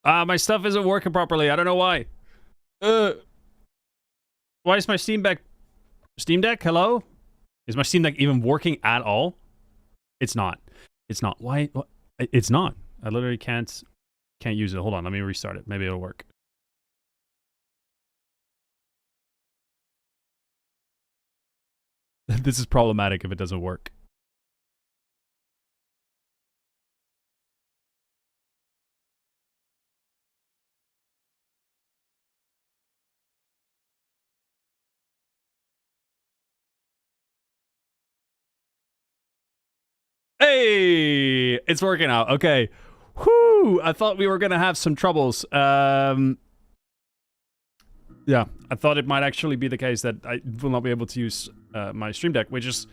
My stuff isn't working properly. I don't know why. Why is my Steam Deck... Hello? Is my Steam Deck even working at all? It's not. It's not. Why? It's not. I literally can't use it. Hold on. Let me restart it. Maybe it'll work. This is problematic if it doesn't work. Hey, it's working out. Okay. Whoo! I thought we were gonna have some troubles. Yeah, I thought it might actually be the case that I will not be able to use my Stream Deck, which is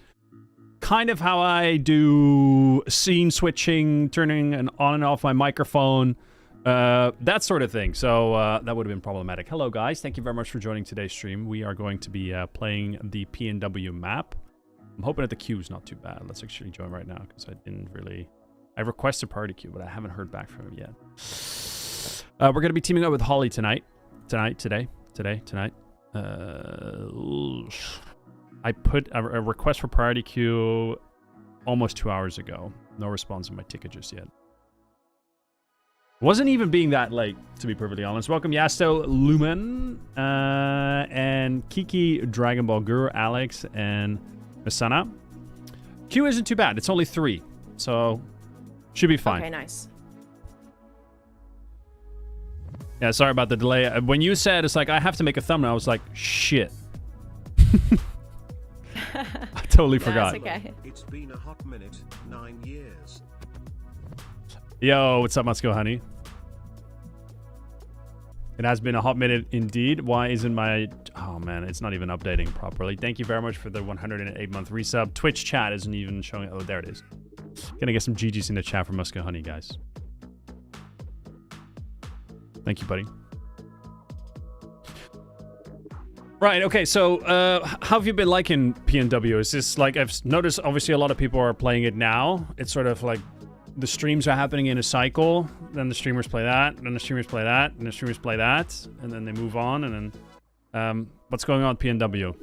kind of how I do scene switching, turning on and off my microphone, that sort of thing. So that would have been problematic. Hello, guys. Thank you very much for joining today's stream. We are going to be playing the PNW map. I'm hoping that the queue is not too bad. Let's actually join right now because I didn't really... I requested party queue, but I haven't heard back from him yet. We're going to be teaming up with Holly tonight. Today. I put a request for priority queue almost 2 hours ago. No response on my ticket just yet. Wasn't even being that late, to be perfectly honest. Welcome, Yasto, Lumen, and Kiki, Dragon Ball Guru, Alex, and Asana. Queue isn't too bad. It's only 3, so should be fine. Okay, nice. Yeah, sorry about the delay. When you said it's like I have to make a thumbnail, I was like, shit. I totally forgot. That's okay. It's been a hot minute, 9 years. Yo, what's up, Musco Honey? It has been a hot minute indeed. Why isn't my... Oh, man, it's not even updating properly. Thank you very much for the 108-month resub. Twitch chat isn't even showing... Oh, there it is. Gonna get some GGs in the chat for Musco Honey, guys. Thank you, buddy. Right, okay, so how have you been liking PNW? Is this like... I've noticed, obviously, a lot of people are playing it now. It's sort of like... The streams are happening in a cycle, then the streamers play that, then the streamers play that, and the streamers play that, and then they move on, and then what's going on at PNW?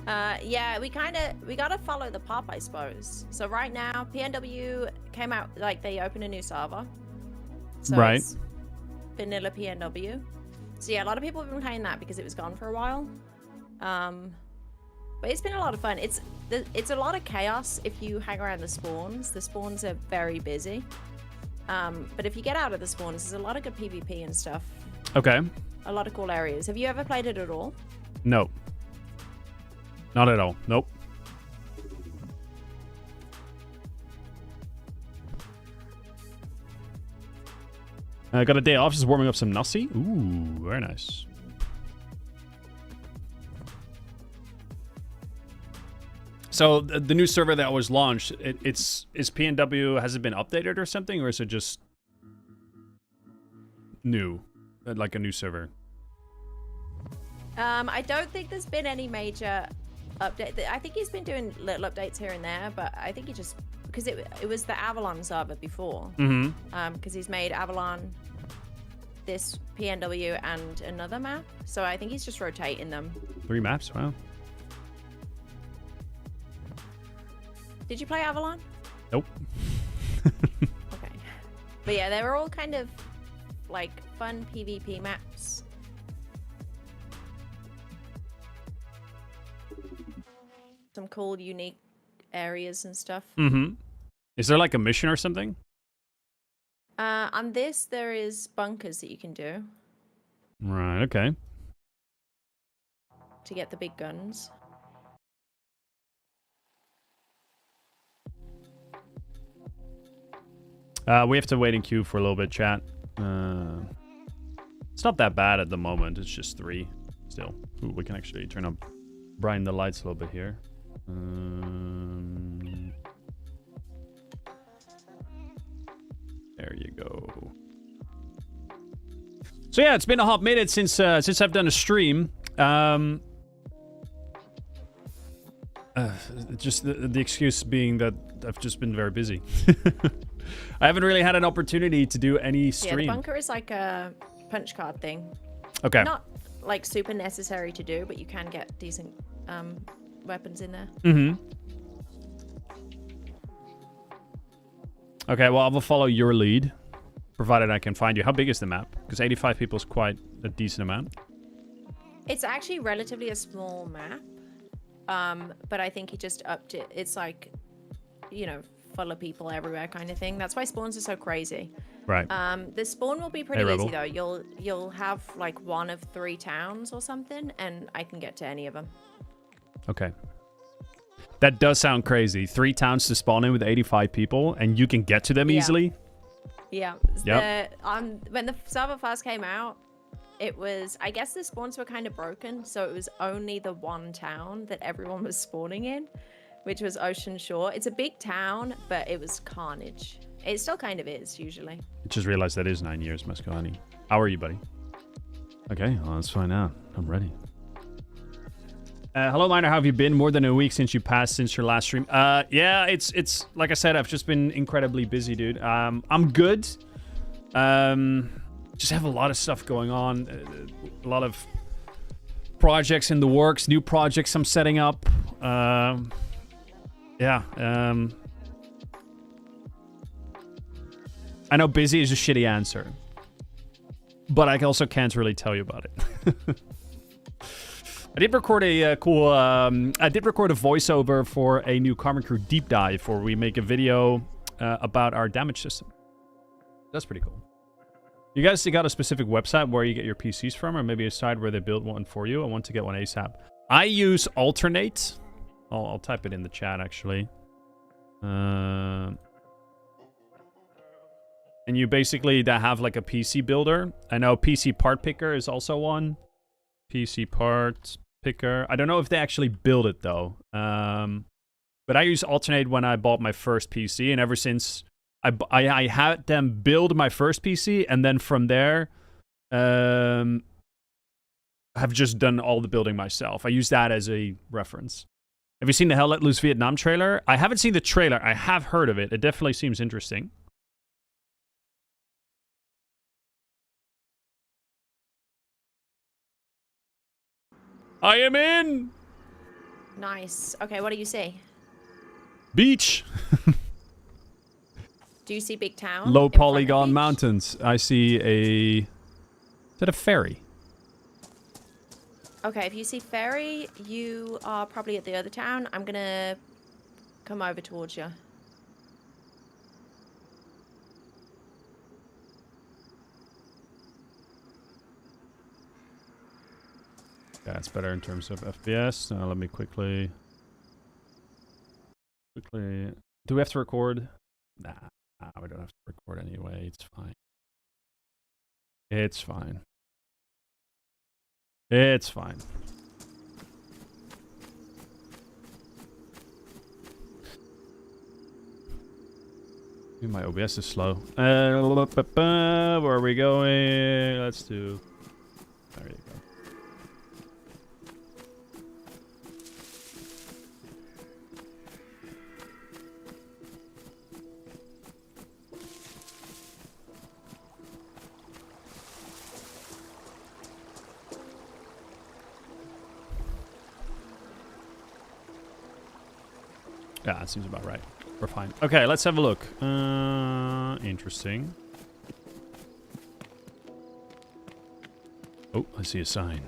Yeah, we gotta follow the pop, I suppose. So right now, PNW came out, like they opened a new server. So right. It's vanilla PNW. So yeah, a lot of people have been playing that because it was gone for a while. But it's been a lot of fun. It's a lot of chaos if you hang around the spawns. The spawns are very busy. But if you get out of the spawns, there's a lot of good PvP and stuff. Okay. A lot of cool areas. Have you ever played it at all? No. Not at all. Nope. I got a day off, just warming up some nasi. Ooh, very nice. So the new server that was launched, is PNW, has it been updated or something, or is it just new, like a new server? I don't think there's been any major update. I think he's been doing little updates here and there, but I think he just, because it was the Avalon server before. Mm-hmm. Because he's made Avalon, this PNW, and another map. So I think he's just rotating them. 3 maps, wow. Did you play Avalon? Nope. Okay. But yeah, they were all kind of like fun PvP maps. Some cool, unique areas and stuff. Mm-hmm. Is there like a mission or something? On this, there is bunkers that you can do Right, okay. to get the big guns. We have to wait in queue for a little bit, chat. It's not that bad at the moment. It's just 3 still. Ooh, we can actually turn up, brighten the lights a little bit here. There you go. So yeah, it's been a hot minute since I've done a stream. Just the excuse being that I've just been very busy. I haven't really had an opportunity to do any stream. Yeah, the bunker is like a punch card thing. Okay. Not like super necessary to do, but you can get decent weapons in there. Mm-hmm. Okay, well, I will follow your lead, provided I can find you. How big is the map? Because 85 people is quite a decent amount. It's actually relatively a small map, but I think he just upped it. It's like, you know, full of people everywhere kind of thing. That's why spawns are so crazy. Right. The spawn will be pretty Hey, easy Rebel. though. You'll have like 1 of 3 towns or something, and I can get to any of them. Okay. That does sound crazy. 3 towns to spawn in with 85 people, and you can get to them easily? Yeah. Yep. When the server first came out, it was, I guess the spawns were kind of broken, so it was only the 1 town that everyone was spawning in, which was Ocean Shore. It's a big town, but it was carnage. It still kind of is, usually. I just realized that is 9 years, Muscahoney. How are you, buddy? Okay, well, let's find out. I'm ready. Hello, Liner. How have you been? More than a week since you passed since your last stream. Yeah, it's like I said, I've just been incredibly busy, dude. I'm good. Just have a lot of stuff going on. A lot of projects in the works, new projects I'm setting up. Yeah. I know busy is a shitty answer, but I also can't really tell you about it. I did record a voiceover for a new Carbon Crew deep dive where we make a video about our damage system. That's pretty cool. You guys got a specific website where you get your PCs from, or maybe a site where they build one for you? I want to get one ASAP. I use Alternate. I'll type it in the chat, actually. And you basically have like a PC builder. I know PC Part Picker is also one. PC Part Picker. I don't know if they actually build it, though. But I used Alternate when I bought my first PC, and ever since I had them build my first PC, and then from there, have just done all the building myself. I use that as a reference. Have you seen the Hell Let Loose Vietnam trailer? I haven't seen the trailer. I have heard of it. It definitely seems interesting. I am in! Nice. Okay, what do you see? Beach! Do you see big town? Low in front of polygon beach? mountains. I see a... Is that a ferry? Okay, if you see ferry, you are probably at the other town. I'm gonna come over towards you. Yeah, it's better in terms of FPS. Now let me quickly... Do we have to record? Nah, we don't have to record anyway. It's fine. It's fine. It's fine. Dude, my OBS is slow. Where are we going? Let's do... There you go. Yeah, that seems about right. We're fine. Okay, let's have a look. Interesting. Oh, I see a sign.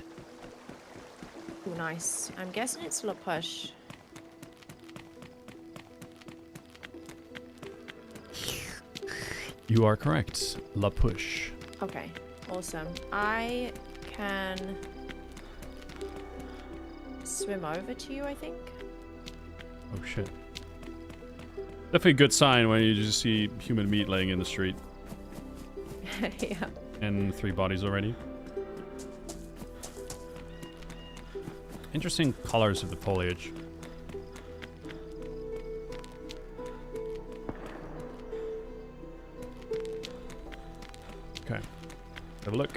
Ooh, nice. I'm guessing it's La Push. You are correct. La Push. Okay, awesome. I can swim over to you, I think. Oh, shit. Definitely a good sign when you just see human meat laying in the street. Yeah. And 3 bodies already. Interesting colors of the foliage. Okay. Have a look.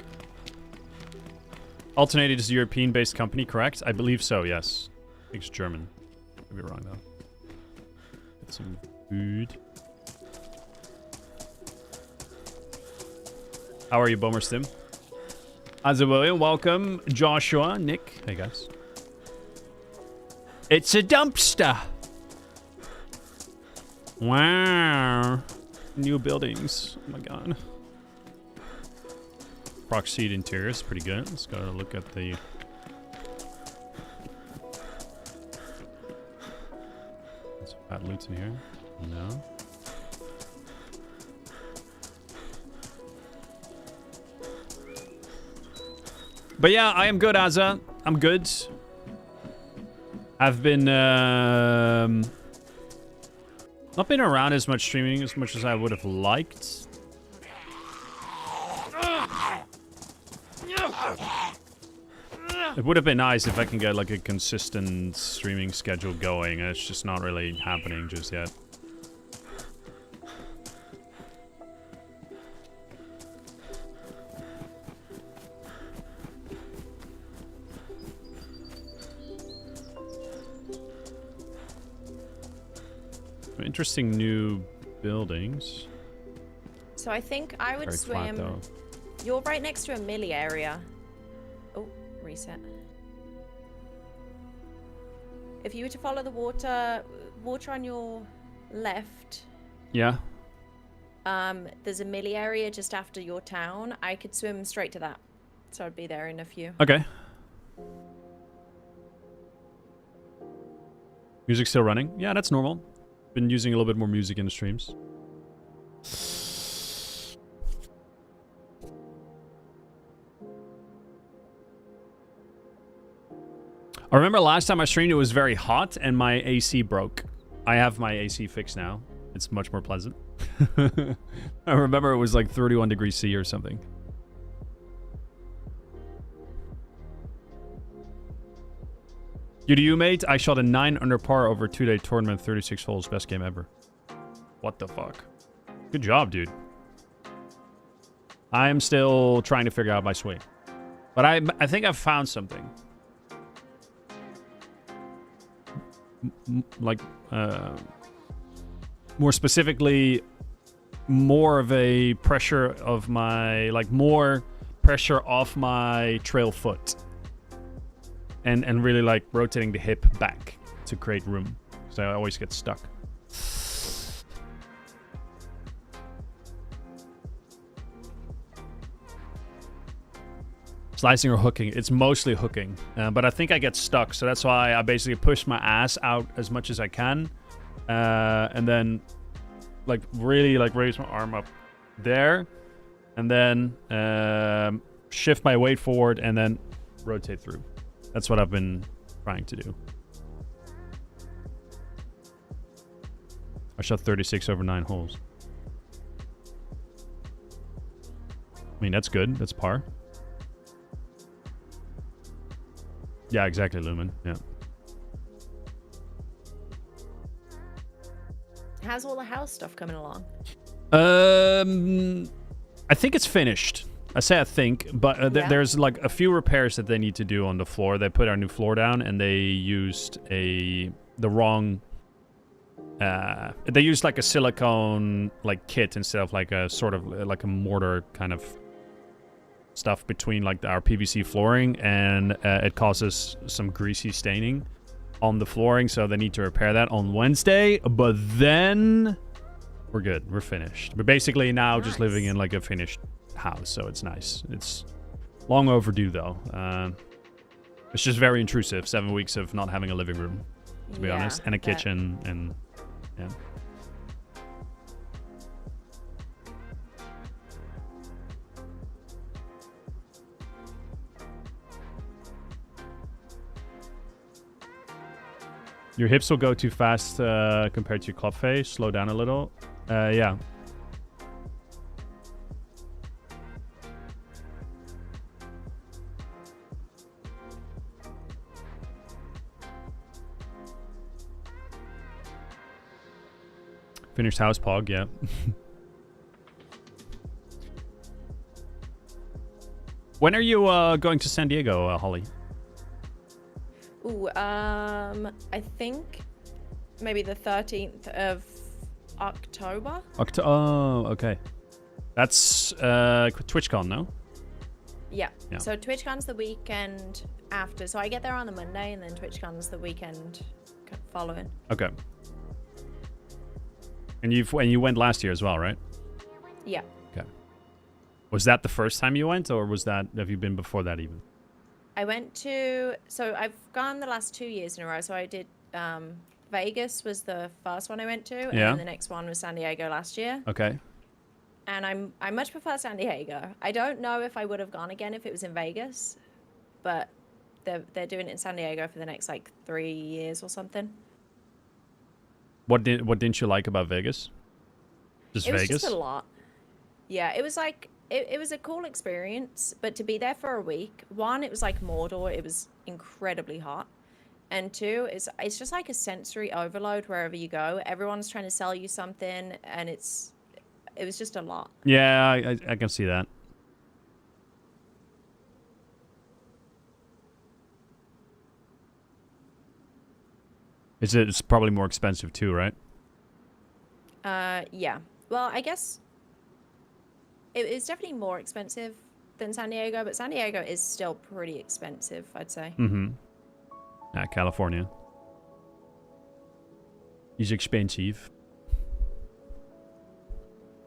Alternated is a European-based company, correct? I believe so, yes. I think it's German. Could be wrong, though. Get some food. How are you, Bomber Stim? Azza William, welcome. Joshua, Nick. Hey, guys. It's a dumpster. Wow. New buildings. Oh, my God. Proxy interior is pretty good. Let's go look at the... There's bad loot in here. No. But yeah, I am good, Azza. I'm good. I've been not been around as much streaming as much as I would have liked. It would have been nice if I can get like a consistent streaming schedule going. It's just not really happening just yet. Interesting new buildings. So I think I would Very swim. flat, though. You're right next to a millie area. Oh, reset. If you were to follow the water on your left. Yeah. There's a millie area just after your town. I could swim straight to that. So I'd be there in a few. Okay. Music still running? Yeah, that's normal. Been using a little bit more music in the streams. I remember last time I streamed it was very hot and my AC broke. I have my AC fixed now. It's much more pleasant. I remember it was like 31 degrees C or something. You, mate? I shot a 9 under par over a 2-day tournament, 36 holes, best game ever. What the fuck? Good job, dude. I am still trying to figure out my swing. But I think I've found something. More specifically, more of a pressure of my, more pressure off my trail foot. And really like rotating the hip back to create room. Because I always get stuck. Slicing or hooking? It's mostly hooking. But I think I get stuck. So that's why I basically push my ass out as much as I can. And then really raise my arm up there. And then shift my weight forward and then rotate through. That's what I've been trying to do. I shot 36 over 9 holes. I mean, that's good. That's par. Yeah, exactly, Lumen. Yeah. How's all the house stuff coming along? I think it's finished. I say I think, but there's like a few repairs that they need to do on the floor. They put our new floor down and they used the wrong... they used like a silicone kit instead of like a sort of like a mortar kind of stuff between like our PVC flooring, and it causes some greasy staining on the flooring, so they need to repair that on Wednesday. But then we're good. We're finished. We're basically now just living in like a finished house, so it's nice. It's long overdue though. It's just very intrusive. 7 weeks of not having a living room, to be honest, and a kitchen, and yeah. Your hips will go too fast compared to your club face. Slow down a little. Yeah. Finished house pog, yeah. When are you going to San Diego, Holly? Ooh, I think maybe the 13th of October. Oh, okay. That's TwitchCon, no? Yeah. Yeah. So TwitchCon's the weekend after. So I get there on the Monday, and then TwitchCon's the weekend following. Okay. And you went last year as well, right? Yeah. Okay. Was that the first time you went, or have you been before that even? I went to, so I've gone the last 2 years in a row. So I did, Vegas was the first one I went to, and then the next one was San Diego last year. Okay. And I much prefer San Diego. I don't know if I would have gone again if it was in Vegas, but they're doing it in San Diego for the next like 3 years or something. What didn't you like about Vegas? Just Vegas? It was just a lot. Yeah, it was like it was a cool experience, but to be there for a week, one, it was like Mordor, it was incredibly hot. And two, it's just like a sensory overload wherever you go. Everyone's trying to sell you something, and it was just a lot. Yeah, I can see that. It's probably more expensive too, right? Yeah. Well, I guess it's definitely more expensive than San Diego, but San Diego is still pretty expensive, I'd say. Mm-hmm. Yeah, California is expensive.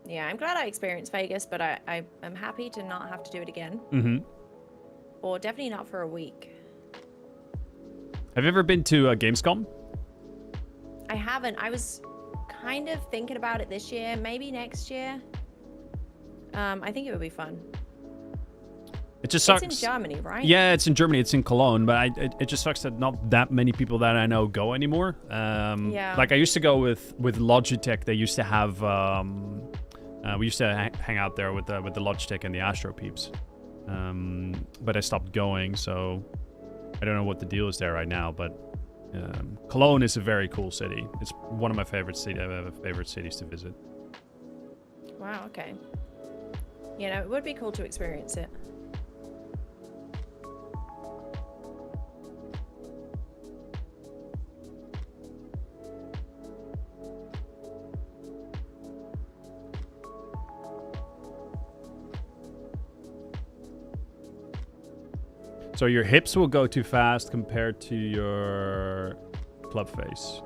Yeah, I'm glad I experienced Vegas, but I'm happy to not have to do it again. Mm-hmm. Or definitely not for a week. Have you ever been to Gamescom? I haven't. I was kind of thinking about it this year, maybe next year. I think it would be fun. It just sucks. It's in Germany, right? Yeah, it's in Germany. It's in Cologne, but it just sucks that not that many people that I know go anymore. Yeah. Like I used to go with Logitech. They used to have. We used to hang out there with the Logitech and the Astro peeps. But I stopped going, so I don't know what the deal is there right now. But Cologne is a very cool city. It's one of my favorite cities to visit. Wow. Okay. You know, it would be cool to experience it. So your hips will go too fast compared to your club face.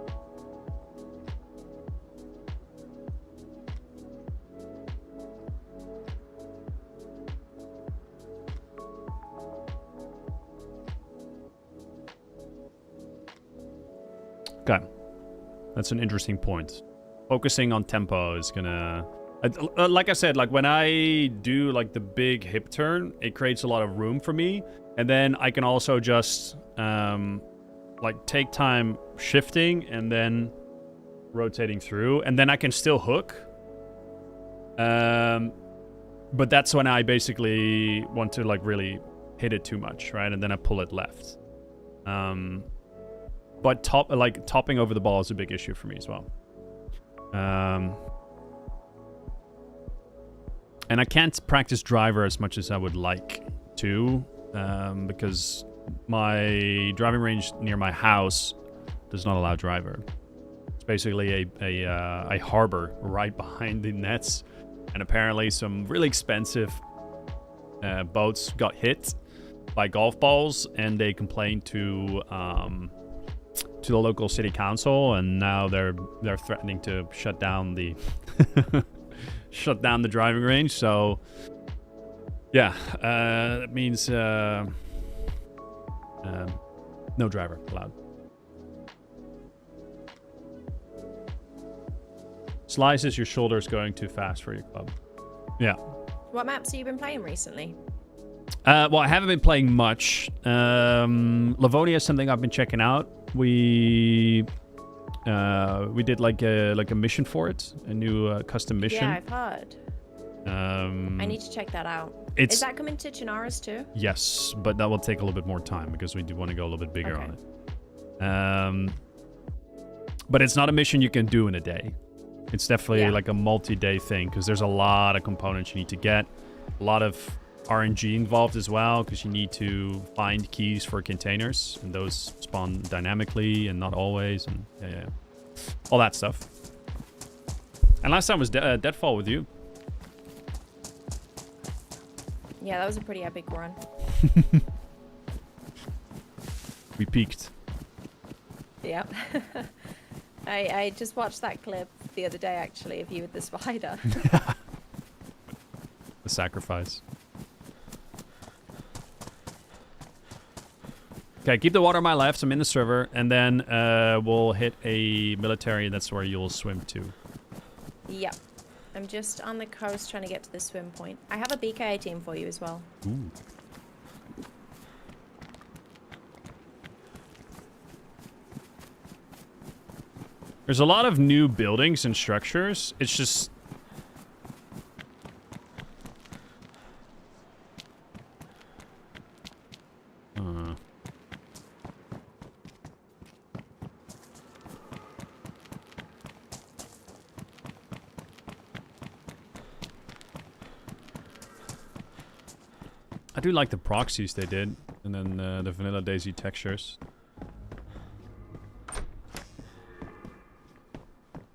Okay. That's an interesting point. Focusing on tempo is gonna... like I said, like when I do like the big hip turn, it creates a lot of room for me. And then I can also just like take time shifting and then rotating through. And then I can still hook. But that's when I basically want to like really hit it too much, right? And then I pull it left. But topping over the ball is a big issue for me as well. And I can't practice driver as much as I would like to, because my driving range near my house does not allow driver. It's basically a harbor right behind the nets, and apparently some really expensive boats got hit by golf balls, and they complained to the local city council, and now they're threatening to shut down the shut down the driving range. So yeah, that means no driver allowed. Slices your shoulders going too fast for your club. Yeah. What maps have you been playing recently? Well, I haven't been playing much. Livonia is something I've been checking out. We did like a mission for it, a new custom mission. Yeah, I've heard. I need to check that out. Is that coming to Chinaras too? Yes, but that will take a little bit more time because we do want to go a little bit bigger on it. But it's not a mission you can do in a day. It's definitely like a multi-day thing because there's a lot of components you need to get, a lot of RNG involved as well because you need to find keys for containers, and those spawn dynamically and not always, and yeah, all that stuff. And last time was Deadfall with you. Yeah, that was a pretty epic run. We peaked. Yep. I just watched that clip the other day, actually, of you with the spider. The sacrifice. Okay, keep the water on my left. I'm in the server, and then we'll hit a military. That's where you'll swim to. Yep. I'm just on the coast trying to get to the swim point. I have a BKA team for you as well. Ooh. There's a lot of new buildings and structures. It's just... I do like the proxies they did, and then the vanilla DayZ textures.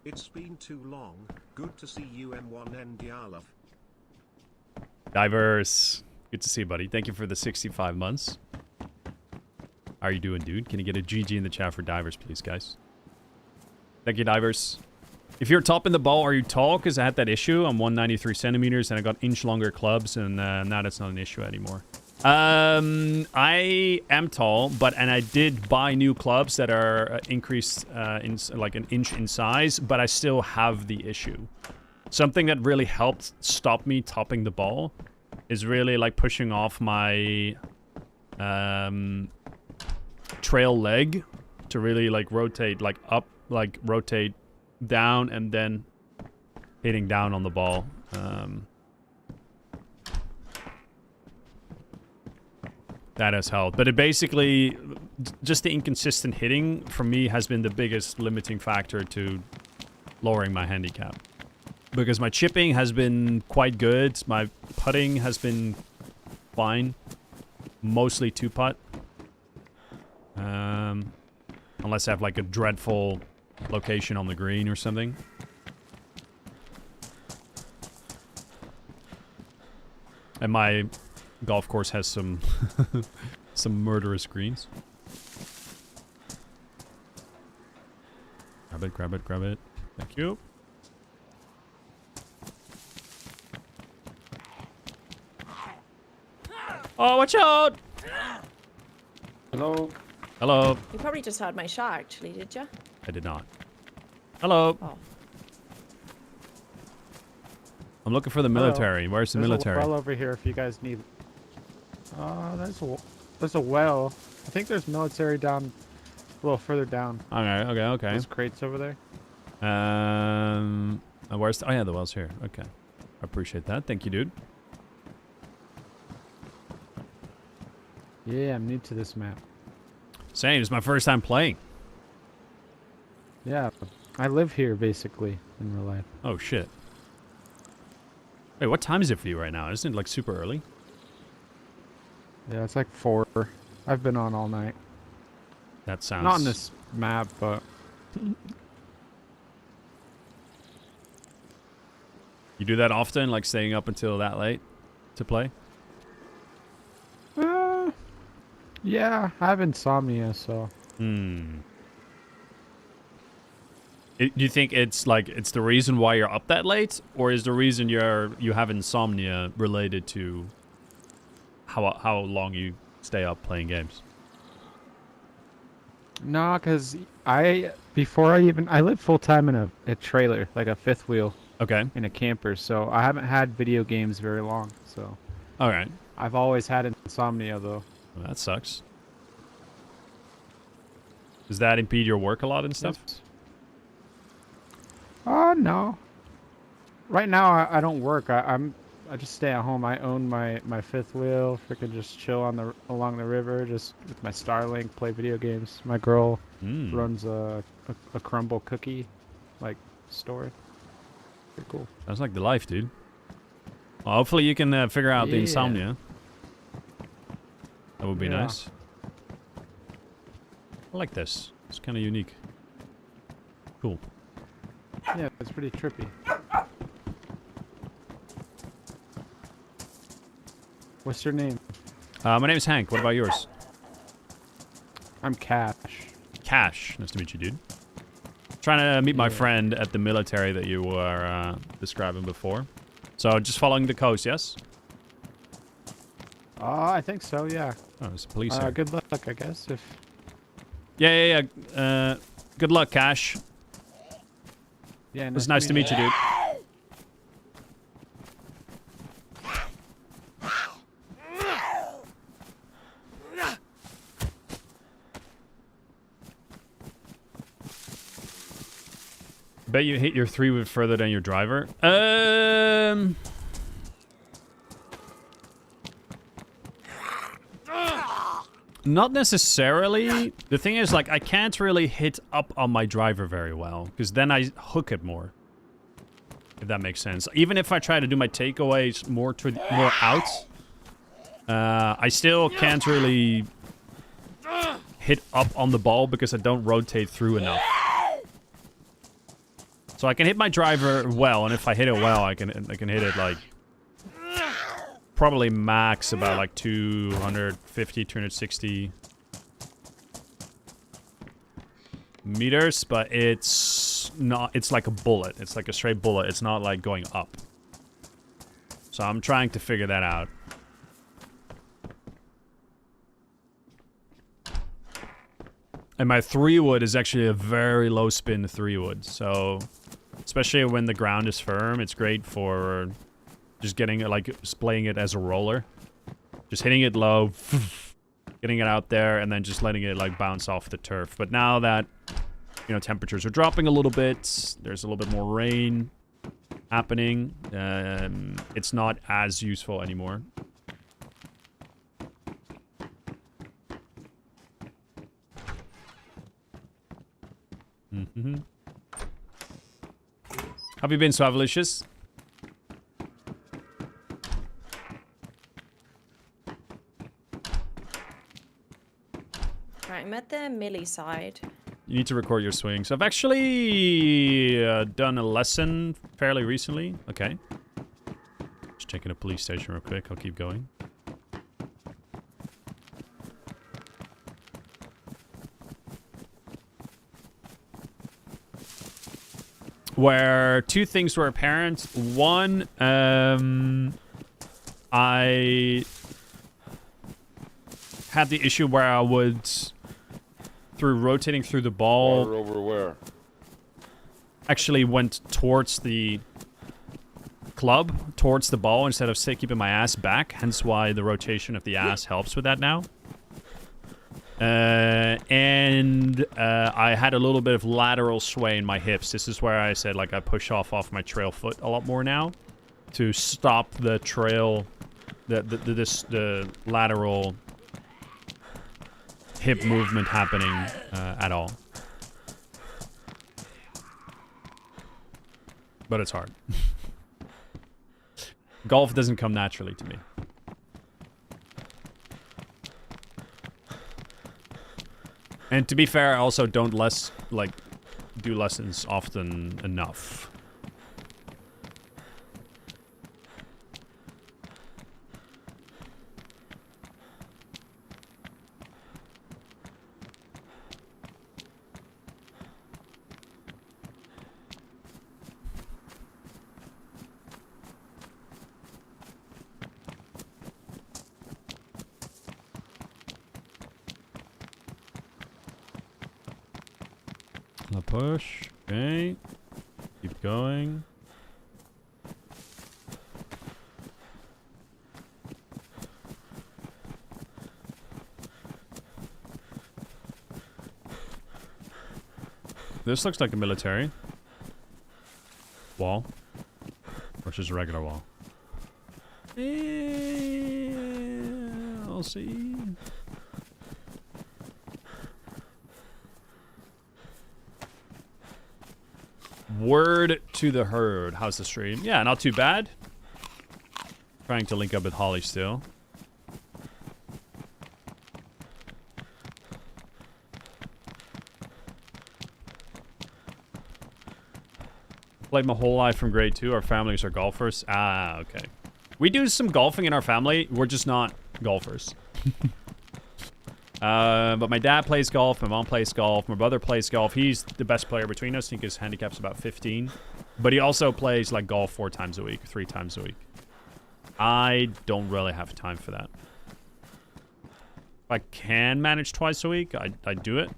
It's been too long. Good to see you, M1N Dialov. Divers. Good to see you, buddy. Thank you for the 65 months. How are you doing, dude? Can you get a GG in the chat for Divers, please, guys? Thank you, Divers. If you're top in the ball, are you tall? Because I had that issue. I'm 193 centimeters, and I got inch longer clubs, and now that's not an issue anymore. I am tall, and I did buy new clubs that are increased in like an inch in size, but I still have the issue. Something that really helped stop me topping the ball is really like pushing off my trail leg to really like rotate like up, like rotate down, and then hitting down on the ball. That has helped. But it basically, just the inconsistent hitting for me has been the biggest limiting factor to lowering my handicap. Because my chipping has been quite good. My putting has been fine. Mostly 2-putt. Unless I have like a dreadful location on the green or something. And my golf course has some some murderous greens. Grab it, grab it, grab it. Thank you. Oh, watch out! Hello. Hello. You probably just heard my shot, actually, did you? I did not. Hello. Oh. I'm looking for the military. Where's the military? There's a well over here if you guys need. There's a well. I think there's military down a little further down. Okay, okay, okay. There's crates over there. Where's oh yeah, the well's here. Okay. I appreciate that. Thank you, dude. Yeah, I'm new to this map. Same, it's my first time playing. Yeah, I live here basically in real life. Oh shit. Wait, what time is it for you right now? Isn't it like super early? Yeah, it's like 4. I've been on all night. That sounds... Not on this map, but... You do that often, like staying up until that late to play? Yeah, I have insomnia, so... Do you think it's like it's the reason why you're up that late, or is the reason you have insomnia related to how long you stay up playing games? No, because I live full time in a trailer, like a fifth wheel. Okay. In a camper, so I haven't had video games very long. So. All right. I've always had insomnia though. Well, that sucks. Does that impede your work a lot and stuff? No. Right now I don't work. I just stay at home. I own my fifth wheel. Freaking just chill along the river, just with my Starlink, play video games. My girl runs a crumble cookie like store. Pretty cool. Sounds like the life, dude. Well, hopefully you can figure out the insomnia. That would be nice. I like this. It's kind of unique. Cool. Yeah, it's pretty trippy. What's your name? My name is Hank. What about yours? I'm Cash. Cash. Nice to meet you, dude. Trying to meet my friend at the military that you were describing before. So just following the coast, yes? I think so, yeah. Oh, there's a police here. Good luck, I guess, if... Yeah. Good luck, Cash. Yeah, It was nice to meet you, dude. Bet you hit your 3-wood further than your driver. Not necessarily. The thing is, like, I can't really hit up on my driver very well, because then I hook it more. If that makes sense. Even if I try to do my takeaways more out, I still can't really hit up on the ball because I don't rotate through enough. So I can hit my driver well, and if I hit it well, I can hit it like probably max about like 250, 260 meters, but it's not, it's like a bullet. It's like a straight bullet. It's not like going up. So I'm trying to figure that out. And my 3-wood is actually a very low spin 3-wood, so especially when the ground is firm, it's great for just getting it, like, playing it as a roller. Just hitting it low, getting it out there, and then just letting it, like, bounce off the turf. But now that, you know, temperatures are dropping a little bit, there's a little bit more rain happening, it's not as useful anymore. Mm-hmm. Have you been so Avalicious? Right, I'm at the melee side. You need to record your swings. I've actually done a lesson fairly recently. Okay. Just checking a police station real quick. I'll keep going. Where two things were apparent. One, I had the issue where I would, through rotating through the ball, over where? actually went towards the club, towards the ball, instead of, say, keeping my ass back. Hence why the rotation of the ass helps with that now. I had a little bit of lateral sway in my hips. This is where I said, like, I push off my trail foot a lot more now to stop the trail, the lateral hip movement happening at all. But it's hard. Golf doesn't come naturally to me. And to be fair, I also don't do lessons often enough. Push. Okay. Keep going. This looks like a military wall versus a regular wall. I'll see. Word to the herd. How's the stream? Yeah, not too bad. Trying to link up with Holly still. Played my whole life from grade 2. Our families are golfers. Ah, okay. We do some golfing in our family. We're just not golfers. But my dad plays golf. My mom plays golf. My brother plays golf. He's the best player between us. I think his handicap's about 15. But he also plays like golf 4 times a week, 3 times a week. I don't really have time for that. If I can manage twice a week, I do it.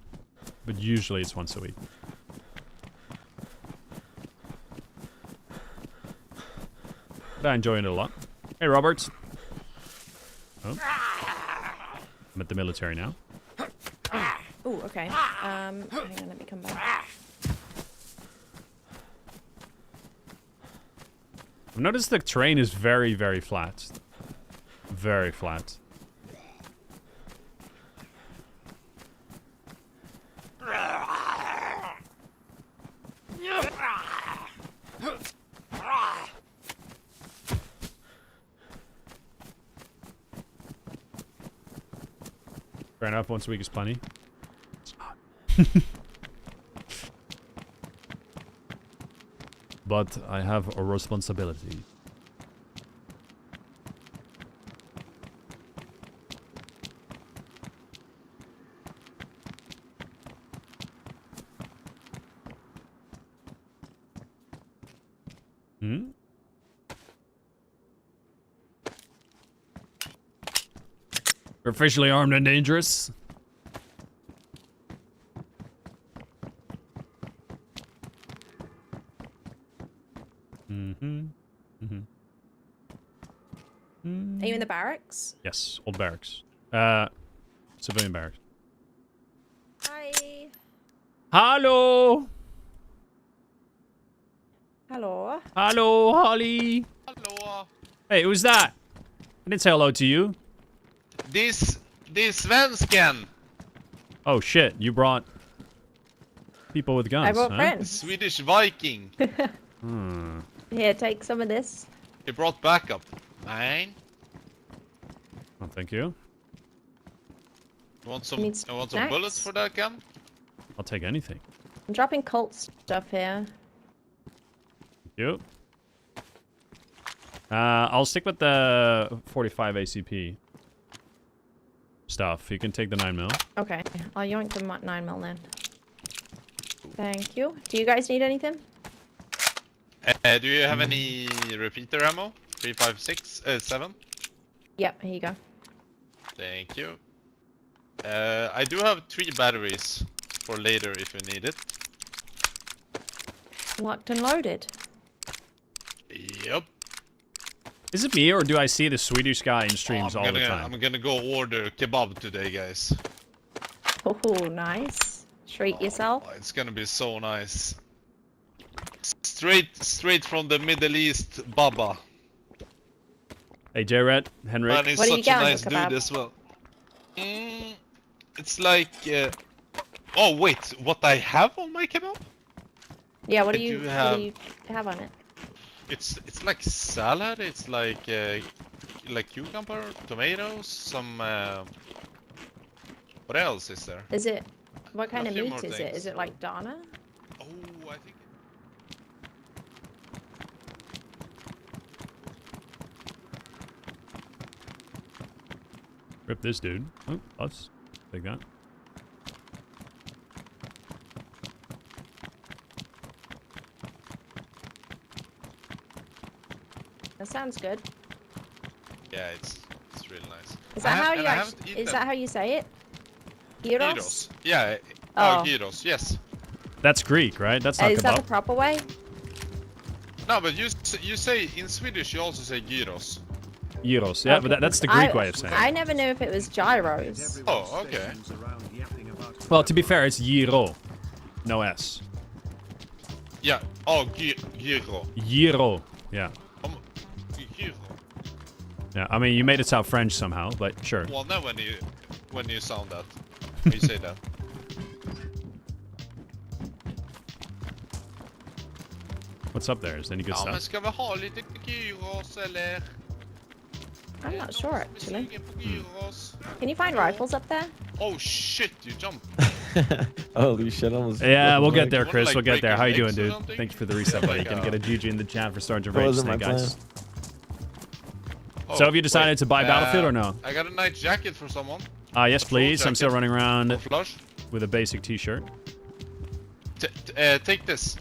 But usually it's once a week. But I enjoy it a lot. Hey, Robert. Oh. I'm at the military now. Oh, okay. Hang on, let me come back. I've noticed the terrain is very, very flat. Very flat. Fair enough, once a week is plenty. It's not. But I have a responsibility. Hmm? We're officially armed and dangerous. Are you in the barracks? Yes, old barracks. Civilian barracks. Hi. Hello! Hello. Hello, Holly! Hello. Hey, who's that? I didn't say hello to you. This svensken. Oh shit, you brought people with guns, I brought huh? friends. Swedish Viking. Here, take some of this. He brought backup. Mine. Oh, thank you. You want some? Need You want some snacks? bullets for that gun? I'll take anything. I'm dropping cult stuff here. Thank you. I'll stick with the 45 ACP stuff. You can take the 9mm. Okay, I'll yoink the 9mm then. Thank you. Do you guys need anything? Do you have any repeater ammo? 7? Yep, here you go. Thank you. I do have 3 batteries for later if you need it. Locked and loaded. Yep. Is it me, or do I see the Swedish guy in streams all the time? I'm gonna go order kebab today, guys. Oh, nice. Treat yourself. Oh, it's gonna be so nice. Straight from the Middle East, Baba. Hey, J-Red, Henrik. Man, he's What are you such a going nice for, dude kebab? as well. It's like... Oh, wait, what I have on my kebab? Yeah, what I do you do have on it? It's like salad, it's like cucumber, tomatoes, some... What else is there? Is it... What kind A of few meat more is it? things. Is it like Dana? Oh, I think... Rip this dude. Oh, us. Take that. That sounds good. Yeah, it's really nice. Is that how you I haven't actually... eaten Is that how you say it? Gyros? gyros. Yeah, Oh. gyros, yes. That's Greek, right? That's not Is that kebab. the proper way? No, but you say in Swedish you also say gyros. Gyros. Yeah, but that's the Greek way of saying I it. never knew if it was gyros. Oh, okay. Well, to be fair, it's gyro. No S. Yeah. Oh, gyro. Gyro. Yeah. Gyro. Yeah, I mean, you made it sound French somehow, but sure. Well, now when you sound that, when you say that. What's up there? Is there any good Ja, men stuff? ska vi ha lite gyros eller? I'm not sure actually. Sugen på gyros? Can you find rifles up there? Oh shit, you jumped. Holy shit, almost. Yeah, we'll get there, Wanna, Chris. like, We'll get break there. your How you doing, legs or dude? something? Thank you for the reset, buddy. Like, Gonna get a GG in the chat for Sergeant That Rage wasn't my Snake, guys. So have you decided wait, to buy Battlefield or no? I got a nice jacket for someone. Yes, please. I'm still running around Flush. with a basic t-shirt. Take this.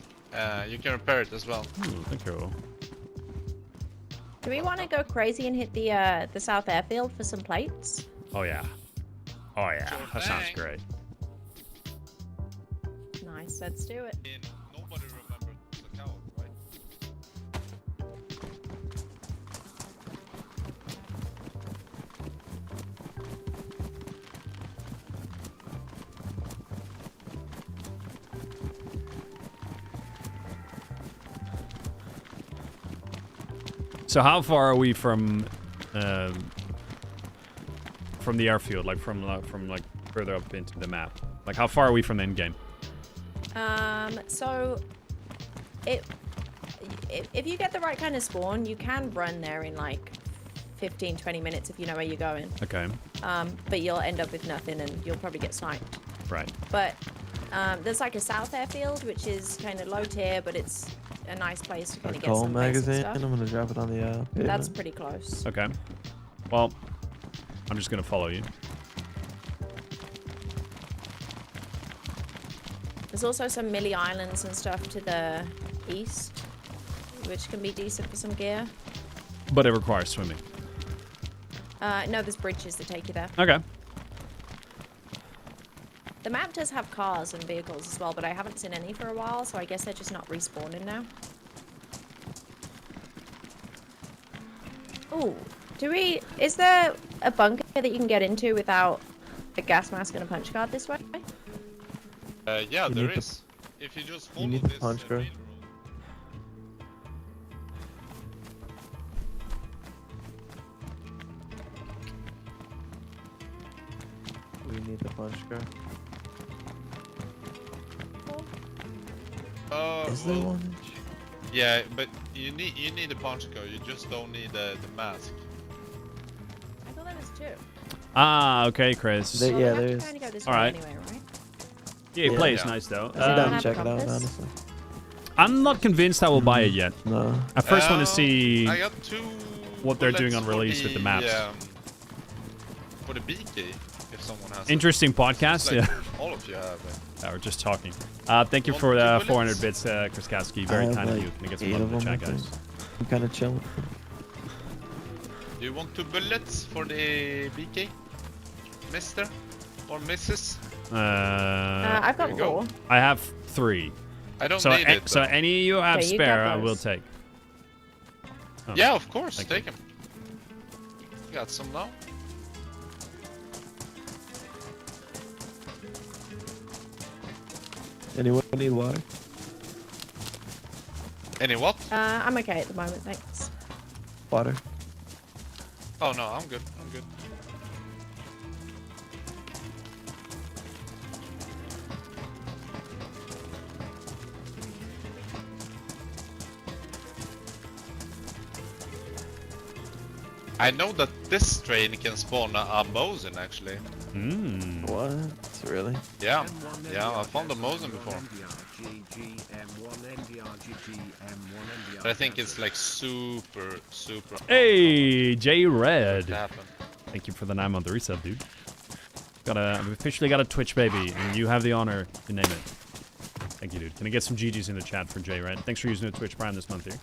You can repair it as well. Thank you. Do we want to go crazy and hit the South Airfield for some plates? Oh yeah. Oh yeah. Sure That sounds thing. great. Nice, let's do it. Nobody remembers the cow, right? So how far are we from the airfield? Like from like further up into the map? Like how far are we from the end game? So if you get the right kind of spawn, you can run there in like 15-20 minutes if you know where you're going. Okay. But you'll end up with nothing and you'll probably get sniped. Right. But there's like a South Airfield, which is kind of low tier, but it's a nice place to kind of get Call some basic magazine. stuff. I'm gonna drop it on the That's pavement. pretty close. Okay. Well, I'm just gonna follow you. There's also some Millie Islands and stuff to the east, which can be decent for some gear. But it requires swimming. No, there's bridges that take you there. Okay. The map does have cars and vehicles as well, but I haven't seen any for a while, so I guess they're just not respawning now. Ooh, is there a bunker that you can get into without a gas mask and a punch card this way? Yeah, You there need the- is. If you just follow need the this punch card. main We need the punch card. road. Is there Well, one? yeah, but you need a punch card. You just don't need the mask. I thought there was two. Ah, okay, Chris. They- Well, yeah, we have there to is. kind of go this All way right. anyway, right? Yeah, it Yeah. plays Yeah. nice though. I'm down have to a check it out, compass? honestly. I'm not convinced I will buy it yet. No. I first want to see. I got two. what they're doing bullets on for release with the maps. For the BK, if someone has. Interesting it. podcast. Like, Yeah. all of you have it. Yeah, we're just talking. Thank you Want for two the 400 bullets? bits, Chris Kasky. I Very have, kind of like, you. Can I get some 8 love of in the them, chat, I guys? think. I'm kind of chilling. Do you want 2 bullets for the BK, Mister or Mrs? I've got there you go. 4. I have 3. I don't So, need it. so though. any you have Okay, you spare, got I will those. take. Oh. Yeah, of course. Thank Take him. Got some now. Anyone need water? Any what? I'm okay at the moment, thanks. Water. Oh no, I'm good. I'm good. I know that this train can spawn a Mosin actually. Mm. What? Really? Yeah, yeah, I found a Mosin before. But I think it's like super. Hey, J Red. to happen. Thank you for the 9-month resub, dude. I've officially got a Twitch baby, and you have the honor to name it. Thank you, dude. Can I get some GGs in the chat for J Red? Thanks for using the Twitch Prime this month here.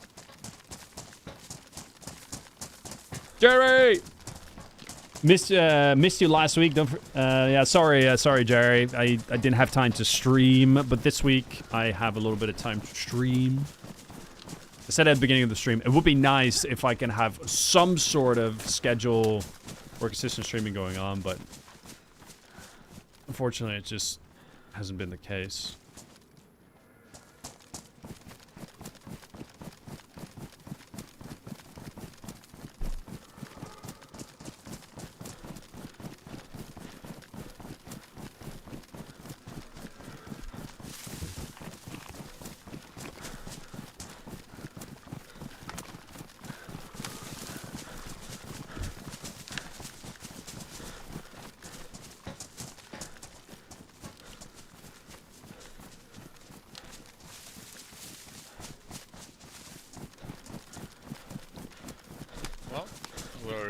Jerry! Missed you last week. Yeah, sorry, Jerry. I didn't have time to stream, but this week I have a little bit of time to stream. I said at the beginning of the stream, it would be nice if I can have some sort of schedule or consistent streaming going on, but unfortunately it just hasn't been the case.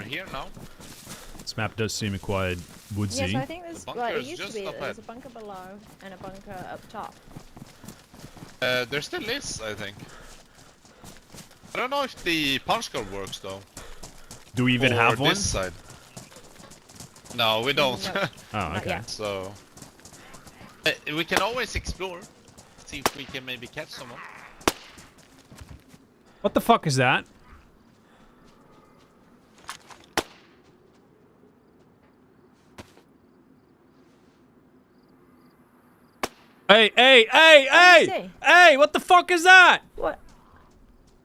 here now. This map does seem quite woodsy. Yeah, so I think there's, The bunker well, it is used to just be up that there's a ahead. bunker below and a bunker up top. There still is, I think. I don't know if the punch card works though. Do we even For have one? this side. No, we don't. No. Oh, Not okay. yet. So we can always explore, see if we can maybe catch someone. What the fuck is that? Hey, hey, hey, What do you hey! see? Hey, what the fuck is that? What?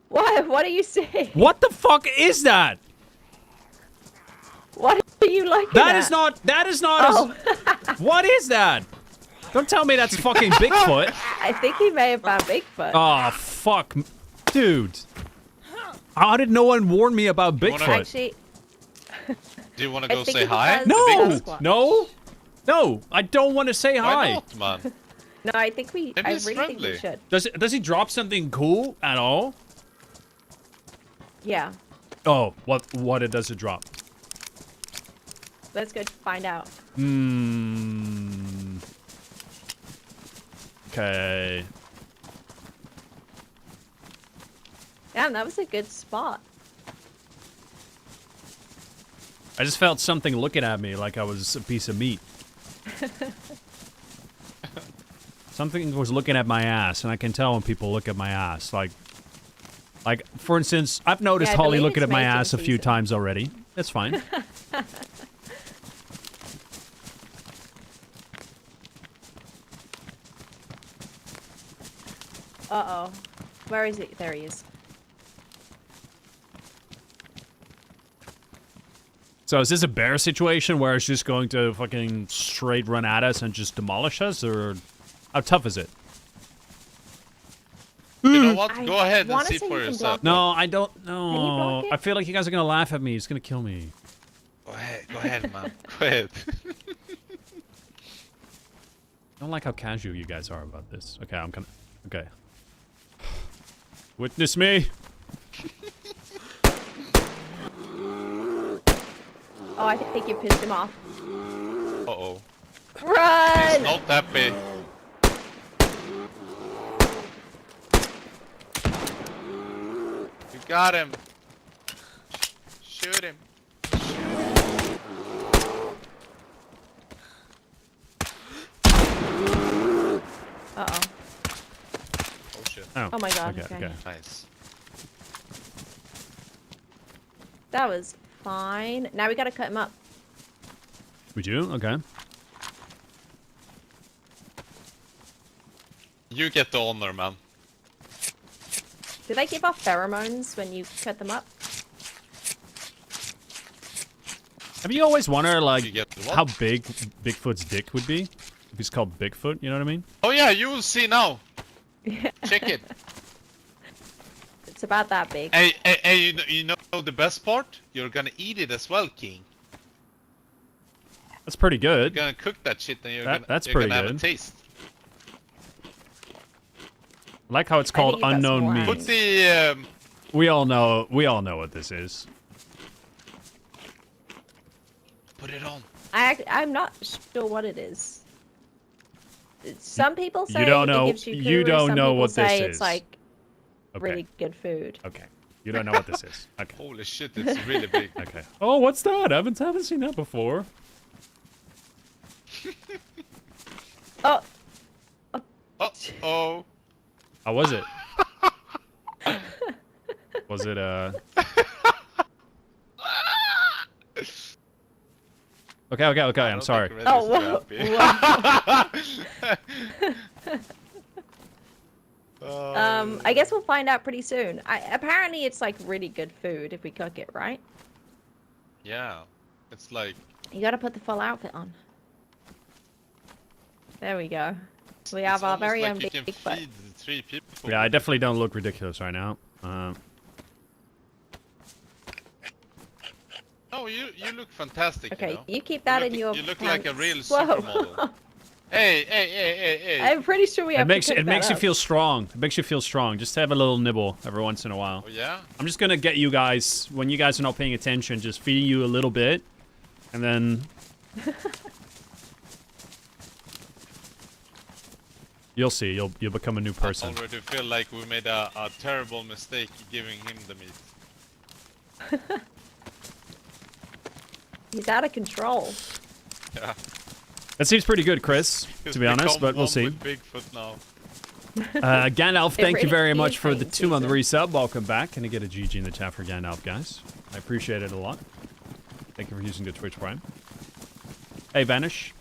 What? What do you see? What the fuck is that? What are you looking That at? is not, Oh, what is that? Don't tell me that's fucking Bigfoot. I think he may have found Bigfoot. Oh, fuck. Dude. How did no one warn me about wanna- Bigfoot? Actually, Do you want to I go think say it hi? does- No! Sasquatch. No! No! I don't want to say Why hi. not, man? no, I think we. Maybe I it's really think we friendly. should. Does he drop something cool at all? Yeah. Oh, what does it drop? Let's go find out. Hmm. Okay. Damn, that was a good spot. I just felt something looking at me like I was a piece of meat. Something was looking at my ass, and I can tell when people look at my ass. Like for instance, I've noticed Yeah, I Holly believe looking it's at my mating ass a few season. times already. That's fine. Uh-oh. Where is it? There he is. So is this a bear situation where it's just going to fucking straight run at us and just demolish us, or how tough is it? You know what? I Go ahead and wanna see say for you can yourself. No, I don't you know. block it? I feel like you guys are gonna laugh at me. It's gonna kill me. Go ahead, man. Go ahead. I don't like how casual you guys are about this. Okay, I'm gonna. Okay. Witness me. Oh, I think you pissed him off. Uh-oh. He's Run! not happy. You got him. Shoot him. Uh-oh. Oh shit. Oh. Oh my god, Okay. okay. Okay. Nice. That was fine. Now we gotta cut him up. Would you? Okay. You get the honor, man. Do they give off pheromones when you cut them up? Have you always wondered like You get what? how big Bigfoot's dick would be? If he's called Bigfoot, you know what I mean? Oh yeah, you will see now. Check it. It's about that big. Hey, you know the best part? You're gonna eat it as well, King. That's pretty You're good. gonna cook that shit and That's you're pretty gonna have good. a taste. I like how it's I think called you've got some unknown wine. meat. Put the We all know what this is. put it on. I'm not sure what it is. Some people say don't know- it gives you you courage, don't some know people what this say is. it's like Okay. really good food. Okay. You don't know what this is. Okay. Holy shit, it's really big. Okay. Oh, what's that? I haven't seen that before. Oh, Uh-oh. How was it? Was it Okay, I I'm don't sorry. think Oh, Reddy's too happy. I guess we'll find out pretty soon. Apparently it's like really good food if we cook it, right? Yeah. It's like You gotta put the full outfit on. There we go. We have it's our almost very like own you can Bigfoot. feed 3 people. Yeah, I definitely don't look ridiculous right now. No, you look fantastic. Okay, you know? you keep that look, in your You look like a pants. real Whoa. supermodel. Hey. I'm pretty sure we have to pick It makes that you up. feel strong. It makes you feel strong. Just have a little nibble every once in a while. Oh, yeah? I'm just gonna get you guys, when you guys are not paying attention, just feeding you a little bit, and then you'll see. You'll become a new person. I already feel like we made a terrible mistake giving him the meat. He's out of control. Yeah. That seems pretty good, Chris, He's to be honest, become but we'll one see. with Bigfoot now. Gandalf, thank you really very is much for the paint 2 on the season. resub. Welcome back. Can I get a GG in the chat for Gandalf, guys? I appreciate it a lot. Thank you for using the Twitch Prime. Hey, Vanish.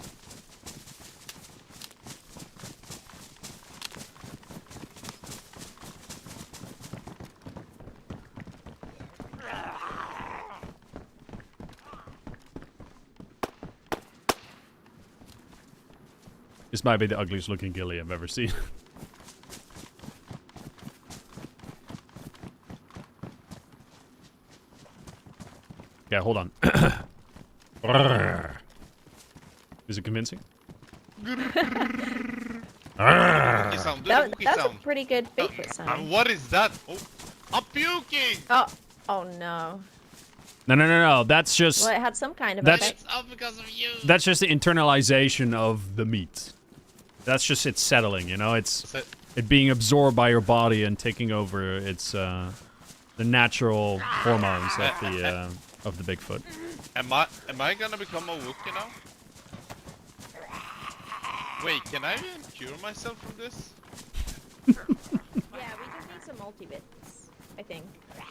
This might be the ugliest looking ghillie I've ever seen. Yeah, hold on. Is it convincing? Wookie sound. Do the That, wookie that's a sound. pretty good Bigfoot And sound. what is that? Oh, I'm puking! Oh no. No. That's just Well, it had some kind of That's- effect. It's all because of you. that's just the internalization of the meat. That's just it settling, you know. It's Is it- it being absorbed by your body and taking over its the natural hormones of the Bigfoot. Am I gonna become a Wookiee now? Wait, can I even cure myself from this? Yeah, we just need some multi-bits, I think.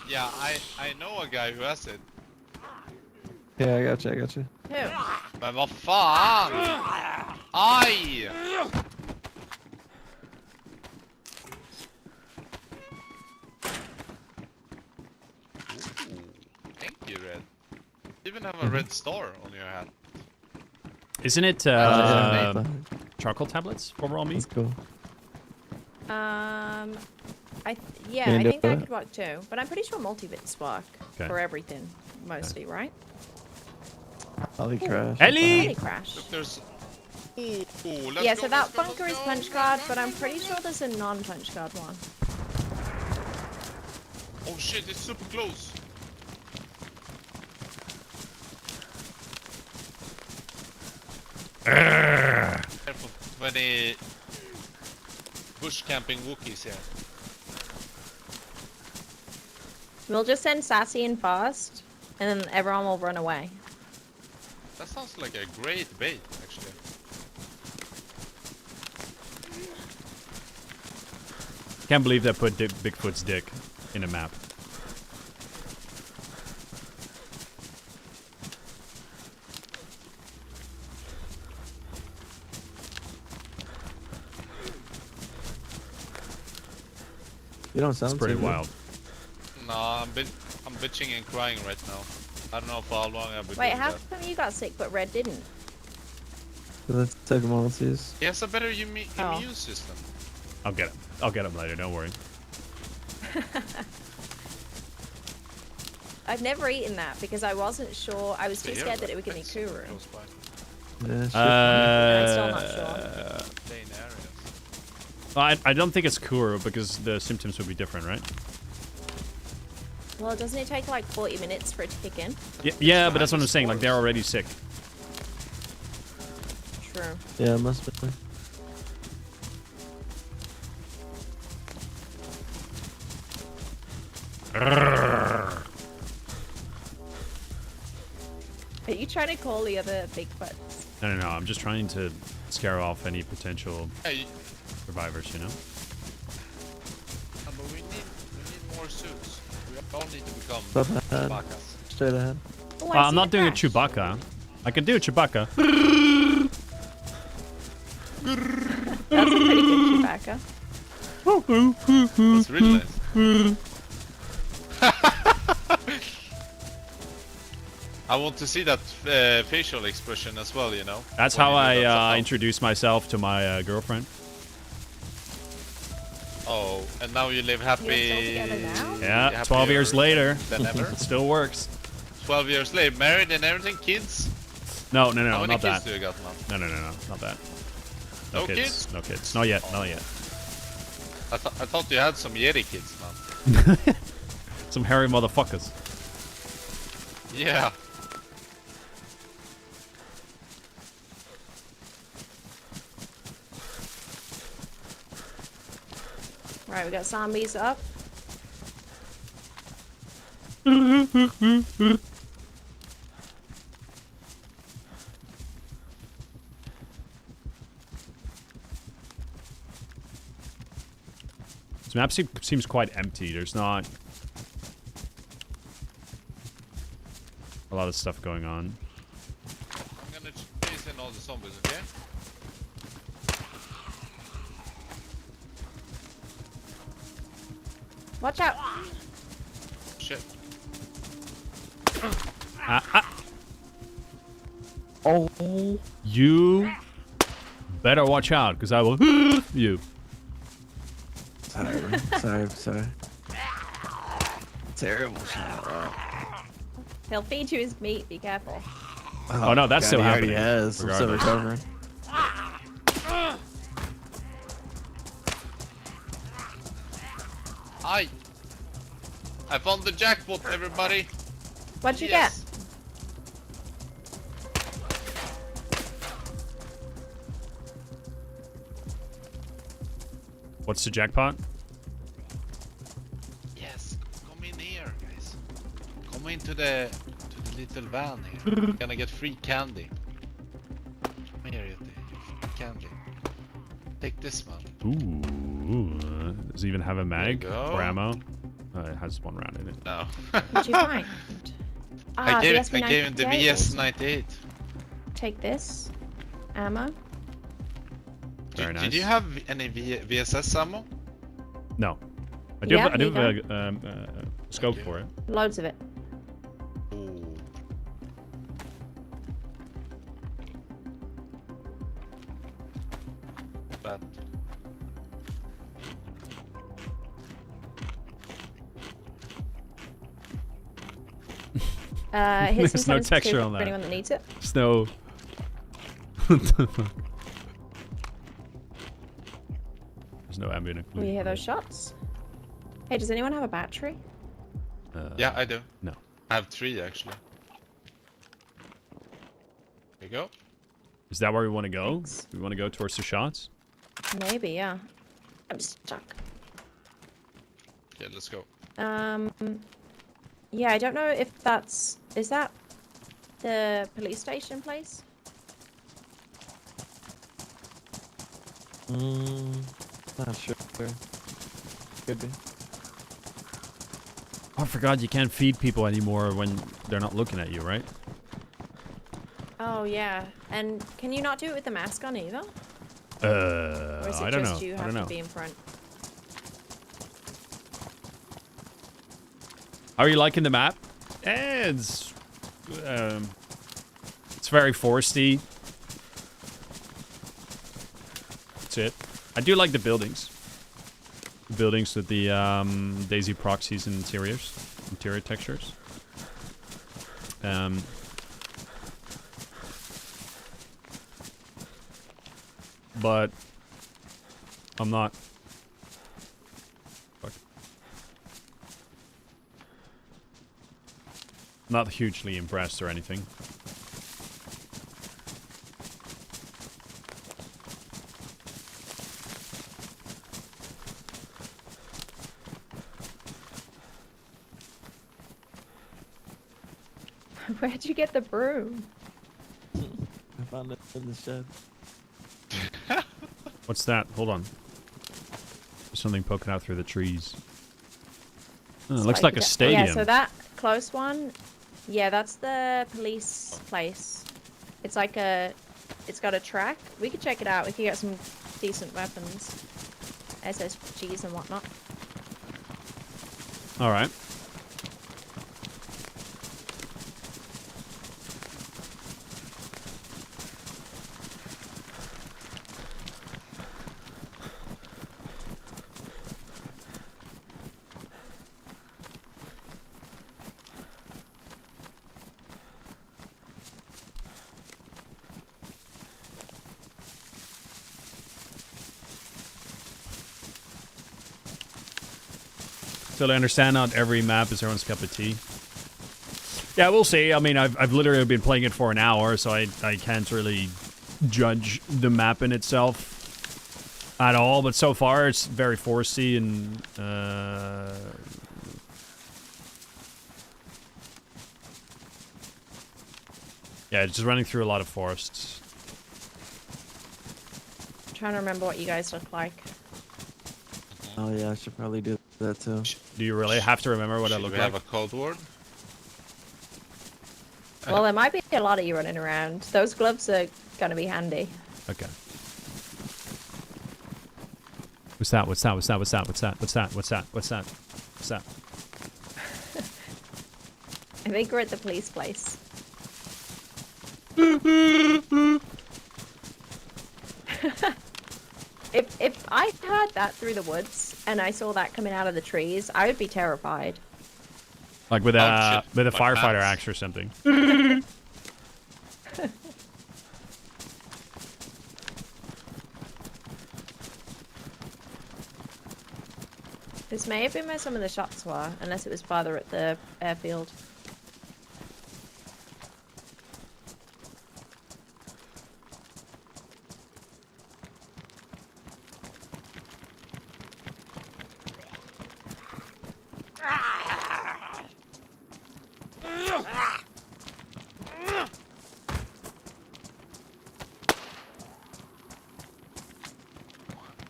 Yeah, I know a guy who has it. Yeah, I got you. Who? Men vad fan! Aj! Thank you, Red. You even have a red star on your hat. Isn't it Yeah, charcoal tablets for raw meat? that's cool. Yeah, Can you I do think that it? could work too. But I'm pretty sure multi-bits work Okay. for everything, mostly, right? Ollie crash. Ellie! Really crash. Look, there's... Ooh, let's Yeah, go, so that let's go, bunker let's is go. punch card, but I'm pretty sure there's a non-punch card one. Oh shit, it's super close. Careful for any bush camping Wookiees here. We'll just send Sassy in fast, and then everyone will run away. That sounds like a great bait, actually. Can't believe they put Bigfoot's dick in a map. You don't sound It's pretty too good. wild. No, I'm bitching and crying right now. I don't know for how long I've been Wait, doing how that. come you got sick but Red didn't? Let's take multis. He has a better immune Oh. system. I'll get him. I'll get him later. Don't worry. I've never eaten that because I wasn't sure. I was too Here, scared that it would give me that's Kuru. close by. Yeah, shit. I'm still not sure. Plain areas. I don't think it's Kuru because the symptoms would be different, right? Well, doesn't it take like 40 minutes for it to kick in? Yeah, but that's what I'm saying. Like they're already sick. True. Yeah, it must be. Are you trying to call the other Bigfoots? No. I'm just trying to scare off any potential Hey, survivors, you know? but we need more suits. We all need to become Up ahead. Chewbacca's. Straight ahead. Oh, I I'm see not the doing a crash. Chewbacca. I can do a Chewbacca. That's a pretty good Chewbacca. That's really nice. I want to see that facial expression as well, you know? That's when how you do that I somehow. introduce myself to my girlfriend. Oh, and now you live happy. You're still together now? Yeah, 12 years later. Than ever. It still works. 12 years later, married and everything, kids. No, How many not kids that. do you got now? No, not that. No kids? No kids. Not yet. Not yet. I thought you had some Yeti kids, man. Some hairy motherfuckers. Yeah. Right, we got zombies up. This map seems quite empty. There's not a lot of stuff going on. I'm gonna chase in all the zombies, okay? Watch out! Shit. Oh. You better watch out, because I will you. Sorry. Terrible shot. He'll feed you his meat, be careful. Oh no, that's still he happening. already has. I'm still regardless. recovering. I found the jackpot, everybody. What'd you Yes. What's the jackpot? Yes. Come in here, guys. Come into the little van here. You're gonna get free candy. Come here, Yeti. Free candy. Take this one. Ooh. Does it even have a mag There you go. or ammo? It has one round in it. No. What'd you find? I gave him the SP98. VS98. Take this. Ammo. Very nice. Did you have any VSS ammo? No. I do have, Yeah, a scope Okay. for it. Loads of it. Ooh. But Here's There's some no 762 texture on for that. anyone that needs it. There's no... What the fuck? There's no ambient included. We hear those shots. Hey, does anyone have a battery? yeah, I do. No. I have 3 actually. There you go. Is that where we want to go? Thanks. We want to go towards the shots? Maybe, yeah. I'm stuck. Yeah, let's go. Yeah, I don't know if that's... Is that the police station place? Not sure. Could be. Oh, I forgot you can't feed people anymore when they're not looking at you, right? Oh, yeah. And can you not do it with the mask on either? Or is it I don't just know. you I have don't to know. be in front? How are you liking the map? It's very foresty. That's it. I do like the buildings. The buildings with the DayZ proxies and interior textures. But I'm not. Fuck. Not hugely impressed or anything. Where'd you get the broom? I found it in the shed. What's that? Hold on. There's something poking out through the trees. Oh, it looks like a stadium. Yeah, so that close one, yeah, that's the police place. It's like a... It's got a track. We could check it out. We could get some decent weapons. SSGs and whatnot. Alright. So I understand not every map is everyone's cup of tea. Yeah, we'll see. I mean, I've literally been playing it for an hour, so I can't really judge the map in itself at all. But so far, it's very foresty and yeah, it's just running through a lot of forests. I'm trying to remember what you guys look like. Oh yeah, I should probably do that too. Do you really have to remember what I Should look we like? have a code word? Well, there might be a lot of you running around. Those gloves are gonna be handy. Okay. What's that? What's that? What's that? What's that? What's that? What's that? What's that? What's that? What's that? I think we're at the police place. If I heard that through the woods and I saw that coming out of the trees, I would be terrified. Like with Oh, a shit. with a My firefighter pants. axe or something. This may have been where some of the shots were, unless it was farther at the airfield.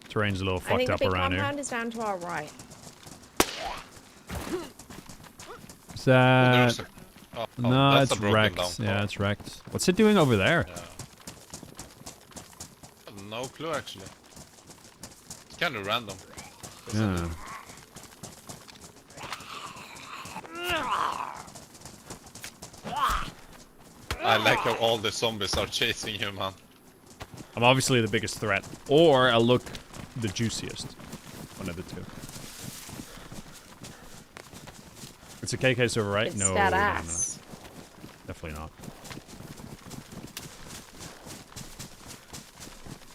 Terrain's a little I fucked think the up big around here. compound is down to our right. Is that... There's a- oh, no, that's it's a broken wrecked. down Yeah, car. it's wrecked. What's it doing over there? Yeah. No clue actually. It's kind of random. Yeah. I like how all the zombies are chasing you, man. I'm obviously the biggest threat. Or I look the juiciest. One of the two. It's a KK server, right? It's No, that no, no. ass. Definitely not.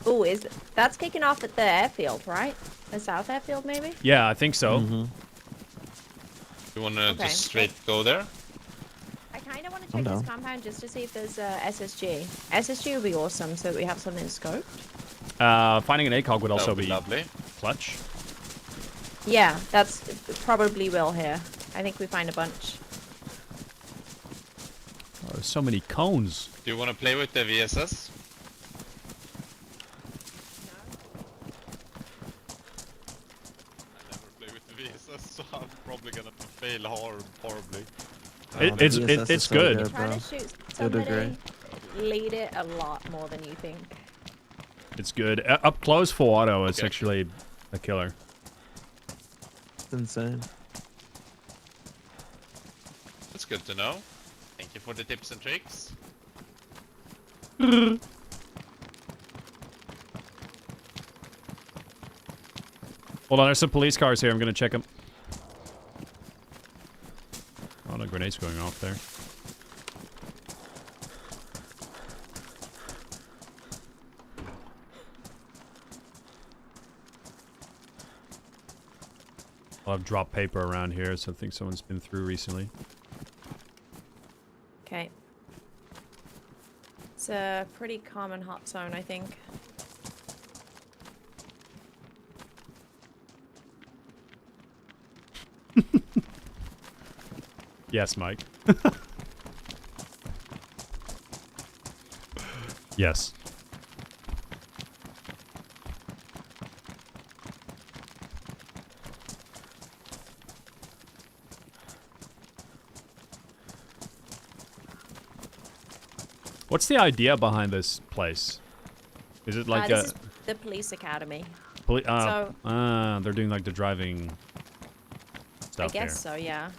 Oh, that's kicking off at the airfield, right? The south airfield, maybe? Yeah, I think so. Mm-hmm. You wanna Okay. just straight go there? I kind of want to I'm check this down. compound just to see if there's SSG. SSG would be awesome, so that we have something scoped. Finding an ACOG would That also would be lovely. clutch. Yeah, that's probably will here. I think we find a bunch. Oh, there's so many cones. Do you wanna play with the VSS? I never play with the VSS, so I'm probably gonna fail horribly. It's so good. Try bro. to shoot You'll do somebody. Lead it a lot more than you think. It's good. Up close full auto, it's Okay. actually a killer. It's insane. That's good to know. Thank you for the tips and tricks. Hold on, there's some police cars here. I'm gonna check them. Oh, no grenades going off there. I'll have drop paper around here, so I think someone's been through recently. Okay. It's a pretty common hot zone, I think. Yes, Mike. Yes. What's the idea behind this place? Is it like This a... is the police academy. they're so- doing like the driving stuff I guess here. so, yeah.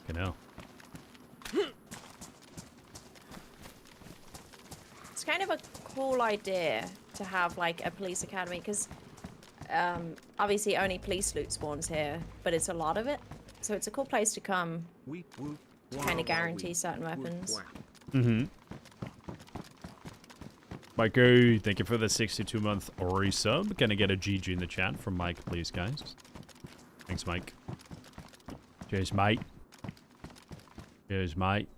You know. It's kind of a cool idea to have like a police academy because obviously only police loot spawns here, but it's a lot of it. So it's a cool place to come. Weep, whoop, To kinda wah, wah, guarantee weep, certain whoop, weapons. wah. Mm-hmm. Mikey, thank you for the 62-month resub. Can I get a GG in the chat from Mike, please, guys? Thanks, Mike. Cheers, mate. Cheers, mate.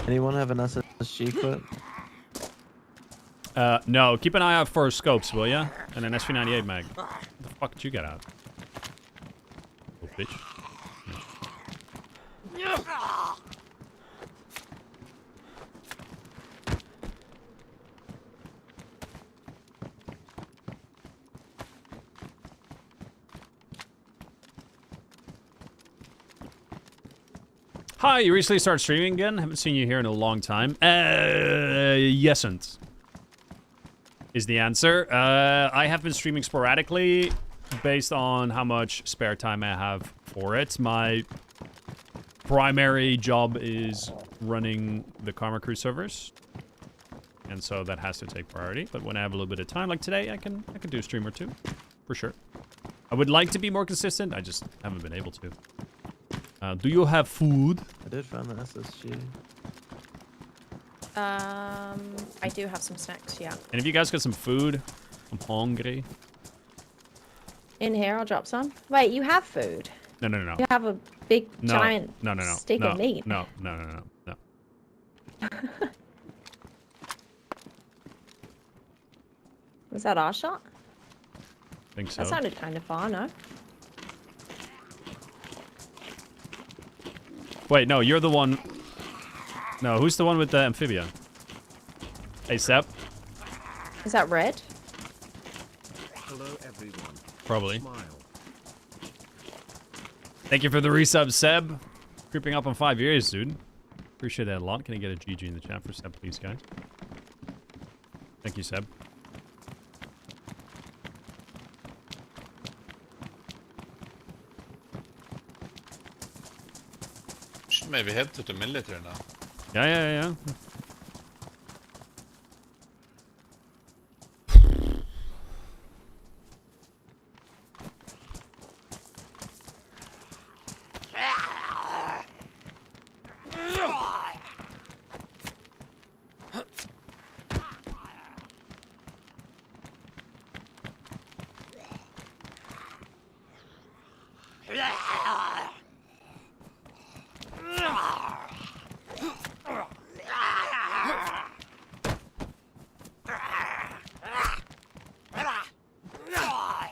Anyone have an SSG clip? No. Keep an eye out for scopes, will ya? And an SV98 mag. What the fuck did you get out? Oh, bitch. Hi, you recently started streaming again? Haven't seen you here in a long time. Yesn't. Is the answer. I have been streaming sporadically based on how much spare time I have for it. My primary job is running the Karma Crew servers. And so that has to take priority. But when I have a little bit of time, like today, I can do a stream or two. For sure. I would like to be more consistent. I just haven't been able to. Do you have food? I did find the SSG. I do have some snacks, yeah. And if you guys got some food, I'm hungry. In here, I'll drop some. Wait, you have food? No, no, no. You have a big, No, giant no. stick no, of meat. No. Was that our shot? I think so. That sounded kind of far, no? Wait, no, you're the one. No, who's the one with the amphibia? Hey, Sep. Is that red? Hello everyone. Probably. Smile. Thank you for the resub, Seb. Creeping up on 5 years, dude. Appreciate that a lot. Can I get a GG in the chat for Seb, please, guys? Thank you, Seb. Should maybe head to the military now. Yeah.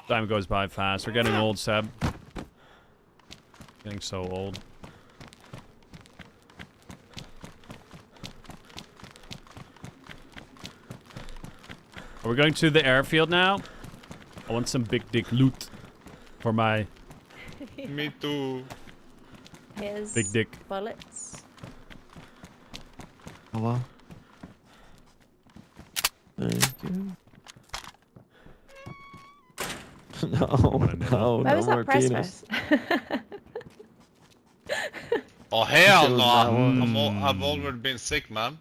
Time goes by fast. We're getting old, Seb. Getting so old. Are we going to the airfield now? I want some big dick loot for my Me too. Here's big dick. bullets. Hello? Thank you. No, Where was no that more press penis. press? Oh hell Chose no! that one. I've already been sick, man.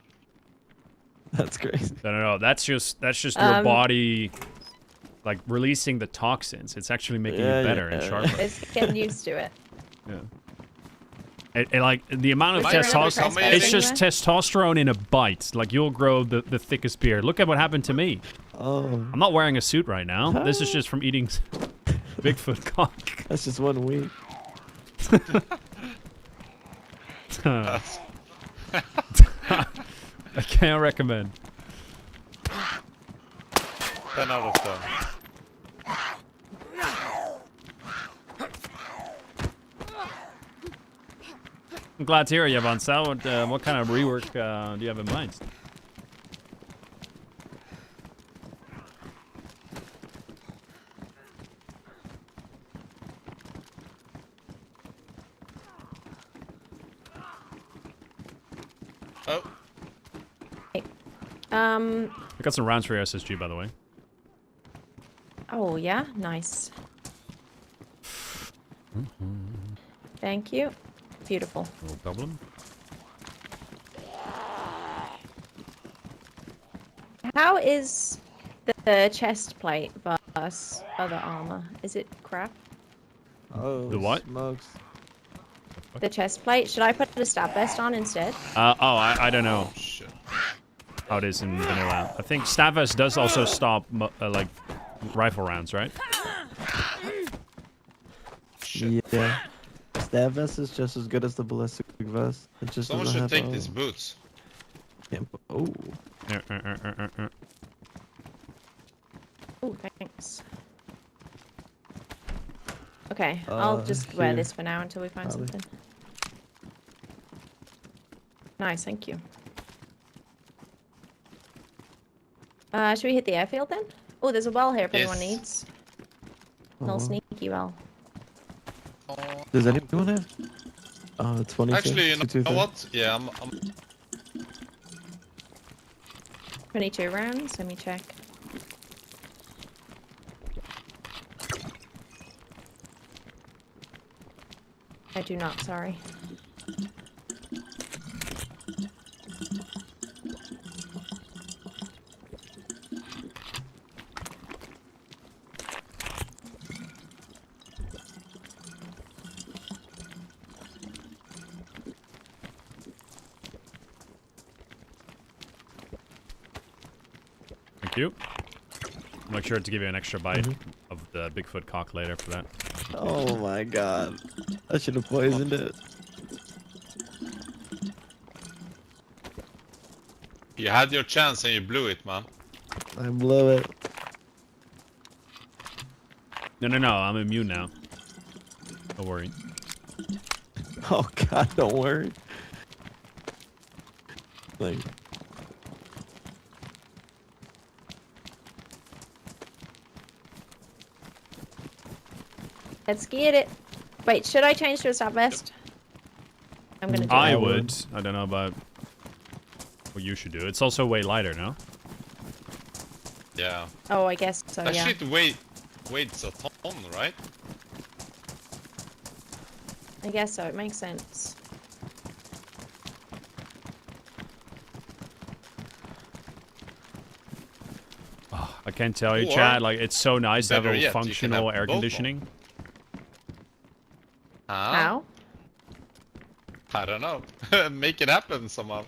That's crazy. No. That's just your body, like, releasing the toxins. It's actually making you better and sharper. It's getting used to it. Yeah. And like the amount of Am I really testosterone, press it's just anywhere? testosterone in a bite. Like you'll grow the thickest beard. Look at what happened to me. Oh, I'm not wearing a suit right now. This is just from eating Bigfoot cock. that's just 1 week. I can't recommend. 10 out of 10. I'm glad to hear you, Vansal. What kind of rework do you have in mind? Oh, I got some rounds for your SSG, by the way. Oh, yeah? Nice. Thank you. Beautiful. No problem. How is the chest plate versus other armor? Is it crap? Oh, The what? smokes. The chest plate? Should I put a stab vest on instead? I don't know Oh shit. how it is in vanilla. I think stab vest does also stop like rifle rounds, right? Shit. Yeah. Stab vest is just as good as the ballistic vest. It just Someone doesn't should have take these boots. Oh. Oh, thanks. Okay, I'll just wear here. this for now until we find Probably. something. Nice, thank you. Should we hit the airfield then? Oh, there's a well here if anyone Yes. needs. Little sneaky well. Oh, Does anyone have? 22. actually, you know 223. what? Yeah, I'm 22 rounds, let me check. I do not, sorry. Thank you. Make sure to give you an extra bite of the Bigfoot cock later for that. Oh my god. I should have poisoned it. You had your chance and you blew it, man. I blew it. No, I'm immune now. Don't worry. Oh god, don't worry. Like, Let's get it. Wait, should I change to a stab vest? I'm gonna do I it. would. I don't know about what you should do. It's also way lighter, no? Yeah. Oh, I guess so, That yeah. shit weighs a ton, right? I guess so, it makes sense. Oh, I can't tell you, Or, Chad. Like, it's so nice to have better a yet, you can functional have air both on. conditioning. How? I don't know. Make it happen somehow.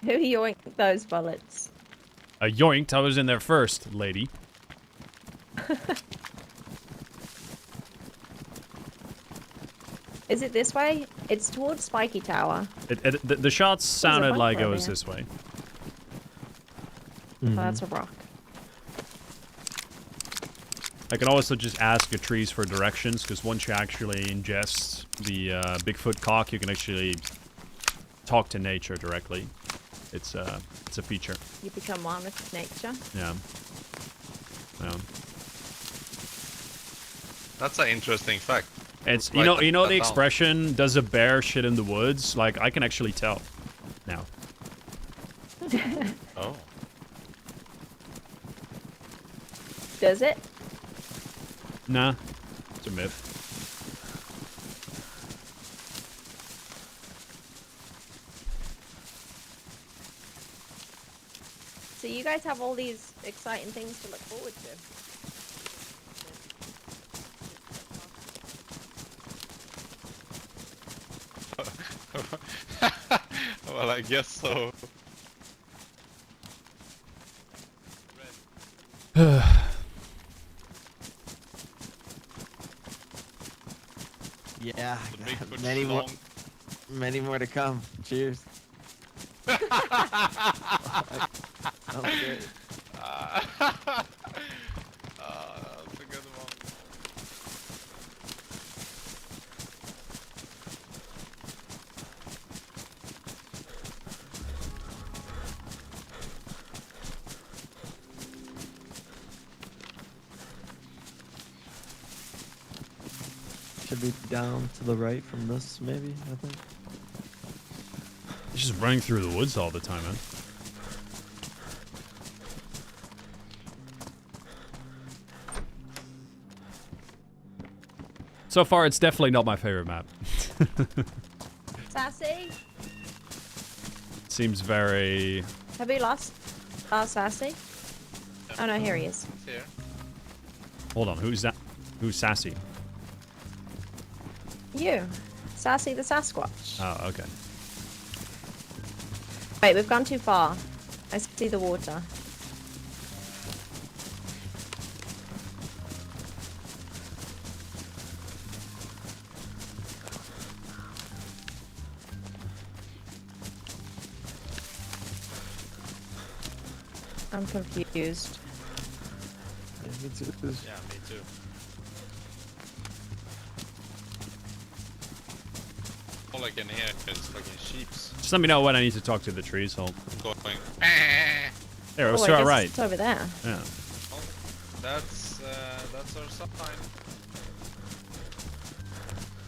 Who yoinked those bullets? Yoinked, I was in there first, lady. Is it this way? It's towards Spiky Tower. The shots sounded bunch like it over was here. this way. Oh, that's a rock. I can also just ask the trees for directions, because once you actually ingest the Bigfoot cock, you can actually talk to nature directly. It's a feature. You become one with nature. Yeah. Yeah. That's an interesting fact. It's Write you know that the down. expression, does a bear shit in the woods? Like, I can actually tell now. Oh. Does it? Nah, it's a myth. So you guys have all these exciting things to look forward to. Well, I guess so. yeah, The Bigfoot many schlong. many more to come. Cheers. Sounds good. That's a good one. Should be down to the right from this, maybe, I think. He's just running through the woods all the time, man. So far, it's definitely not my favorite map. Sassy? Seems very... Have we lost Sassy? Oh no, here he is. It's here. Hold on, who's that? Who's Sassy? You. Sassy the Sasquatch. Oh, okay. Wait, we've gone too far. I see the water. I'm confused. Yeah, me too. Yeah, me too. All I can hear is fucking sheeps Just let me know when I need to talk to the trees. Hold. going. There, it was Oh, to I our guess right. it's over there. Yeah. Oh, that's our sign.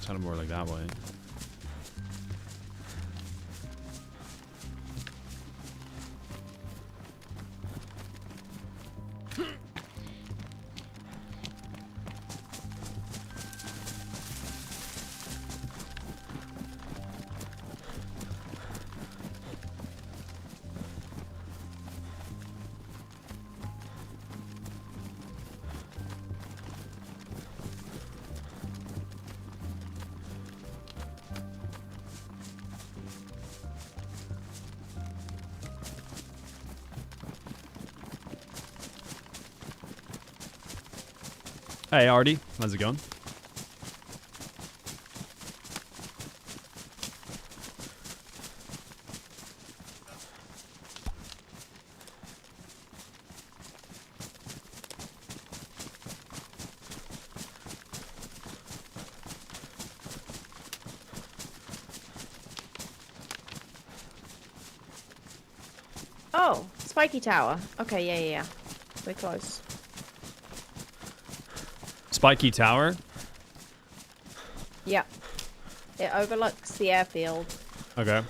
Sounded more like that way. Hey, Artie. How's it going? Oh, spiky tower. Okay, yeah. We're close. Spiky Tower? Yep. It overlooks the airfield. Okay.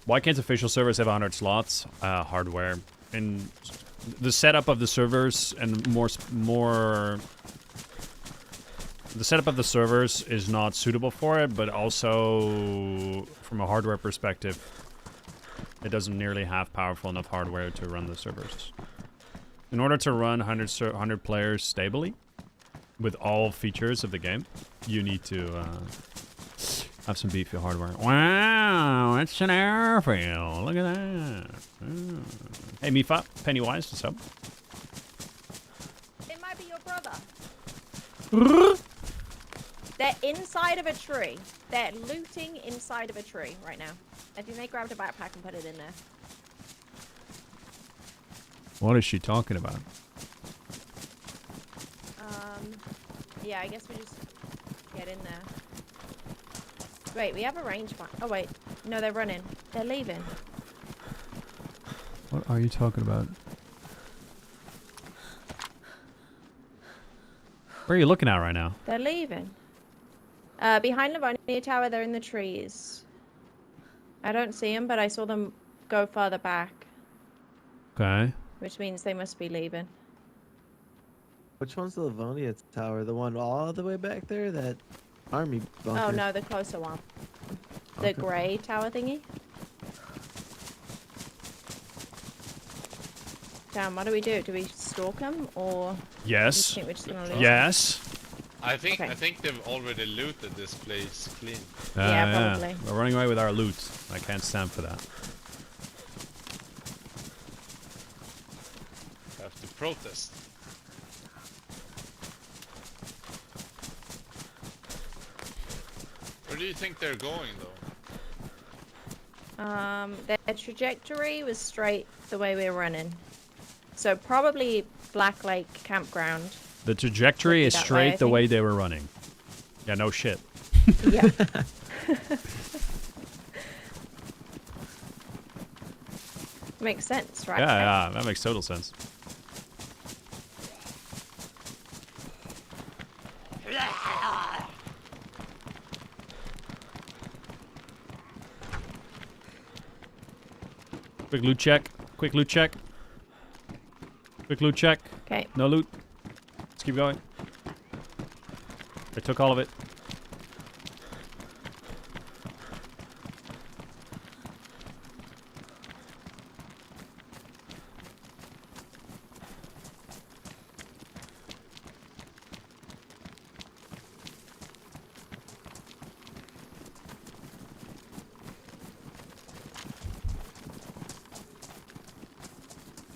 Why can't official servers have 100 slots? Hardware. And the setup of the servers and more... The setup of the servers is not suitable for it, but also from a hardware perspective, it doesn't nearly have powerful enough hardware to run the servers. In order to run 100 players stably, with all features of the game, you need to have some beefy hardware. Wow, it's an airfield. Look at that. Oh. Hey, Mifa, Pennywise, what's up? It might be your brother. They're inside of a tree. They're looting inside of a tree right now. I think they grabbed a backpack and put it in there. What is she talking about? Yeah, I guess we just get in there. Wait, we have a range point. Oh, wait. No, they're running. They're leaving. What are you talking about? Where are you looking at right now? They're leaving. Behind Livonia Tower, they're in the trees. I don't see them, but I saw them go further back. Okay. Which means they must be leaving. Which one's the Livonia Tower? The one all the way back there? That army bunker? Oh, no, the closer one. The Okay. grey tower thingy. Damn, what do we do? Do we stalk them, or... Yes. Do you think we're just gonna lose Yes. I think Okay. they've already looted this place clean. Yeah, probably. We're running away with our loot. I can't stand for that. Have to protest. Where do you think they're going, though? Their trajectory was straight the way we were running. So probably Black Lake Campground. The trajectory is That way, straight I the think. way they were running. Yeah, no shit. Yeah. Makes sense, right? Yeah, that makes total sense. Quick loot check. Quick loot check. Quick loot check. Okay. No loot. Let's keep going. I took all of it.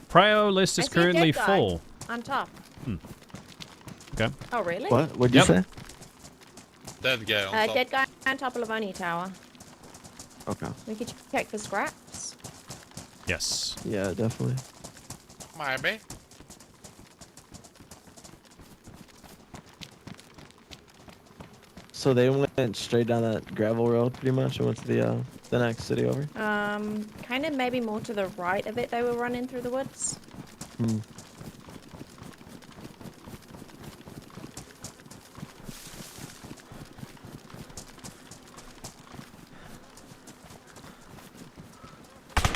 Prio list I is see a dead currently guy. full. On top. Okay. Oh, really? What? What'd you Yep. say? Dead guy on top. Dead guy on top of Livonia Tower. Okay. We could check for scraps. Yes. Yeah, definitely. Maybe. So they went straight down that gravel road, pretty much, and went to the next city over. Kind of maybe more to the right of it. They were running through the woods. Hmm.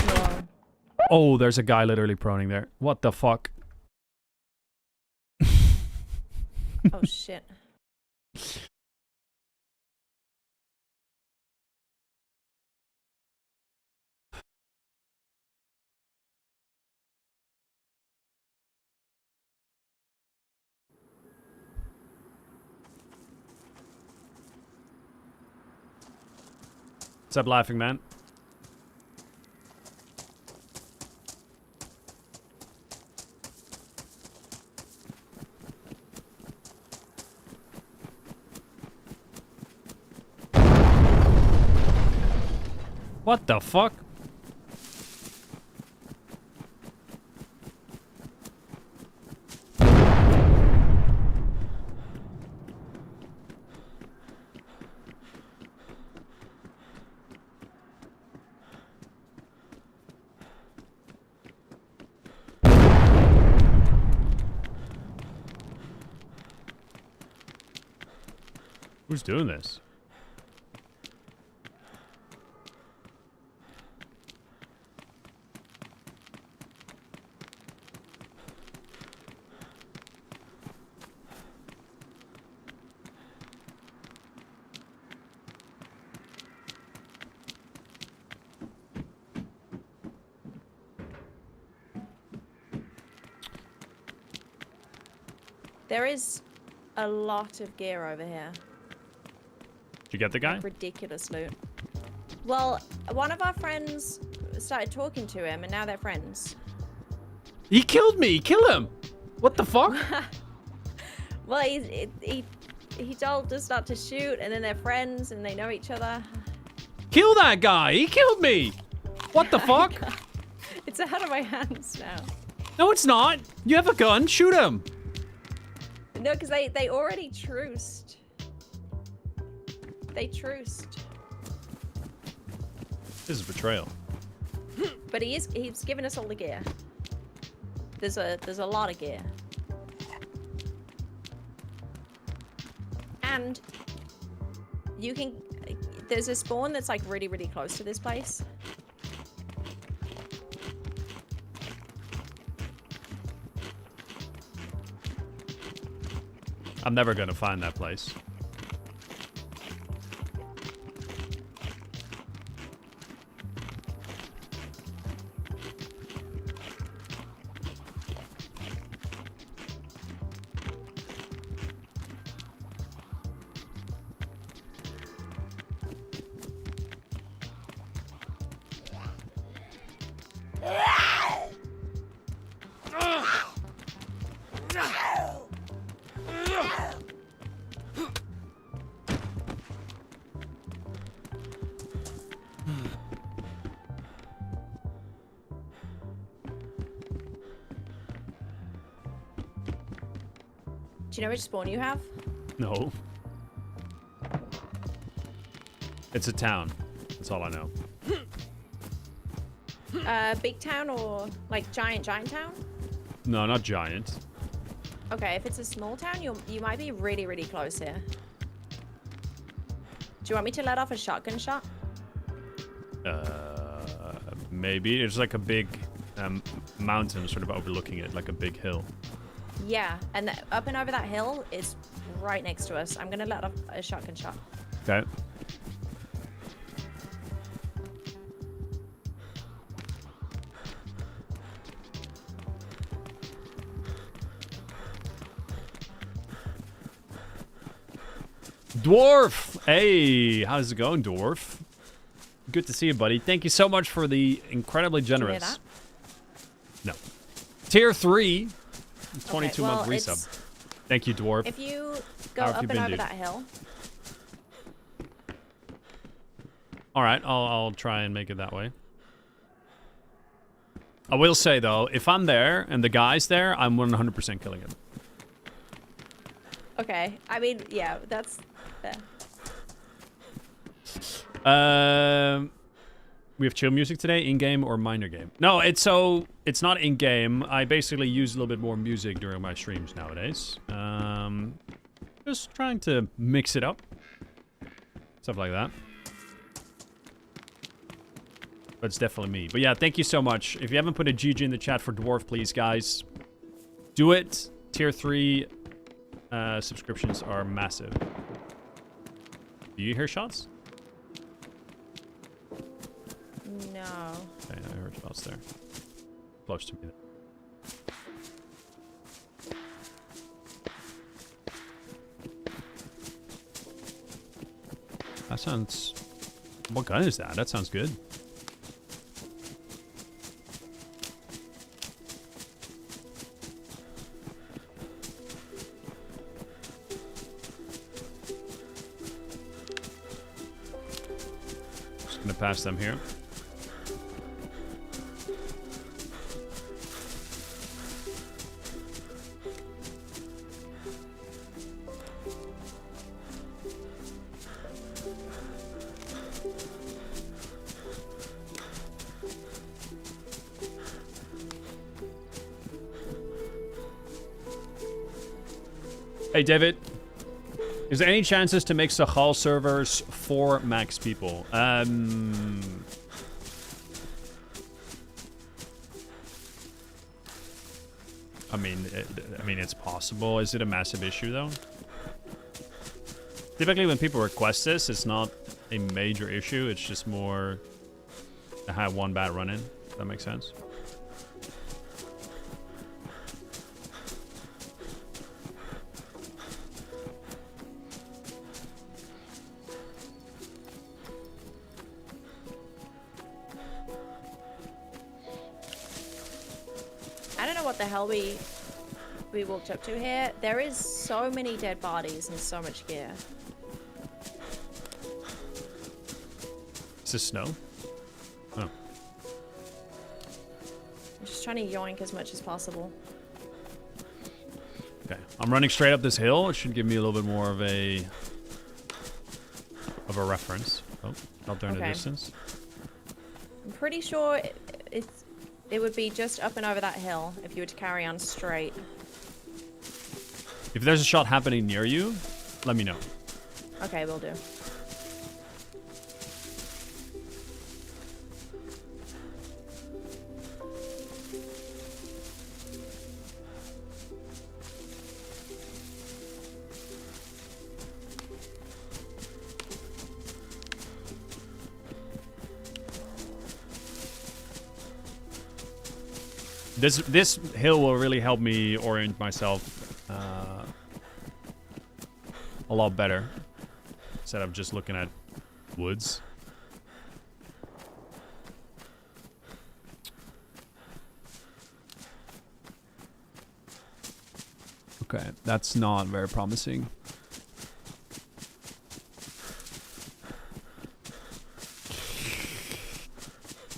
Whoa. Oh, there's a guy literally proning there. What the fuck? Oh shit. Stop laughing, man. What the fuck? Who's doing this? There is a lot of gear over here. Did you get the guy? Ridiculous loot. Well, one of our friends started talking to him, and now they're friends. He killed me! Kill him! What the fuck? Well, he told us not to shoot, and then they're friends, and they know each other. Kill that guy! He killed me! What the fuck? It's out of my hands now. No, it's not! You have a gun, shoot him! No, because they already truced. They truced. This is betrayal. But he's giving us all the gear. There's a lot of gear. And you can there's a spawn that's like really, really close to this place. I'm never gonna find that place. Do you know which spawn you have? No. It's a town. That's all I know. Big town or like giant town? No, not giant. Okay, if it's a small town, you might be really, really close here. Do you want me to let off a shotgun shot? Maybe. It's like a big mountain sort of overlooking it, like a big hill. Yeah, and up and over that hill is right next to us. I'm gonna let off a shotgun shot. Okay. Dwarf! Hey, how's it going, Dwarf? Good to see you, buddy. Thank you so much for the incredibly generous. Did you hear No. Tier 3, 22 well, month resub. Thank you, Dwarf. If you go How have up you and been, over dude? that hill, All right, I'll try and make it that way. I will say, though, if I'm there and the guy's there, I'm 100% killing him. okay. I mean, yeah, that's fair. We have chill music today, in-game or minor game? No, it's not in-game. I basically use a little bit more music during my streams nowadays. Just trying to mix it up. Stuff like that. But it's definitely me. But yeah, thank you so much. If you haven't put a GG in the chat for Dwarf, please, guys, do it. Tier 3 subscriptions are massive. Do you hear shots? No. Okay, I heard shots there. Close to me. That sounds... What gun is that? That sounds good. Just gonna pass them here. Hey, David. Is there any chances to make Sahal servers for max people? I mean, it's possible. Is it a massive issue, though? Typically, when people request this, it's not a major issue. It's just more to have one bad run-in. If that makes sense. I don't know what the hell we walked up to here. There is so many dead bodies and so much gear. Is this snow? Oh. I'm just trying to yoink as much as possible. Okay. I'm running straight up this hill. It should give me a little bit more of a reference. Oh, up there in the Okay. distance. I'm pretty sure it would be just up and over that hill if you were to carry on straight. If there's a shot happening near you, let me know. Okay, will do. This hill will really help me orient myself a lot better instead of just looking at woods. Okay, that's not very promising.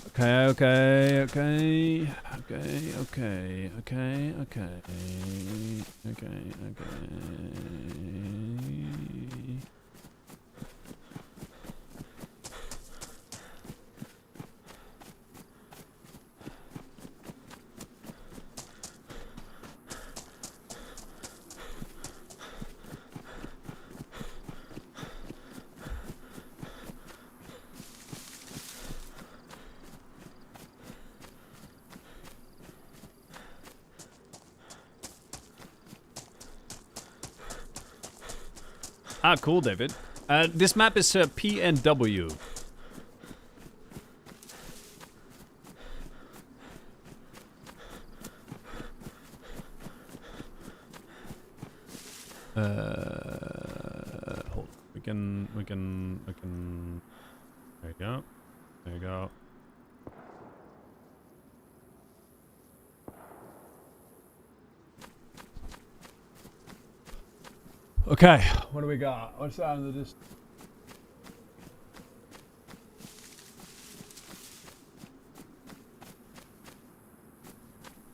Okay, okay, okay. Okay. Ah, cool, David. This map is PNW. Hold. We can. There you go. There you go. Okay, what do we got? What's out of this?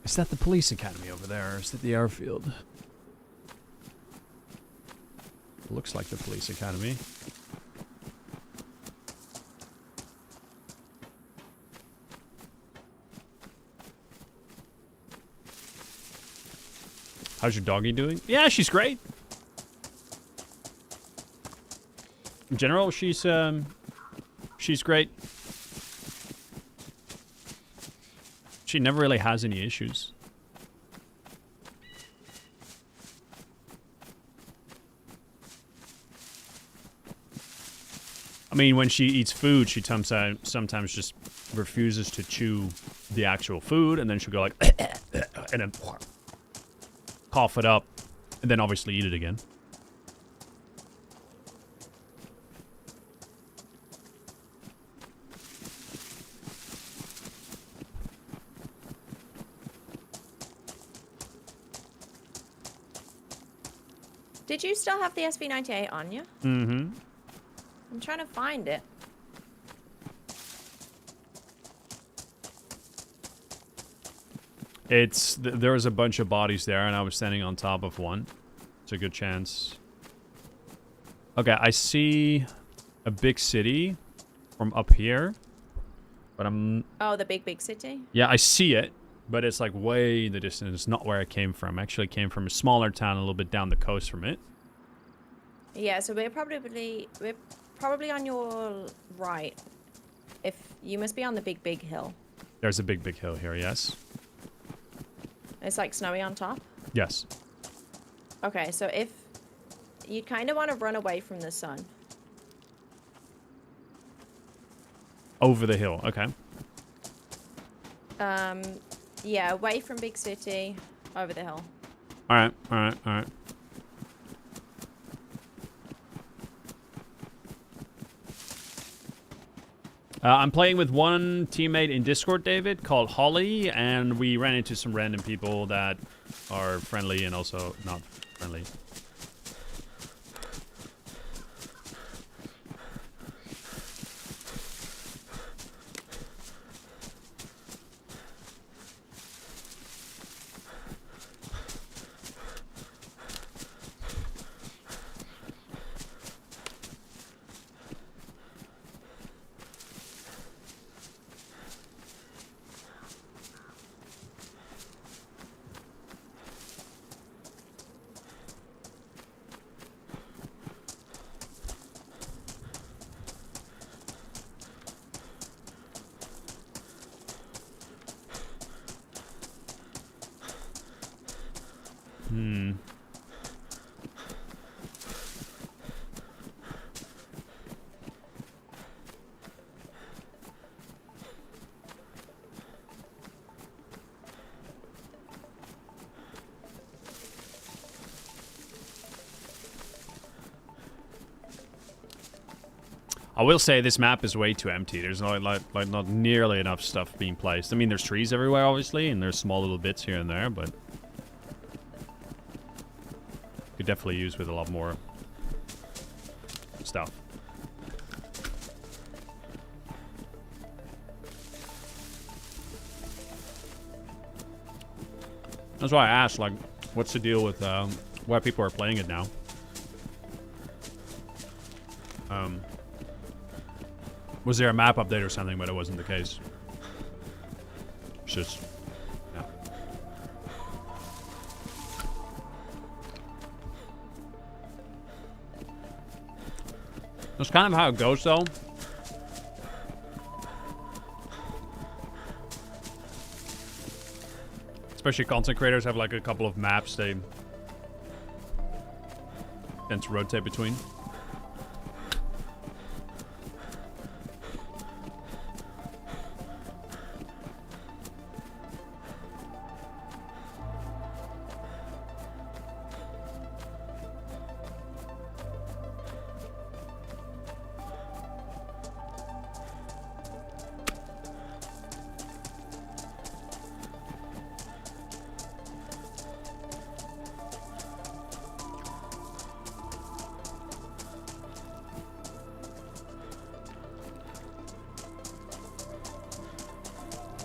Is that the police academy over there, or is it the airfield? Looks like the police academy. How's your doggy doing? Yeah, she's great. In general, she's great. She never really has any issues. I mean, when she eats food, she sometimes just refuses to chew the actual food, and then she'll go like, and then cough it up, and then obviously eat it again. Did you still have the SV98 on you? Mm-hmm. I'm trying to find it. There was a bunch of bodies there, and I was standing on top of one. It's a good chance. Okay, I see a big city from up here, but I'm... Oh, the big city? Yeah, I see it, but it's like way in the distance. It's not where I came from. I actually came from a smaller town a little bit down the coast from it. Yeah, so we're probably on your right. If you must be on the big hill. There's a big hill here, yes. It's like snowy on top? Yes. Okay, so if you kind of want to run away from the sun. Over the hill, okay. Yeah, away from big city, over the hill. Alright. I'm playing with one teammate in Discord, David, called Holly, and we ran into some random people that are friendly and also not friendly. I will say this map is way too empty. There's not nearly enough stuff being placed. I mean, there's trees everywhere, obviously, and there's small little bits here and there, but could definitely use with a lot more stuff. That's why I asked, like, what's the deal with why people are playing it now? Was there a map update or something, but it wasn't the case. It's just, yeah. That's kind of how it goes, though. Especially content creators have like a couple of maps they tend to rotate between.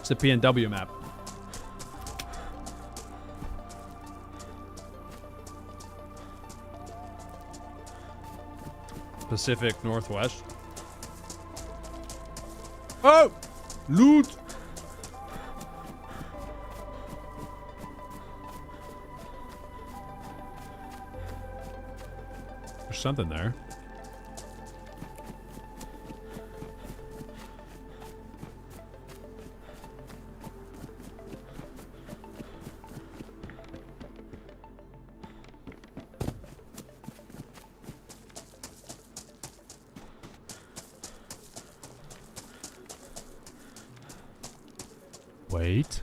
It's the PNW map. Pacific Northwest. Oh! Loot! There's something there. Wait.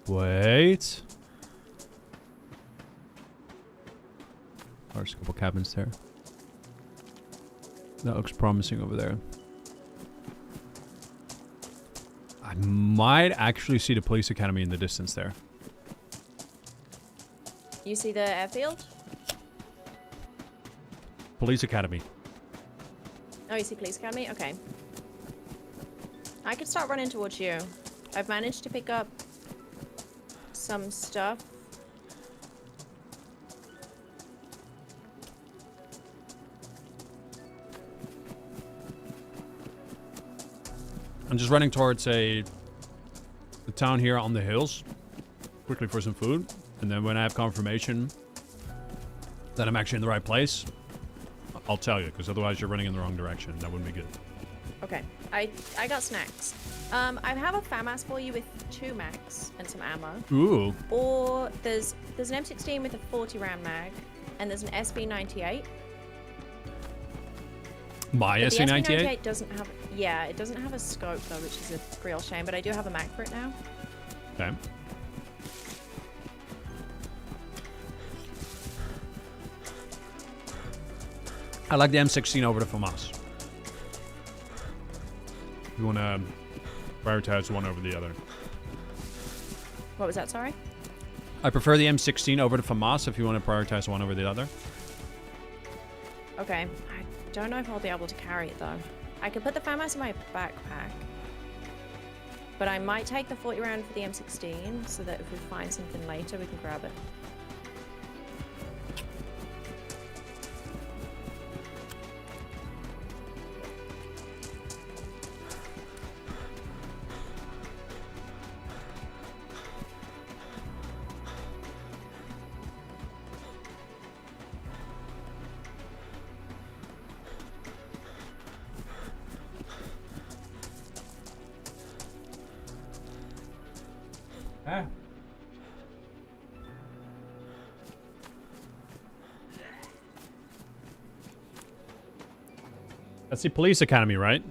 Wait. There's a couple cabins there. That looks promising over there. I might actually see the police academy in the distance there. You see the airfield? Police academy. Oh, you see police academy? Okay. I could start running towards you. I've managed to pick up some stuff. I'm just running towards the town here on the hills, quickly for some food, and then when I have confirmation that I'm actually in the right place, I'll tell you, because otherwise you're running in the wrong direction. That wouldn't be good. Okay, I got snacks. I have a FAMAS for you with 2 mags and some ammo. Ooh. Or there's an M16 with a 40 round mag, and there's an SB98. My But the SC98? SB98 doesn't have, yeah, it doesn't have a scope though, which is a real shame. But I do have a mag for it now. Okay. I like the M16 over the FAMAS. You want to prioritize one over the other. What was that? Sorry. I prefer the M16 over the FAMAS if you want to prioritize one over the other. Okay. I don't know if I'll be able to carry it though. I could put the FAMAS in my backpack. But I might take the 40 round for the M16 so that if we find something later, we can grab it. That's the police academy, right?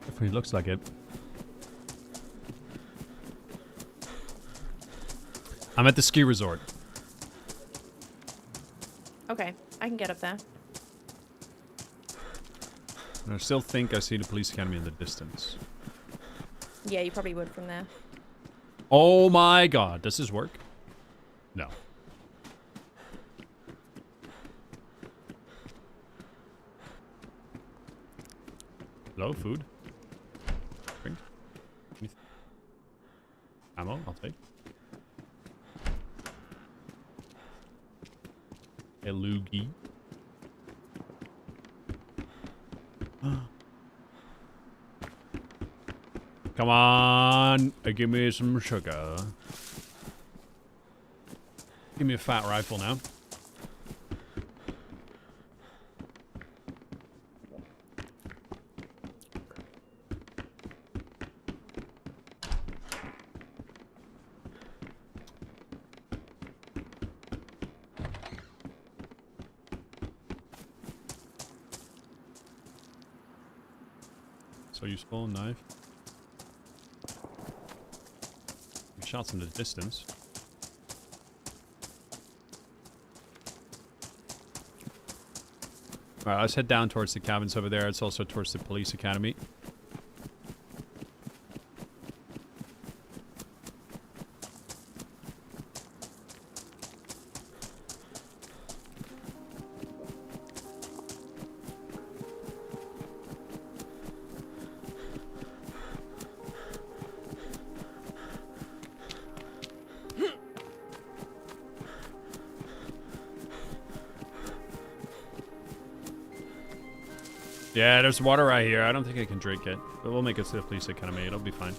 Definitely looks like it. I'm at the ski resort. Okay, I can get up there. And I still think I see the police academy in the distance. Yeah, you probably would from there. Oh my god, does this work? No. Hello, food? Drink? Anything? Ammo, I'll take. A loogie. Come on, give me some sugar. Give me a fat rifle now. So useful, knife. Shots in the distance. Alright, let's head down towards the cabins over there. It's also towards the police academy. Yeah, there's water right here. I don't think I can drink it. But we'll make it to the police academy. It'll be fine.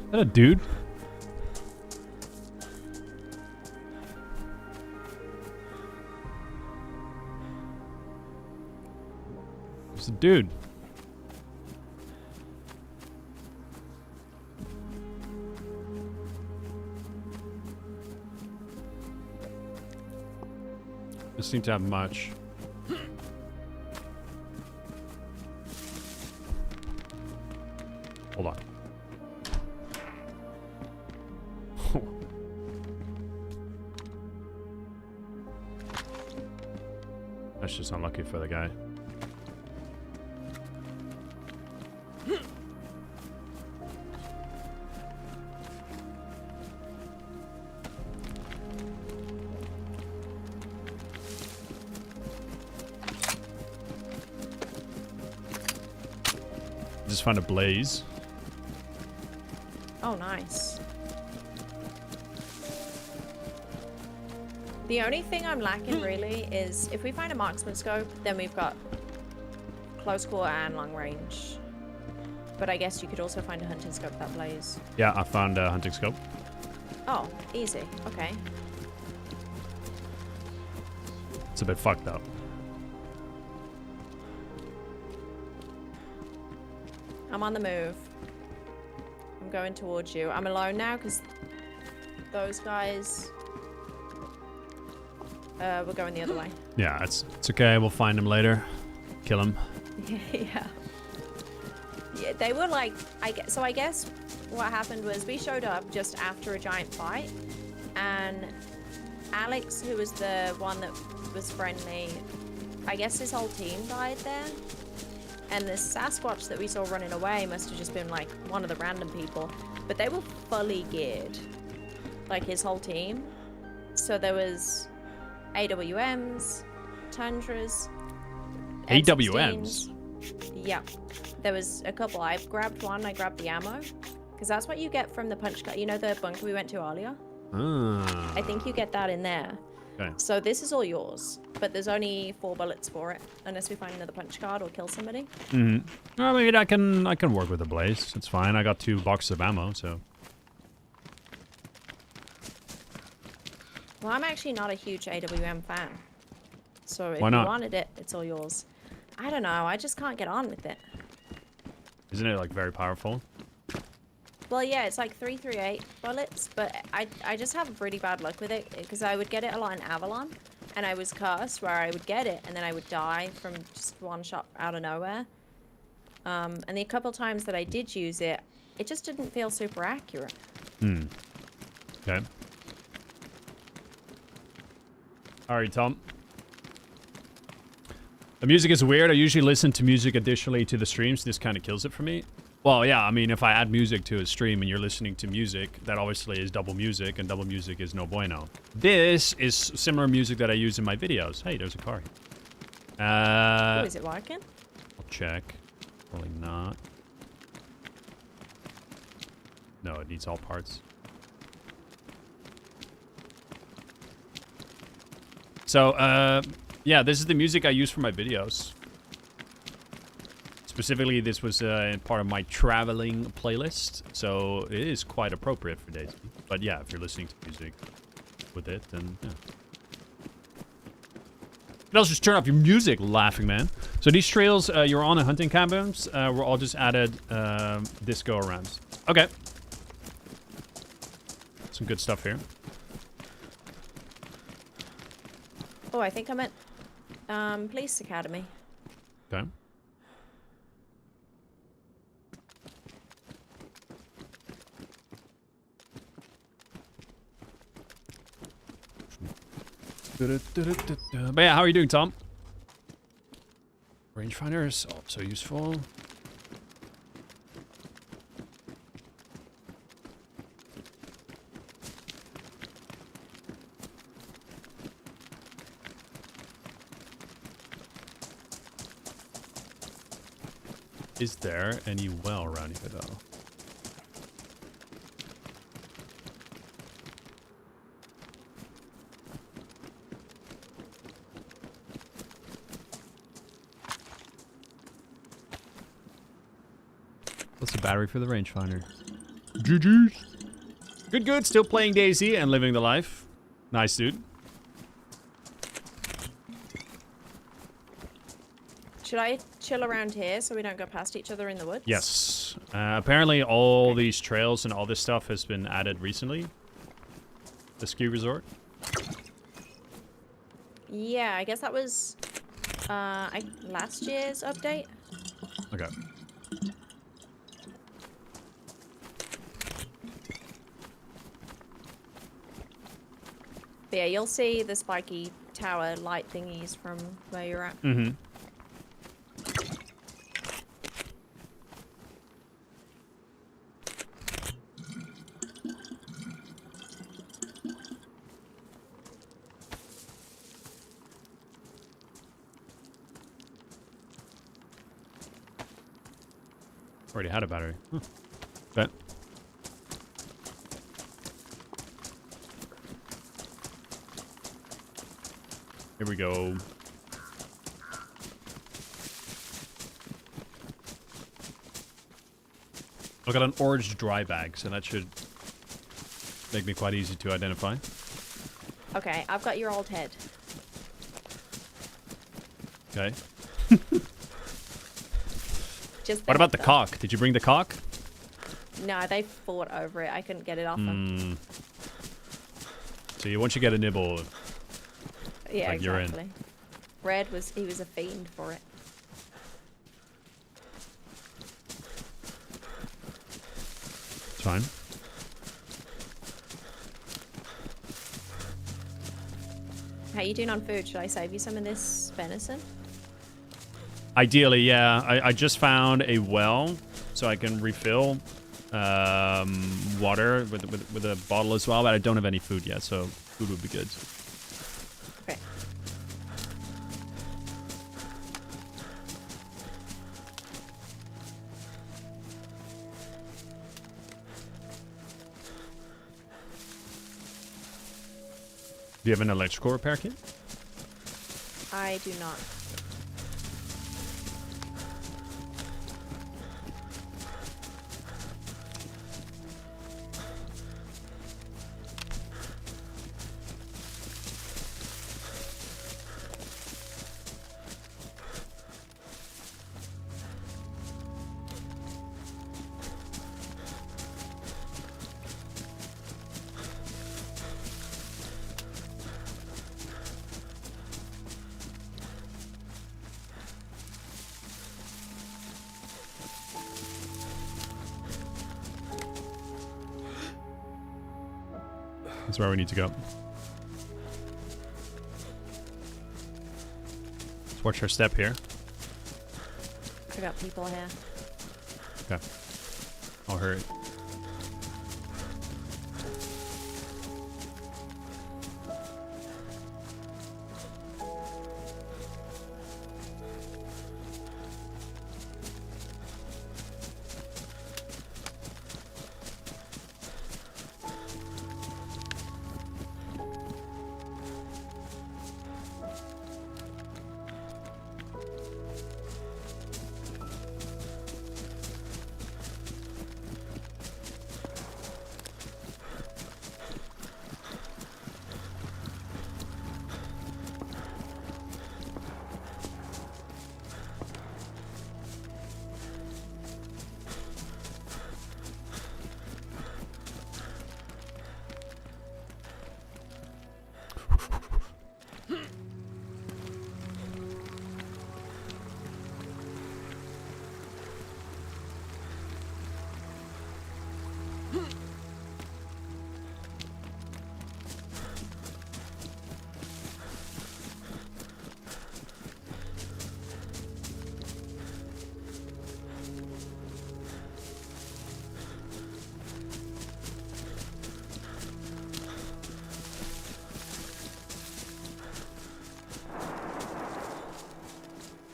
Is that a dude? It's a dude. Doesn't seem to have much. Hold on. That's just unlucky for the guy. Just found a blaze. Oh, nice. The only thing I'm lacking really is if we find a marksman scope, then we've got close quarter and long range. But I guess you could also find a hunting scope that blaze. Yeah, I found a hunting scope. Oh, easy. Okay. It's a bit fucked up. I'm on the move. I'm going towards you. I'm alone now because those guys we're going the other way. Yeah, it's okay. We'll find him later. Kill him. Yeah. Yeah, they were like, I guess what happened was we showed up just after a giant fight, and Alex, who was the one that was friendly, I guess his whole team died there. And the Sasquatch that we saw running away must have just been like one of the random people, but they were fully geared, like his whole team. So there was AWMs, Tundras, AWMs? Yeah, there was a couple. I grabbed one. I grabbed the ammo because that's what you get from the punch card. You know the bunker we went to earlier? Ah. I think you get that in there. Okay. So this is all yours, but there's only 4 bullets for it, unless we find another punch card or kill somebody. Mm-hmm. I mean, I can work with the blaze. It's fine. I got 2 boxes of ammo, so. Well, I'm actually not a huge AWM fan. So if Why you not? wanted it, it's all yours. I don't know. I just can't get on with it. Isn't it like very powerful? Well, yeah, it's like 338 bullets, but I just have really bad luck with it because I would get it a lot in Avalon, and I was cursed where I would get it and then I would die from just one shot out of nowhere. And the couple times that I did use it, it just didn't feel super accurate. Hmm. Okay. Alright, Tom. The music is weird. I usually listen to music additionally to the streams. This kind of kills it for me. Well, yeah, I mean, if I add music to a stream and you're listening to music, that obviously is double music, and double music is no bueno. This is similar music that I use in my videos. Hey, there's a car. Oh, is it working? I'll check. Probably not. No, it needs all parts. So, yeah, this is the music I use for my videos. Specifically, this was part of my traveling playlist, so it is quite appropriate for DayZ. But yeah, if you're listening to music with it, then yeah. But also just turn off your music, laughing man. So these trails you're on and hunting cabins were all just added this go around. Okay. Some good stuff here. Oh, I think I'm at Police Academy. Okay. But yeah, how are you doing, Tom? Rangefinder is so useful. Is there any well around here, though? What's the battery for the rangefinder? GG's. Good, good. Still playing DayZ and living the life. Nice, dude. Should I chill around here so we don't go past each other in the woods? Yes. Apparently all these trails and all this stuff has been added recently. The ski resort. Yeah, I guess that was last year's update. Okay. But yeah, you'll see the spiky tower light thingies from where you're at. Mm-hmm. Already had a battery. Huh. Bet. Here we go. I got an orange dry bag, so that should make me quite easy to identify. Okay, I've got your old head. Okay. Just What about the head, though. cock? Did you bring the cock? No, they fought over it. I couldn't get it off them. So once you get a nibble, Yeah, like you're in. exactly. Red he was a fiend for it. it's fine. How you doing on food? Should I save you some of this venison? Ideally, yeah. I just found a well, so I can refill water with a bottle as well, but I don't have any food yet, so food would be good. Okay. Do you have an electrical repair kit? I do not. That's where we need to go. Let's watch our step here. I got people here. Okay. I'll hurry.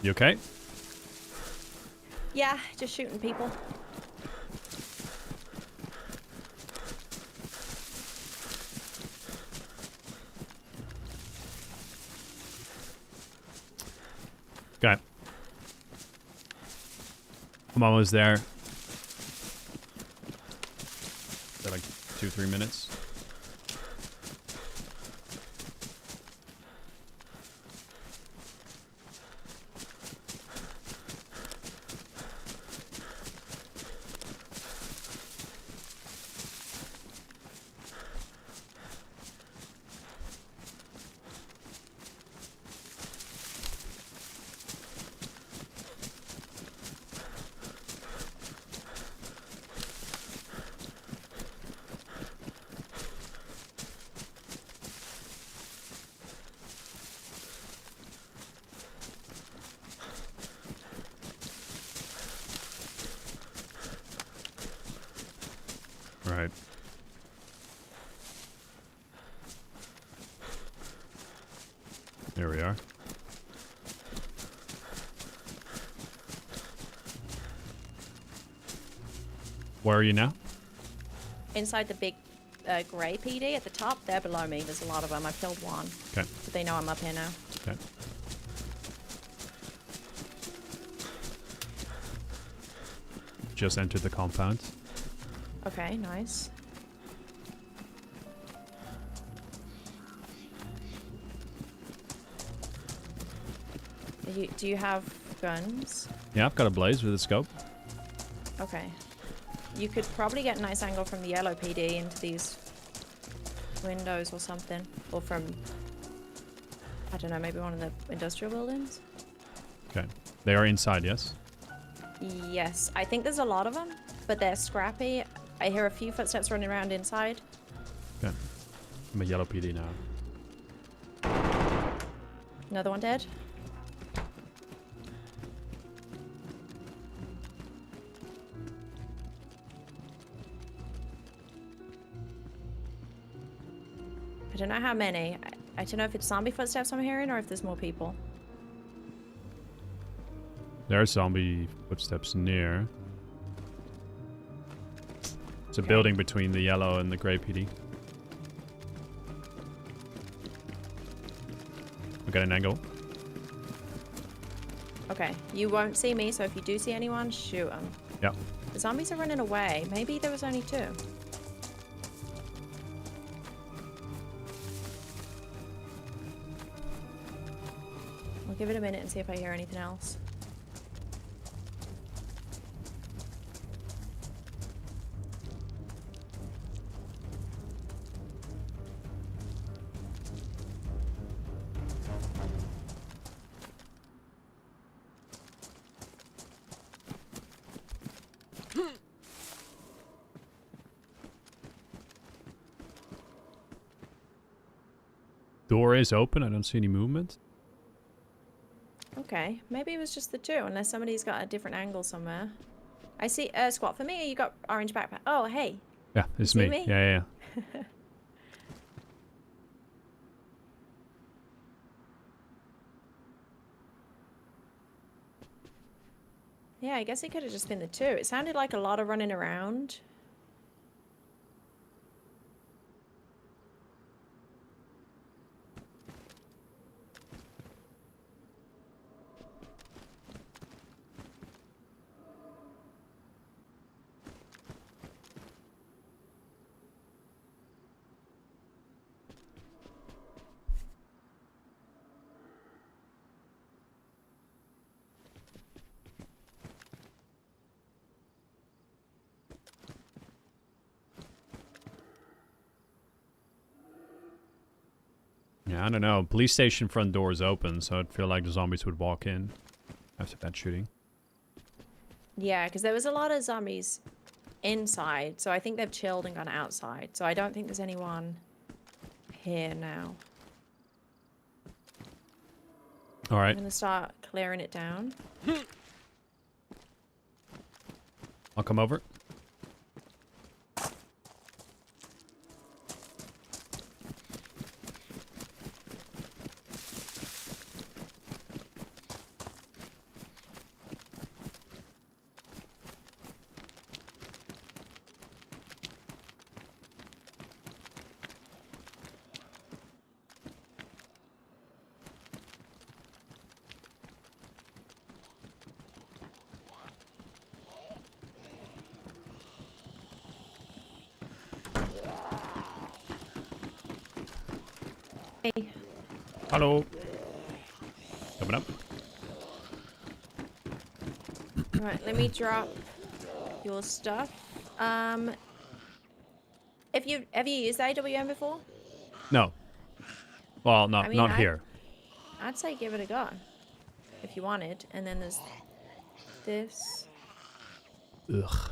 You okay? Yeah, just shooting people. Okay. I'm almost there. Is that like 2-3 minutes? Right. There we are. Where are you now? Inside the big grey PD at the top, they're below me. There's a lot of them. I've killed one. Okay. But they know I'm up here now. Okay. Just entered the compound. Okay, nice. Do you have guns? Yeah, I've got a blaze with a scope. Okay. You could probably get a nice angle from the yellow PD into these windows or something. Or from, I don't know, maybe one of the industrial buildings? Okay. They are inside, yes? Yes. I think there's a lot of them, but they're scrappy. I hear a few footsteps running around inside. Okay. I'm a yellow PD now. Another one dead. I don't know how many. I don't know if it's zombie footsteps I'm hearing or if there's more people. There are zombie footsteps near. It's a Okay. building between the yellow and the grey PD. I got an angle. Okay, you won't see me, so if you do see anyone, shoot them. Yeah. The zombies are running away. Maybe there was only 2. I'll give it a minute and see if I hear anything else. Door is open. I don't see any movement. Okay, maybe it was just the 2, unless somebody's got a different angle somewhere. I see a squat for me, or you got orange backpack? Oh, hey. Yeah, it's see me. me? Yeah. Yeah, I guess it could have just been the 2. It sounded like a lot of running around. Yeah, I don't know. Police station front door is open, so I'd feel like the zombies would walk in after that shooting. Yeah, because there was a lot of zombies inside, so I think they've chilled and gone outside. So I don't think there's anyone here now. All I'm right. going to start clearing it down. I'll come over. Hello. Coming up. Right, let me drop your stuff. Have you used AWM before? No. Well, no, I mean, not here. I'd say give it a go if you wanted. And then there's this. Ugh.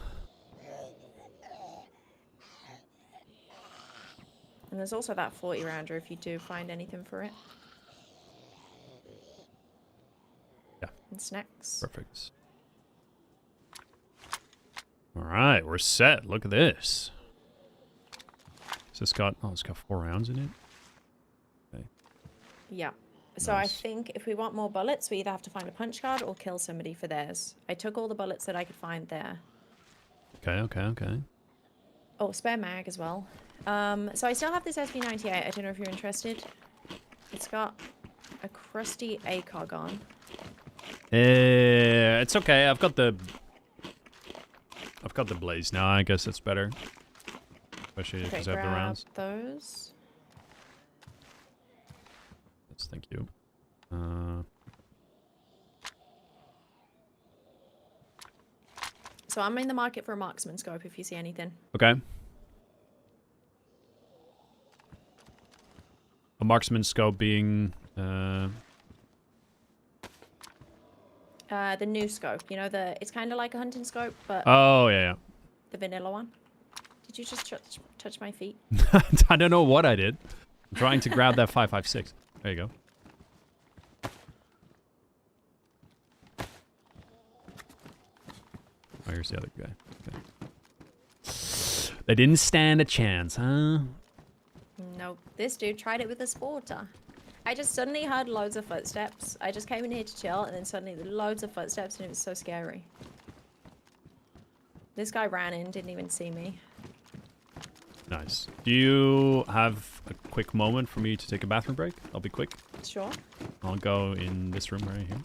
And there's also that 40 rounder if you do find anything for it. Yeah. And snacks. Perfect. All right, we're set. Look at this. Has this got? Oh, it's got 4 rounds in it. Okay. Yeah. So Nice. I think if we want more bullets, we either have to find a punch card or kill somebody for theirs. I took all the bullets that I could find there. Okay. Oh, spare mag as well. So I still have this SB98. I don't know if you're interested. It's got a crusty ACOG on. It's okay. I've got the blaze now. I guess it's better. Especially Okay, because I have the grab rounds. those. Yes, thank you. So I'm in the market for a marksman scope if you see anything. Okay. A marksman scope being The new scope, you know, it's kind of like a hunting scope, but oh yeah. the vanilla one. Did you just touch my feet? I don't know what I did. I'm trying to grab that 5.56. There you go. Oh, here's the other guy. Okay. They didn't stand a chance, huh? Nope. This dude tried it with a sporter. I just suddenly heard loads of footsteps. I just came in here to chill, and then suddenly loads of footsteps, and it was so scary. This guy ran in, didn't even see me. Nice. Do you have a quick moment for me to take a bathroom break? I'll be quick. Sure. I'll go in this room right here.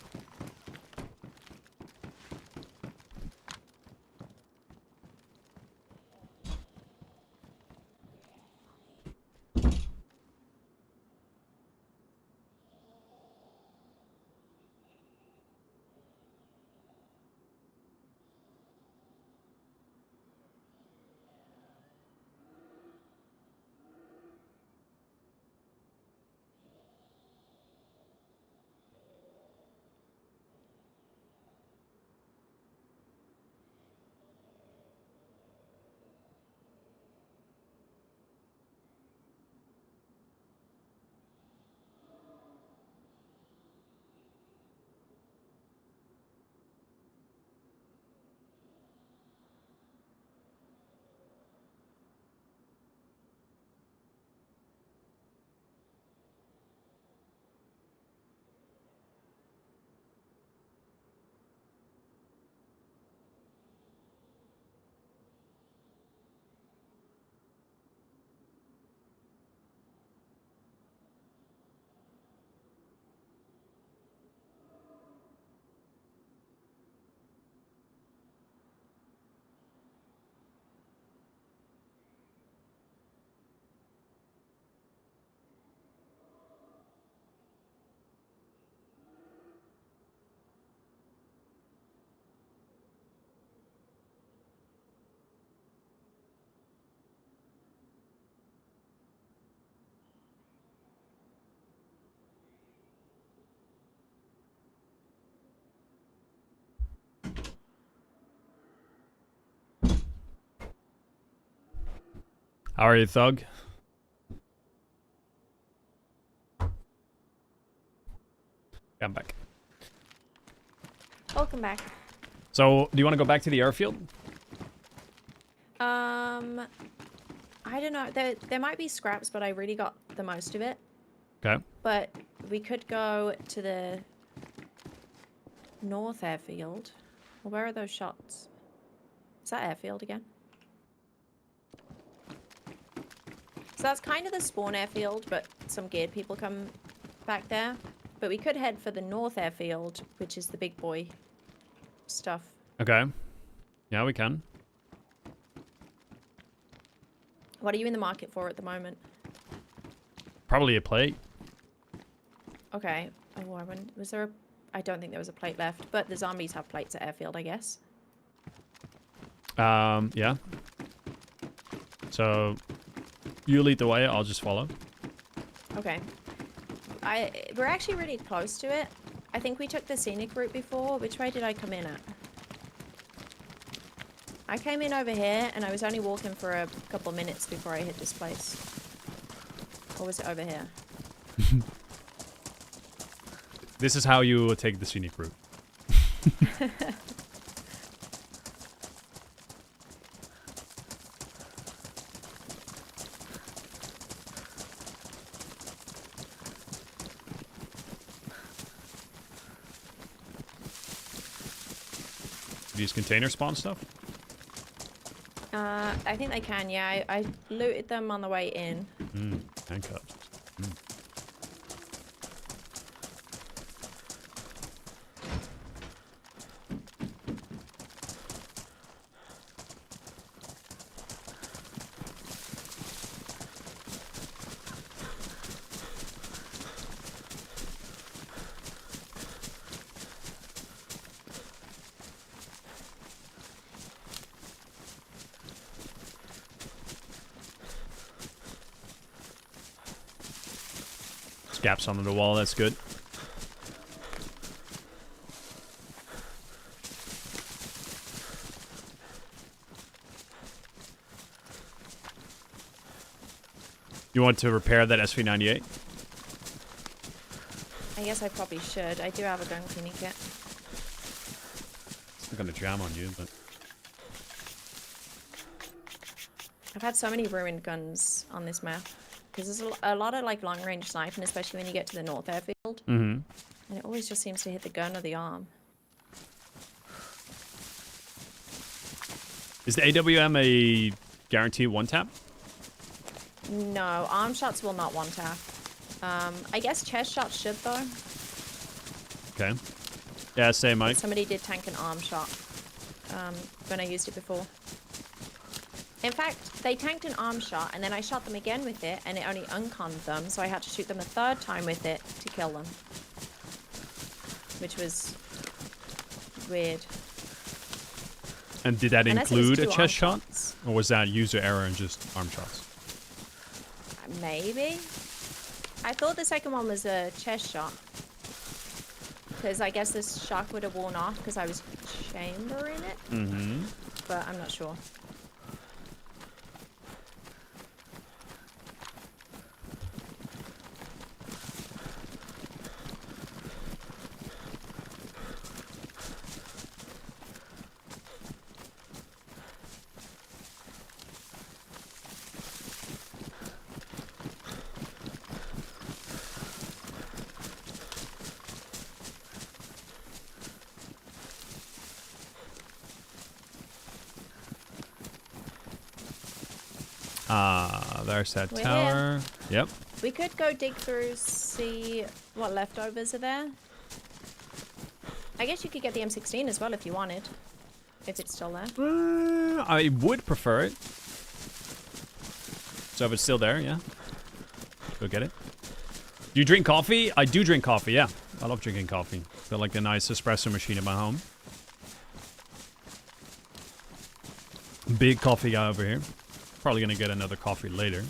How are you, Thug? I'm back. Welcome back. So, do you want to go back to the airfield? I don't know. There might be scraps, but I really got the most of it. Okay. But we could go to the North Airfield. Well, where are those shots? Is that Airfield again? So that's kind of the spawn airfield, but some geared people come back there. But we could head for the North Airfield, which is the big boy stuff. Okay. Yeah, we can. What are you in the market for at the moment? Probably a plate. Okay. Oh, was there a... I don't think there was a plate left, but the zombies have plates at Airfield, I guess. Yeah. So, you lead the way, I'll just follow. Okay. We're actually really close to it. I think we took the scenic route before. Which way did I come in at? I came in over here, and I was only walking for a couple of minutes before I hit this place. Or was it over here? This is how you take the scenic route. These container spawn stuff? I think they can, yeah. I looted them on the way in. Handcuffs. Gaps under the wall, that's good. You want to repair that SV98? I guess I probably should. I do have a gun cleaning kit. It's not gonna jam on you, but... I've had so many ruined guns on this map. Because there's a lot of like long range sniping, especially when you get to the North Airfield. And it always just seems to hit the gun or the arm. Is the AWM a guaranteed one-tap? No, arm shots will not one tap. I guess chest shots should though. Okay. Yeah, same, Mike. Somebody did tank an arm shot when I used it before. In fact, they tanked an arm shot, and then I shot them again with it, and it only unconned them, so I had to shoot them a third time with it to kill them. Which was weird. And did that Unless it was include a two chest arm shot? shots. Or was that user error and just arm shots? Maybe. I thought the second one was a chest shot. Because I guess this shock would have worn off because I was chambering it. But I'm not sure. There's that We're tower. Yep. We could go dig through, see what leftovers are there. I guess you could get the M16 as well if you wanted. If it's still there. I would prefer it. So if it's still there, yeah. Go get it. Do you drink coffee? I do drink coffee, yeah. I love drinking coffee. Got like a nice espresso machine in my home. Big coffee guy over here. Probably gonna get another coffee later.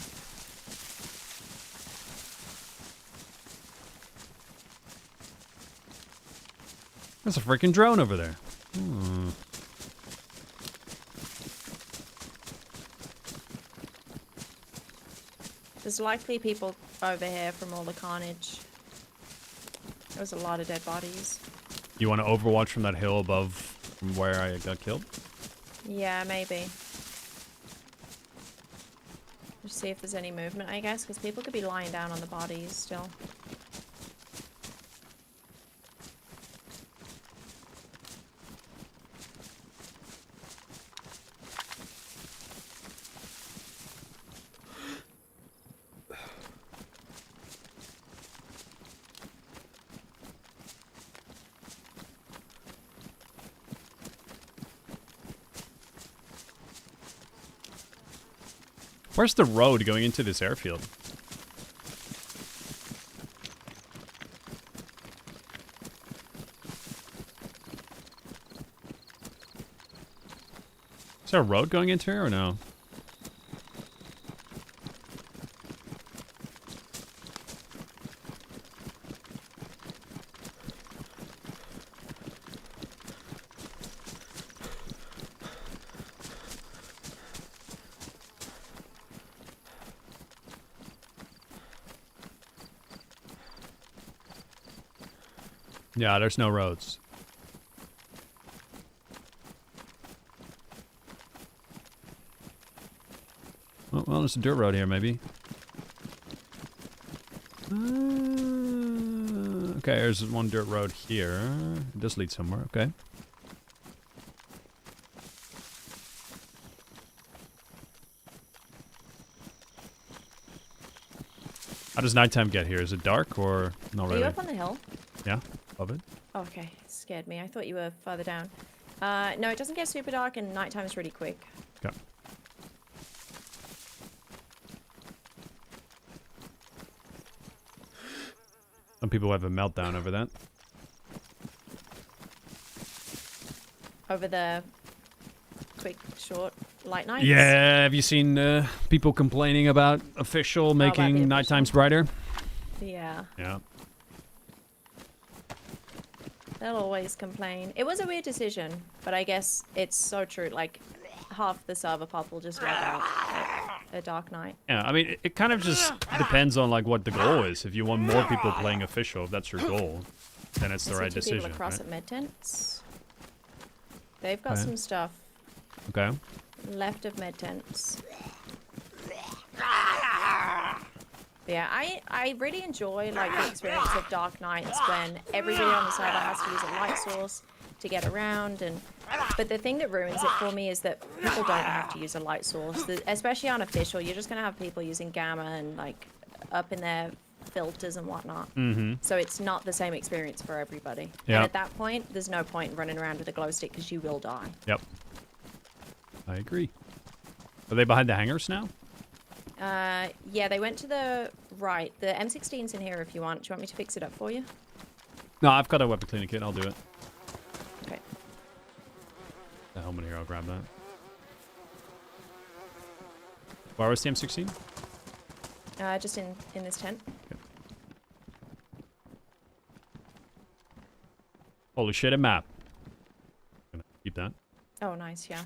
There's a freaking drone over there. There's likely people over here from all the carnage. There was a lot of dead bodies. You want to overwatch from that hill above from where I got killed? Yeah, maybe. Just see if there's any movement, I guess, because people could be lying down on the bodies still. Where's the road going into this airfield? Is there a road going into here or no? Yeah, there's no roads. Oh, well, there's a dirt road here, maybe. Okay, there's one dirt road here. It does lead somewhere, okay. How does nighttime get here? Is it dark or not Are really? you up on the hill? Yeah, above it. Oh, okay, scared me. I thought you were further down. No, it doesn't get super dark, and nighttime is really quick. Okay. Some people have a meltdown over that. Over the quick, short, light nights. Yeah, have you seen people complaining about official making the night official? times brighter? Yeah. Yeah. They'll always complain. It was a weird decision, but I guess it's so true. Like, half the server pop will just wipe out a dark night. Yeah, I mean, it kind of just depends on like what the goal is. If you want more people playing official, if that's your goal, then it's the I see right two decision. people across Right? at med tents. They've got Okay. some stuff Okay. left of med tents. Yeah, I really enjoy like the experience of dark nights when everybody on the server has to use a light source to get around, but the thing that ruins it for me is that people don't have to use a light source, especially on official. You're just gonna have people using gamma and like up in their filters and whatnot. Mm-hmm. So it's not the same experience for everybody. Yeah. And at that point, there's no point in running around with a glow stick because you will die. Yep. I agree. Are they behind the hangars now? Yeah, they went to the right. The M16's in here if you want. Do you want me to fix it up for you? No, I've got a weapon cleaning kit. I'll do it. Okay. The helmet here, I'll grab that. Where was the M16? Just in this tent. Holy shit, a map. Gonna keep that. Oh, nice, yeah.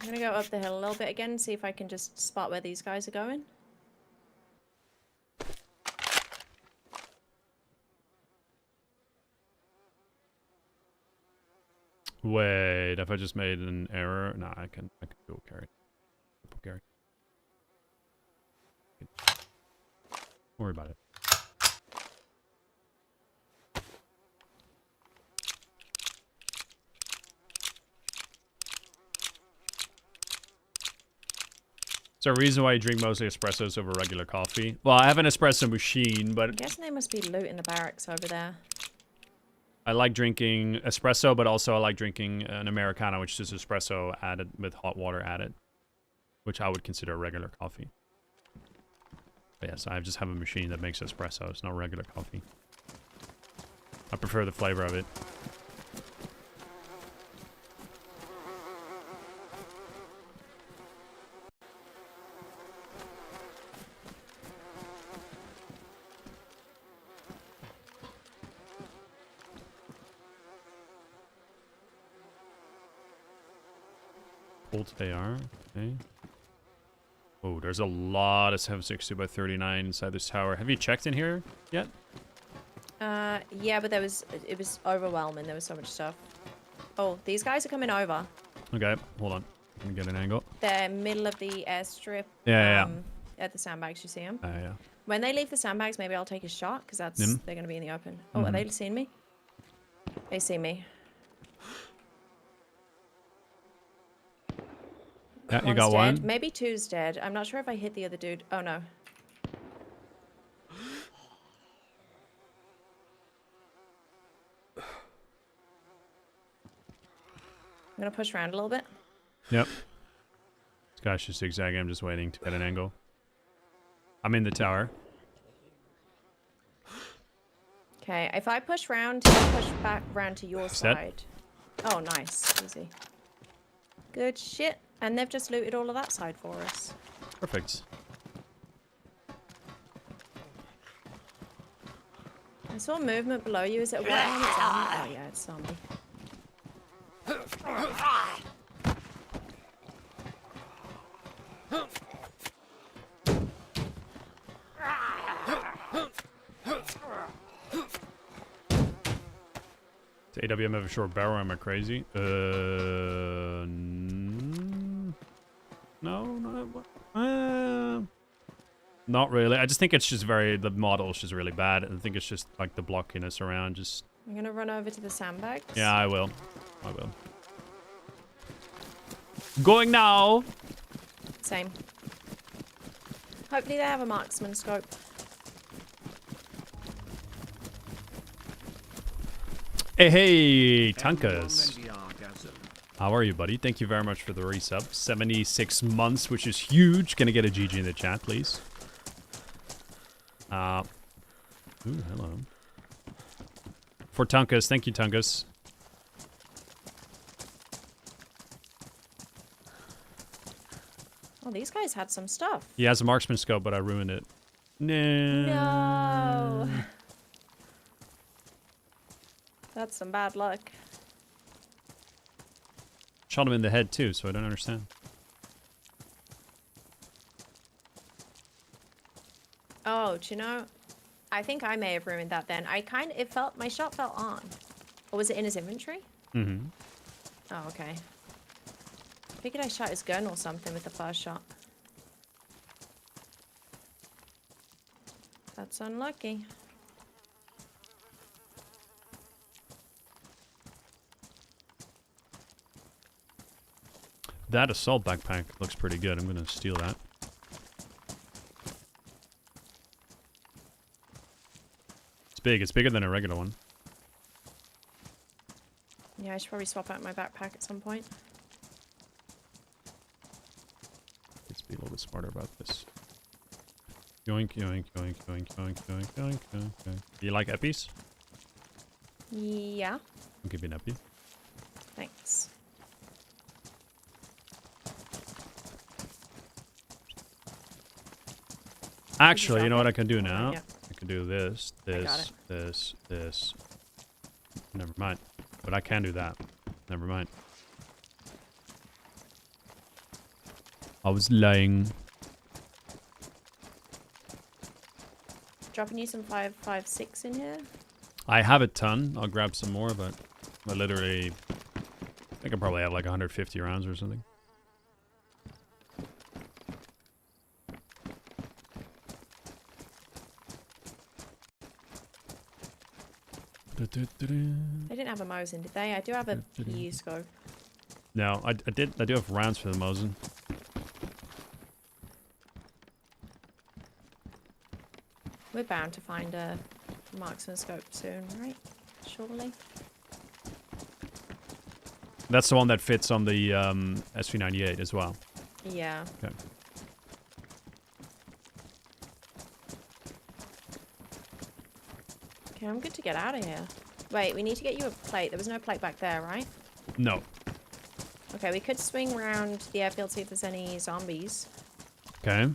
I'm gonna go up the hill a little bit again and see if I can just spot where these guys are going. Wait, if I just made an error? No, I can dual carry. Triple carry. Don't worry about it. Is there a reason why you drink mostly espressos over regular coffee? Well, I have an espresso machine, I'm but guessing they must be looting the barracks over there. I like drinking espresso, but also I like drinking an Americano, which is espresso added with hot water added, which I would consider a regular coffee. But yes, I just have a machine that makes espresso. It's not regular coffee. I prefer the flavor of it. Cold they are. Okay. Oh, there's a lot of 762 by 39 inside this tower. Have you checked in here yet? Yeah, but it was overwhelming. There was so much stuff. Oh, these guys are coming over. Okay, hold on. Let me get an angle. They're middle of the airstrip. Yeah. At the sandbags, you see them? Yeah. When they leave the sandbags, maybe I'll take a shot because they're going to be in the open. Oh, Mm-hmm. are they seeing me? They see me. Yeah, you One's got dead. one. Maybe two's dead. I'm not sure if I hit the other dude. Oh no. I'm gonna push around a little bit. Yep. This guy's just zigzagging. I'm just waiting to get an angle. I'm in the tower. Okay, if I push round, he'll push back round to your Set. side. Oh, nice. Easy. Good shit. And they've just looted all of that side for us. Perfect. I saw movement below you. Is it a white helmet zombie? Oh, yeah, it's zombie. Does AWM have a short barrel? Am I crazy? No, not really. I just think it's just the model's just really bad. I think it's just like the blockiness around. Just. I'm gonna run over to the sandbags. Yeah, I will. Going now. Same. Hopefully they have a marksman scope. Hey, Tankas. How are you, buddy? Thank you very much for the resub. 76 months, which is huge. Gonna get a GG in the chat, please. Ooh, hello. For Tunkus, thank you, Tunkus. Oh, these guys had some stuff. He has a marksman scope, but I ruined it. No. That's some bad luck. Shot him in the head too, so I don't understand. Oh, do you know? I think I may have ruined that then. My shot fell on. Or was it in his inventory? Mm-hmm. Oh, okay. I figured I shot his gun or something with the first shot. That's unlucky. That assault backpack looks pretty good. I'm gonna steal that. It's big. It's bigger than a regular one. Yeah, I should probably swap out my backpack at some point. Let's be a little bit smarter about this. Yoink, yoink, yoink, yoink, yoink, yoink, yoink, yoink, yoink. Do you like eppies? Yeah. I'll give you an epi. Thanks. Actually, you know what I can do now? Yeah. I can do this, got this, this. Never mind. But I can do that. Never mind. I was lying. Dropping you some 5.56 in here. I have a ton. I'll grab some more, but I literally... I think I probably have like 150 rounds or something. They didn't have a Mosin, did they? I do have a PU scope. No, I do have rounds for the Mosin. We're bound to find a marksman scope soon, right? Surely. That's the one that fits on the SV98 as well. Yeah. Okay. Okay, I'm good to get out of here. Wait, we need to get you a plate. There was no plate back there, right? No. Okay, we could swing around the airfield, see if there's any zombies. Okay.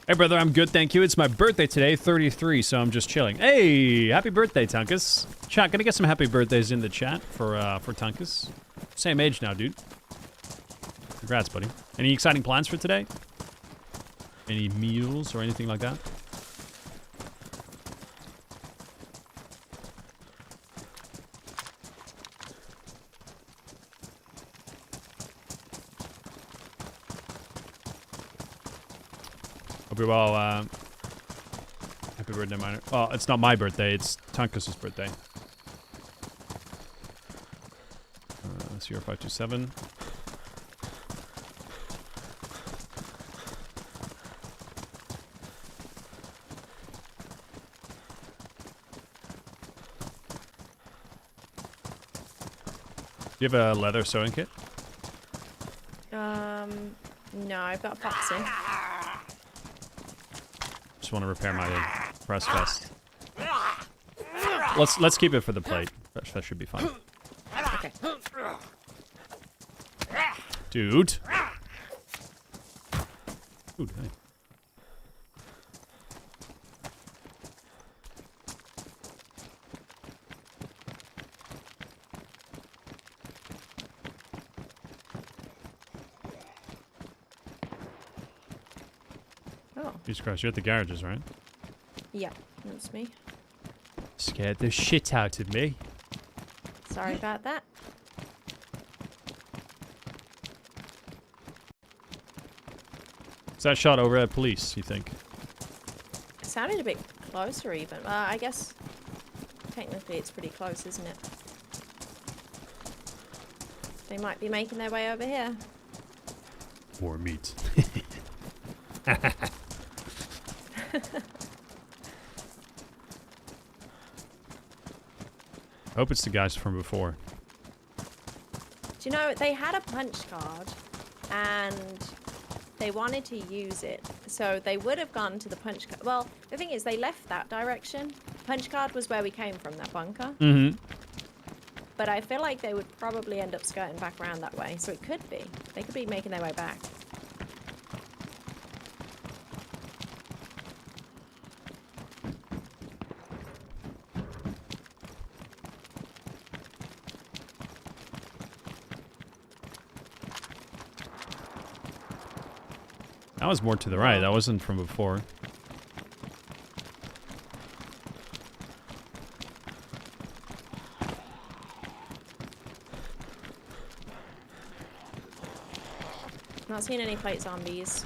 Hey, brother, I'm good, thank you. It's my birthday today, 33, so I'm just chilling. Hey, happy birthday, Tunkus. Chat, gonna get some happy birthdays in the chat for Tunkus. Same age now, dude. Congrats, buddy. Any exciting plans for today? Any meals or anything like that? Hope you're well. Happy birthday, Miner. Oh, it's not my birthday. It's Tunkus's birthday. 0527. Do you have a leather sewing kit? No, I've got pops in. Just want to repair my press vest. Let's keep it for the plate. That should be fine. Okay. Dude. Dude, hey. Oh, Jesus Christ, you're at the garages, right? yeah, that's me. Scared the shit out of me. Sorry about that. Is that shot over at police, you think? It sounded a bit closer even. I guess technically it's pretty close, isn't it? They might be making their way over here. War meat. Hope it's the guys from before. Do you know, they had a punch card and they wanted to use it. So they would have gone to the punch card. Well, the thing is, they left that direction. Punch card was where we came from, that bunker. Mm-hmm. But I feel like they would probably end up skirting back around that way. So it could be. They could be making their way back. That was more to the right. That wasn't from before. Not seeing any plate zombies.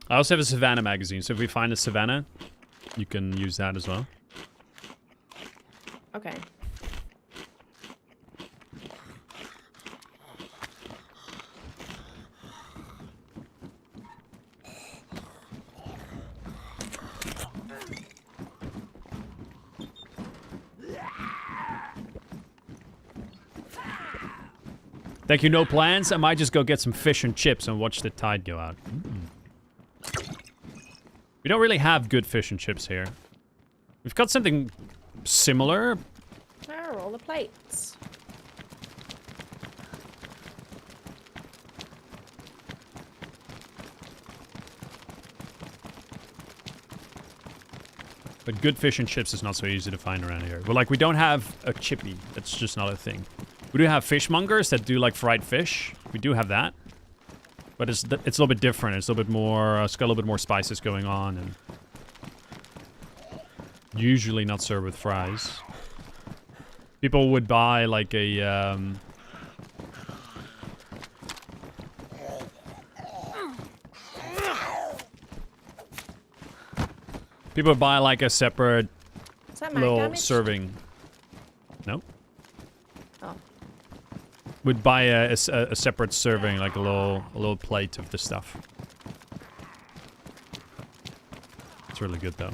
I also have a Savannah magazine, so if we find a Savannah, you can use that as well. Okay. Thank you, no plans. I might just go get some fish and chips and watch the tide go out. We don't really have good fish and chips here. We've got something similar. Where are all the plates? But good fish and chips is not so easy to find around here. Well, like, we don't have a chippy. That's just not a thing. We do have fishmongers that do, like, fried fish. We do have that. But it's a little bit different. It's a little bit more... it's got a little bit more spices going on. And usually not served with fries. People would buy, like, a... people would buy, like, a separate Is that mag little damage? serving. No? Oh. Would buy a separate serving, like a little plate of the stuff. It's really good though.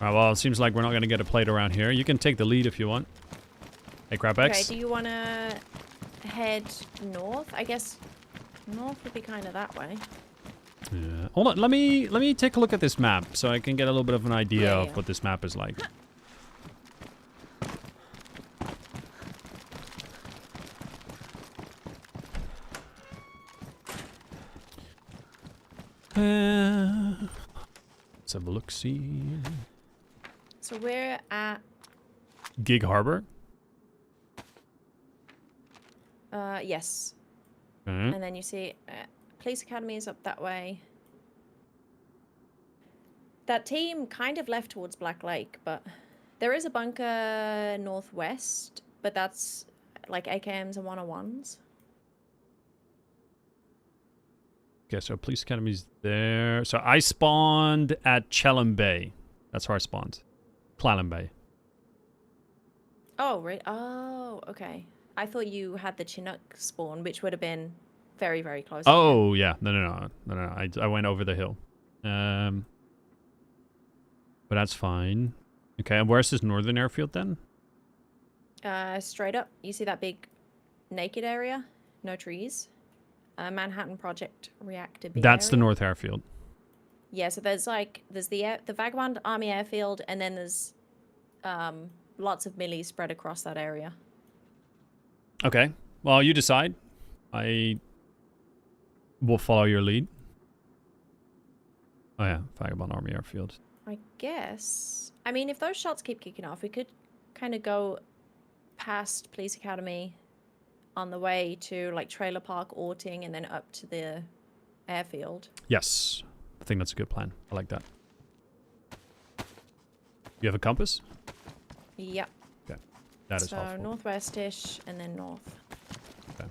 Alright, well, it seems like we're not gonna get a plate around here. You can take the lead if you want. Hey, CrapX. Okay, do you want to head north? I guess north would be kind of that way. Yeah. Hold on, let me take a look at this map so I can get a little bit of an idea Yeah, of yeah. what this map is like. Let's have a look-see. So we're at Gig Harbor. yes, Okay. and then you see police academy is up that way. That team kind of left towards Black Lake, but there is a bunker northwest, but that's like AKMs and 101s. Okay, so police academy's there. So I spawned at Chelham Bay. That's where I spawned. Clallam Bay. Oh, right. Oh, okay. I thought you had the Chinook spawn, which would have been very, very close. Oh, yeah. No. I went over the hill. But that's fine. Okay, and where's this northern airfield then? Straight up, you see that big naked area? No trees. Manhattan Project reactor B That's the area. north airfield. Yeah, so there's the Vagabond Army Airfield, and then there's lots of millis spread across that area. Okay. Well, you decide. I will follow your lead. Oh yeah, Vagabond Army Airfield. I guess. I mean, if those shots keep kicking off, we could kind of go past Police Academy on the way to like Trailer Park, Orting, and then up to the airfield. Yes. I think that's a good plan. I like that. You have a compass? Yep. Okay. That is so helpful. northwest-ish and then north. Okay.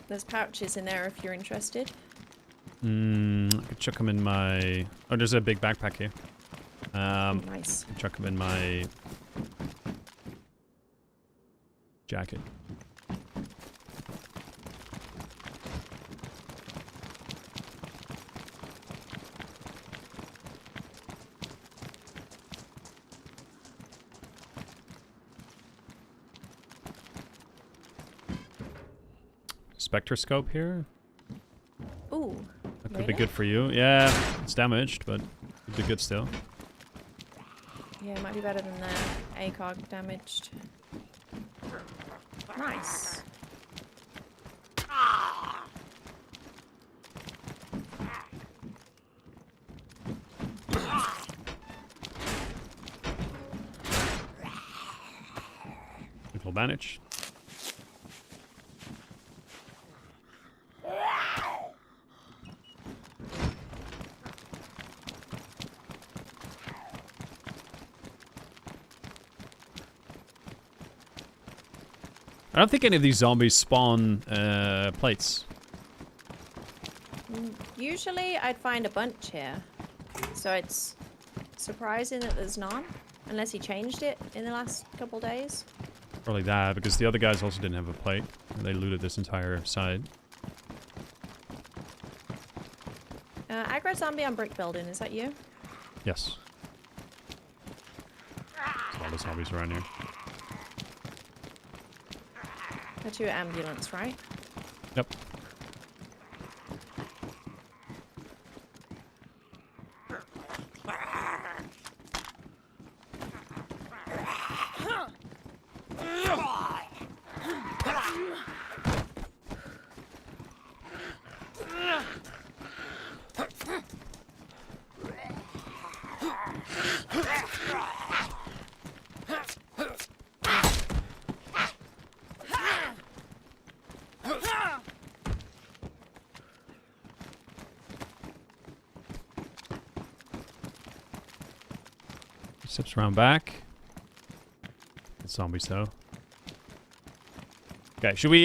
There's pouches in there if you're interested. I could chuck them in my... Oh, there's a big backpack here. Nice. Chuck them in my jacket. Spectroscope here. Ooh. That could be good for you. Yeah, it's damaged, but could be good still. Yeah, it might be better than the ACOG damaged. Nice. Little bandage. I don't think any of these zombies spawn plates. Usually I'd find a bunch here. So it's surprising that there's none. Unless he changed it in the last couple days. Probably that, because the other guys also didn't have a plate. And they looted this entire side. Aggro zombie on brick building, is that you? Yes. There's all the zombies around here. That's your ambulance, right? Yep. Steps around back. It's zombies though. Okay, should we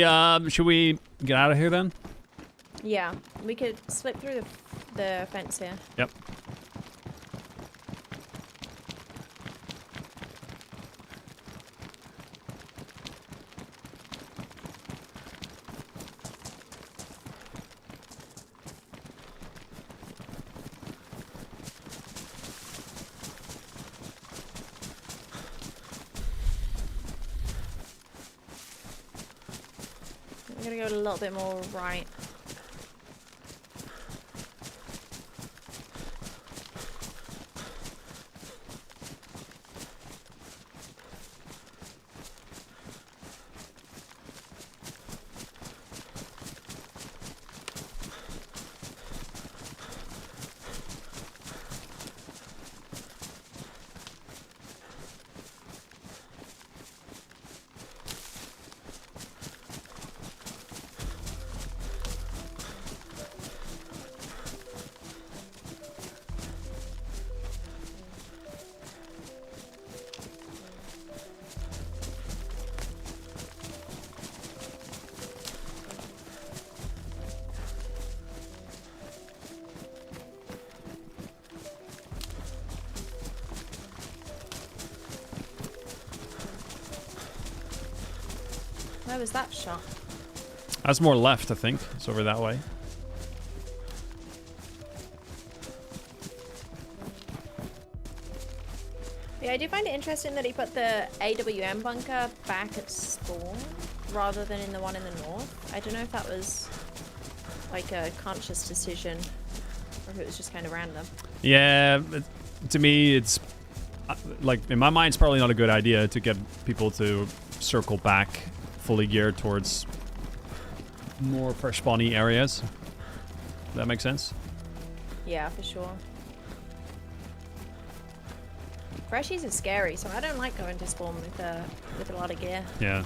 get out of here then? Yeah, we could slip through the fence here. Yep. We're gonna go a little bit more right. Where was that shot? That's more left, I think. It's over that way. Yeah, I do find it interesting that he put the AWM bunker back at spawn rather than in the one in the north. I don't know if that was like a conscious decision or if it was just kind of random. Yeah, to me, it's like in my mind, it's probably not a good idea to get people to circle back fully geared towards more fresh spawny areas. Does that make sense? Yeah, for sure. Freshies are scary, so I don't like going to spawn with a lot of gear. Yeah.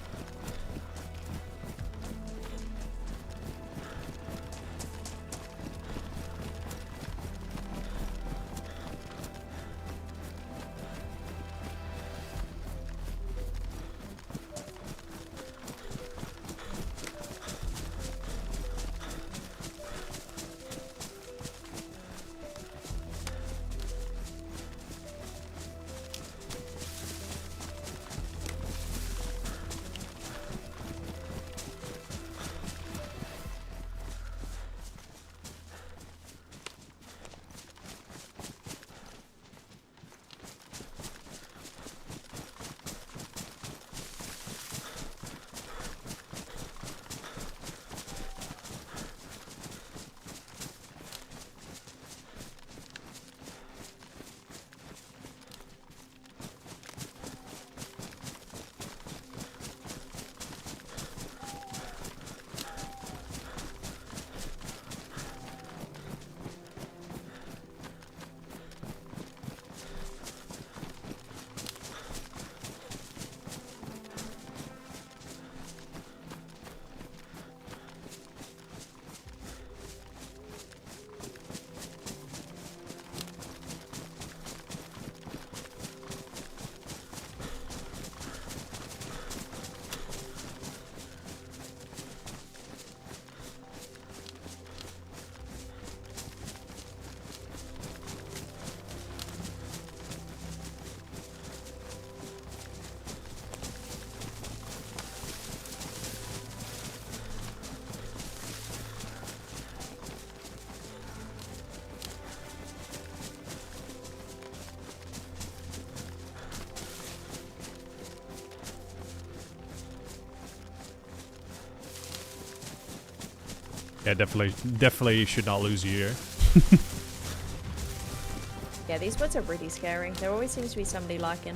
Yeah, definitely should not lose a year. Yeah, these woods are really scary. There always seems to be somebody lurking.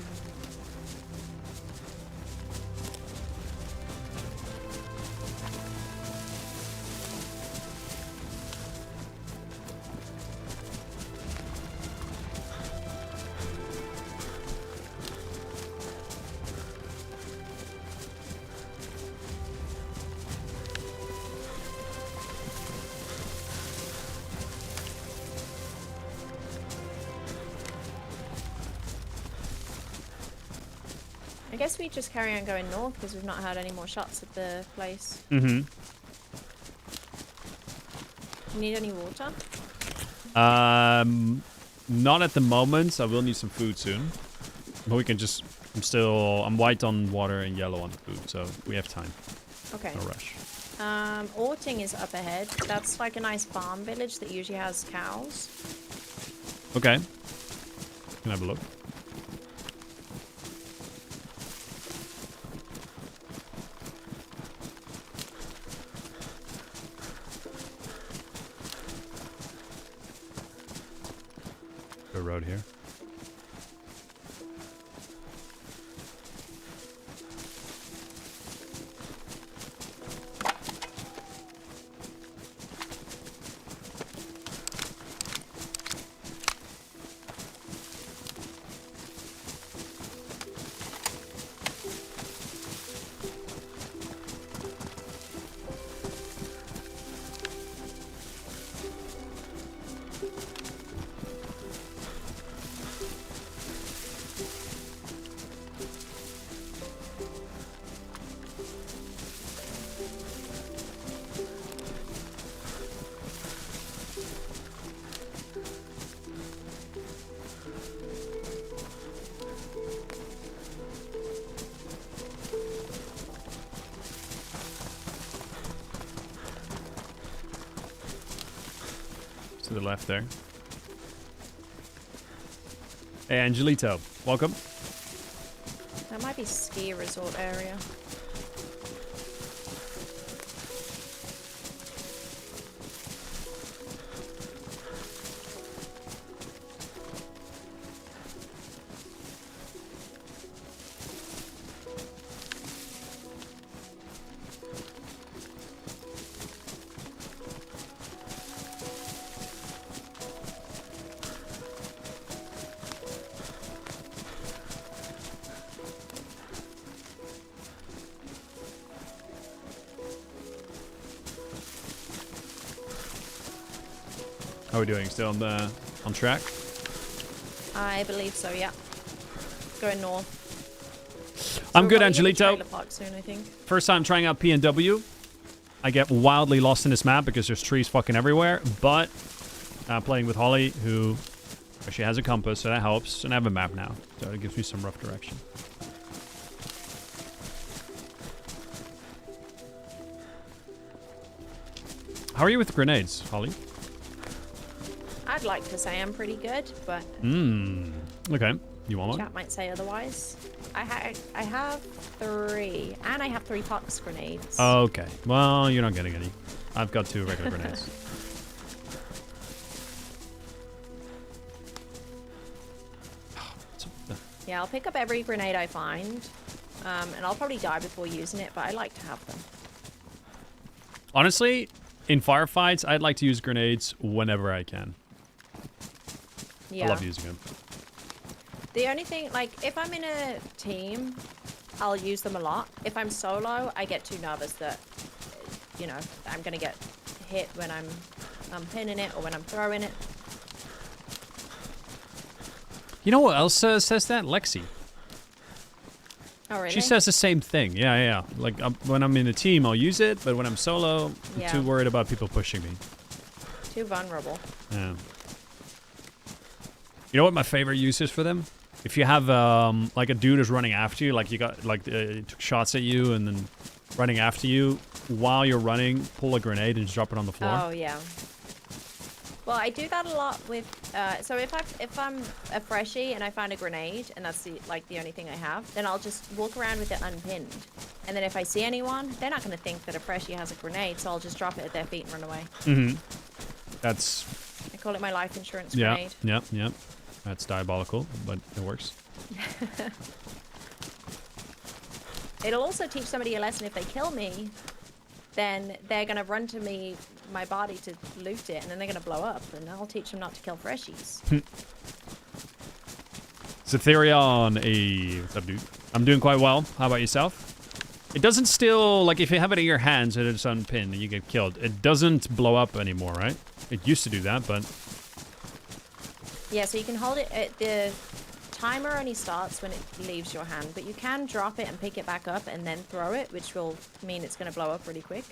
I guess we just carry on going north because we've not had any more shots at the place. Mm-hmm. You need any water? Not at the moment. I will need some food soon. But we can just... I'm white on water and yellow on food, so we have time. Okay. No rush. Orting is up ahead. That's like a nice farm village that usually has cows. Okay. Can have a look. The road here. To the left there. Hey, Angelito, welcome. That might be ski resort area. How are we doing? Still on track? I believe so, yeah. Going north. I'm We're good, probably gonna Angelito. trailer park soon, I think. First time trying out PNW. I get wildly lost in this map because there's trees fucking everywhere. But playing with Holly, who actually has a compass, so that helps. And I have a map now, so it gives me some rough direction. How are you with grenades, Holly? I'd like to say I'm pretty good, but Okay. You want one? chat might say otherwise. I have 3, and I have 3 pox grenades. Okay. Well, you're not getting any. I've got 2 regular grenades. Yeah, I'll pick up every grenade I find, and I'll probably die before using it, but I like to have them. Honestly, in firefights, I'd like to use grenades whenever I can. Yeah. I love using them. The only thing, like, if I'm in a team, I'll use them a lot. If I'm solo, I get too nervous that, you know, I'm gonna get hit when I'm pinning it or when I'm throwing it. You know what else says that? Lexi. Oh, really? She says the same thing. Yeah. Like, when I'm in a team, I'll use it, but when I'm solo, I'm Yeah. too worried about people pushing me. Too vulnerable. Yeah. You know what my favorite use is for them? If you have, like, a dude is running after you, like, you got, like, took shots at you and then running after you, while you're running, pull a grenade and just drop it on the floor. Oh, yeah. Well, I do that a lot with, so if I'm a freshie and I find a grenade, and that's the only thing I have, then I'll just walk around with it unpinned. And then if I see anyone, they're not going to think that a freshie has a grenade, so I'll just drop it at their feet and run away. Mm-hmm. That's... I call it my life insurance Yeah, grenade. yep. That's diabolical, but it works. It'll also teach somebody a lesson. If they kill me, then they're going to run to me, my body, to loot it, and then they're going to blow up, and I'll teach them not to kill freshies. Zetherion, what's up, dude? I'm doing quite well. How about yourself? It doesn't still, like, if you have it in your hands and it's unpinned and you get killed, it doesn't blow up anymore, right? It used to do that, but... Yeah, so you can hold it, the timer only starts when it leaves your hand, but you can drop it and pick it back up and then throw it, which will mean it's going to blow up really quick.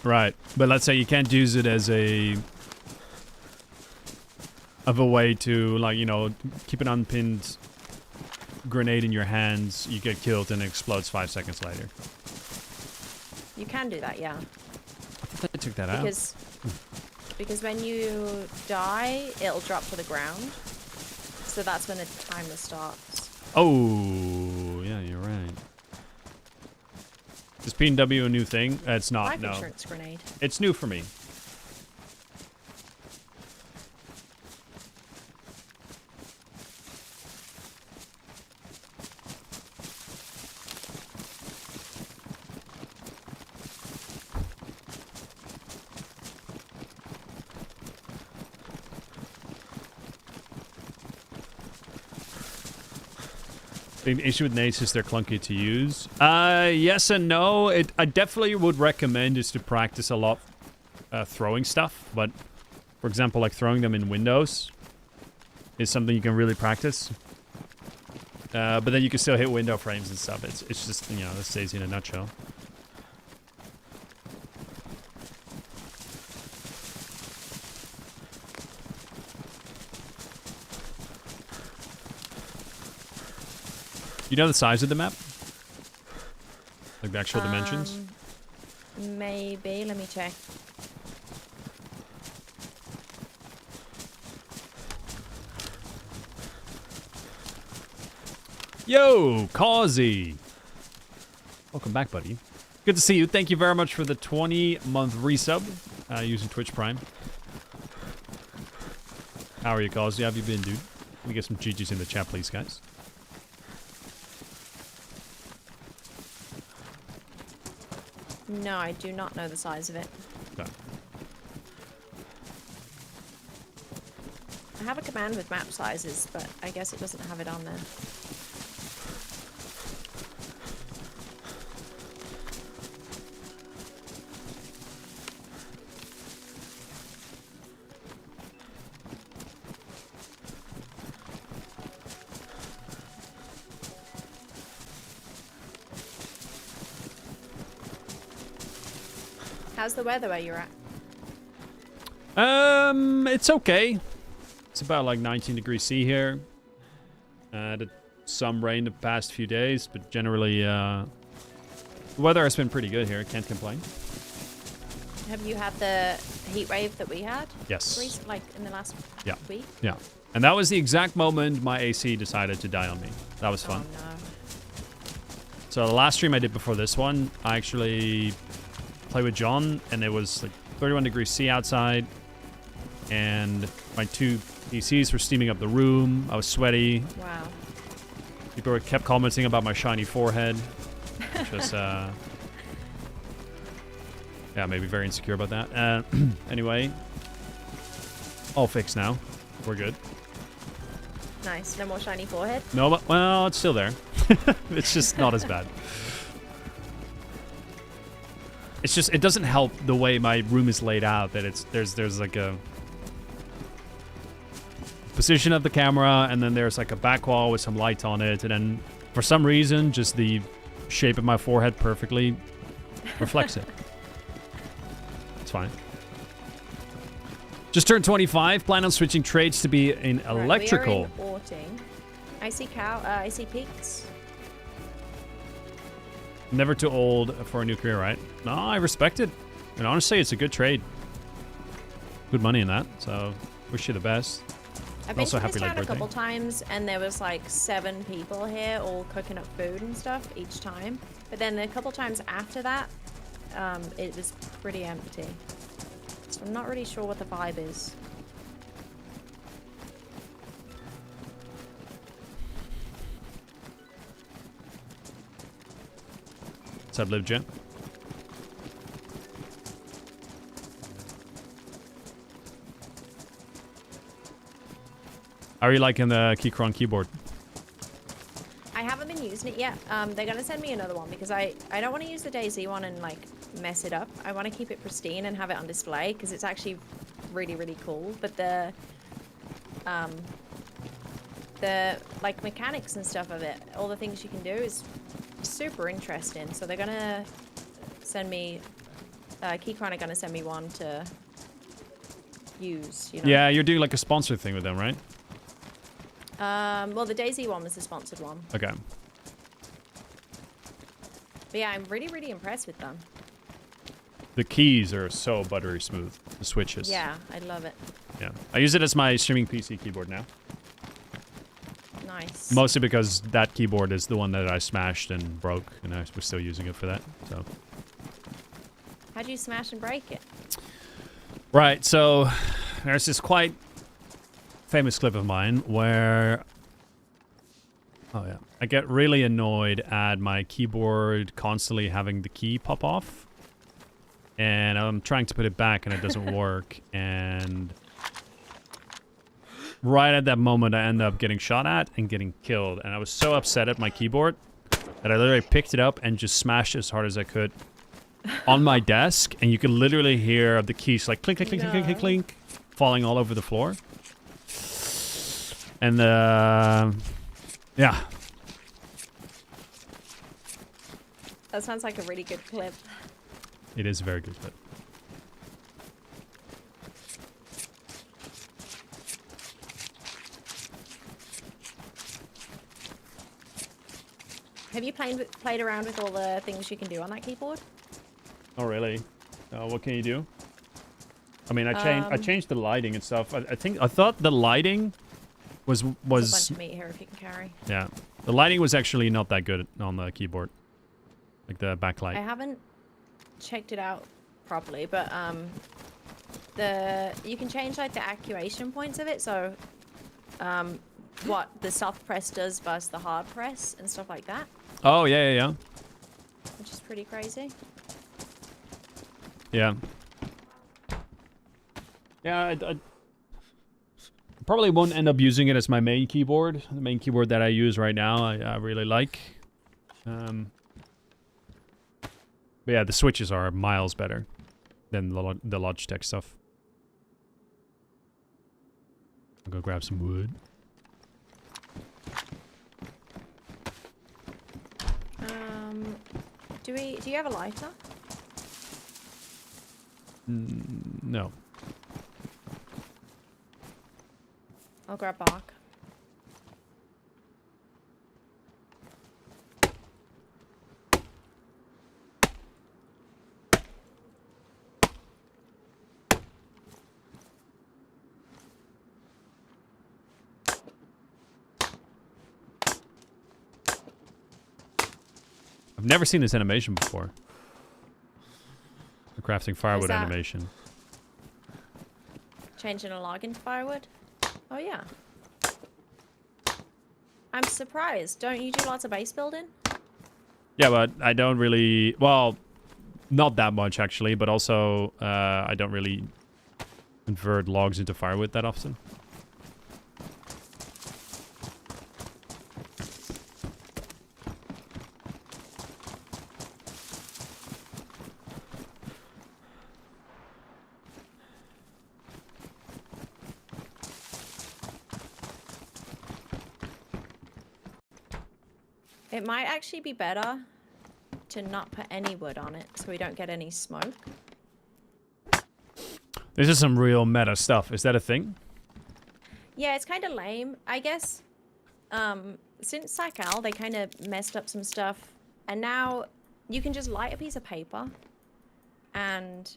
Right, but let's say you can't use it as a way to, like, you know, keep an unpinned grenade in your hands, you get killed and it explodes 5 seconds later. You can do that, yeah. I thought they took that out. Because when you die, it'll drop to the ground. So that's when the timer starts. Oh, yeah, you're right. Is P&W a new thing? It's not, Life no. insurance grenade. It's new for me. The issue with nades is they're clunky to use. Yes and no. I definitely would recommend is to practice a lot throwing stuff. But, for example, like throwing them in windows is something you can really practice. But then you can still hit window frames and stuff. It's just, you know, this stays in a nutshell. You know the size of the map? Like the actual dimensions? Maybe. Let me check. Yo, Causey. Welcome back, buddy. Good to see you. Thank you very much for the 20-month resub using Twitch Prime. How are you, Causey? How have you been, dude? Let me get some GGs in the chat, please, guys. No, I do not know the size of it. Okay. I have a command with map sizes, but I guess it doesn't have it on there. How's the weather where you're at? It's okay. It's about like 19 degrees C here. Some rain the past few days, but generally, the weather has been pretty good here. Can't complain. Have you had the heat wave that we had? Yes. Like in the last week? Yeah. And that was the exact moment my AC decided to die on me. That was fun. Oh, no. So the last stream I did before this one, I actually played with John, and it was like 31 degrees C outside, and my two PCs were steaming up the room. I was sweaty. Wow. People kept commenting about my shiny forehead. Just, yeah, maybe very insecure about that. Anyway, all fixed now. We're good. Nice. No more shiny forehead? No, but, well, it's still there. It's just not as bad. It's just, it doesn't help the way my room is laid out, that there's like a position of the camera, and then there's like a back wall with some light on it, and then for some reason, just the shape of my forehead perfectly reflects it. It's fine. Just turned 25, plan on switching trades to be in electrical. Right, we are in Orting. I see peaks. Never too old for a new career, right? No, I respect it. And honestly, it's a good trade. Good money in that, so wish you the best. I've been Also, to this happy late town a birthday. couple times, and there was like 7 people here, all cooking up food and stuff each time. But then a couple times after that, it was pretty empty. So I'm not really sure what the vibe is. What's up, Liv Jen? How are you liking the Keychron keyboard? I haven't been using it yet. They're gonna send me another one because I don't want to use the DayZ one and like mess it up. I want to keep it pristine and have it on display because it's actually really, really cool. But the like mechanics and stuff of it, all the things you can do is super interesting. So they're gonna send me Keychron are gonna send me one to use, you know? Yeah, you're doing like a sponsor thing with them, right? Well, the DayZ one was the sponsored one. Okay. But yeah, I'm really, really impressed with them. The keys are so buttery smooth. The switches. Yeah, I love it. Yeah. I use it as my streaming PC keyboard now. Nice. Mostly because that keyboard is the one that I smashed and broke, and I was still using it for that. So. How'd you smash and break it? Right, so there's this quite famous clip of mine where I get really annoyed at my keyboard constantly having the key pop off, and I'm trying to put it back and it doesn't work, and right at that moment I end up getting shot at and getting killed, and I was so upset at my keyboard that I literally picked it up and just smashed it as hard as I could on my desk, and you can literally hear the keys like clink, clink, clink, clink, clink, clink, falling all over the floor. And, yeah. That sounds like a really good clip. It is a very good clip. Have you played around with all the things you can do on that keyboard? Oh, really? What can you do? I mean, I changed the lighting and stuff. I thought the lighting was There's a bunch of meat here if you can carry. yeah. The lighting was actually not that good on the keyboard. Like the backlight. I haven't checked it out properly, but you can change like the activation points of it, so what the soft press does versus the hard press and stuff like that, Oh, yeah. which is pretty crazy. Yeah. Yeah, I probably won't end up using it as my main keyboard. The main keyboard that I use right now, I really like. But yeah, the switches are miles better than the Logitech stuff. I'll go grab some wood. Do you have a lighter? No. I'll grab bark. I've never seen this animation before. The crafting firewood that? animation. Changing a log into firewood? Oh yeah. I'm surprised. Don't you do lots of base building? Yeah, but I don't really... Well, not that much, actually. But also, I don't really convert logs into firewood that often. It might actually be better to not put any wood on it so we don't get any smoke. This is some real meta stuff. Is that a thing? Yeah, it's kind of lame. I guess since Sakal, they kind of messed up some stuff. And now you can just light a piece of paper and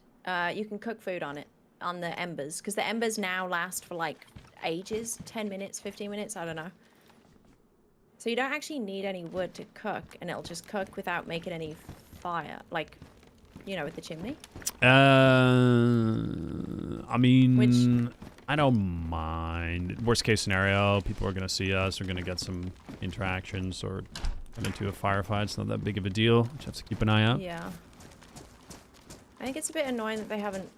you can cook food on it, on the embers. Because the embers now last for like ages, 10 minutes, 15 minutes, I don't know. So you don't actually need any wood to cook, and it'll just cook without making any fire, like, you know, with the chimney. I mean, I don't mind. Worst case scenario, people are going to see us, we're going to get some interactions, or get into a firefight. It's not that big of a deal. Just have to keep an eye out. Yeah. I think it's a bit annoying that they haven't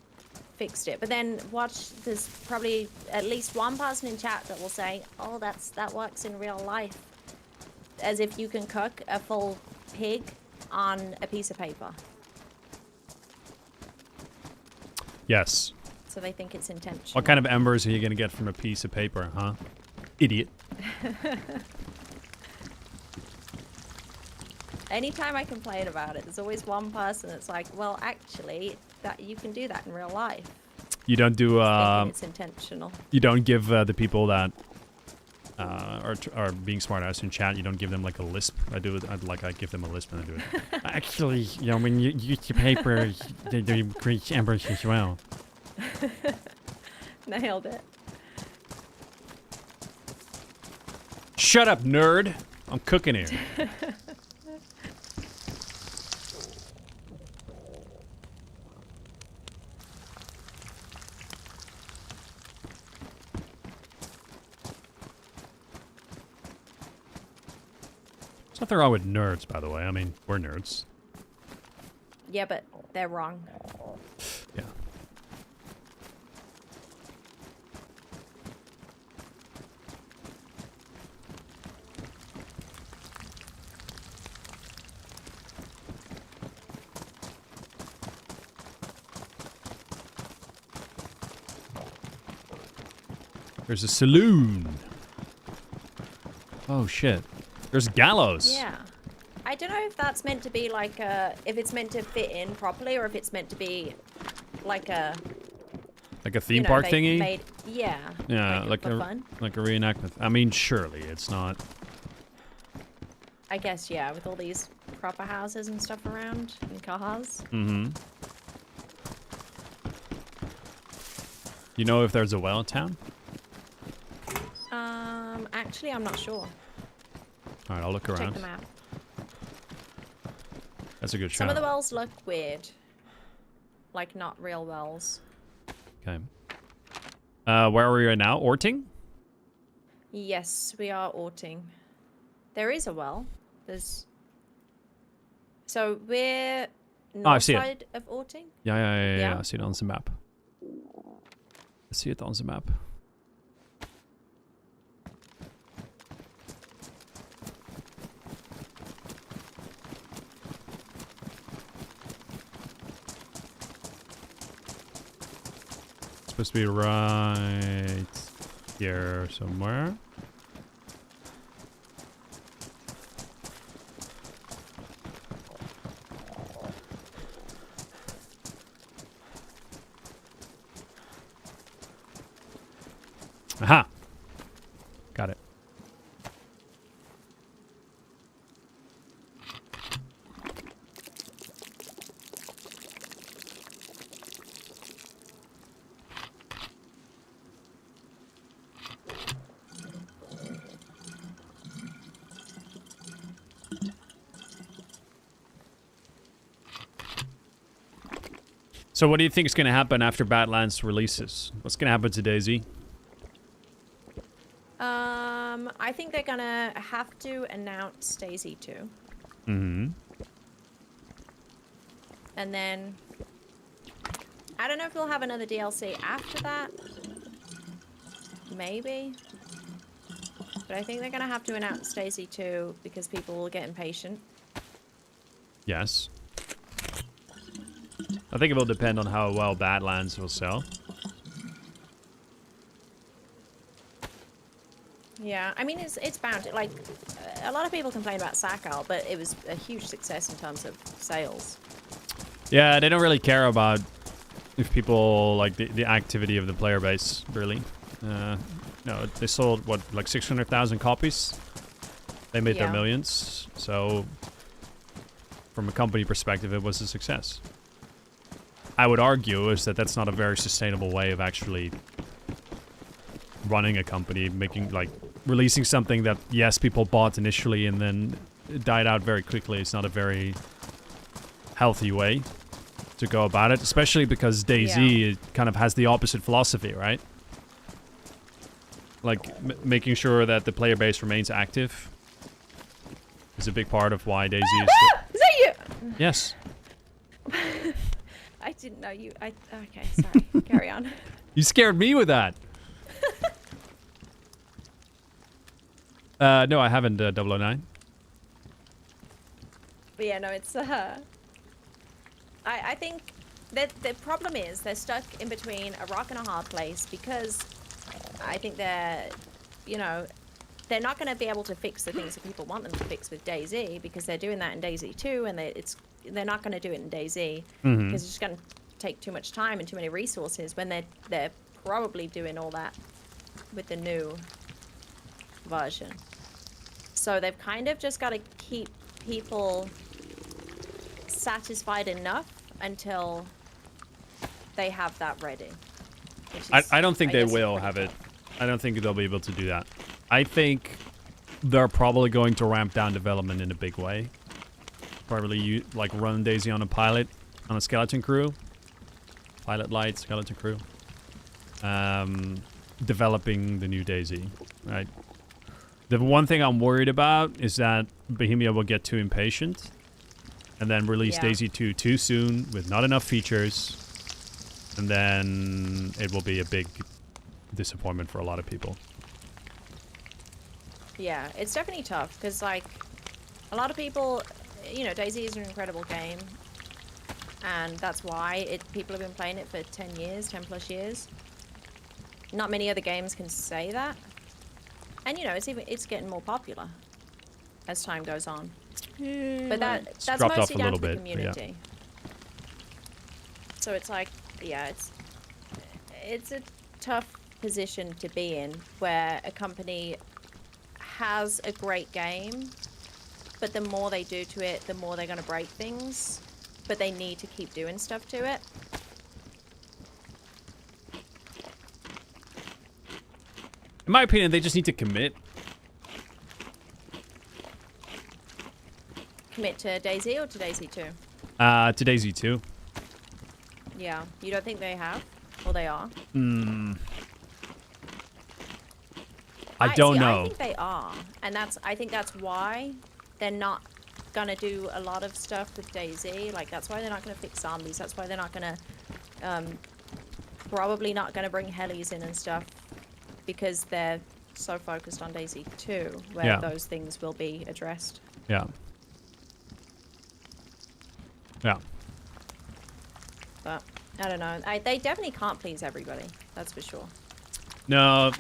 fixed it. But then watch, there's probably at least one person in chat that will say, oh, that works in real life. As if you can cook a full pig on a piece of paper. Yes. So they think it's intentional. What kind of embers are you going to get from a piece of paper, huh? Idiot. Anytime I complain about it, there's always one person that's like, well, actually, that you can do that in real life. You don't do... it's intentional. You don't give the people that are being smart ass in chat, you don't give them like a lisp. I do it, I give them a lisp and I do it. Actually, you know, when you use the paper, they create embers as well. Nailed it. Shut up, nerd! I'm cooking here. There's nothing wrong with nerds, by the way. I mean, we're nerds. Yeah, but they're wrong. Yeah. There's a saloon. Oh, shit. There's gallows. Yeah. I don't know if that's meant to be like if it's meant to fit in properly or if it's meant to be like a... Like a theme park thingy? Yeah. Yeah, like for fun. like a reenactment. I mean, surely it's not. I guess, yeah, with all these proper houses and stuff around and cars. Mm-hmm. You know if there's a well in town? Actually, I'm not sure. All right, I'll look Check around. the map. That's a good Some shot. of the wells look weird. Like not real wells. Okay. Where are we right now? Orting? Yes, we are orting. There is a well. There's... So we're I north see it. side of orting? Yeah. Yeah? I see it on the map. I see it on the map. Supposed to be right here somewhere. Aha! Got it. So what do you think is going to happen after Badlands releases? What's going to happen to DayZ? I think they're gonna have to announce DayZ 2. Mm-hmm. And then... I don't know if they'll have another DLC after that. Maybe. But I think they're gonna have to announce DayZ 2 because people will get impatient. Yes. I think it will depend on how well Badlands will sell. Yeah, I mean, it's bound to, like, a lot of people complain about Sakal, but it was a huge success in terms of sales. Yeah, they don't really care about if people like the activity of the player base, really. No, they sold, what, like 600,000 copies? They made their Yeah. millions, so from a company perspective, it was a success. I would argue is that that's not a very sustainable way of actually running a company, making, like, releasing something that, yes, people bought initially and then it died out very quickly. It's not a very healthy way to go about it, especially because DayZ kind of has the opposite philosophy, right? Like, making sure that the player base remains active is a big part of why DayZ is... Is that you? Yes. I didn't know you. Okay, sorry. Carry on. You scared me with that. No, I haven't, 009. But yeah, no, it's I think that the problem is they're stuck in between a rock and a hard place because I think they're, you know, they're not going to be able to fix the things that people want them to fix with DayZ because they're doing that in DayZ 2 and they're not going to do it in DayZ because it's just going to take too much time and too many resources when they're probably doing all that with the new version. So they've kind of just got to keep people satisfied enough until they have that ready. I don't think they guess will pretty have it. tough. I don't think they'll be able to do that. I think they're probably going to ramp down development in a big way. Probably like run DayZ on a pilot, on a skeleton crew. Pilot light, skeleton crew. Developing the new DayZ, right? The one thing I'm worried about is that Bohemia will get too impatient and then release Yeah. DayZ 2 too soon with not enough features. And then it will be a big disappointment for a lot of people. Yeah, it's definitely tough because, like, a lot of people, you know, DayZ is an incredible game, and that's why people have been playing it for 10 years, 10 plus years. Not many other games can say that, and you know, it's getting more popular as time goes on. But that's dropped off mostly a down little to the bit, but yeah. community. So it's like, yeah, it's a tough position to be in where a company has a great game, but the more they do to it, the more they're going to break things, but they need to keep doing stuff to it. In my opinion, they just need to commit. commit to DayZ or to DayZ 2? To DayZ 2. Yeah. You don't think they have? Or they are? I don't know. I think they are. And I think that's why they're not gonna do a lot of stuff with DayZ. Like, that's why they're not gonna fix zombies. That's why they're not gonna, probably not gonna bring helis in and stuff. Because they're so focused on DayZ 2, where those things will be addressed. Yeah. Yeah. But, I don't know. They definitely can't please everybody. That's for sure. No,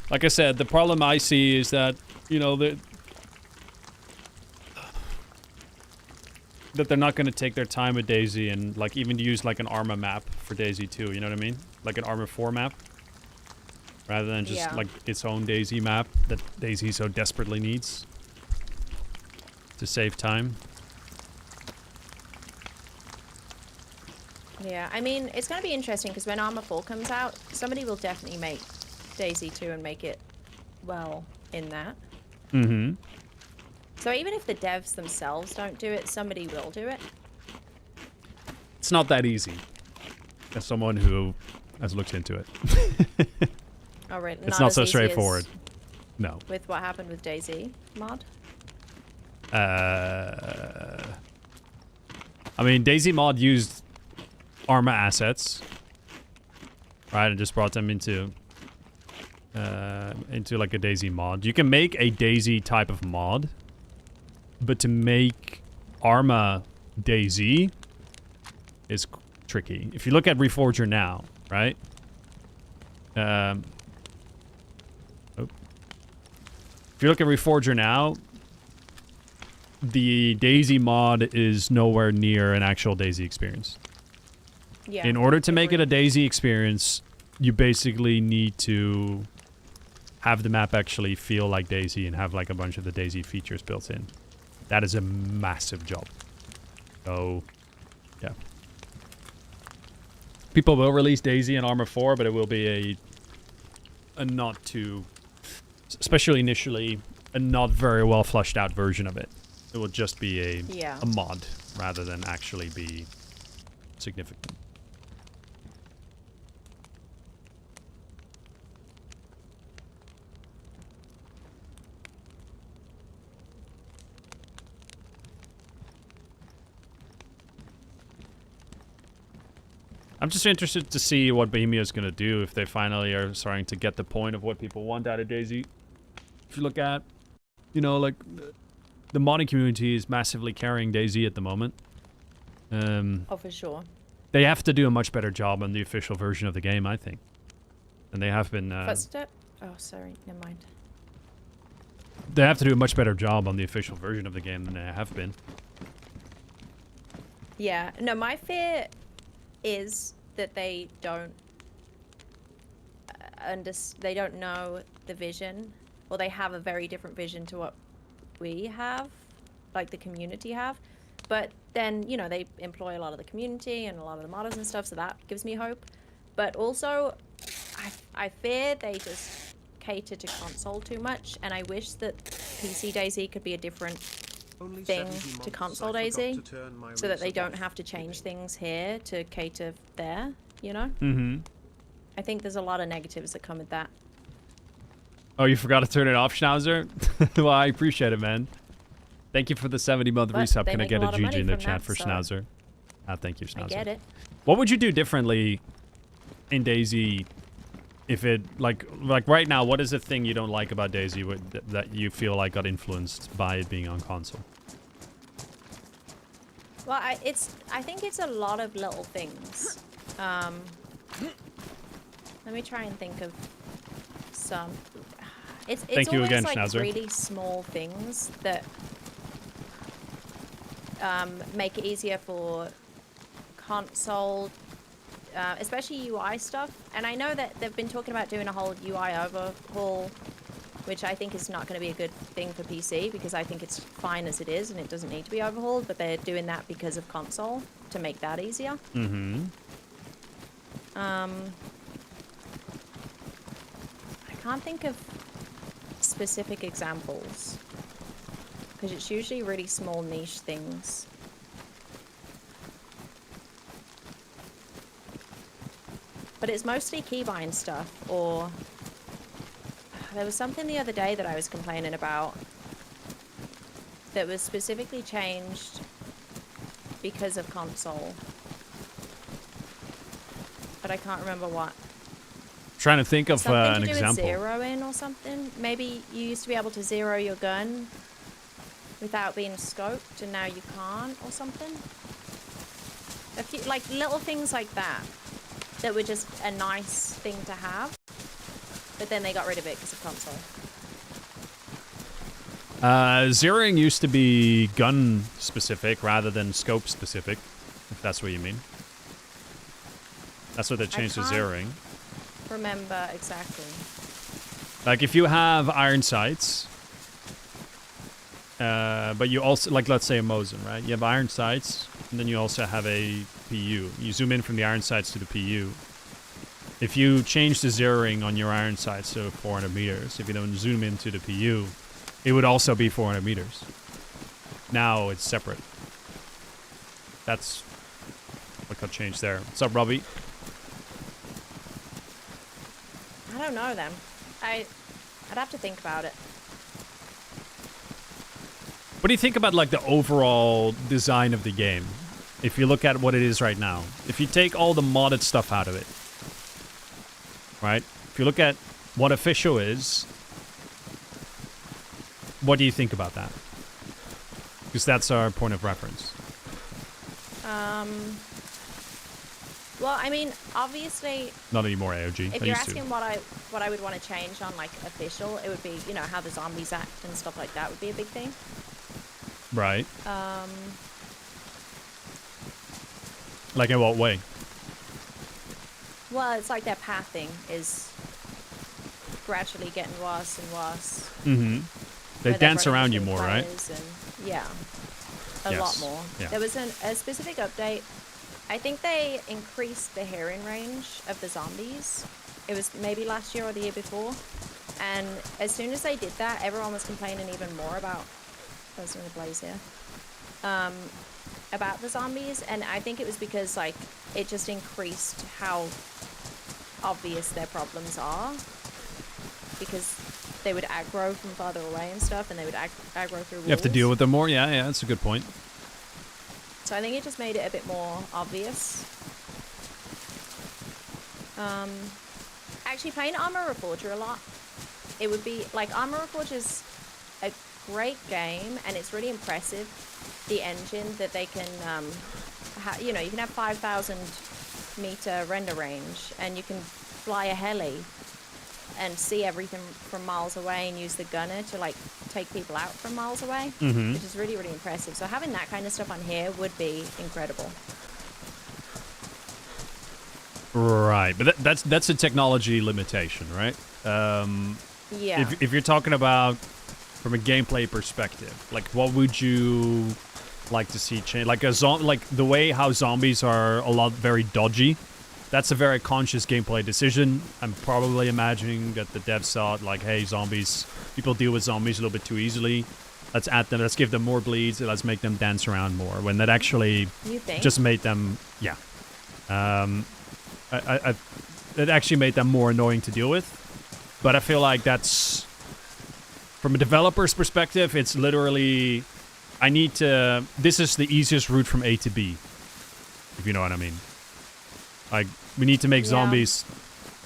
like I said, the problem I see is that, you know, that they're not going to take their time with DayZ and, like, even use, like, an Arma map for DayZ 2, you know what I mean? Like an Arma 4 map. Rather than just, like, its own DayZ map that DayZ so desperately needs to save time. Yeah, I mean, it's going to be interesting because when Arma 4 comes out, somebody will definitely make DayZ 2 and make it well in that. Mm-hmm. So even if the devs themselves don't do it, somebody will do it. It's not that easy. As someone who has looked into it. Oh, right. It's not so straightforward. No. With what happened with DayZ mod? I mean, DayZ mod used Arma assets, right, and just brought them into like a DayZ mod. You can make a DayZ type of mod, but to make Arma DayZ is tricky. If you look at Reforger now, right? If you look at Reforger now, the DayZ mod is nowhere near an actual DayZ experience. Yeah. In order to make it a DayZ experience, you basically need to have the map actually feel like DayZ and have like a bunch of the DayZ features built in. That is a massive job. So, yeah. People will release DayZ and Arma 4, but it will be a not too, especially initially, a not very well fleshed out version of it. It will just be a mod rather than actually be significant. I'm just interested to see what Bohemia's going to do if they finally are starting to get the point of what people want out of DayZ. If you look at, you know, like, the modding community is massively carrying DayZ at the moment. Oh, for sure. They have to do a much better job on the official version of the game, I think. And they have been... First step? Oh, sorry. Never mind. They have to do a much better job on the official version of the game than they have been. Yeah. No, my fear is that they don't they don't know the vision, or they have a very different vision to what we have, like the community have. But then, you know, they employ a lot of the community and a lot of the modders and stuff, so that gives me hope. But also, I fear they just cater to console too much, and I wish that PC DayZ could be a different thing to console DayZ, so that they don't have to change things here to cater there, you know? Mm-hmm. I think there's a lot of negatives that come with that. Oh, you forgot to turn it off, Schnauzer? Well, I appreciate it, man. Thank you for the 70-month resub. Can I get a GG in the chat for Schnauzer? Thank you, Schnauzer. I get it. What would you do differently in DayZ if it, like right now, what is the thing you don't like about DayZ that you feel like got influenced by it being on console? Well, I think it's a lot of little things. Let me try and think of some. It's Thank you always again, like Schnauzer. really small things that make it easier for console, especially UI stuff. And I know that they've been talking about doing a whole UI overhaul, which I think is not going to be a good thing for PC, because I think it's fine as it is and it doesn't need to be overhauled, but they're doing that because of console to make that easier. Mm-hmm. I can't think of specific examples. Because it's usually really small niche things. But it's mostly keybind stuff, or... There was something the other day that I was complaining about that was specifically changed because of console. But I can't remember what. Trying to think of Something an to do example. with zeroing or something. Maybe you used to be able to zero your gun without being scoped, and now you can't, or something. A few, like, little things like that that were just a nice thing to have, but then they got rid of it because of console. Zeroing used to be gun specific rather than scope specific, if that's what you mean. That's what they changed to zeroing. Remember exactly. Like if you have iron sights, but you also, like let's say a Mosin, right? You have iron sights, and then you also have a PU. You zoom in from the iron sights to the PU. If you change the zeroing on your iron sights to 400 meters, if you don't zoom into the PU, it would also be 400 meters. Now it's separate. That's what got changed there. What's up, Robbie? I don't know then. I'd have to think about it. What do you think about like the overall design of the game? If you look at what it is right now, if you take all the modded stuff out of it, right? If you look at what official is, what do you think about that? Because that's our point of reference. Well, I mean, obviously, Not anymore AOG. if I you're used to. asking what I would want to change on like official, it would be, you know, how the zombies act and stuff like that would be a big thing. Right. Like in what way? Well, it's like their pathing is gradually getting worse and worse. Mm-hmm. They where they're dance running around you between more, right? players and, yeah, a lot Yes. more. Yeah. There was a specific update. I think they increased the hearing range of the zombies. It was maybe last year or the year before. And as soon as they did that, everyone was complaining even more about... There's another blaze here. About the zombies. And I think it was because, like, it just increased how obvious their problems are. Because they would aggro from farther away and stuff, and they would aggro through walls. You have to deal with them more? Yeah, that's a good point. So I think it just made it a bit more obvious. Actually, playing Armor Reforger a lot, it would be like Armor Reforger is a great game, and it's really impressive. The engine that they can, you know, you can have 5,000 meter render range, and you can fly a heli and see everything from miles away and use the gunner to like take people out from miles away, Mm-hmm. which is really, really impressive. So having that kind of stuff on here would be incredible. Right, but that's a technology limitation, right? Yeah. If you're talking about from a gameplay perspective, like what would you like to see change? Like like the way how zombies are a lot very dodgy. That's a very conscious gameplay decision. I'm probably imagining that the devs thought like, hey, zombies, people deal with zombies a little bit too easily. Let's add them, let's give them more bleeds, and let's make them dance around more. When that actually You think? just made them, yeah. It actually made them more annoying to deal with. But I feel like that's, from a developer's perspective, it's literally, this is the easiest route from A to B, if you know what I mean. Like, we need to make zombies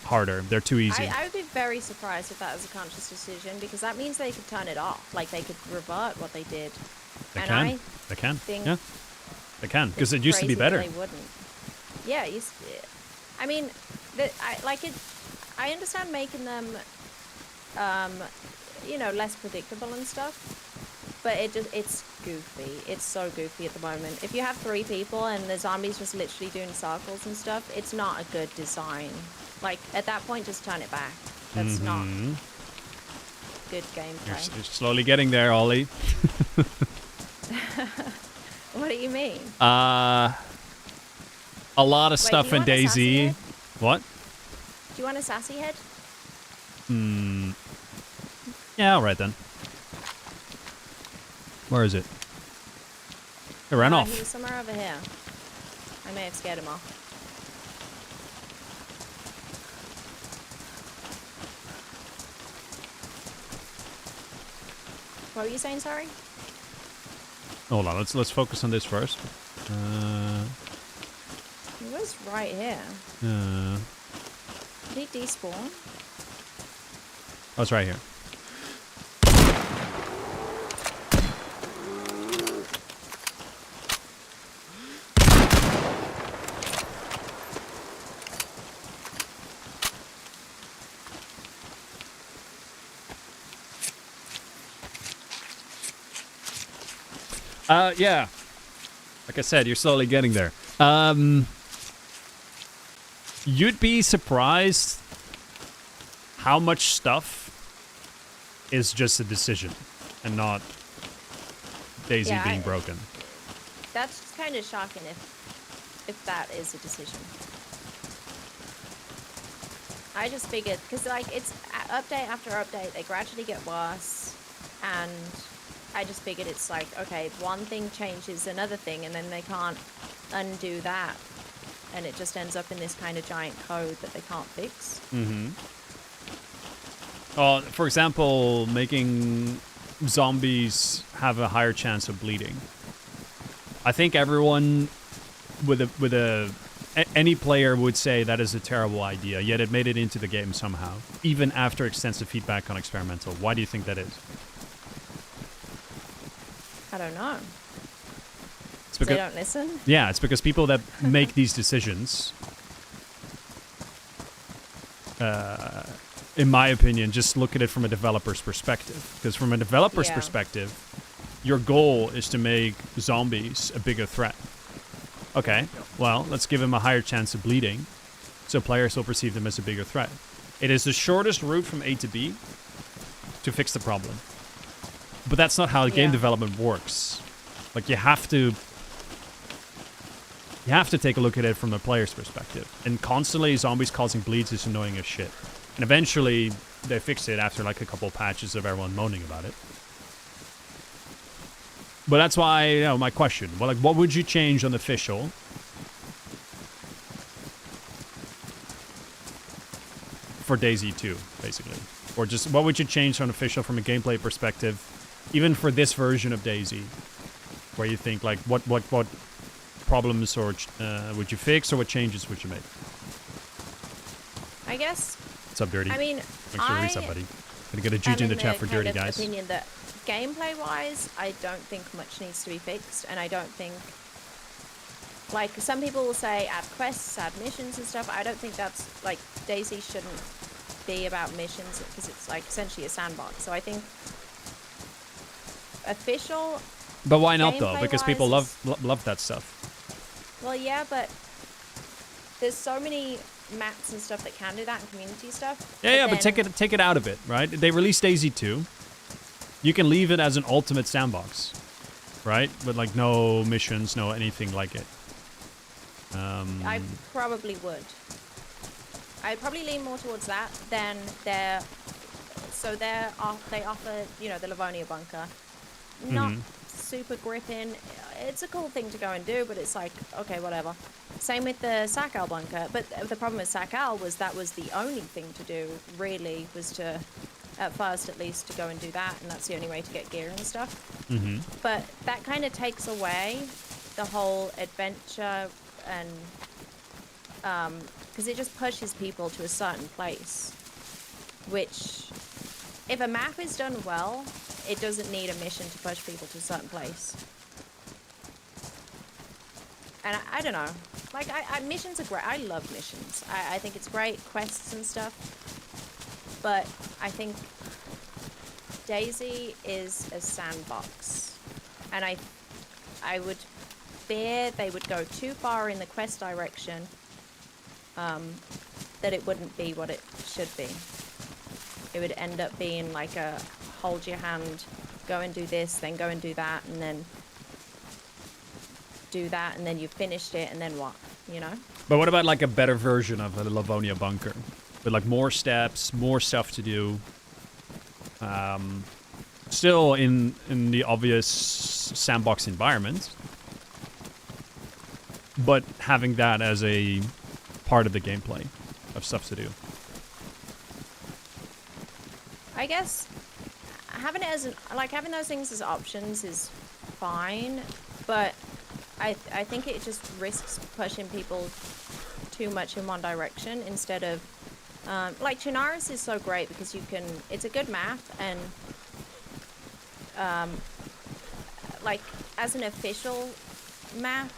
harder. They're too easy. I would be very surprised if that was a conscious decision, because that means they could turn it off. Like, they could revert what they did. They and can. I They can. think Yeah. They can. Because it it's used to be crazy that better. They wouldn't. Yeah, I mean, I understand making them, you know, less predictable and stuff. But it's goofy. It's so goofy at the moment. If you have 3 people and the zombies just literally doing circles and stuff, it's not a good design. Like, at that point, just turn it back. That's not good gameplay. You're slowly getting there, Ollie. What do you mean? A lot of stuff do you in want a sassy DayZ. head? What? Do you want a sassy head? Yeah, alright then. Where is it? It ran He off. was somewhere over here. I may have scared him off. What were you saying, sorry? Hold on, let's focus on this first. He was right here. Did he despawn? Oh, it's right here. Yeah. Like I said, you're slowly getting there. You'd be surprised how much stuff is just a decision and not DayZ Yeah, being broken. That's kind of shocking if that is a decision. I just figured, because like it's update after update, they gradually get worse, and I just figured it's like, okay, one thing changes another thing, and then they can't undo that, and it just ends up in this kind of giant code that they can't fix. Mm-hmm. Well, for example, making zombies have a higher chance of bleeding. I think everyone with any player would say that is a terrible idea, yet it made it into the game somehow, even after extensive feedback on experimental. Why do you think that is? I don't know. It's They because, don't listen? yeah, it's because people that make these decisions, in my opinion, just look at it from a developer's perspective. Because from a developer's Yeah. perspective, your goal is to make zombies a bigger threat. Okay, well, let's give them a higher chance of bleeding, so players will perceive them as a bigger threat. It is the shortest route from A to B to fix the problem. But that's not how game Yeah. development works. Like, you have to take a look at it from the player's perspective. And constantly zombies causing bleeds is annoying as shit. And eventually they fix it after like a couple patches of everyone moaning about it. But that's why, you know, my question. Well, like, what would you change on official for DayZ 2, basically? Or just what would you change on official from a gameplay perspective, even for this version of DayZ, where you think like what problems or would you fix, or what changes would you make? I guess. What's up, Dirty? I mean, Make sure to read somebody. Gonna get a juju in the chat for Dirty, guys. Opinion that gameplay-wise, I don't think much needs to be fixed, and I don't think, like, some people will say add quests, add missions and stuff. I don't think that's, like, DayZ shouldn't be about missions, because it's, like, essentially a sandbox. So I think official. But why not though? Because people gameplay-wise love that stuff. Well, yeah, but there's so many maps and stuff that can do that, and community stuff. Yeah, but take it out of it, right? They released DayZ 2. You can leave it as an ultimate sandbox, right? With like no missions, no anything like it. I probably would. I'd probably lean more towards that than they offer, you know, the Livonia bunker. Not super gripping. It's a cool thing to go and do, but it's like, okay, whatever. Same with the Sakal bunker, but the problem with Sakal was that was the only thing to do, really, was to, at first at least, to go and do that, and that's the only way to get gear and stuff. But that kind of takes away the whole adventure, and because it just pushes people to a certain place, which, if a map is done well, it doesn't need a mission to push people to a certain place. And I don't know. Like, missions are great. I love missions. I think it's great, quests and stuff. But I think DayZ is a sandbox. And I would fear they would go too far in the quest direction, that it wouldn't be what it should be. It would end up being like a hold your hand, go and do this, then go and do that, and then do that, and then you finished it, and then what, you know? But what about like a better version of the Livonia bunker? With like more steps, more stuff to do. still in the obvious sandbox environment, but having that as a part of the gameplay of stuff to do. I guess having it as having those things as options is fine, but I think it just risks pushing people too much in one direction instead of like Chinaris is so great because it's a good map, and like as an official map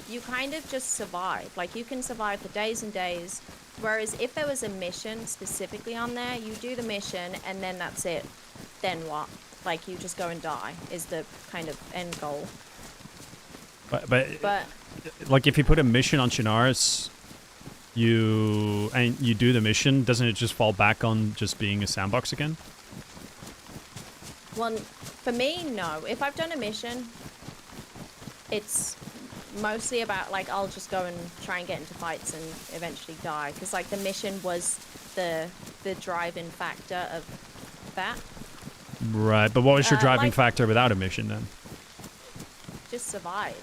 you kind of just survive. Like you can survive for days and days, whereas if there was a mission specifically on there, you do the mission and then that's it. Then what? Like you just go and die is the kind of end goal. But like if you put a mission on Chinaris, you do the mission, doesn't it just fall back on just being a sandbox again? Well, for me, no. If I've done a mission, it's mostly about like I'll just go and try and get into fights and eventually die, because like the mission was the driving factor of that. Right, but what was your driving factor without a mission then? Just survive.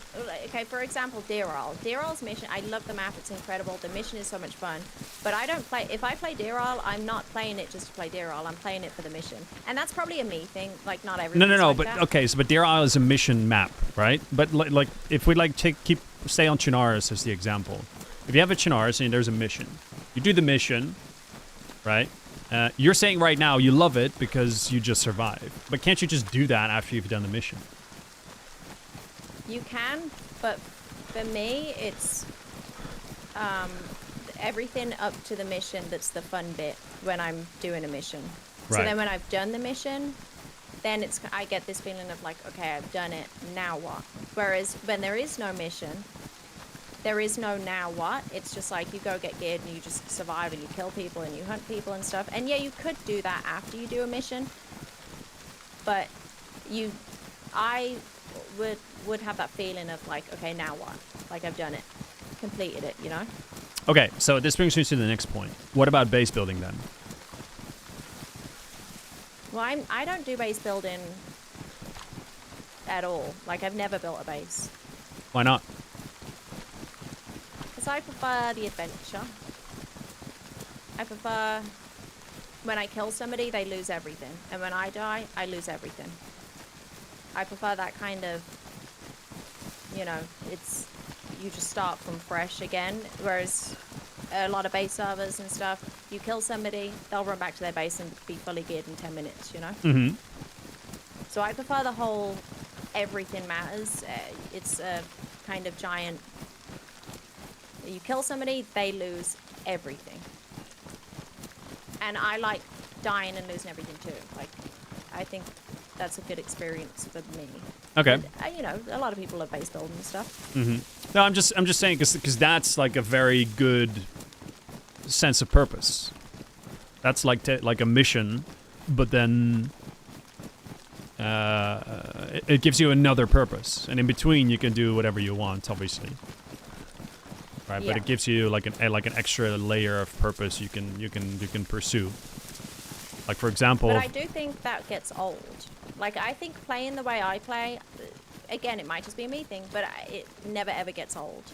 Okay, for example, Deerall's mission, I love the map, it's incredible, the mission is so much fun, but I don't play, if I play Deerall, I'm not playing it just to play Deerall, I'm playing it for the mission. And that's probably a me thing, like not everyone. No, like but that. okay, so but Deerall is a mission map, right? But like if we like stay on Chinaris as the example. If you have a Chinaris and there's a mission, you do the mission, right? You're saying right now you love it because you just survive. But can't you just do that after you've done the mission? You can, but for me, it's everything up to the mission that's the fun bit when I'm doing a mission. Right. So then when I've done the mission, then I get this feeling of like, okay, I've done it, now what? Whereas when there is no mission, there is no now what. It's just like you go get geared and you just survive and you kill people and you hunt people and stuff. And yeah, you could do that after you do a mission, but I would have that feeling of like, okay, now what? Like I've done it, completed it, you know? Okay, so this brings me to the next point. What about base building then? Well, I don't do base building at all. Like I've never built a base. Why not? Because I prefer the adventure. I prefer when I kill somebody, they lose everything. And when I die, I lose everything. I prefer that kind of, you know, you just start from fresh again. Whereas a lot of base servers and stuff, you kill somebody, they'll run back to their base and be fully geared in 10 minutes, you know? Mm-hmm. So I prefer the whole everything matters. It's a kind of giant, you kill somebody, they lose everything. And I like dying and losing everything too. Like, I think that's a good experience for me. Okay. But, you know, a lot of people love base building and stuff. Mm-hmm. No, I'm just saying because that's like a very good sense of purpose. That's like a mission, but then it gives you another purpose, and in between you can do whatever you want, obviously. Right, Yeah. but it gives you like an extra layer of purpose you can pursue. Like for example. But I do think that gets old. Like I think playing the way I play, again, it might just be a me thing, but it never ever gets old.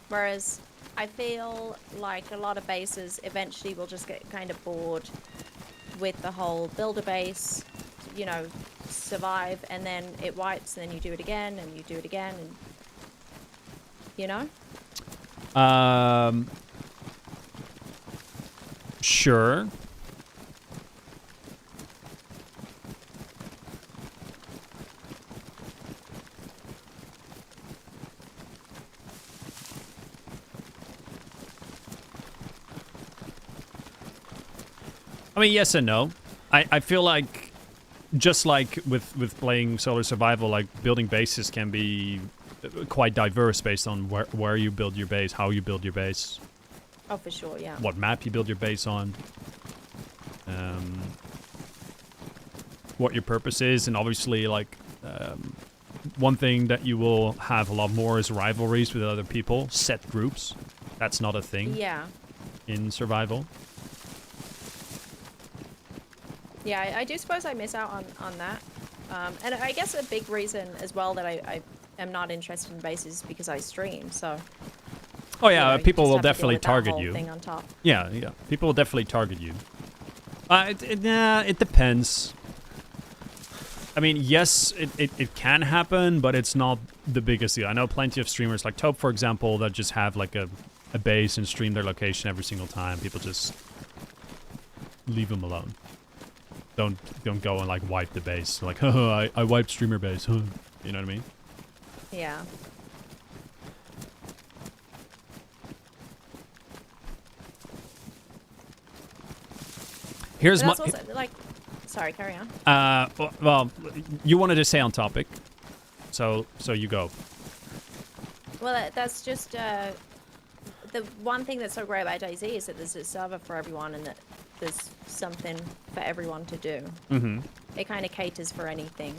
Whereas I feel like a lot of bases eventually will just get kind of bored with the whole build a base, you know, survive, and then it wipes, and then you do it again, and you do it again, and you know. Sure. I mean, yes and no. I feel like, just like with playing Solar Survival, like building bases can be quite diverse based on where you build your base, how you build your base. Oh, for sure, yeah. What map you build your base on. What your purpose is, and obviously, like, one thing that you will have a lot more is rivalries with other people, set groups. That's not a thing. Yeah. In survival. Yeah, I do suppose I miss out on that. And I guess a big reason as well that I am not interested in base is because I stream, so... Oh yeah, you people just will have to deal definitely with that target whole you. thing on top. Yeah, yeah. People will definitely target you. It depends. I mean, yes, it can happen, but it's not the biggest deal. I know plenty of streamers like Taupe, for example, that just have like a base and stream their location every single time. People just leave them alone. Don't go and like wipe the base. Like, I wiped streamer base. Huh. You know what I mean? Yeah. Here's But my. that's also, like, sorry, carry on. Well, you wanted to stay on topic, so you go. Well, that's just the one thing that's so great about DayZ is that there's a server for everyone and that there's something for everyone to do. Mm-hmm. It kind of caters for anything,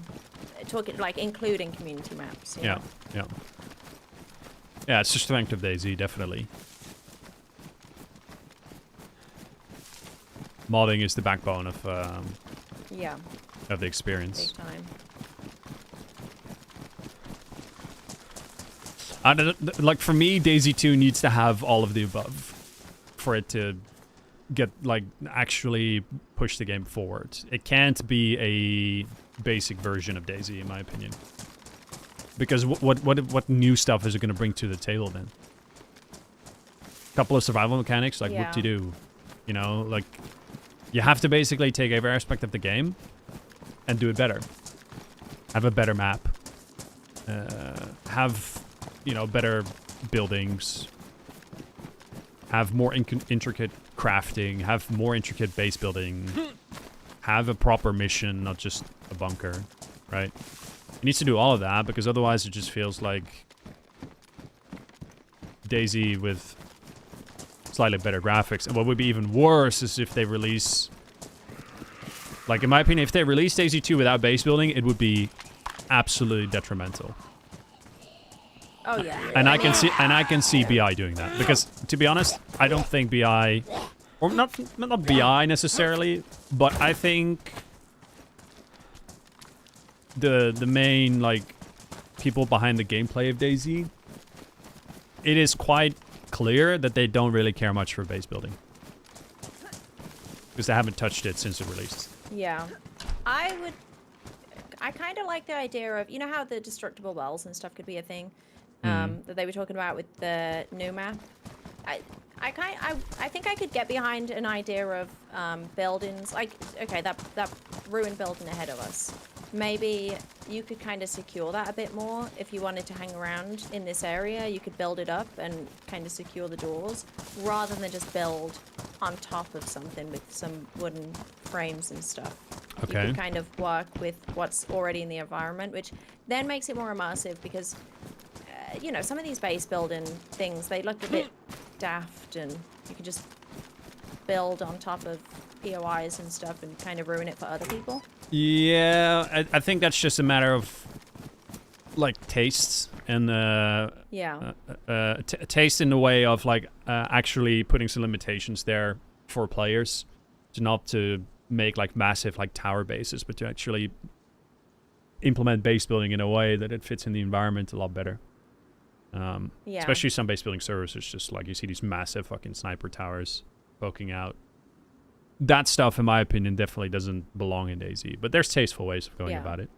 like including community maps. You know? Yeah. It's the strength of DayZ, definitely. Modding is the backbone of Yeah. the experience. Big time. Like for me, DayZ 2 needs to have all of the above for it to get like actually push the game forward. It can't be a basic version of DayZ, in my opinion. Because what new stuff is it going to bring to the table then? A couple of survival mechanics, like what do you do? You know, like you have to basically take every aspect of the game and do it better. Have a better map. Have, you know, better buildings. Have more intricate crafting. Have more intricate base building. Have a proper mission, not just a bunker, right? It needs to do all of that, because otherwise it just feels like DayZ with slightly better graphics. And what would be even worse is if they release... Like, in my opinion, if they release DayZ 2 without base building, it would be absolutely detrimental. Oh yeah. And I can see BI doing that, because to be honest, I don't think BI, or not BI necessarily, but I think the main like people behind the gameplay of DayZ, it is quite clear that they don't really care much for base building, because they haven't touched it since it released. Yeah. I kind of like the idea of, you know how the destructible wells and stuff could be a thing that they were talking about with the new map. I think I could get behind an idea of buildings like, okay, that ruined building ahead of us. Maybe you could kind of secure that a bit more. If you wanted to hang around in this area, you could build it up and kind of secure the doors, rather than just build on top of something with some wooden frames and stuff. Okay. You could kind of work with what's already in the environment, which then makes it more immersive, because you know, some of these base building things, they look a bit daft, and you can just build on top of POIs and stuff and kind of ruin it for other people. Yeah, I think that's just a matter of like tastes and taste in the way of like actually putting some limitations there for players, to not to make like massive like tower bases, but to actually implement base building in a way that it fits in the environment a lot better. Especially some base building servers, it's just like you see these massive fucking sniper towers poking out. That stuff, in my opinion, definitely doesn't belong in DayZ, but there's tasteful ways of going about it.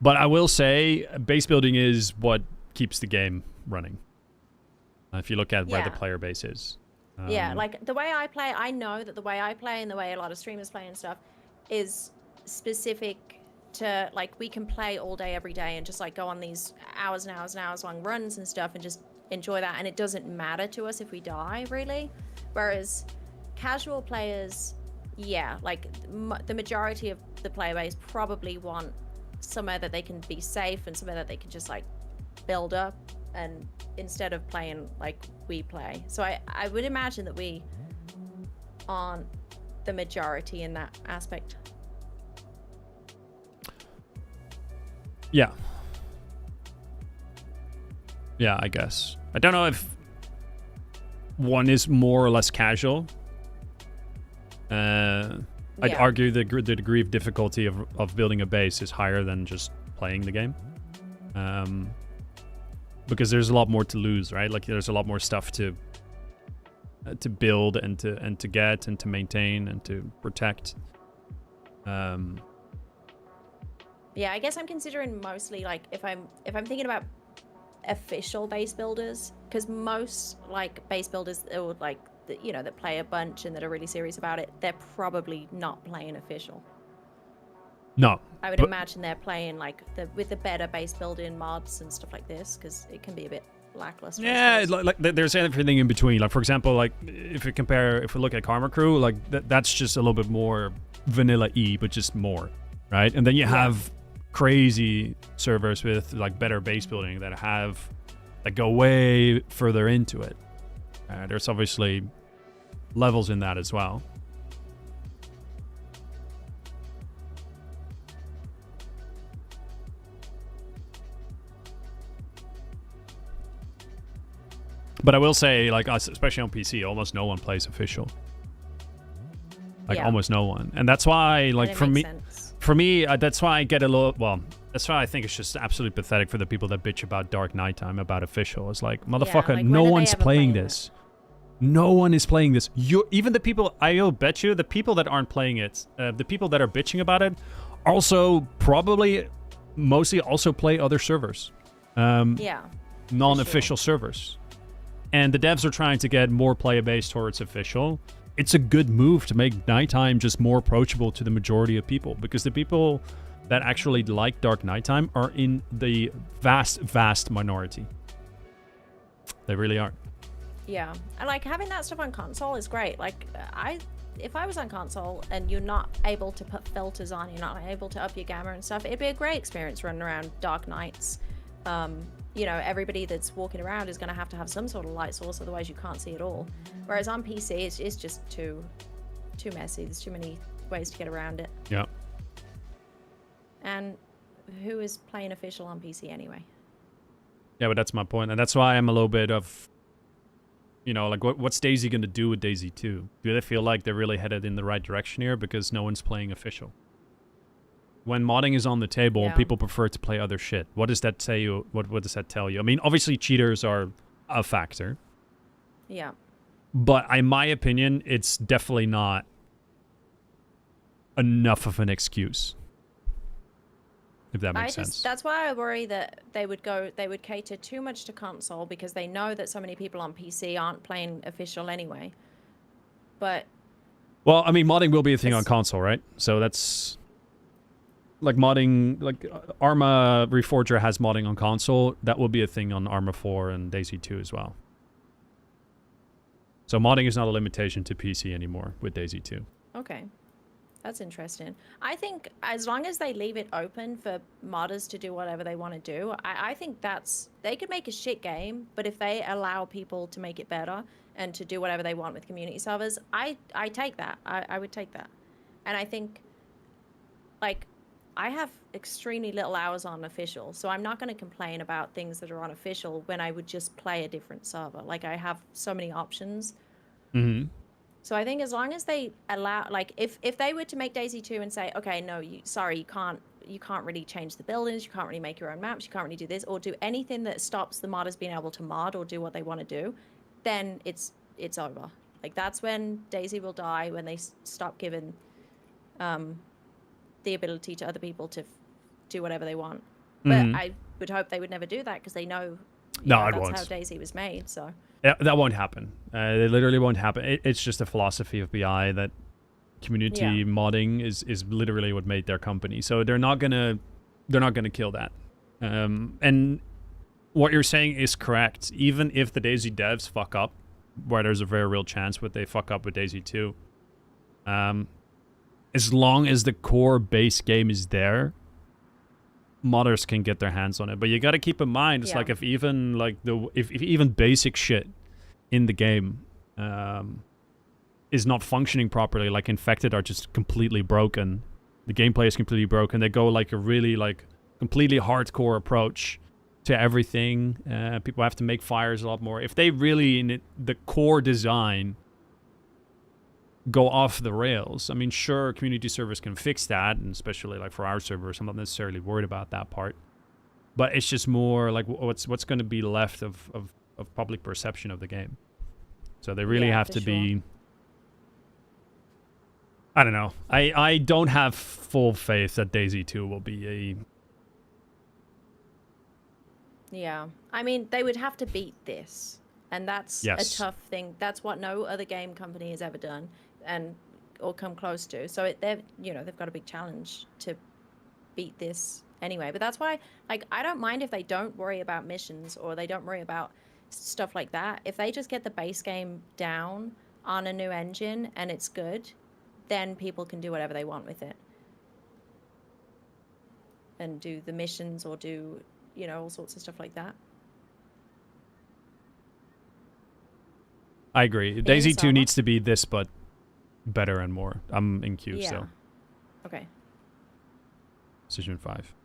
But I will say, base building is what keeps the game running. If you look at where the player base is. Yeah, like the way I play, I know that the way I play and the way a lot of streamers play and stuff is specific to, like, we can play all day, every day, and just like go on these hours and hours and hours long runs and stuff and just enjoy that, and it doesn't matter to us if we die, really. Whereas casual players, yeah, like the majority of the player base probably want somewhere that they can be safe and somewhere that they can just like build up, and instead of playing like we play. So I would imagine that we aren't the majority in that aspect. Yeah. Yeah, I guess. I don't know if one is more or less casual. I'd argue the degree of difficulty of building a base is higher than just playing the game. Because there's a lot more to lose, right? Like there's a lot more stuff to build and to get and to maintain and to protect. Yeah, I guess I'm considering mostly like if I'm thinking about official base builders, because most like base builders or like that play a bunch and that are really serious about it, they're probably not playing official. No, I would imagine they're playing like with the better base building mods and stuff like this, because it can be a bit lackluster. Yeah, like there's everything in between. Like for example, like if we look at Karma Crew, like that's just a little bit more vanilla E, but just more, right? And then you have crazy servers with like better base building that go way further into it. There's obviously levels in that as well. But I will say, like, especially on PC, almost no one plays official. Like, almost no one. And that's why, like, for me, that's why I get a little, well, that's why I think it's just absolutely pathetic for the people that bitch about Dark Nighttime, about official. It's like, motherfucker, like, no one's playing this. No one is playing this. Even the people, I'll bet you, the people that aren't playing it, the people that are bitching about it, also probably, mostly also play other servers. Non-official servers. And the devs are trying to get more player base towards official. It's a good move to make Nighttime just more approachable to the majority of people, because the people that actually like Dark Nighttime are in the vast, vast minority. They really are. Yeah, and like having that stuff on console is great. Like if I was on console and you're not able to put filters on, you're not able to up your gamma and stuff, it'd be a great experience running around Dark Nights. Everybody that's walking around is going to have some sort of light source, otherwise you can't see it all. Whereas on PC, it's just too messy. There's too many ways to get around it. Yeah. And who is playing official on PC anyway? Yeah, but that's my point. And that's why I'm a little bit of, like, what's DayZ going to do with DayZ 2? Do they feel like they're really headed in the right direction here because no one's playing official? When modding is on the table, people prefer to play other shit. What does that say you? What does that tell you? I mean, obviously cheaters are a factor. Yeah. But in my opinion, it's definitely not enough of an excuse. If that makes sense. That's why I worry that they would cater too much to console, because they know that so many people on PC aren't playing official anyway. But well, I mean, modding will be a thing on console, right? So that's like modding, like Arma Reforger has modding on console. That will be a thing on Arma 4 and DayZ 2 as well. So modding is not a limitation to PC anymore with DayZ 2. Okay. That's interesting. I think as long as they leave it open for modders to do whatever they want to do, I think they could make a shit game, but if they allow people to make it better and to do whatever they want with community servers, I take that. I would take that. And I think, like, I have extremely little hours on official, so I'm not going to complain about things that are on official when I would just play a different server. Like, I have so many options. Mm-hmm. So I think as long as they allow, like, if they were to make DayZ 2 and say, okay, no, you can't really change the buildings, you can't really make your own maps, you can't really do this, or do anything that stops the modders being able to mod or do what they want to do, then it's over. Like, that's when DayZ will die, when they stop giving the ability to other people to do whatever they want. But I would hope they would never do that, because they know, that's how DayZ was made. So yeah, that won't happen. It literally won't happen. It's just a philosophy of BI that community modding is literally what made their company. So they're not gonna kill that. And what you're saying is correct. Even if the DayZ devs fuck up, where there's a very real chance that they fuck up with DayZ 2, as long as the core base game is there, modders can get their hands on it. But you got to keep in mind, it's like if even basic shit in the game is not functioning properly, like Infected are just completely broken, the gameplay is completely broken, they go like a really like completely hardcore approach, to everything. People have to make fires a lot more. If they really, in the core design, go off the rails, I mean, sure, community servers can fix that, and especially like for our servers, I'm not necessarily worried about that part. But it's just more like what's going to be left of public perception of the game. So they really have to be... I don't know. I don't have full faith that DayZ 2 will be a... Yeah. I mean, they would have to beat this. And that's Yes. a tough thing. That's what no other game company has ever done and or come close to. So they've got a big challenge to beat this anyway. But that's why, like, I don't mind if they don't worry about missions or they don't worry about stuff like that. If they just get the base game down on a new engine and it's good, then people can do whatever they want with it. And do the missions or do, all sorts of stuff like that. I agree. DayZ 2 needs to be this, but better and more. I'm in queue still. Okay. Decision 5.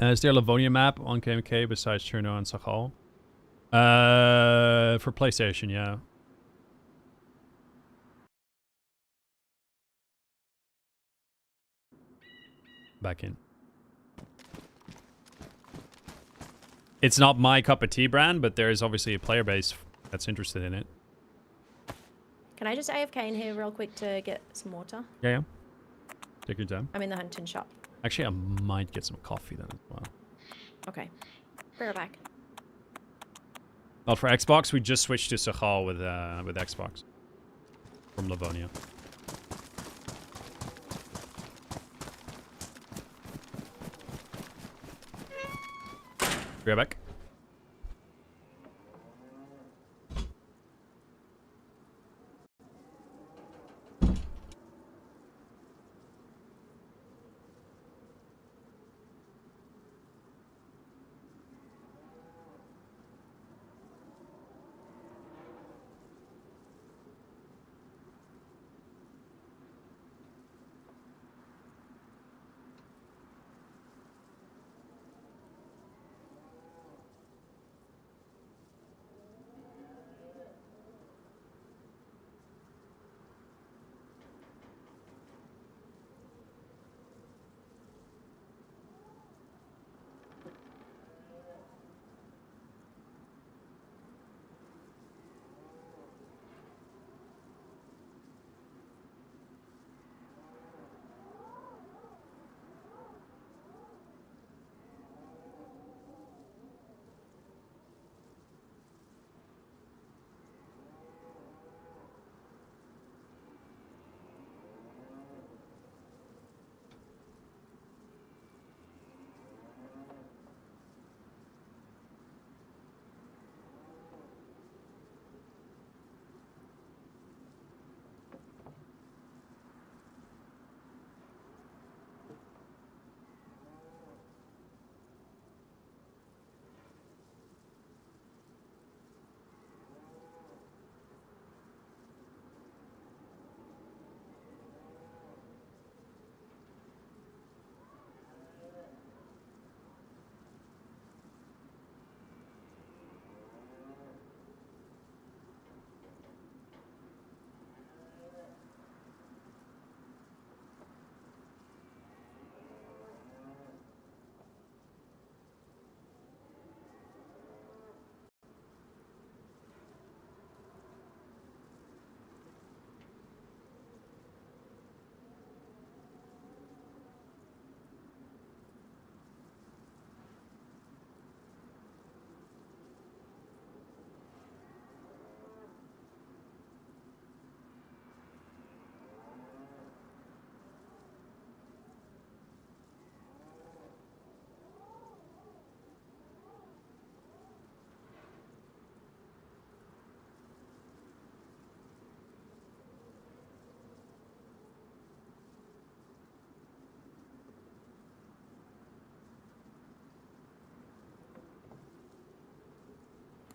Is there a Livonia map on KMK besides Cherno and Sachal? For PlayStation, yeah. Back in. It's not my cup of tea brand, but there is obviously a player base that's interested in it. Can I just AFK in here real quick to get some water? Yeah. Take your time. I'm in the hunting shop. Actually, I might get some coffee then as well. Okay. Be right back. Not for Xbox. We just switched to Sachal with Xbox from Livonia. Be right back.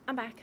I'm back.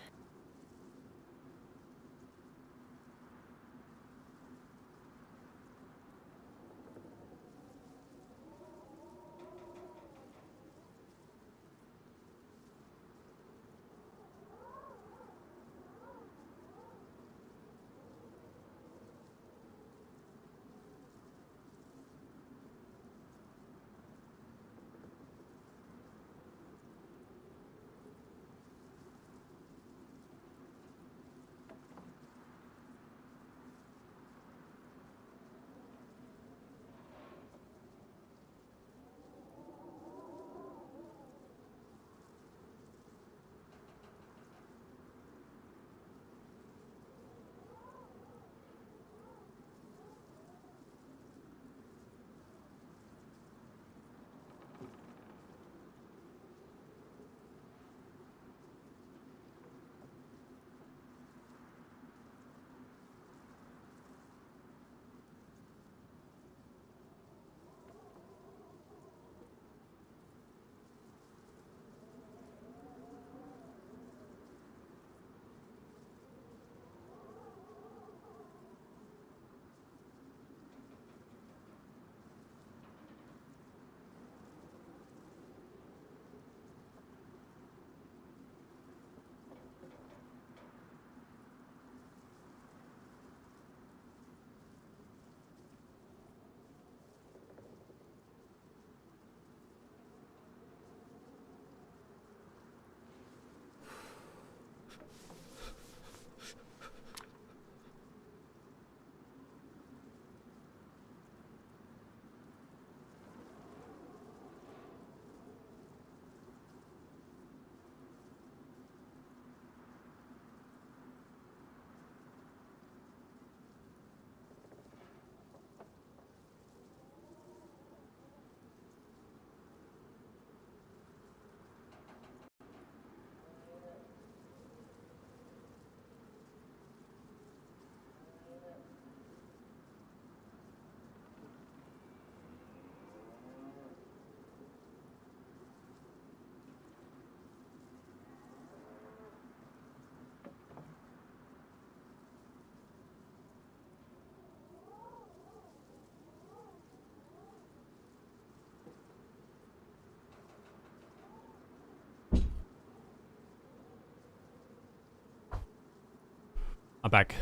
I'm back.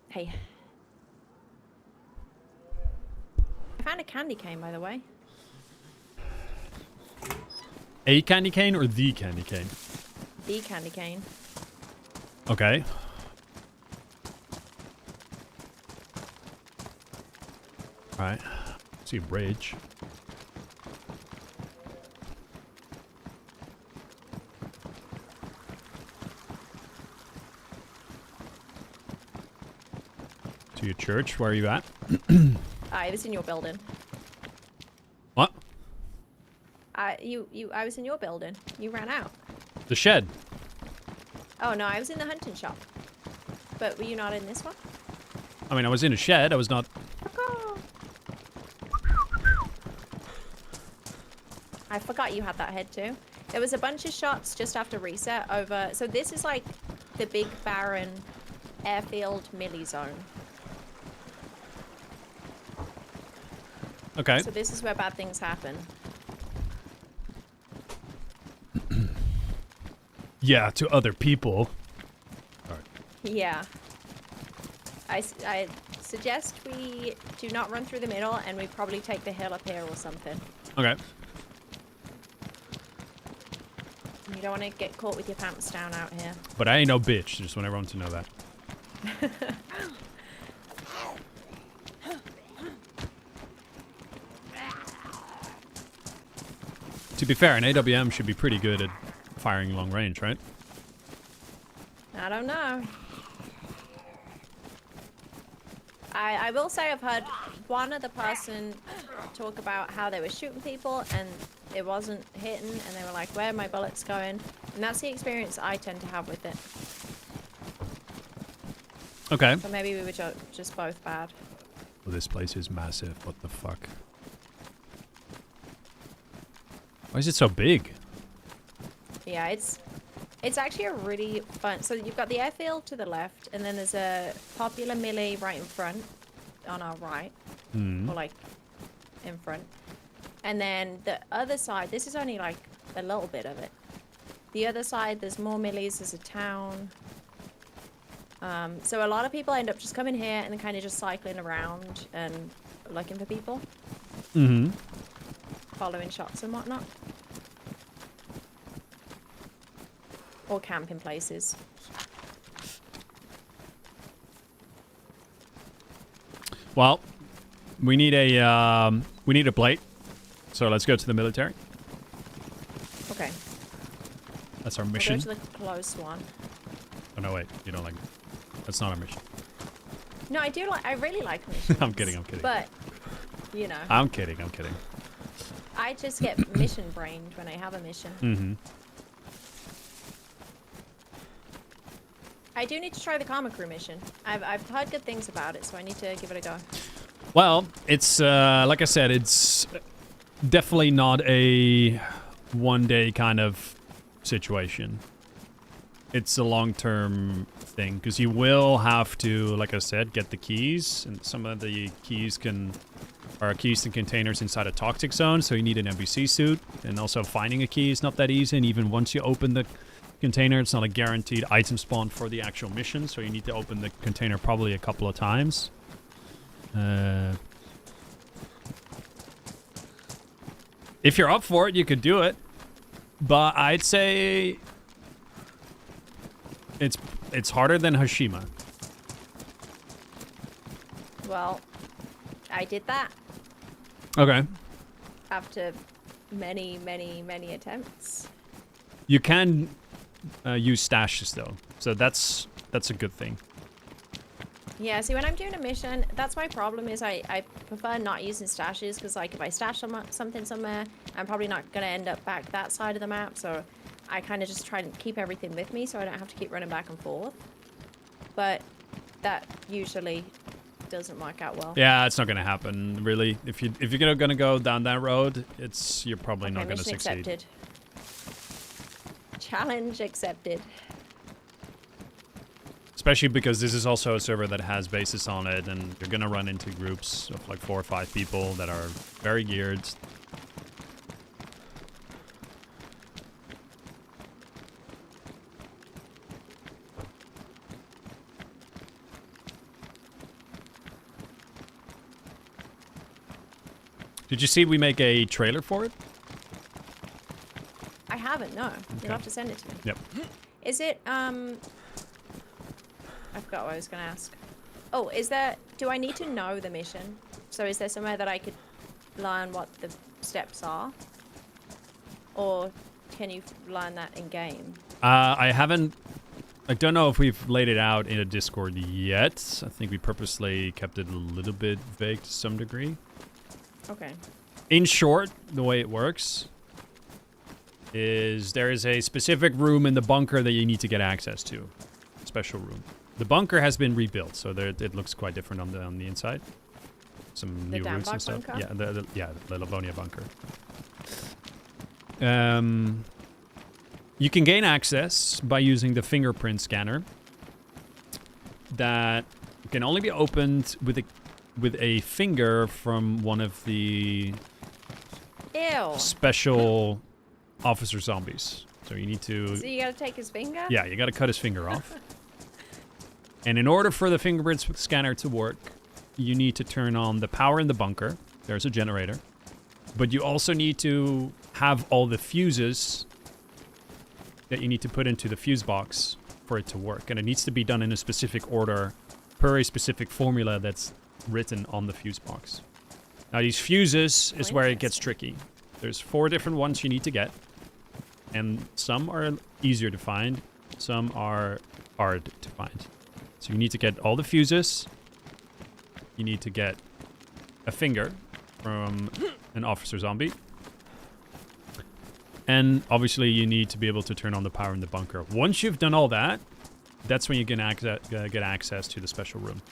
Hey. I found a candy cane, by the way. A candy cane or the candy cane? The candy cane. Okay. Alright. See a bridge. To your church, where are you at? I was in your building. What? I was in your building. You ran out. The shed. Oh no, I was in the hunting shop. But were you not in this one? I mean, I was in a shed. I was not... I forgot you had that head too. There was a bunch of shots just after reset over... So this is like the big barren airfield melee zone. Okay. So this is where bad things happen. Yeah, to other people. Yeah. I suggest we do not run through the middle and we probably take the hill up here or something. Okay. You don't want to get caught with your pants down out here. But I ain't no bitch. Just want everyone to know that. To be fair, an AWM should be pretty good at firing long range, right? I don't know. I will say I've heard one other person talk about how they were shooting people and it wasn't hitting and they were like, where are my bullets going? And that's the experience I tend to have with it. Okay. So maybe we were just both bad. Well, this place is massive. What the fuck? Why is it so big? Yeah, it's It's actually a really fun. So you've got the airfield to the left, and then there's a popular melee right in front, on our right, or like in front. And then the other side, this is only like a little bit of it. The other side, there's more millies. There's a town. So a lot of people end up just coming here and then kind of just cycling around and looking for people. Mm-hmm. Following shots and whatnot. Or camping places. Well, we need a plate. So let's go to the military. Okay. That's our We'll mission. go to the close one. Oh no, wait, you don't like it. That's not our mission. No, I really like missions. I'm kidding. But, you know. I'm kidding. I just get mission brained when I have a mission. Mm-hmm. I do need to try the Karma Crew mission. I've heard good things about it, so I need to give it a go. Well, it's like I said, it's definitely not a one-day kind of situation. It's a long-term thing because you will have to, like I said, get the keys, and some of the keys are keys to containers inside a toxic zone, so you need an NPC suit, and also finding a key is not that easy, and even once you open the container, it's not a guaranteed item spawn for the actual mission, so you need to open the container probably a couple of times. If you're up for it, you could do it, but I'd say it's harder than Hashima. Well, I did that Okay. after many, many, many attempts. You can use stashes though, so that's a good thing. Yeah, see, when I'm doing a mission, that's my problem is I prefer not using stashes because, like, if I stash something somewhere, I'm probably not going to end up back that side of the map, so I kind of just try and keep everything with me so I don't have to keep running back and forth. But that usually doesn't work out well. Yeah, it's not gonna happen really. If you're gonna go down that road, you're probably Okay, not gonna mission succeed. accepted. Challenge accepted. Especially because this is also a server that has bases on it, and you're gonna run into groups of like 4 or 5 people that are very geared. Did you see we make a trailer for it? I haven't, no. Okay. You'll have to send it to me. Yep. Is it, I forgot what I was going to ask. Oh, do I need to know the mission? So is there somewhere that I could learn what the steps are? Or can you learn that in game? I don't know if we've laid it out in a Discord yet. I think we purposely kept it a little bit vague to some degree. Okay. In short, the way it works is there is a specific room in the bunker that you need to get access to. Special room. The bunker has been rebuilt, so it looks quite different on the inside. Some new routes and stuff. bunker? Yeah, the Livonia bunker. You can gain access by using the fingerprint scanner that can only be opened with a finger from one of the Ew. special officer zombies. So you need to... So you gotta take his finger? Yeah, you gotta cut his finger off. And in order for the fingerprint scanner to work, you need to turn on the power in the bunker. There's a generator. But you also need to have all the fuses that you need to put into the fuse box for it to work. And it needs to be done in a specific order per a specific formula that's written on the fuse box. Now these fuses is where it gets tricky. There's 4 different ones you need to get. And some are easier to find. Some are hard to find. So you need to get all the fuses. You need to get a finger from an officer zombie. And obviously you need to be able to turn on the power in the bunker. Once you've done all that, that's when you can get access to the special room.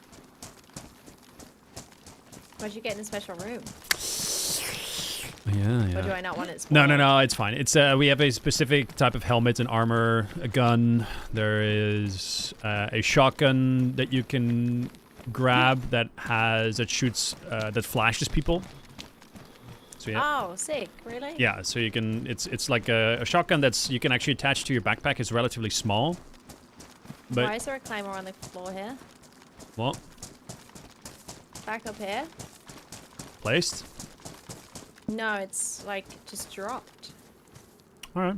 What'd you get in the special room? Yeah, Or do yeah. I not want it No, spawned? no, it's fine. It's we have a specific type of helmet and armor, a gun. There is a shotgun that you can grab that shoots that flashes people. So yeah. Oh, sick. Really? Yeah, so you can. It's like a shotgun that's you can actually attach to your backpack. It's relatively small. But Why is there a claymore on the floor here? well, Back up here? placed. No, it's like just dropped. All right.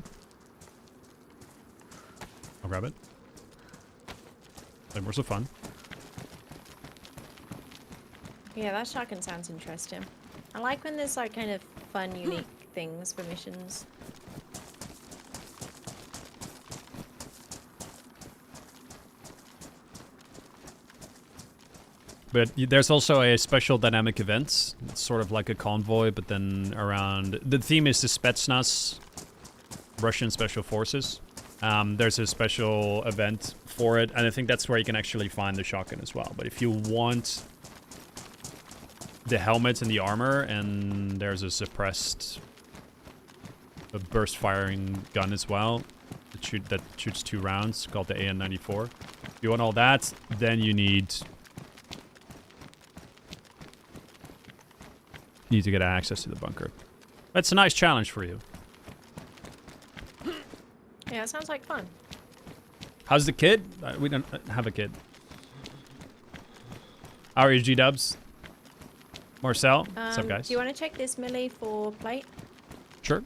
I'll grab it. Claymores are fun. Yeah, that shotgun sounds interesting. I like when there's like kind of fun, unique things for missions. But there's also a special dynamic event. It's sort of like a convoy, but then around... The theme is the Spetsnaz, Russian Special Forces. There's a special event for it, and I think that's where you can actually find the shotgun as well. But if you want the helmet and the armor, and there's a suppressed... a burst-firing gun as well, that shoots 2 rounds, called the AN-94. If you want all that, then you need to get access to the bunker. That's a nice challenge for you. Yeah, it sounds like fun. How's the kid? We don't have a kid. How are you, G-dubs? Marcel? What's up, guys? Do you want to check this melee for plate? Sure.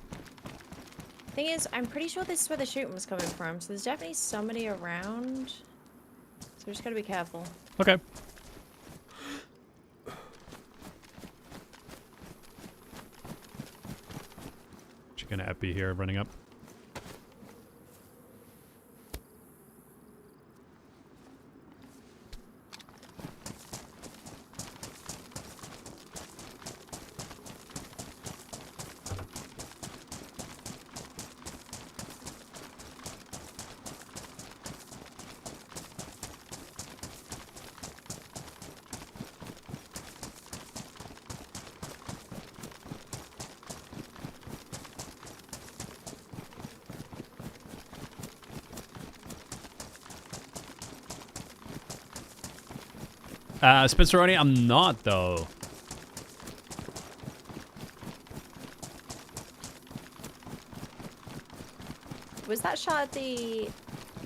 Thing is, I'm pretty sure this is where the shooting was coming from, so there's definitely somebody around. So we just gotta be careful. Okay. Chicken Epi here running up. Spenceroni, I'm not, though. Was that shot at the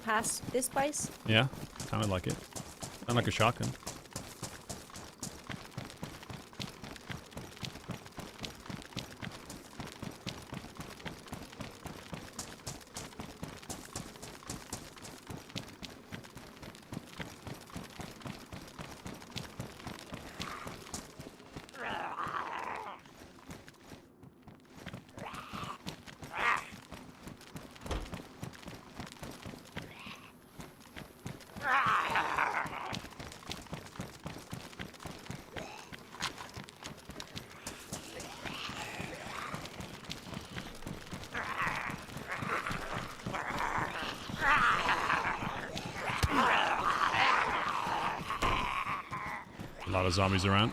past this place? Yeah, sounded like it. Sounded like a shotgun. A lot of zombies around.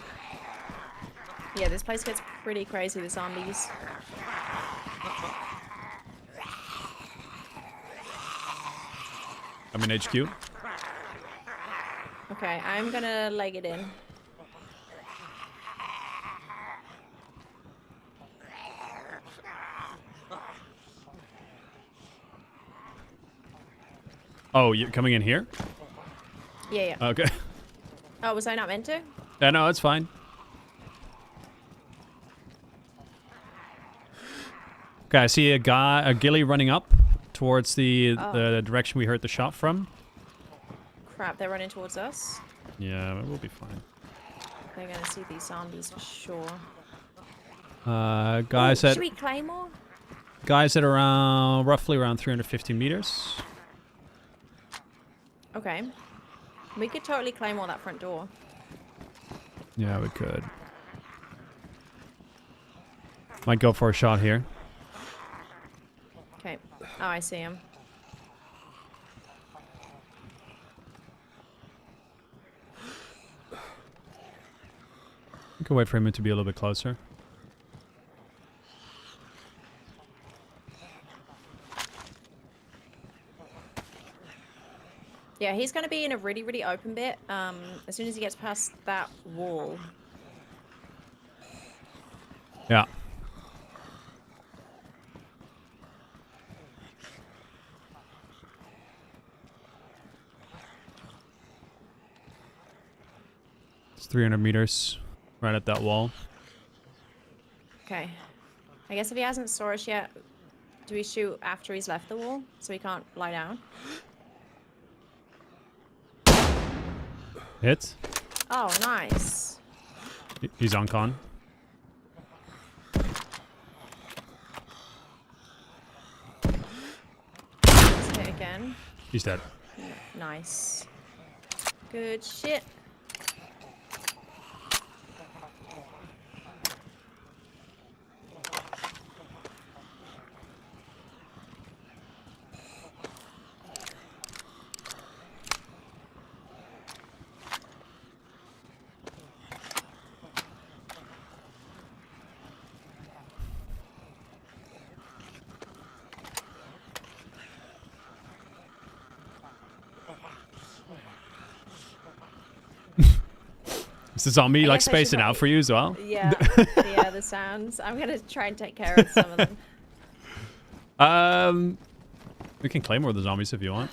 Yeah, this place gets pretty crazy with zombies. I'm in HQ. Okay, I'm gonna leg it in. Oh, you're coming in here? Yeah, yeah. Okay. Oh, was I not meant to? Yeah, no, it's fine. Okay, I see a ghillie running up towards the direction we heard the shot from. Crap, they're running towards us. Yeah, we'll be fine. They're gonna see these zombies for sure. Guys Ooh, at should we claymore? roughly around 350 meters. Okay. We could totally claymore that front door. Yeah, we could. Might go for a shot here. Okay. Oh, I see him. We can wait for him to be a little bit closer. Yeah, he's going to be in a really, really open bit. As soon as he gets past that wall. Yeah. It's 300 meters right at that wall. Okay. I guess if he hasn't saw us yet, do we shoot after he's left the wall so he can't lie down? Hit. Oh, nice. He's on con. Let's hit again. He's dead. Nice. Good shit. Is the zombie I like guess I should spacing out for you as well? Yeah, yeah, the sounds. I'm gonna try and take care of some of them. We can claim more of the zombies if you want.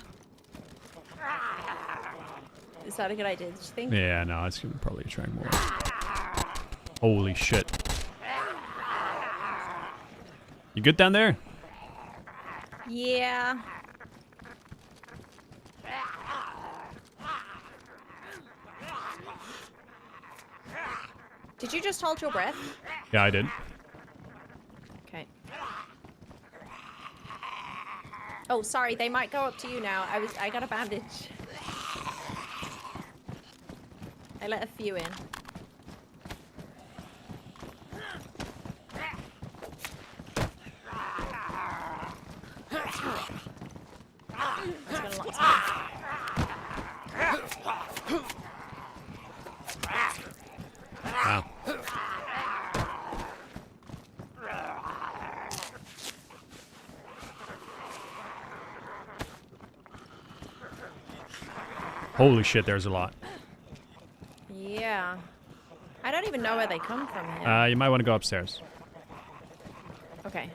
Is that a good idea, do you think? Yeah, no, it's gonna probably attract more. Holy shit. You good down there? Yeah. Did you just hold your breath? Yeah, I did. Okay. Oh, sorry, they might go up to you now. I got a bandage. I let a few in. It's gonna lock Wow. Holy shit, there's a lot. Yeah. I don't even know where they come from here. You might want to go upstairs. Okay.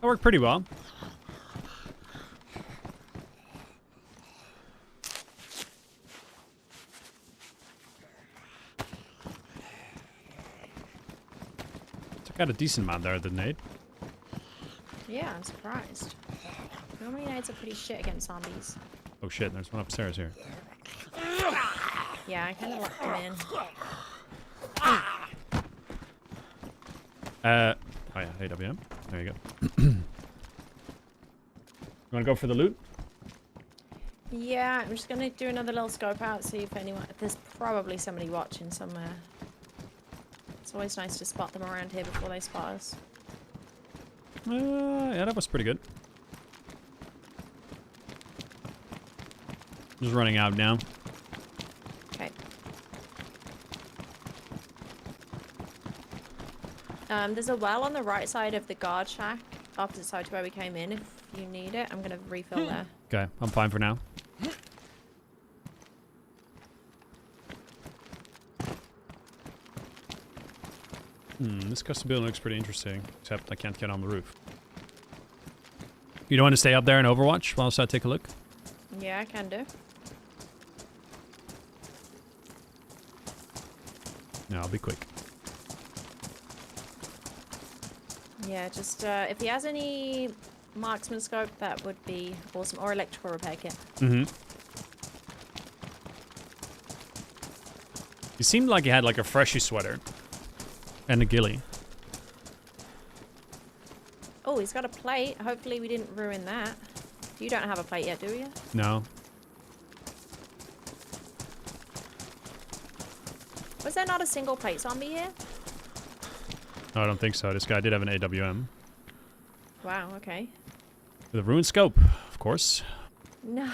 That worked pretty well. Took out a decent amount there, didn't it? Yeah, I'm surprised. Normally nades are pretty shit against zombies. Oh shit, there's one upstairs here. Yeah, I kind of locked him in. Oh yeah, AWM. There you go. You wanna go for the loot? Yeah, I'm just gonna do another little scope out, see if anyone... There's probably somebody watching somewhere. It's always nice to spot them around here before they spot us. Yeah, that was pretty good. Just running out now. Okay. There's a well on the right side of the guard shack, opposite side to where we came in. If you need it, I'm gonna refill there. Okay, I'm fine for now. This custom building looks pretty interesting, except I can't get on the roof. You don't want to stay up there and Overwatch whilst I take a look? Yeah, I can do. No, I'll be quick. Yeah, just if he has any marksman scope, that would be awesome. Or electrical repair kit. Mm-hmm. He seemed like he had like a freshy sweater. And a ghillie. Oh, he's got a plate. Hopefully we didn't ruin that. You don't have a plate yet, do you? No. Was there not a single plate zombie here? No, I don't think so. This guy did have an AWM. Wow, okay. With a ruined scope, of course. No.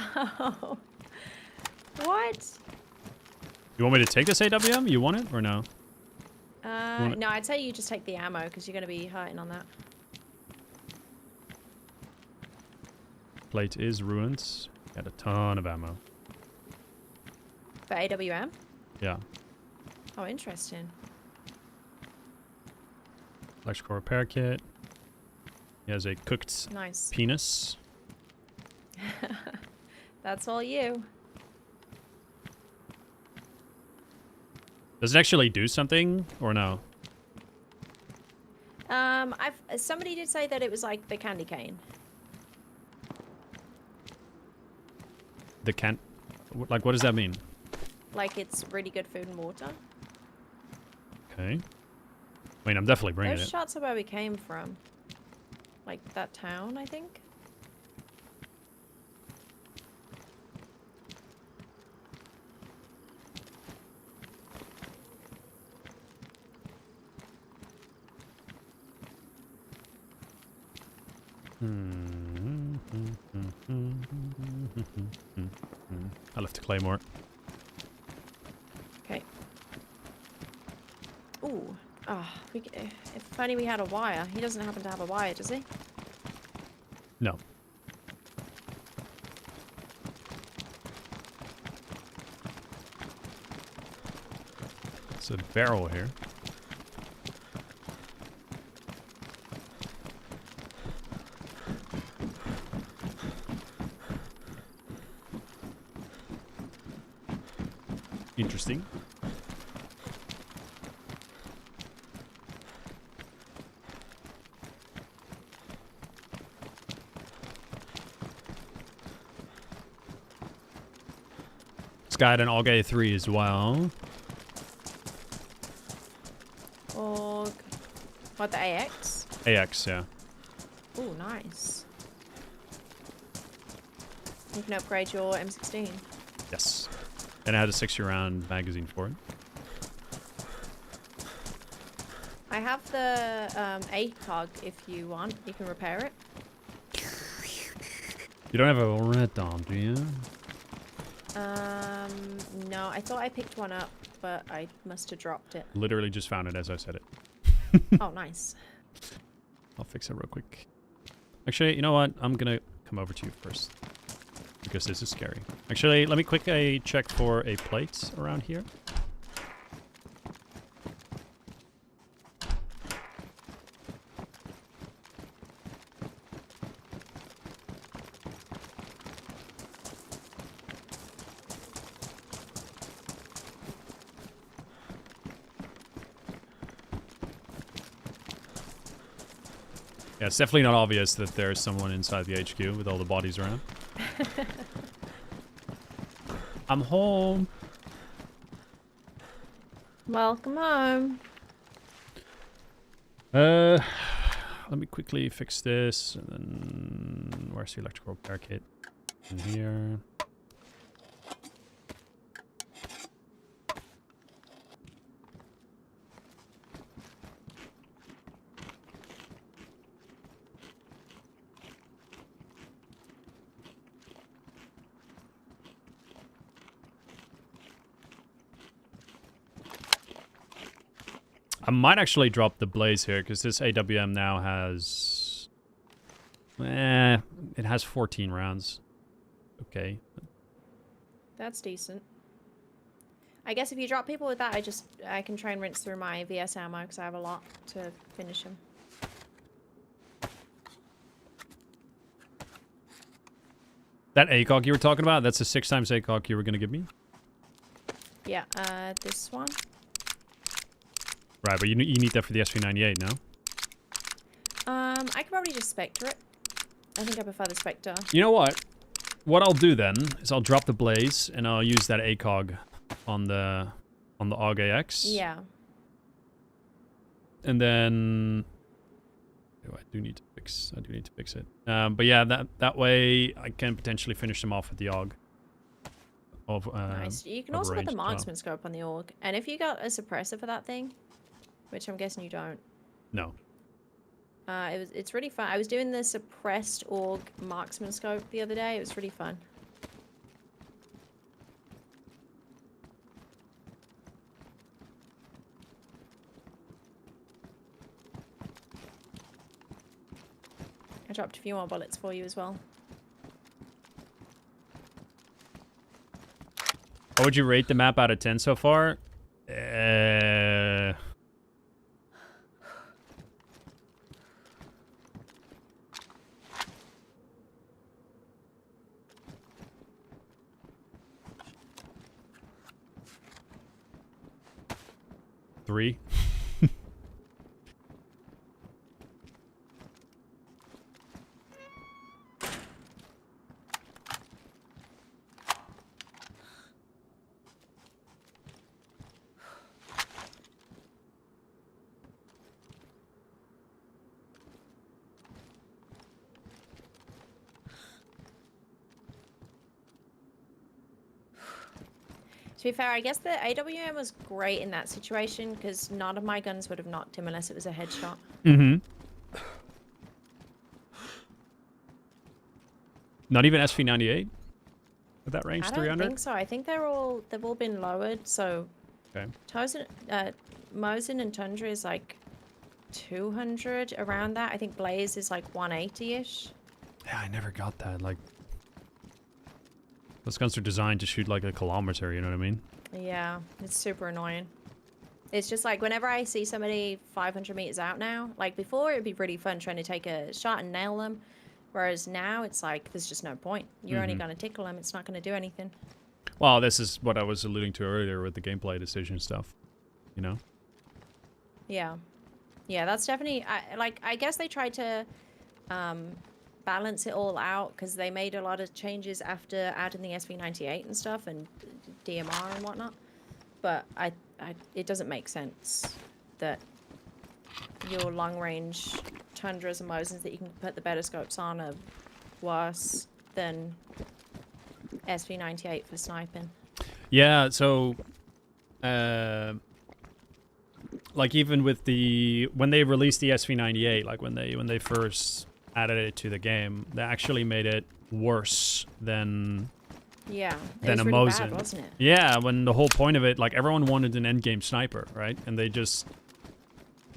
What? You want me to take this AWM? You want it or no? No, I'd say you just take the ammo because you're going to be hurting on that. Plate is ruined. Got a ton of ammo. For AWM? Yeah. Oh, interesting. Electrical repair kit. He has a cooked Nice. penis. That's all you. Does it actually do something or no? Somebody did say that it was like the candy cane. The can... Like, what does that mean? Like it's really good food and water. Okay. I mean, I'm definitely bringing Those it. shots are where we came from. Like that town, I think. I left a claymore. Okay. Ooh. Ah, if only we had a wire. He doesn't happen to have a wire, does he? No. It's a barrel here. Interesting. This guy had an AUG 3 as well. Or what, the AX? AX, yeah. Ooh, nice. You can upgrade your M16. Yes. And I had a 60-round magazine for it. I have the ACOG if you want. You can repair it. You don't have a red dom, do you? No, I thought I picked one up, but I must have dropped it. Literally just found it as I said it. Oh, nice. I'll fix it real quick. Actually, you know what? I'm gonna come over to you first. Because this is scary. Actually, let me quickly check for a plate around here. Yeah, it's definitely not obvious that there's someone inside the HQ with all the bodies around. I'm home. Welcome home. Let me quickly fix this, and then where's the electrical repair kit? In here. I might actually drop the blaze here, because this AWM now has... it has 14 rounds. Okay. That's decent. I guess if you drop people with that, I can try and rinse through my VS ammo because I have a lot to finish them. That ACOG you were talking about, that's a 6x ACOG you were going to give me? Yeah, this one. Right, but you need that for the SV98, no? I could probably just Spectre it. I think I prefer the Spectre. You know what? What I'll do then is I'll drop the Blaze and I'll use that ACOG on the AUG AX. Yeah. And then I do need to fix it. But yeah, that way I can potentially finish them off with the AUG. Nice. You can also put the marksman scope on the AUG, and if you got a suppressor for that thing, which I'm guessing you don't. No. It's really fun. I was doing the suppressed AUG marksman scope the other day. It was really fun. I dropped a few more bullets for you as well. What would you rate the map out of 10 so far? 3. To be fair, I guess the AWM was great in that situation because none of my guns would have knocked him unless it was a headshot. Mm-hmm. Not even SV98 at that range, 300? I don't think so. I think they've all been lowered. So, okay. Mosin and Tundra is like 200 around that. I think Blaze is like 180-ish. Yeah, I never got that. Like, those guns are designed to shoot like a kilometer, you know what I mean? Yeah, it's super annoying. It's just like whenever I see somebody 500 meters out now, like before it'd be really fun trying to take a shot and nail them. Whereas now it's like, there's just no point. You're only going to tickle them. It's not going to do anything. Well, this is what I was alluding to earlier with the gameplay decision stuff, you know? Yeah. Yeah, that's definitely, I guess they tried to balance it all out because they made a lot of changes after adding the SV98 and stuff and DMR and whatnot. But it doesn't make sense that your long-range Tundras and Mosins that you can put the better scopes on are worse than SV98 for sniping. Yeah, so like even with when they released the SV98, like when they first added it to the game, they actually made it worse than yeah, it than was a really Mosin. bad, wasn't it? Yeah, when the whole point of it, like everyone wanted an endgame sniper, right? And they just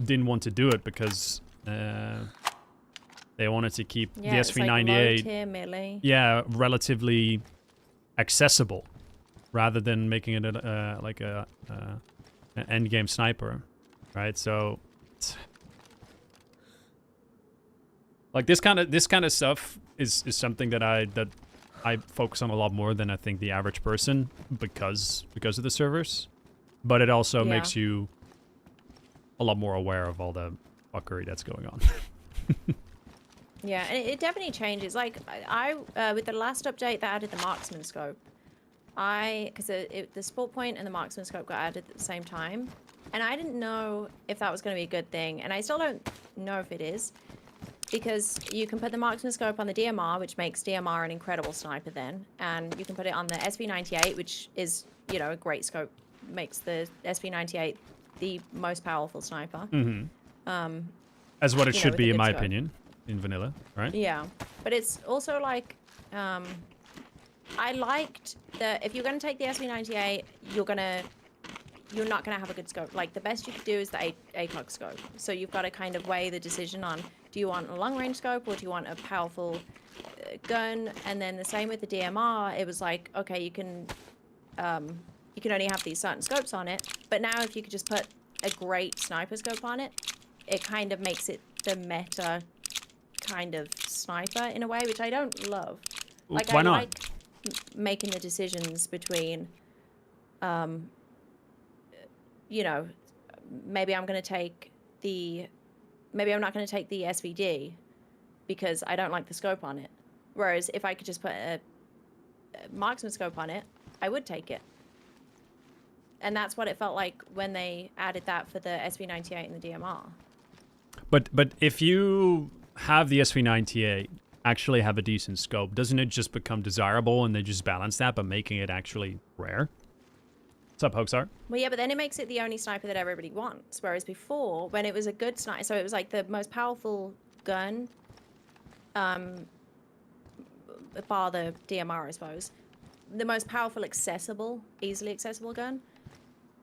didn't want to do it because they wanted to keep the SV98 like melee. yeah, relatively accessible rather than making it like an endgame sniper, right? So like this kind of stuff is something that I focus on a lot more than I think the average person because of the servers, but it also makes you a lot more aware of all the fuckery that's going on. Yeah, and it definitely changes. Like I with the last update that added the marksman scope, because the sport point and the marksman scope got added at the same time, and I didn't know if that was going to be a good thing, and I still don't know if it is. Because you can put the marksman scope on the DMR, which makes DMR an incredible sniper then. And you can put it on the SV98, which is, you know, a great scope. Makes the SV98 the most powerful sniper. Mm-hmm. As what it should be, in my opinion, in vanilla, right? Yeah. But it's also like, I liked that if you're going to take the SV98, you're not going to have a good scope. Like, the best you could do is the ACOG scope. So you've got to kind of weigh the decision on, do you want a long-range scope or do you want a powerful gun? And then the same with the DMR. It was like, okay, you can only have these certain scopes on it. But now if you could just put a great sniper scope on it, it kind of makes it the meta kind of sniper in a way, which I don't love. Like, why I not? like making the decisions between... you know, maybe I'm going to take the maybe I'm not going to take the SVD because I don't like the scope on it. Whereas if I could just put a marksman scope on it, I would take it. And that's what it felt like when they added that for the SV98 and the DMR. But if you have the SV98 actually have a decent scope, doesn't it just become desirable and they just balance that by making it actually rare? What's up, Hoaxart? Well, yeah, but then it makes it the only sniper that everybody wants. Whereas before, when it was a good sniper, so it was like the most powerful gun, bar the DMR, I suppose, the most powerful, accessible, easily accessible gun.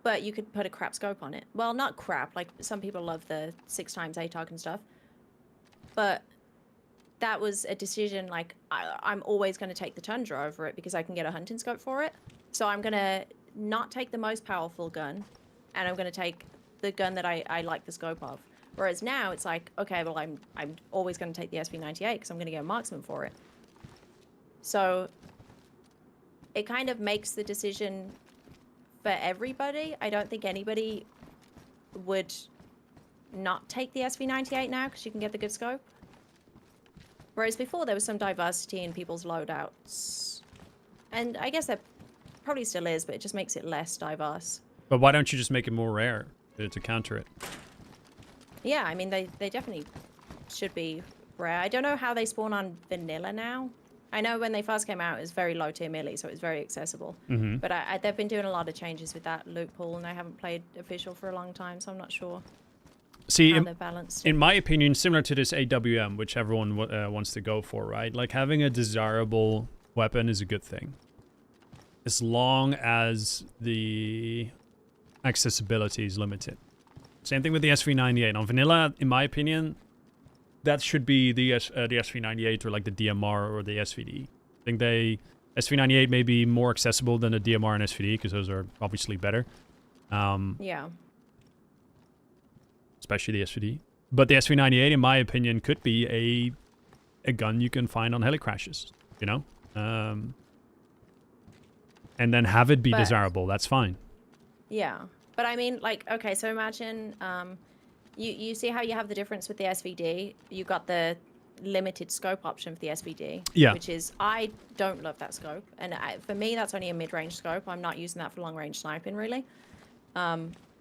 But you could put a crap scope on it. Well, not crap. Like, some people love the 6x ATOG and stuff. But that was a decision, like, I'm always going to take the Tundra over it because I can get a hunting scope for it. So I'm going to not take the most powerful gun, and I'm going to take the gun that I like the scope of. Whereas now, it's like, okay, well, I'm always going to take the SV98 because I'm going to get a marksman for it. So it kind of makes the decision for everybody. I don't think anybody would not take the SV98 now because you can get the good scope. Whereas before there was some diversity in people's loadouts. And I guess there probably still is, but it just makes it less diverse. But why don't you just make it more rare to counter it? Yeah, I mean, they definitely should be rare. I don't know how they spawn on vanilla now. I know when they first came out, it was very low tier melee, so it was very accessible. Mm-hmm. But they've been doing a lot of changes with that loot pool, and I haven't played official for a long time, so I'm not sure See, how they're balanced. in my opinion, similar to this AWM, which everyone wants to go for, right? Like, having a desirable weapon is a good thing. As long as the accessibility is limited. Same thing with the SV98. On vanilla, in my opinion, that should be the SV98 or like the DMR or the SVD. I think SV98 may be more accessible than the DMR and SVD because those are obviously better. Yeah. Especially the SVD. But the SV98, in my opinion, could be a gun you can find on heli crashes, you know? And then have it be desirable. That's fine. Yeah. But I mean, like, okay, so imagine you see how you have the difference with the SVD. You got the limited scope option for the SVD. Yeah. Which is, I don't love that scope. And for me, that's only a mid-range scope. I'm not using that for long-range sniping, really.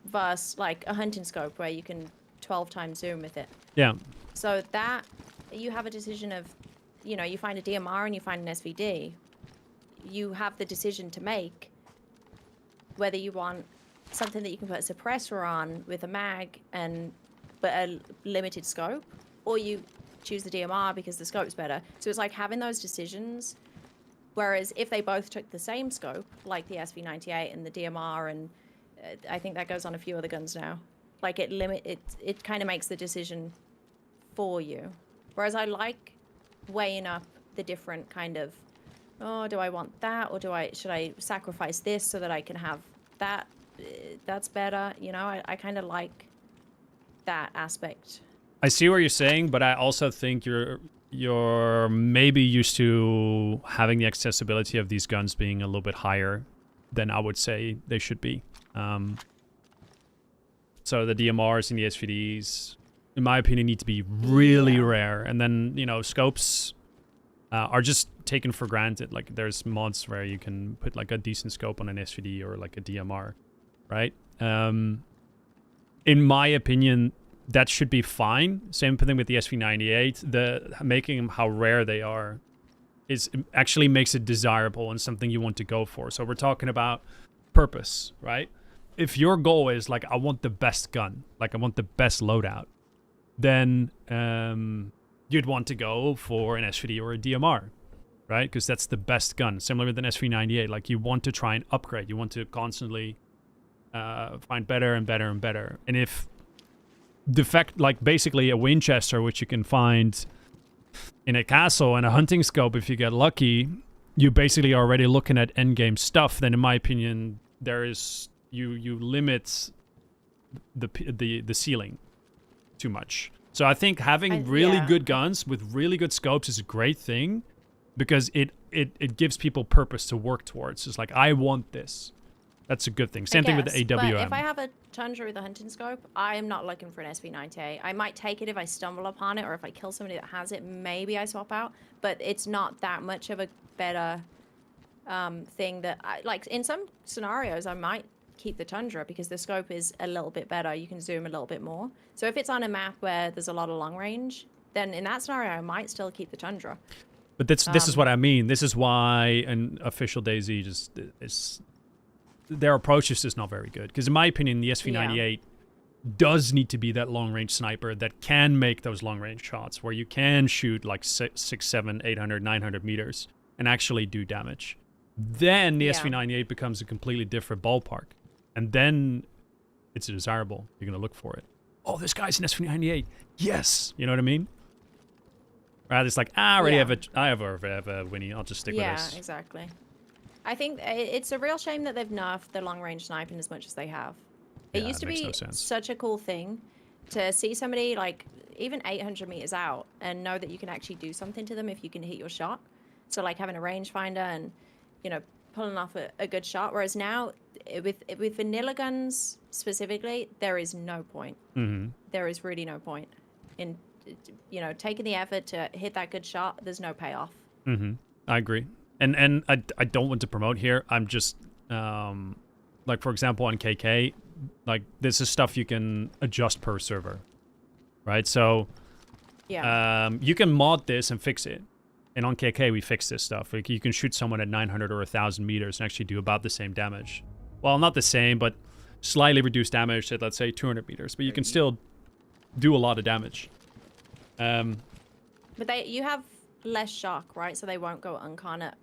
Versus, like, a hunting scope where you can 12 times zoom with it. Yeah. So that, you have a decision of, you know, you find a DMR and you find an SVD. You have the decision to make whether you want something that you can put a suppressor on with a mag but a limited scope, or you choose the DMR because the scope's better. So it's like having those decisions. Whereas if they both took the same scope, like the SV98 and the DMR, and I think that goes on a few other guns now, like it kind of makes the decision for you. Whereas I like weighing up the different kind of, oh, do I want that, or should I sacrifice this so that I can have that? That's better, you know. I kind of like that aspect. I see what you're saying, but I also think you're maybe used to having the accessibility of these guns being a little bit higher than I would say they should be. So the DMRs and the SVDs, in my opinion, need to be really rare. And then, you know, scopes are just taken for granted. Like, there's mods where you can put like a decent scope on an SVD or like a DMR, right? In my opinion, that should be fine. Same thing with the SV98. The making them how rare they are actually makes it desirable and something you want to go for. So we're talking about purpose, right? If your goal is like, I want the best gun, like I want the best loadout, then you'd want to go for an SVD or a DMR, right? Because that's the best gun. Similar with an SV98, like you want to try and upgrade. You want to constantly find better and better and better. And if like basically a Winchester, which you can find in a castle, and a hunting scope, if you get lucky, you basically are already looking at endgame stuff. Then, in my opinion, there is you limit the ceiling too much. So I think having really good guns with really good scopes is a great thing, because it gives people purpose to work towards. It's like, I want this. That's a good thing. Same thing with the But AWM. if I have a Tundra with a hunting scope, I am not looking for an SV98. I might take it if I stumble upon it, or if I kill somebody that has it, maybe I swap out. But it's not that much of a better thing that like in some scenarios I might keep the Tundra because the scope is a little bit better. You can zoom a little bit more. So if it's on a map where there's a lot of long range, then in that scenario I might still keep the Tundra. But this is what I mean. This is why an official DayZ just is their approach is just not very good. Because in my opinion, the SV98 does need to be that long range sniper that can make those long range shots where you can shoot like 6, 7, 800, 900 meters and actually do damage. Then the SV98 becomes a completely different ballpark. And then it's desirable. You're going to look for it. Oh, this guy's an SV98. Yes. You know what I mean? Rather, it's like, I already have a Winnie. I'll just stick with this. Yeah, exactly. I think it's a real shame that they've nerfed the long range sniping as much as they have. It used to be such a cool thing to see somebody like even 800 meters out and know that you can actually do something to them if you can hit your shot. So like having a rangefinder and, you know, pulling off a good shot. Whereas now with vanilla guns specifically, there is no point. Mm-hmm. There is really no point in, you know, taking the effort to hit that good shot. There's no payoff. Mm-hmm. I agree. And I don't want to promote here. I'm just like, for example, on KK, like this is stuff you can adjust per server, right? So you can mod this and fix it. And on KK, we fix this stuff. Like you can shoot someone at 900 or 1,000 meters and actually do about the same damage. Well, not the same, but slightly reduced damage at, let's say, 200 meters. But you can still do a lot of damage. But you have less shock, right? So they won't go uncon at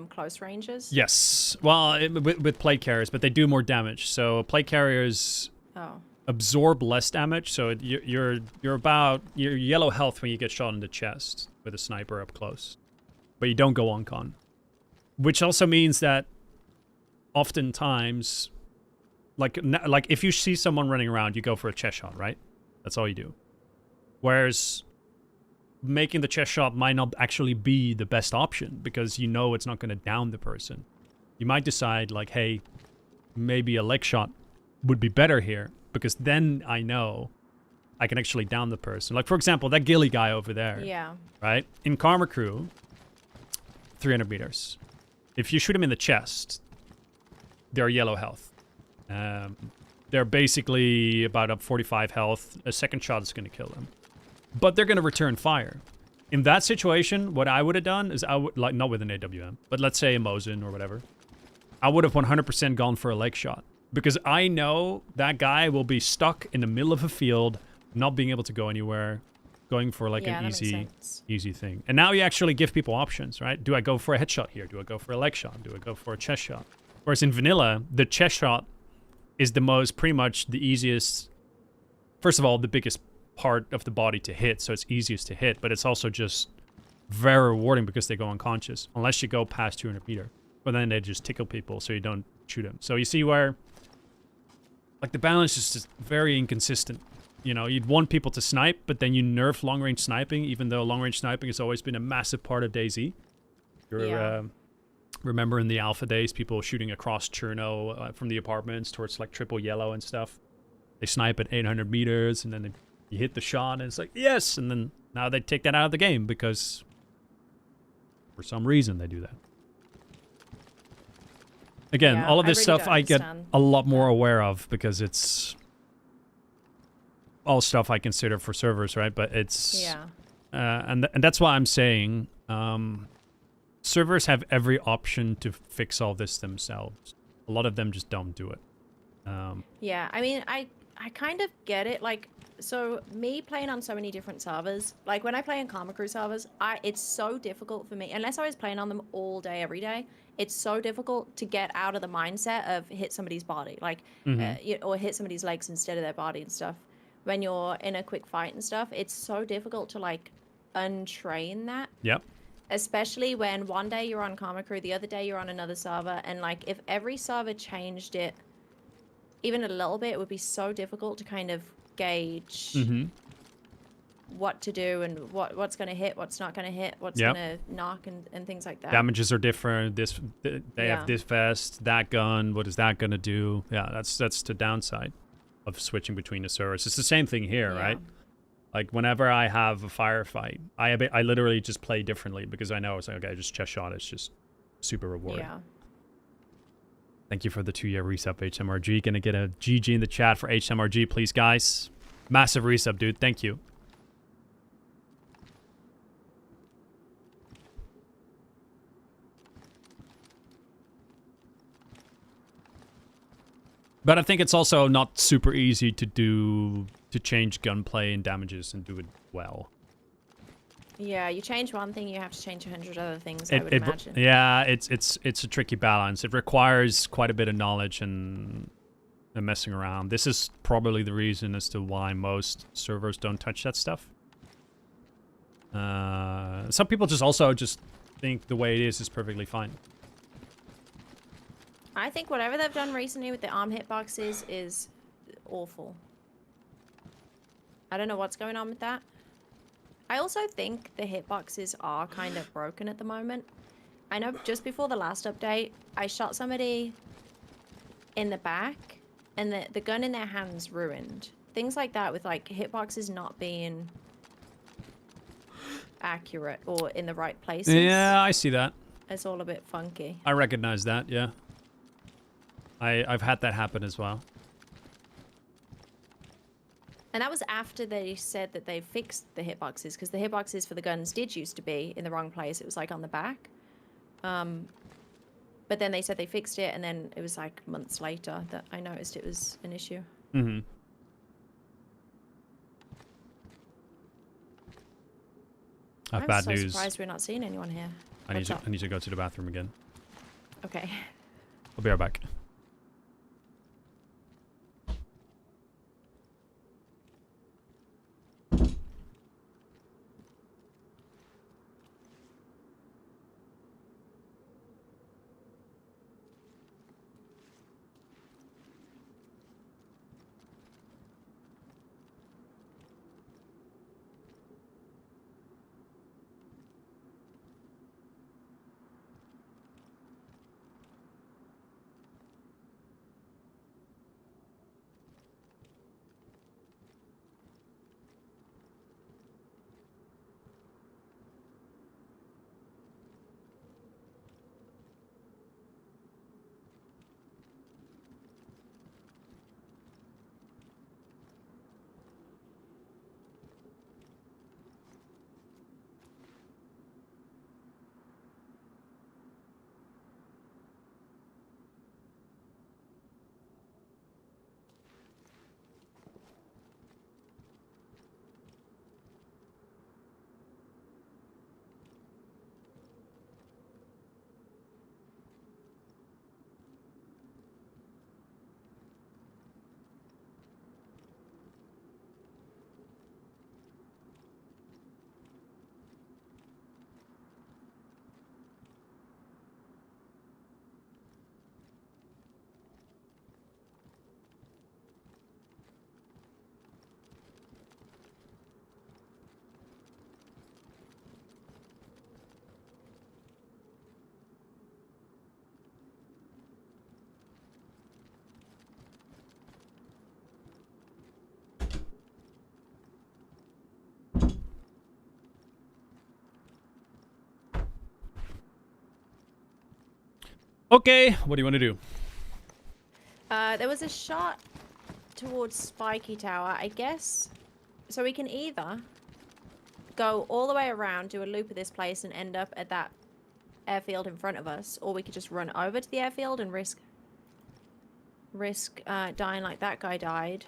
close ranges? Yes. Well, with plate carriers, but they do more damage. So plate carriers absorb less damage. So you're about your yellow health when you get shot in the chest with a sniper up close. But you don't go uncon. Which also means that oftentimes, like if you see someone running around, you go for a chest shot, right? That's all you do. Whereas making the chest shot might not actually be the best option because you know it's not going to down the person. You might decide like, hey, maybe a leg shot would be better here because then I know I can actually down the person. Like, for example, that ghillie guy over there. Yeah. Right? In Karma Crew, 300 meters. If you shoot him in the chest, they're yellow health. They're basically about up 45 health. A second shot is going to kill them. But they're going to return fire. In that situation, what I would have done is I would, like, not with an AWM, but let's say a Mosin or whatever. I would have 100% gone for a leg shot. Because I know that guy will be stuck in the middle of a field, not being able to go anywhere, going for like an easy thing. And now you actually give people options, right? Do I go for a headshot here? Do I go for a leg shot? Do I go for a chest shot? Whereas in vanilla, the chest shot is pretty much the easiest, first of all, the biggest part of the body to hit, so it's easiest to hit, but it's also just very rewarding because they go unconscious, unless you go past 200 meter. But then they just tickle people, so you don't shoot them. So you see where, like, the balance is just very inconsistent. You know, you'd want people to snipe, but then you nerf long-range sniping, even though long-range sniping has always been a massive part of DayZ. Remember in the alpha days, people shooting across Cherno from the apartments towards, like, triple yellow and stuff. They snipe at 800 meters, and then you hit the shot, and it's like, yes! And then now they take that out of the game, because for some reason they do that. Again, all of this stuff I get a lot more aware of, because it's all stuff I consider for servers, right? But it's... and that's why I'm saying servers have every option to fix all this themselves. A lot of them just don't do it. Yeah, I mean, I kind of get it. Like, so me playing on so many different servers, like when I play in Karma Crew servers, it's so difficult for me, unless I was playing on them all day, every day, it's so difficult to get out of the mindset of hit somebody's body, like, or hit somebody's legs instead of their body and stuff. When you're in a quick fight and stuff, it's so difficult to, like, untrain that. Yep. Especially when one day you're on Karma Crew, the other day you're on another server, and, like, if every server changed it even a little bit, it would be so difficult to kind of gauge what to do and what's going to hit, what's not going to hit, what's Yep. going to knock and things like that. Damages are different. They Yeah. have this vest, that gun. What is that gonna do? Yeah, that's the downside of switching between the servers. It's the same thing here, Yeah. right? Like whenever I have a firefight, I literally just play differently because I know it's like, okay, just chest shot. It's just super rewarding. Yeah. Thank you for the 2-year resub, HMRG. Gonna get a GG in the chat for HMRG, please, guys. Massive resub, dude. Thank you. But I think it's also not super easy to change gunplay and damages and do it well. Yeah, you change one thing, you have to change 100 other things, I would imagine. Yeah, it's a tricky balance. It requires quite a bit of knowledge and messing around. This is probably the reason as to why most servers don't touch that stuff. Some people just think the way it is perfectly fine. I think whatever they've done recently with the arm hitboxes is awful. I don't know what's going on with that. I also think the hitboxes are kind of broken at the moment. I know just before the last update, I shot somebody in the back and the gun in their hands ruined. Things like that with like hitboxes not being accurate or in the right places. Yeah, I see that. It's all a bit funky. I recognize that, yeah. I've had that happen as well. And that was after they said that they fixed the hitboxes, because the hitboxes for the guns did used to be in the wrong place. It was like on the back. But then they said they fixed it, and then it was like months later that I noticed it was an issue. Mm-hmm. I have I'm bad so news. surprised we're not seeing anyone here. I need to go to the bathroom again. Okay. I'll be right back. Okay, what do you want to do? There was a shot towards Spiky Tower, I guess. So we can either go all the way around, do a loop of this place, and end up at that airfield in front of us, or we could just run over to the airfield and risk dying like that guy died.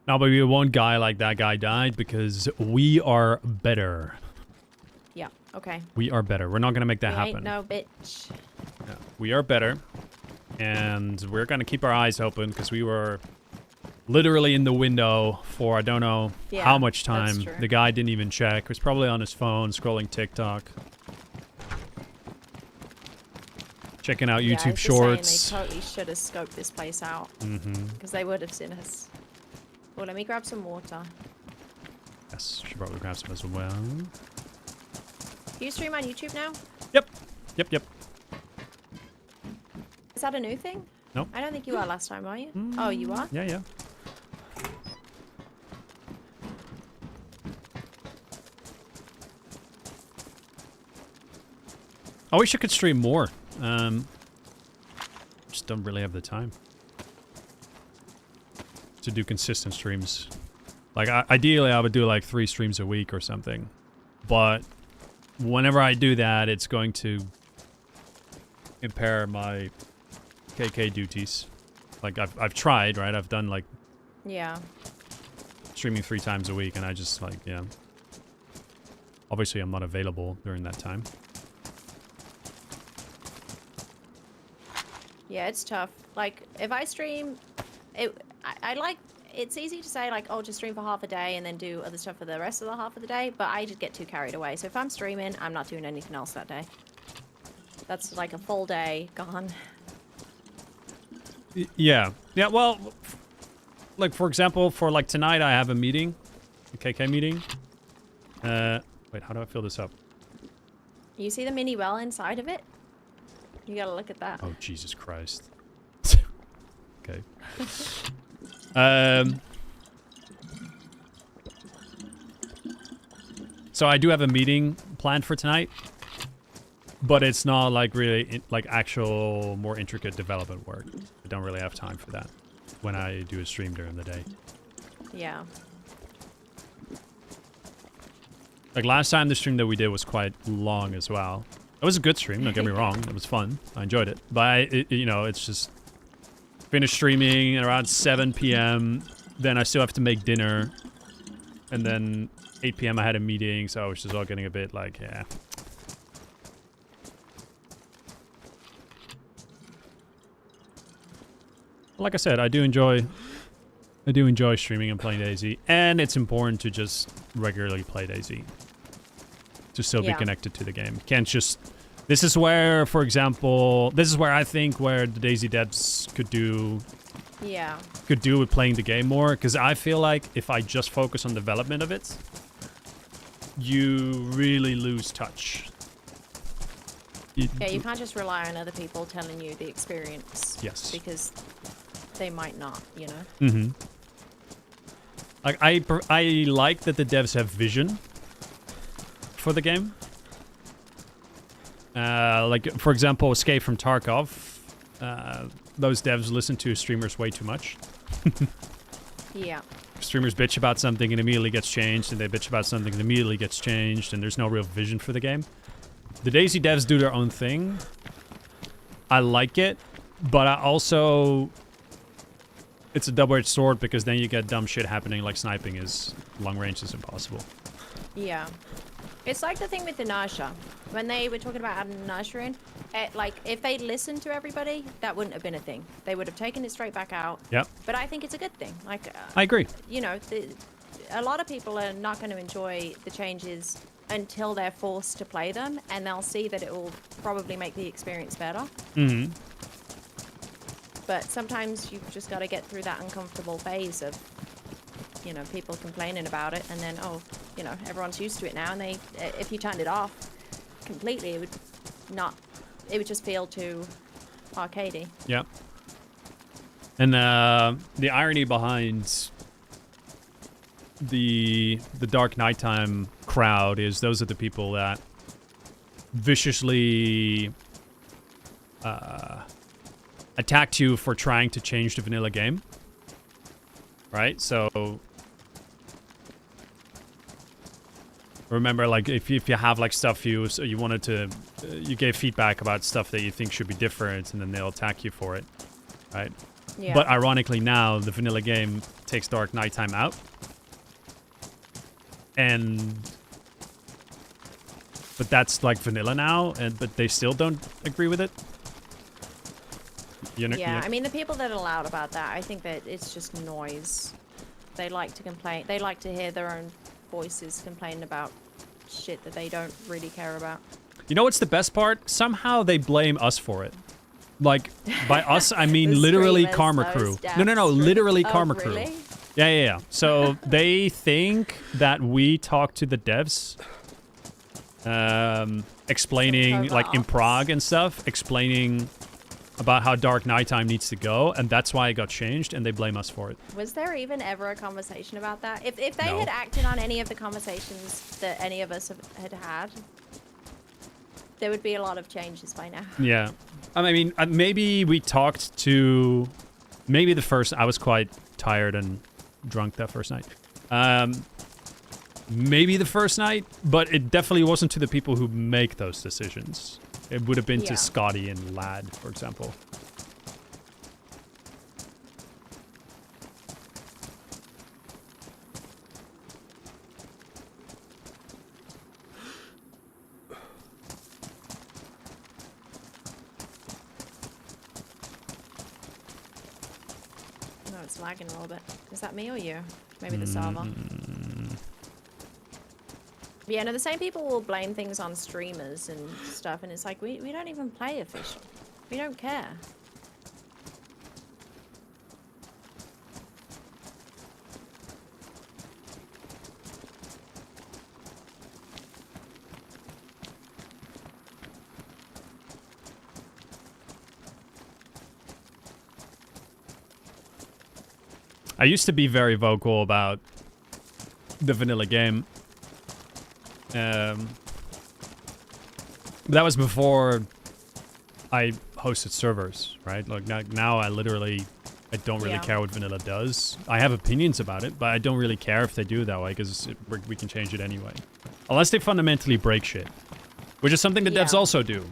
No, but we won't die like that guy died because we are better. Yeah, okay. We are better. We're not going to make that We happen. ain't no bitch. Yeah, we are better. And we're going to keep our eyes open because we were literally in the window for I don't know Yeah, how much that's time. true. The guy didn't even check. He was probably on his phone scrolling TikTok. Checking out Yeah, I YouTube was just shorts. saying they totally should have scoped this place out. Mm-hmm. Because they would have seen us. Well, let me grab some water. Yes, should probably grab some as well. Do you stream on YouTube now? Yep. Yep. Is that a new thing? Nope. I don't think you were last time, are you? Oh, you are? Yeah. I wish I could stream more. Just don't really have the time to do consistent streams. Like, ideally, I would do like 3 streams a week or something. But whenever I do that, it's going to impair my KK duties. Like, I've tried, right? I've done like streaming 3 times a week, and I just like, yeah. Obviously, I'm not available during that time. Yeah, it's tough. Like, if I stream, I like, it's easy to say, like, oh, just stream for half a day and then do other stuff for the rest of the half of the day, but I just get too carried away. So if I'm streaming, I'm not doing anything else that day. That's like a full day gone. Yeah. Yeah, well, like, for example, for, like, tonight, I have a meeting. A KK meeting. Wait, how do I fill this up? You see the mini well inside of it? You gotta look at that. Oh, Jesus Christ. Okay. So I do have a meeting planned for tonight, but it's not like really like actual more intricate development work. I don't really have time for that when I do a stream during the day. Yeah. Like last time the stream that we did was quite long as well. It was a good stream, don't get me wrong. It was fun. I enjoyed it. But, you know, it's just finished streaming at around 7 p.m. Then I still have to make dinner. And then 8 p.m. I had a meeting, so I was just all getting a bit like, yeah. Like I said, I do enjoy streaming and playing DayZ. And it's important to just regularly play DayZ. To still be connected to the game. You can't just... This is where, for example... This is where I think where the DayZ devs could do... Yeah. Could do with playing the game more. Because I feel like if I just focus on development of it, you really lose touch. Yeah, you can't just rely on other people telling you the experience. Yes. Because they might not, you know? Mm-hmm. Like, I like that the devs have vision for the game. Like, for example, Escape from Tarkov. Those devs listen to streamers way too much. Yeah. Streamers bitch about something and immediately gets changed, and they bitch about something and immediately gets changed, and there's no real vision for the game. The DayZ devs do their own thing. I like it, but I also... It's a double-edged sword because then you get dumb shit happening like sniping is... Long range is impossible. Yeah. It's like the thing with the inertia. When they were talking about adding inertia in, like, if they listened to everybody, that wouldn't have been a thing. They would have taken it straight back out. Yep. But I think it's a good thing. Like, I agree. You know, a lot of people are not going to enjoy the changes until they're forced to play them, and they'll see that it will probably make the experience better. Mm-hmm. But sometimes you've just got to get through that uncomfortable phase of, you know, people complaining about it, and then, oh, you know, everyone's used to it now, and they, if you turned it off completely, it would just feel too arcadey. Yeah. And the irony behind the Dark Nighttime crowd is those are the people that viciously attacked you for trying to change the vanilla game. Right? So remember, like, if you have like stuff you wanted to you gave feedback about stuff that you think should be different, and then they'll attack you for it, right? Yeah. But ironically now the vanilla game takes Dark Nighttime out, but that's like vanilla now, but they still don't agree with it. Yeah, I mean, the people that are loud about that, I think that it's just noise. They like to complain. They like to hear their own voices complain about shit that they don't really care about. You know what's the best part? Somehow they blame us for it. Like, by us, I mean literally streamers, Karma those Crew. damn No, literally Oh, Karma really? Crew. Yeah. So they think that we talk to the devs, explaining, like in Prague and stuff, explaining about how dark nighttime needs to go, and that's why it got changed, and they blame us for it. Was there even ever a conversation about that? If they No. had acted on any of the conversations that any of us had, there would be a lot of changes by now. Yeah. I mean, maybe we talked to... Maybe the first... I was quite tired and drunk that first night. Maybe the first night, but it definitely wasn't to the people who make those decisions. It would have been to Scotty and Lad, for example. No, it's lagging a little bit. Is that me or you? Maybe the server. Yeah, no, the same people will blame things on streamers and stuff, and it's like, we don't even play official. We don't care. I used to be very vocal about the vanilla game. That was before I hosted servers, right? Like now I don't really care what vanilla does. I have opinions about it, but I don't really care if they do it that way because we can change it anyway. Unless they fundamentally break shit, which is something the devs also do.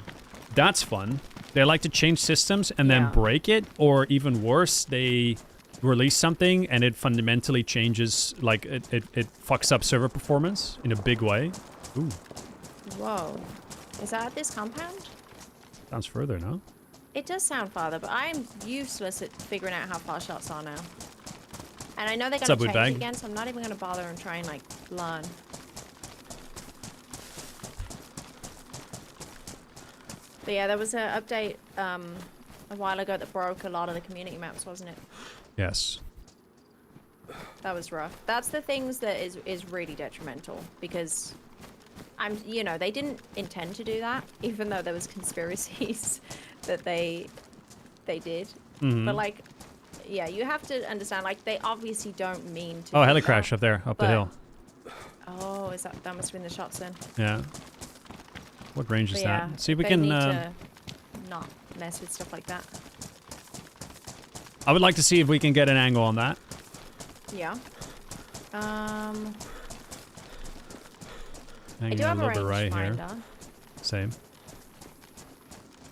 That's fun. They like to change systems and then break it, or even worse, they release something and it fundamentally changes, like it fucks up server performance in a big way. Ooh. Whoa. Is that at this compound? Sounds further, no? It does sound farther, but I'm useless at figuring out how far shots are now. And I know they're going to change it again, so I'm not even going to bother and try and, like, learn. But yeah, there was an update a while ago that broke a lot of the community maps, wasn't it? Yes. That was rough. That's the things that is really detrimental, because you know, they didn't intend to do that, even though there was conspiracies that they did. Mm-hmm. But like, yeah, you have to understand, like, they obviously don't mean to. Oh, heli crash up there, up the hill. Oh, is that must have been the shots then? Yeah. What range is yeah, that? See if we they can need to not mess with stuff like that. I would like to see if we can get an angle on that. Yeah. I Hanging do have a a little bit right here. rangefinder. Same.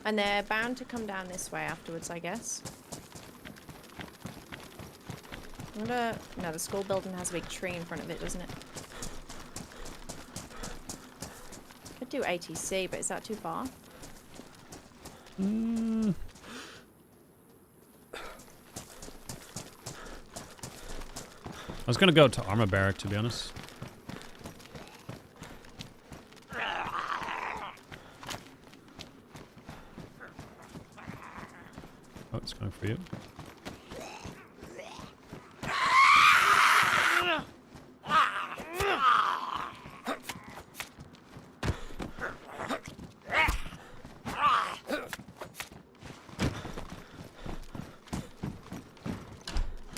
And they're bound to come down this way afterwards, I guess. I wonder... No, the school building has a big tree in front of it, doesn't it? Could do ATC, but is that too far? Mm. I was gonna go to Armor Barrack, to be honest. Oh, it's going for you.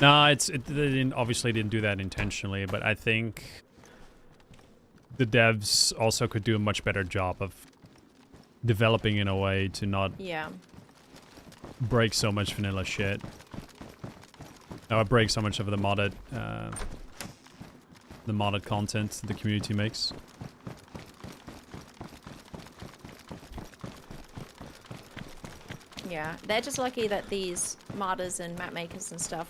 No, they obviously didn't do that intentionally, but I think the devs also could do a much better job of developing in a way to not break so much vanilla shit. No, break so much of the modded content the community makes. Yeah, they're just lucky that these modders and map makers and stuff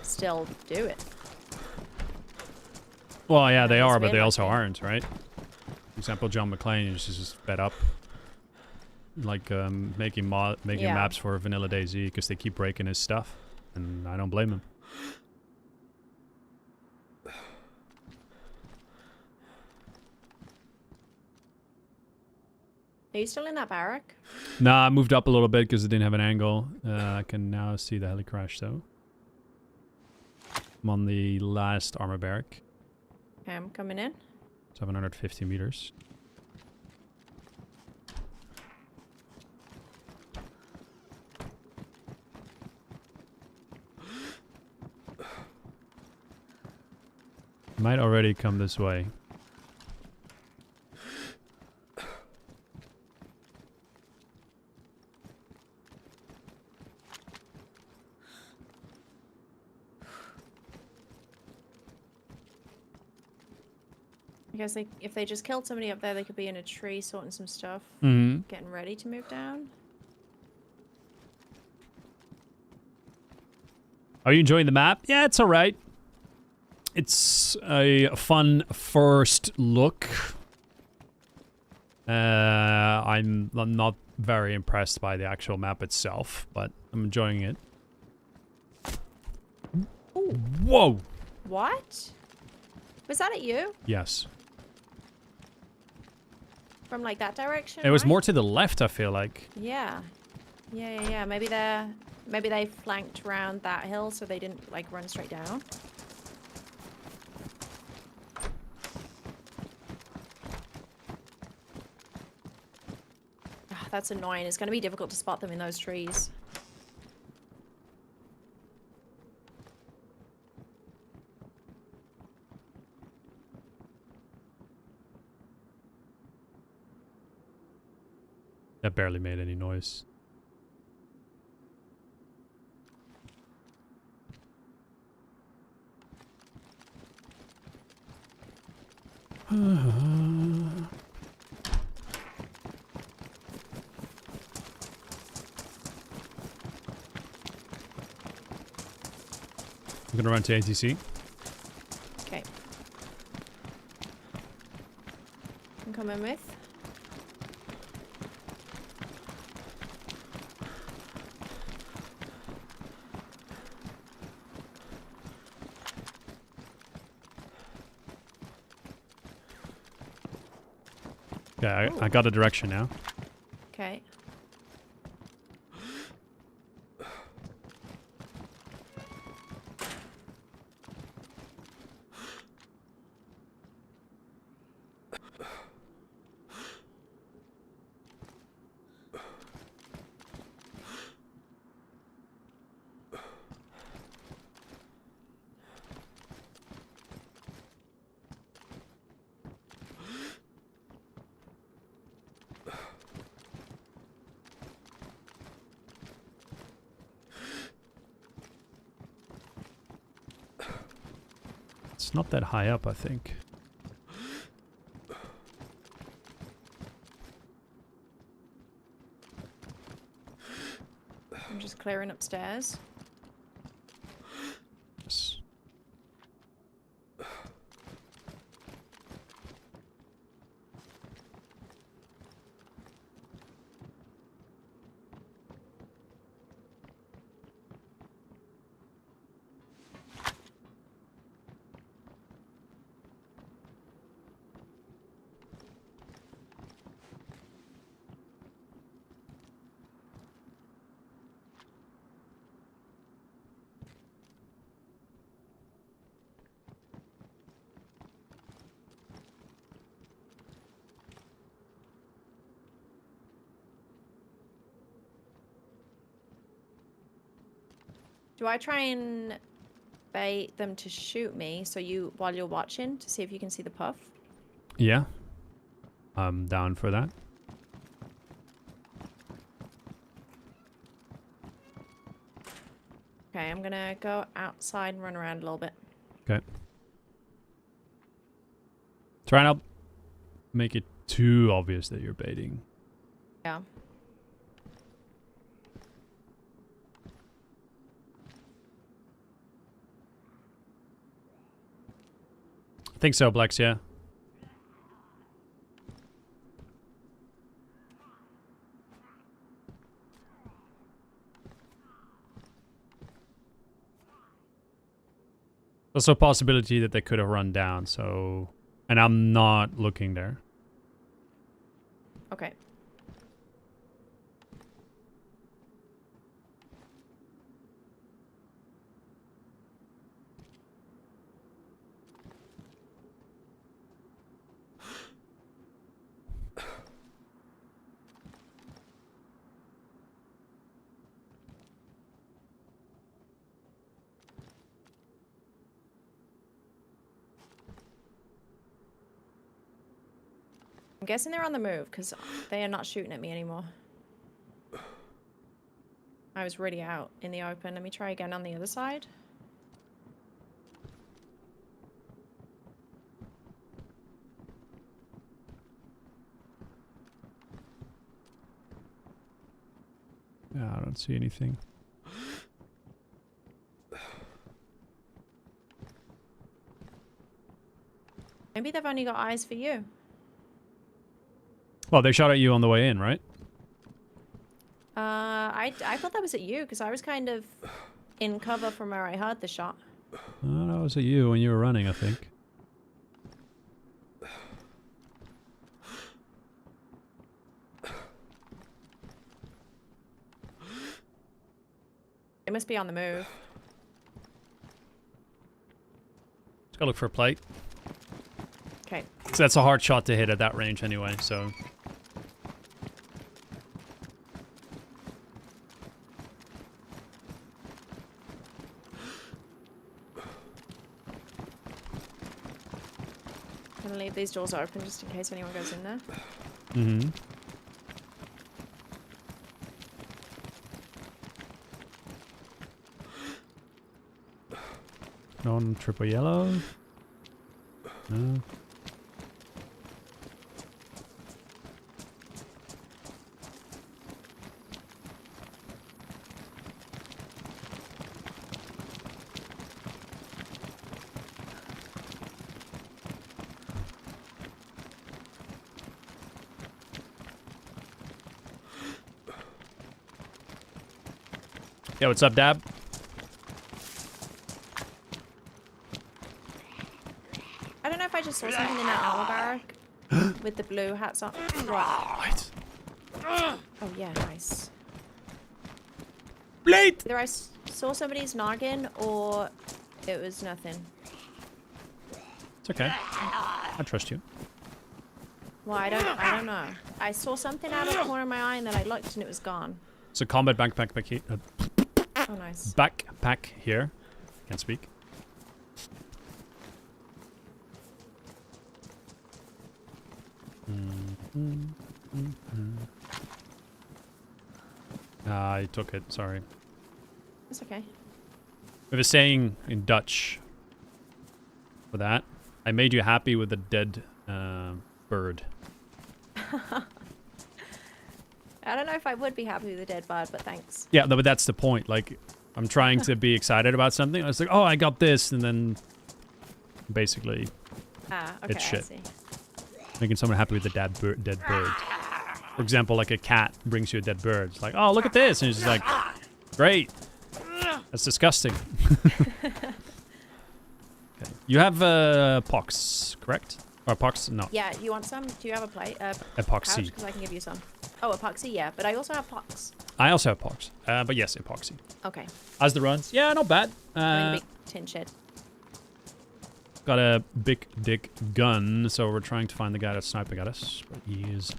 still do it. Well, yeah, they are, but they also aren't, right? For example, John McClane is just fed up, like making maps for Vanilla DayZ because they keep breaking his stuff, and I don't blame him. Are you still in that barrack? Nah, I moved up a little bit because it didn't have an angle. I can now see the heli crash, though. I'm on the last armor barrack. Okay, I'm coming in. 750 meters. Might already come this way. I guess if they just killed somebody up there, they could be in a tree sorting some stuff. Mm-hmm. Getting ready to move down. Are you enjoying the map? Yeah, it's alright. It's a fun first look. I'm not very impressed by the actual map itself, but I'm enjoying it. Ooh. Whoa! What? Was that at you? Yes. From like that direction? It was right? more to the left, I feel like. Yeah. Yeah. Maybe they flanked around that hill so they didn't like run straight down. Ah, that's annoying. It's going to be difficult to spot them in those trees. That barely made any noise. I'm gonna run to ATC. Okay. I'm coming with. Okay, I got a direction now. Okay. It's not that high up, I think. I'm just clearing upstairs. Yes. Do I try and bait them to shoot me so while you're watching to see if you can see the puff? Yeah. I'm down for that. Okay, I'm gonna go outside and run around a little bit. Okay. Try not make it too obvious that you're baiting. Yeah. I think so, Blex, yeah. Also a possibility that they could have run down, so... And I'm not looking there. Okay. I'm guessing they're on the move because they are not shooting at me anymore. I was really out in the open. Let me try again on the other side. Yeah, I don't see anything. Maybe they've only got eyes for you. Well, they shot at you on the way in, right? I thought that was at you because I was kind of in cover from where I heard the shot. That was at you when you were running, I think. They must be on the move. Let's go look for a plate. Okay. So that's a hard shot to hit at that range anyway, so... I'm gonna leave these doors open just in case anyone goes in there. Mm-hmm. No one triple yellow. No. Yeah, what's up, Dab? I don't know if I just saw something in that armor barrack with the blue hats on. Right. Right. Oh yeah, nice. Blade! Either I saw somebody's noggin or it was nothing. It's okay. I trust you. Well, I don't know. I saw something out of the corner of my eye and then I looked and it was gone. So combat backpack here. Oh, nice. Backpack here. Can't speak. I took it, sorry. It's okay. We have a saying in Dutch for that. I made you happy with a dead bird. I don't know if I would be happy with a dead bird, but thanks. Yeah, no, but that's the point. Like, I'm trying to be excited about something. I was like, oh, I got this, and then basically Ah, okay, it's shit. I see. Making someone happy with a dead bird. For example, like a cat brings you a dead bird. It's like, oh, look at this. And it's just like, great. That's disgusting. Okay. You have pox, correct? Or pox? No. Yeah, you want some? Do you have a plate? Epoxy. Because I can give you some. Oh, epoxy, yeah. But I also have pox. I also have pox. But yes, epoxy. Okay. How's the runs? Yeah, not bad. I'm in the big tin shed. Got a big dick gun, so we're trying to find the guy that's sniping at us. But he is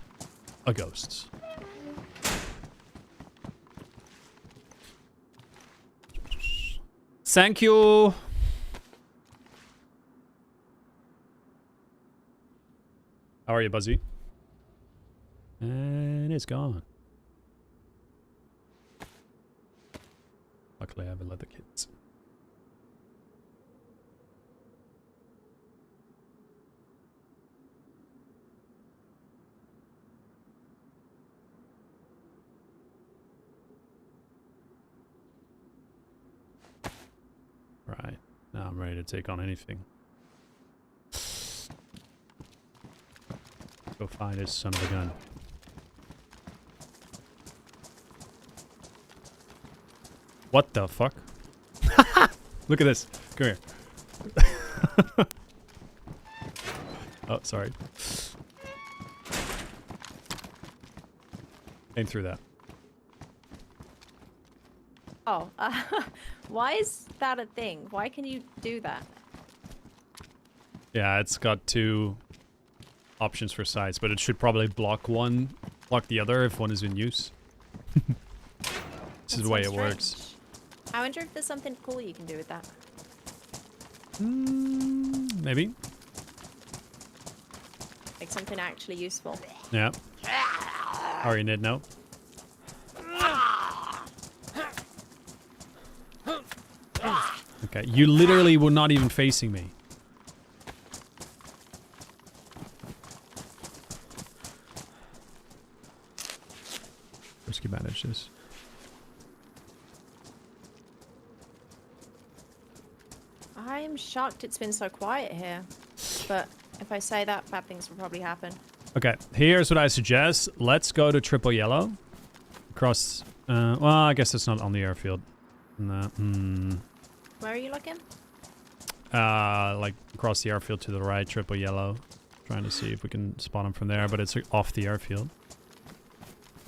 a ghost. Thank you. How are you, Buzzy? And it's gone. Luckily, I have a leather kit. Right. Now I'm ready to take on anything. Go find his son of a gun. What the fuck? Look at this. Come here. Oh, sorry. Aim through that. Oh, why is that a thing? Why can you do that? Yeah, it's got two options for sights, but it should probably block the other if one is in use. This is the way it works. I wonder if there's something cool you can do with that. Maybe. Like something actually useful. Yeah. Are you no? Okay, you literally were not even facing me. Let's manage this. I'm shocked it's been so quiet here. But if I say that, bad things will probably happen. Okay, here's what I suggest. Let's go to triple yellow. Across, well, I guess it's not on the airfield. No, Where are you looking? like across the airfield to the right, triple yellow. Trying to see if we can spot him from there, but it's off the airfield.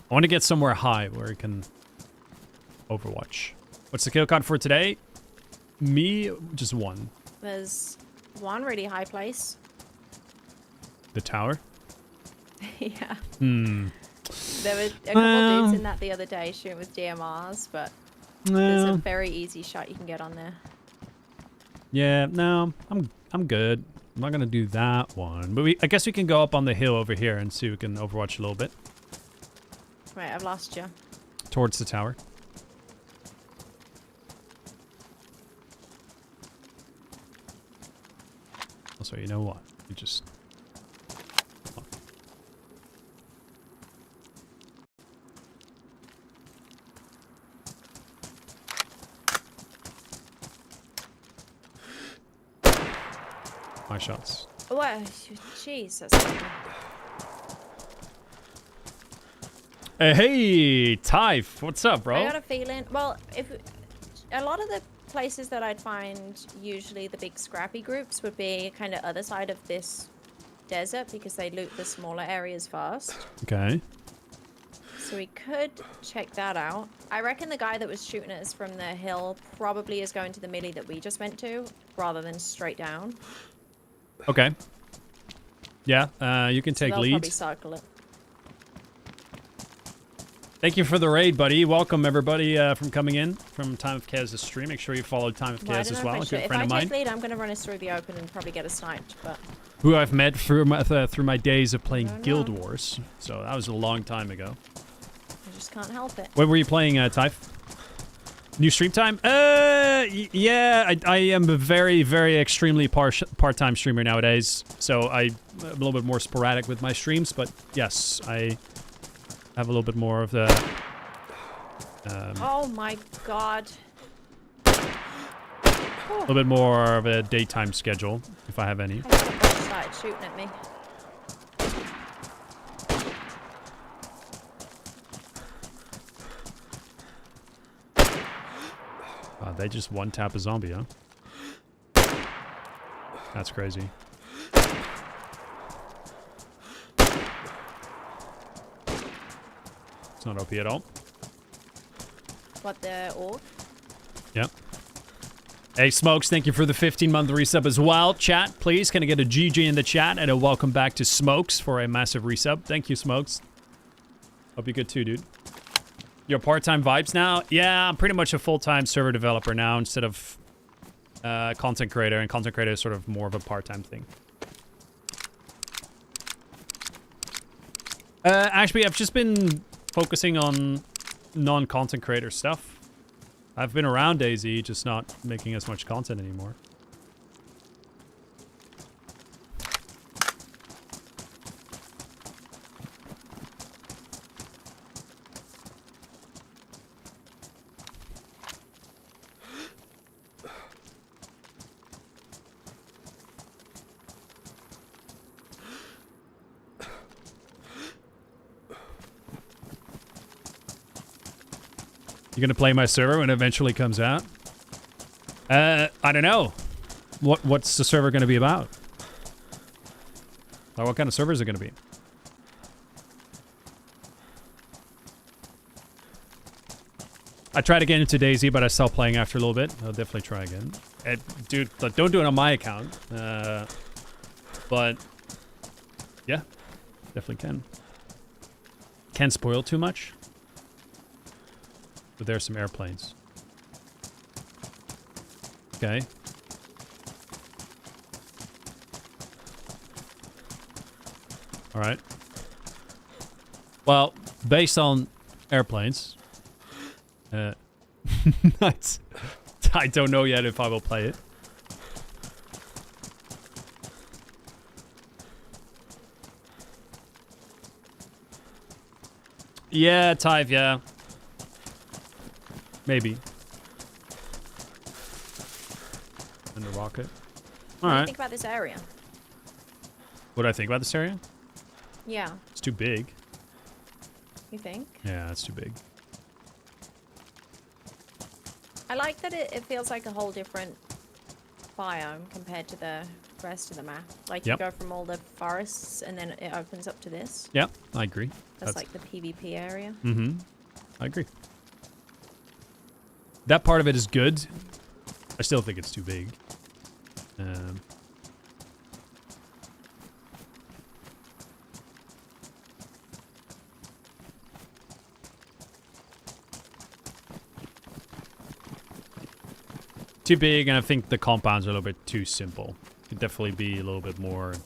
I want to get somewhere high where we can overwatch. What's the kill count for today? Me, just one. There's one really high place. The tower? Yeah. Hmm. There were a couple dudes in that the other day shooting with DMRs, but there's a very easy shot you can get on there. Yeah, no, I'm good. I'm not gonna do that one, but I guess we can go up on the hill over here and see if we can overwatch a little bit Right, I've lost you. towards the tower. Also, you know what? You just. My shots. Oh, jeez, that's good. Hey, Typh, what's up, bro? I got a feeling. Well, if a lot of the places that I'd find usually the big scrappy groups would be kind of other side of this desert because they loot the smaller areas first. Okay. So we could check that out. I reckon the guy that was shooting at us from the hill probably is going to the millie that we just went to rather than straight down. Okay. Yeah, you can So take they'll lead. probably circle it. Thank you for the raid, buddy. Welcome, everybody, from coming in from Time of Kez stream. Make sure you follow Time of Well, I Kez don't as know well. if I A should. good If friend I of take mine lead, I'm going to run us through the open and probably get us sniped, but... who I've met through my days of playing Oh, no. Guild Wars. So that was a long time ago. I just can't help it. When were you playing, Typh? New stream time? Yeah, I am a very, very extremely part-time streamer nowadays. So I'm a little bit more sporadic with my streams, but yes, I have a little bit more of the... Oh my god. a little bit more of a daytime schedule, if I have any. I thought they started shooting at me. They just one-tap a zombie, huh? That's crazy. It's not OP at all. What, the orc? Yep. Hey, Smokes, thank you for the 15-month resub as well. Chat, please, can I get a GG in the chat and a welcome back to Smokes for a massive resub. Thank you, Smokes. Hope you're good too, dude. Your part-time vibes now? Yeah, I'm pretty much a full-time server developer now instead of content creator, and content creator is sort of more of a part-time thing. Actually, I've just been focusing on non-content creator stuff. I've been around DayZ, just not making as much content anymore. You gonna play my server when it eventually comes out? I don't know. What's the server gonna be about? Like, what kind of server is it gonna be? I tried to get into DayZ, but I stopped playing after a little bit. I'll definitely try again. Dude, don't do it on my account. But yeah, definitely can. Can't spoil too much. But there's some airplanes. Okay. All right. Well, based on airplanes, I don't know yet if I will play it. Yeah, Tyve, yeah. Maybe. And the rocket. What do you Alright. think about this area? What do I think about this area? Yeah, It's too big. you think? Yeah, it's too big. I like that it feels like a whole different biome compared to the rest of the map. Like, Yep. you go from all the forests and then it opens up to this. Yeah, I agree. That's like the PvP area. Mm-hmm. I agree. That part of it is good. I still think it's too big. Too big, and I think the compounds are a little bit too simple. Could definitely be a little bit more... A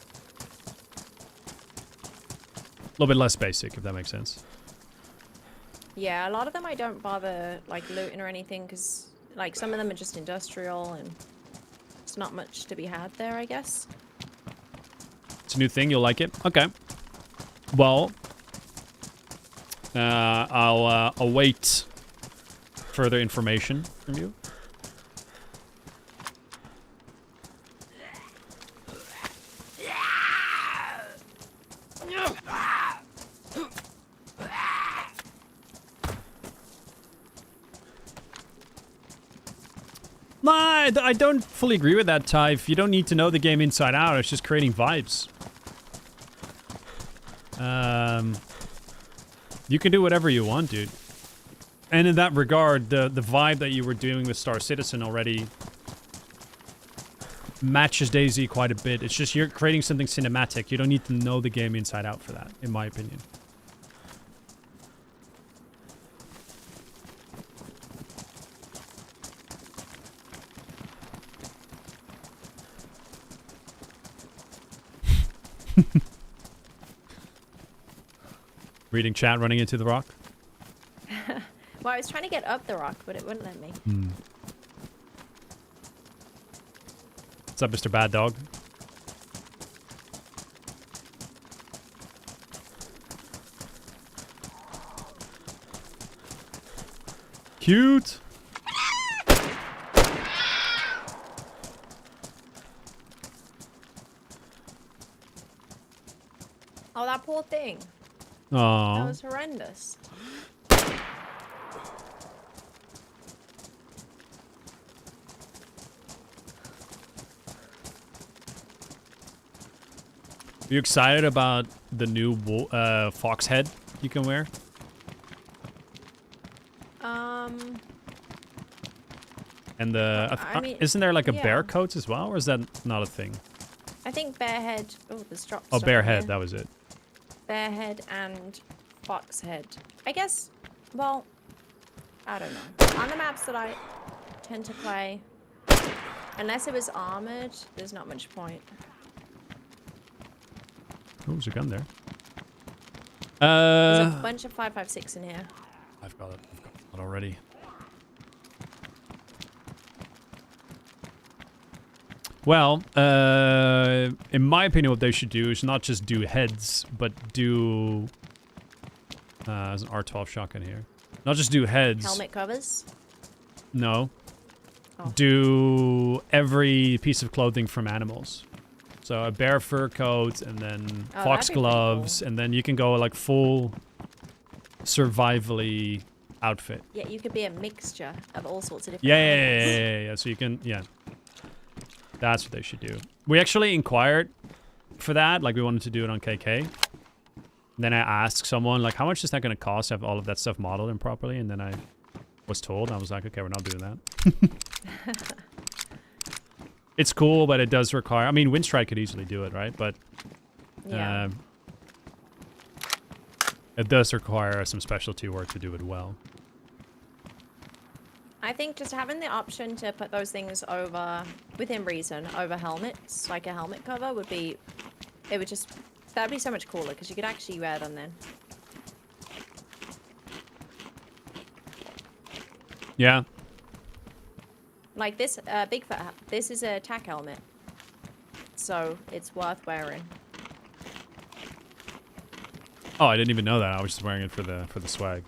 little bit less basic, if that makes sense. Yeah, a lot of them I don't bother like looting or anything because like some of them are just industrial and it's not much to be had there, I guess. It's a new thing, you'll like it? Okay. Well, I'll await further information from you. No, I don't fully agree with that, Tyve. You don't need to know the game inside out. It's just creating vibes. You can do whatever you want, dude. And in that regard, the vibe that you were doing with Star Citizen already matches DayZ quite a bit. It's just you're creating something cinematic. You don't need to know the game inside out for that, in my opinion. Reading chat, running into the rock. Well, I was trying to get up the rock, but it wouldn't let me. What's up, Mr. Bad Dog? Cute. Oh, that poor thing. That Aww. was horrendous. Are you excited about the new fox head you can wear? And the I mean, isn't there like a bear yeah. coat as well, or is that not a thing? I think bear head. Oh, there's drops. Oh, bear head. Here. That was it. Bear head and fox head. I guess. Well, I don't know. On the maps that I tend to play, unless it was armored, there's not much point. Oh, there's a gun there. There's a bunch of 5.56 in here. I've got it. I've got it already. Well, in my opinion, what they should do is not just do heads, but do... there's an R12 shotgun here. Not just do heads. Helmet covers. No. Oh. Do every piece of clothing from animals. So a bear fur coat, and then Oh, fox that'd be pretty gloves, cool. and then you can go like full survival-y outfit. Yeah, you could be a mixture of all sorts of different Yeah. animals. So you can, yeah. That's what they should do. We actually inquired for that, like we wanted to do it on KK. Then I asked someone, like, how much is that going to cost to have all of that stuff modeled and properly? And then I was told, I was like, okay, we're not doing that. It's cool, but it does require... I mean, Windstrike could easily do it, right? But Yeah. it does require some specialty work to do it well. I think just having the option to put those things over, within reason, over helmets, like a helmet cover would be... It would just That'd be so much cooler because you could actually wear them then. Yeah. Like this Bigfoot, this is a tack helmet. So it's worth wearing. Oh, I didn't even know that. I was just wearing it for the swag.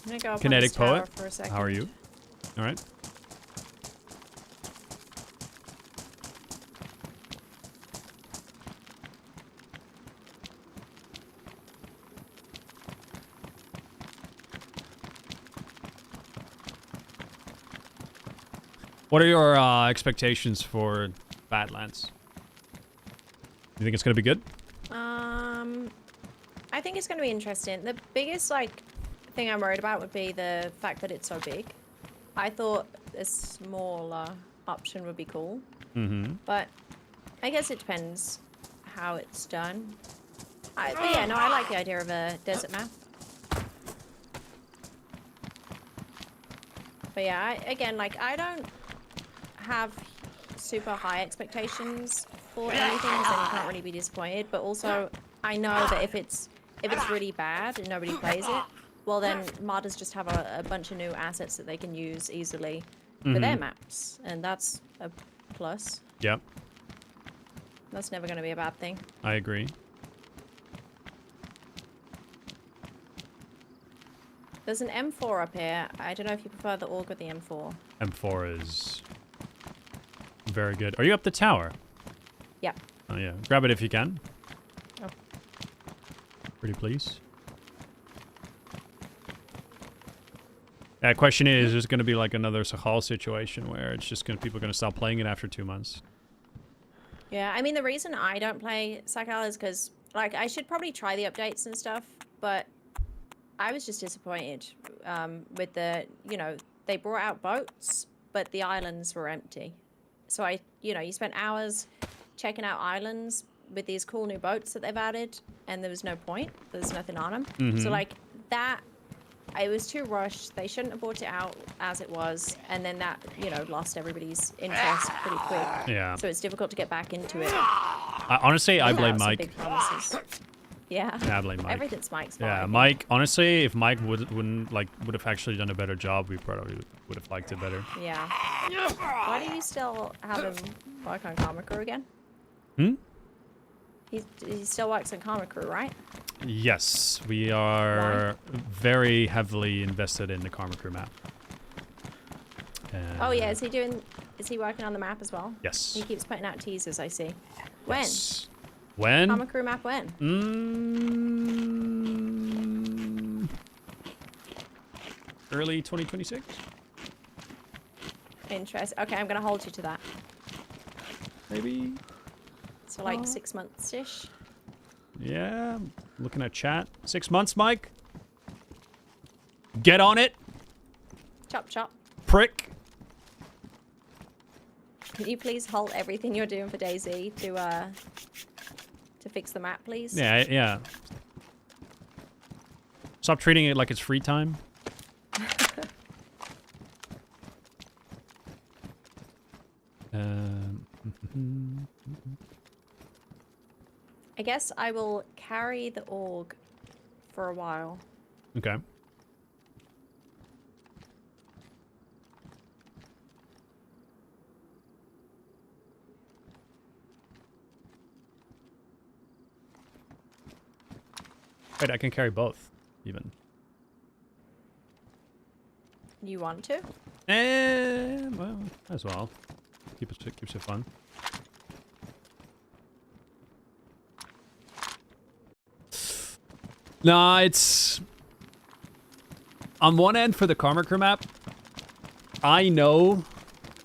I'm gonna go up Kinetic on this tower Poet, for a second. how are you? All right. What are your expectations for Badlands? You think it's gonna be good? I think it's gonna be interesting. The biggest thing I'm worried about would be the fact that it's so big. I thought a smaller option would be cool. Mm-hmm. But I guess it depends how it's done. But yeah, no, I like the idea of a desert map. But yeah, again, I don't have super high expectations for anything because then you can't really be disappointed. But also, I know that if it's really bad and nobody plays it, well then modders just have a bunch of new assets that they can use easily for their maps, and that's a plus. Yep. That's never going to be a bad thing. I agree. There's an M4 up here. I don't know if you prefer the AUG or the M4. M4 is very good. Are you up the tower? Yeah. Oh yeah. Grab it if you can. Oh. Pretty please. Question is, there's going to be like another Sahal situation where it's just people are going to stop playing it after 2 months. Yeah, I mean, the reason I don't play Sakal is because, I should probably try the updates and stuff, but I was just disappointed with they brought out boats, but the islands were empty. So you spent hours checking out islands with these cool new boats that they've added, and there was no point. There's nothing on them. Mm-hmm. So that, it was too rushed. They shouldn't have brought it out as it was, and then that, lost everybody's interest pretty quick. Yeah. So it's difficult to get back into it. Honestly, I blame Some Mike. big promises. Yeah. Yeah, I blame Mike. Everything's Mike's fault. Yeah, Mike. Honestly, if Mike would have actually done a better job, we probably would have liked it better. Yeah. Why do you still have him work on Karma Crew again? Hmm? He still works on Karma Crew, right? Yes, we are very heavily invested in the Karma Crew map. Oh yeah, is he working on the map as well? Yes. He keeps putting out teasers, I see. When? Yes. When? Karma Crew map when? Early 2026? Interesting. Okay, I'm gonna hold you to that. Maybe. So 6 months-ish. Yeah. Looking at chat. 6 months, Mike. Get on it, Chop chop. prick. Can you please halt everything you're doing for DayZ to fix the map, please? Yeah, yeah. Stop treating it like it's free time. I guess I will carry the AUG for a while. Okay. Wait, I can carry both, even. You want to? Well, as well. Keeps it fun. Nah, it's... On one end, for the Karma Crew map, I know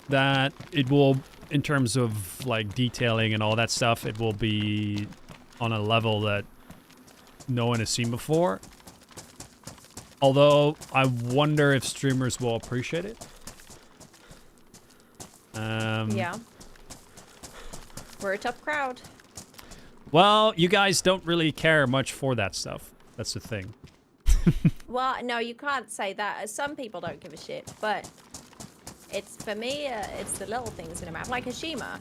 that it will, in terms of, detailing and all that stuff, it will be on a level that no one has seen before. Although, I wonder if streamers will appreciate it. Yeah. We're a tough crowd. Well, you guys don't really care much for that stuff. That's the thing. Well, no, you can't say that. Some people don't give a shit, but it's for me. It's the little things in a map, like Hashima.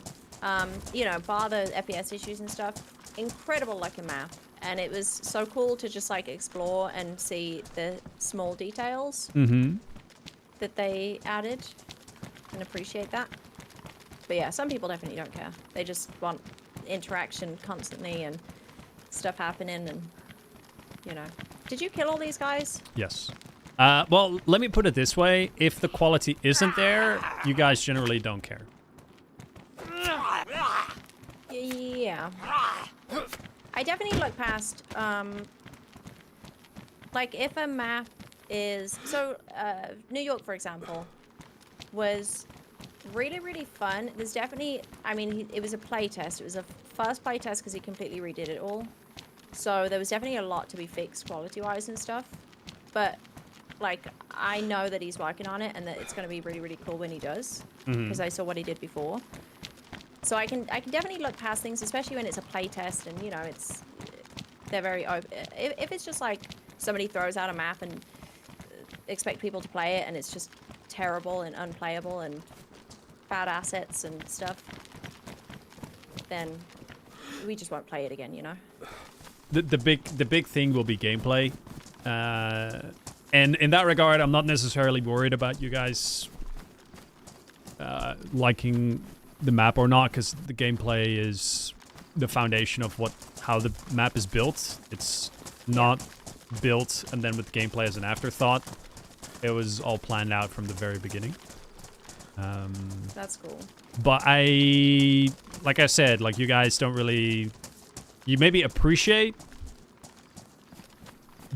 You know, bar the FPS issues and stuff. Incredible looking map, and it was so cool to just like explore and see the small details that they added, and appreciate that. But yeah, some people definitely don't care. They just want interaction constantly and stuff happening, and you know. Did you kill all these guys? Yes. Well, let me put it this way. If the quality isn't there, you guys generally don't care. Yeah. I definitely look past, like if a map is, so, New York, for example, was really, really fun. There's definitely, I mean, it was a play test. It was a first play test because he completely redid it all. So there was definitely a lot to be fixed quality-wise and stuff. But, like, I know that he's working on it and that it's going to be really, really cool when he does. Because I saw what he did before. So I can definitely look past things, especially when it's a play test and, you know, they're very open. If it's just like somebody throws out a map and expect people to play it and it's just terrible and unplayable and bad assets and stuff, then we just won't play it again, you know? The big thing will be gameplay. And in that regard, I'm not necessarily worried about you guys liking the map or not, because the gameplay is the foundation of how the map is built. It's not built and then with gameplay as an afterthought. It was all planned out from the very beginning. That's cool. But like I said, like you guys don't really, you maybe appreciate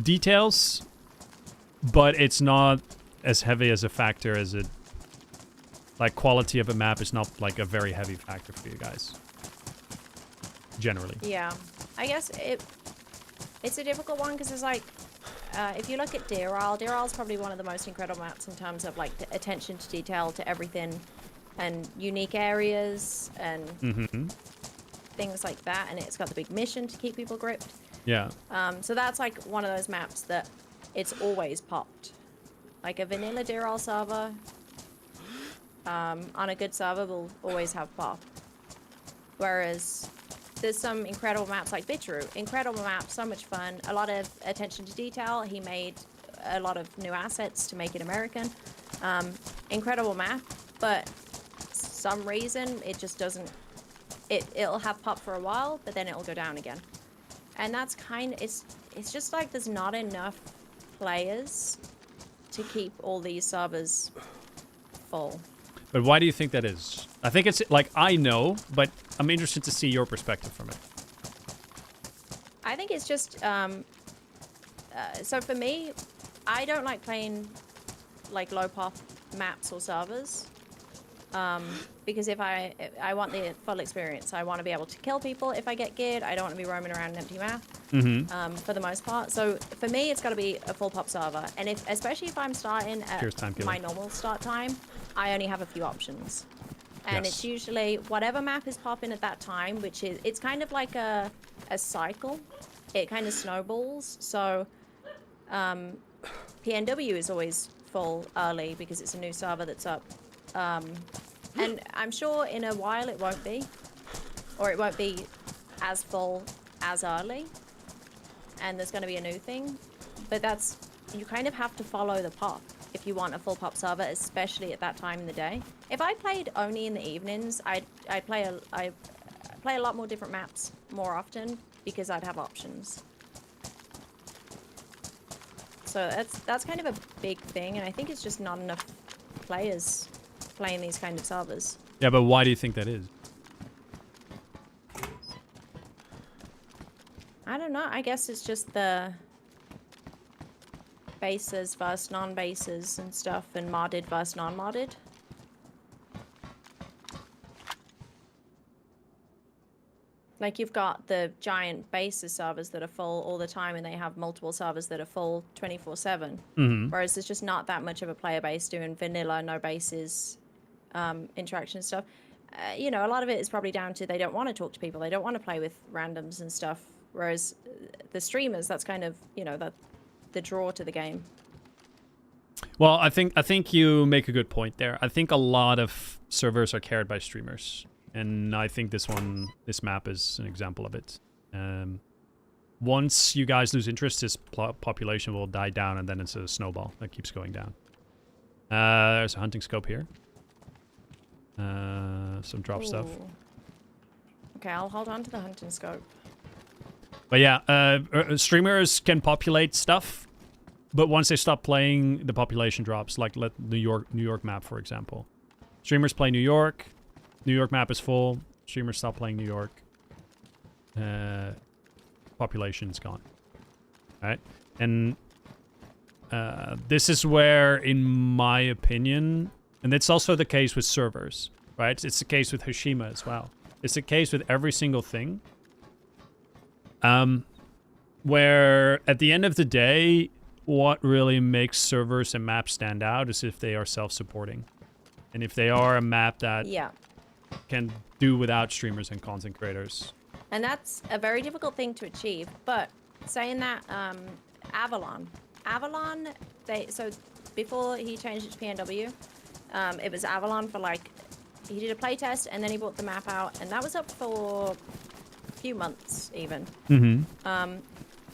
details, but it's not as heavy as a factor as it, like quality of a map is not like a very heavy factor for you guys. Generally. Yeah. I guess it's a difficult one because it's like, if you look at Deer Isle's probably one of the most incredible maps in terms of like the attention to detail to everything and unique areas and things like that. And it's got the big mission to keep people gripped. Yeah. So that's like one of those maps that it's always popped. Like a vanilla Deer Isle server, on a good server will always have pop. Whereas there's some incredible maps like Bitru. Incredible maps, so much fun, a lot of attention to detail. He made a lot of new assets to make it American. Incredible map, but some reason it just doesn't, it'll have pop for a while, but then it'll go down again. And that's it's just like there's not enough players to keep all these servers full. But why do you think that is? I think it's like, I know, but I'm interested to see your perspective from it. I think it's just, so for me, I don't like playing like low pop maps or servers. Because if I want the full experience, I want to be able to kill people if I get geared. I don't want to be roaming around an empty map, for the most part. So for me, it's got to be a full pop server. And especially if I'm starting at my normal start time, I only have a few options. And it's usually whatever map is popping at that time, which is, it's kind of like a cycle. It kind of snowballs. So PNW is always full early because it's a new server that's up. And I'm sure in a while it won't be, or it won't be as full as early, and there's going to be a new thing, but you kind of have to follow the pop if you want a full pop server, especially at that time in the day. If I played only in the evenings, I play a lot more different maps more often because I'd have options. So that's kind of a big thing, and I think it's just not enough players playing these kind of servers. Yeah, but why do you think that is? I don't know. I guess it's just the bases versus non-bases and stuff, and modded versus non-modded. Like, you've got the giant bases servers that are full all the time, and they have multiple servers that are full 24/7. Whereas there's just not that much of a player base doing vanilla, no bases, interaction stuff. you know, a lot of it is probably down to they don't want to talk to people. They don't want to play with randoms and stuff. Whereas the streamers, that's kind of, you know, the draw to the game. Well, I think you make a good point there. I think a lot of servers are carried by streamers, and I think this map is an example of it. Once you guys lose interest, this population will die down, and then it's a snowball that keeps going down. There's a hunting scope here. Some drop stuff. Ooh. Okay, I'll hold on to the hunting scope. But yeah, streamers can populate stuff, but once they stop playing, the population drops. Like New York map, for example. Streamers play New York map is full. Streamers stop playing New York. Population's gone. All right, and this is where, in my opinion, and it's also the case with servers, right? It's the case with Hashima as well. It's the case with every single thing. Where at the end of the day, what really makes servers and maps stand out is if they are self-supporting. And if they are a map that can do without streamers and content creators. And that's a very difficult thing to achieve. But saying that, Avalon, so before he changed it to PNW, it was Avalon for like, he did a playtest and then he brought the map out, and that was up for a few months even.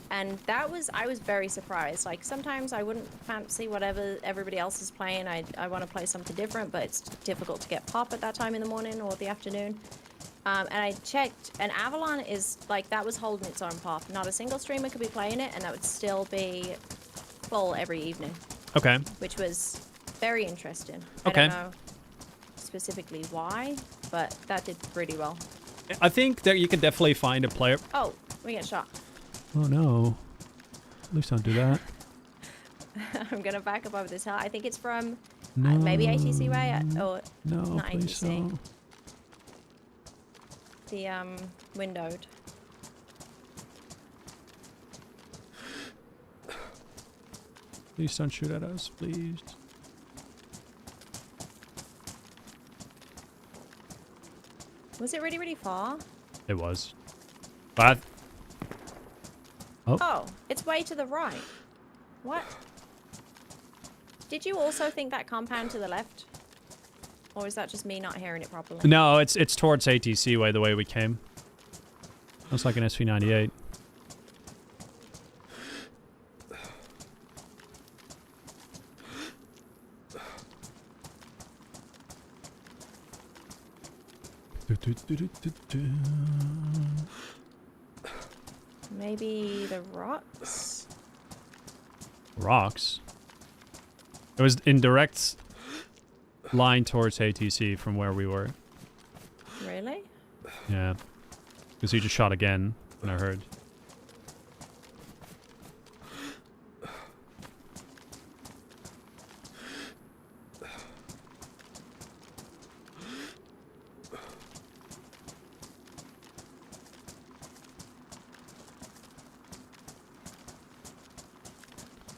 And that was, I was very surprised. Like, sometimes I wouldn't fancy whatever everybody else is playing. I want to play something different, but it's difficult to get pop at that time in the morning or the afternoon. And I checked, and Avalon is, like, that was holding its own pop. Not a single streamer could be playing it, and that would still be full every evening. Okay. Which was very interesting. Okay. I don't know specifically why, but that did pretty well. I think that you can definitely find a player. Oh, we get shot. Oh no. Please don't do that. I'm gonna back up over this hill. I think it's from No. maybe ATC way, or No, not please ATC. don't. The windowed. Please don't shoot at us, please. Was it really, really far? It was. But Oh, it's way to the right. What? Did you also think that compound to the left? Or is that just me not hearing it properly? no, it's towards ATC way, the way we came. Looks like an SV98. Maybe the rocks? Rocks? It was in direct line towards ATC from where we were. Really? Yeah. Because he just shot again when I heard.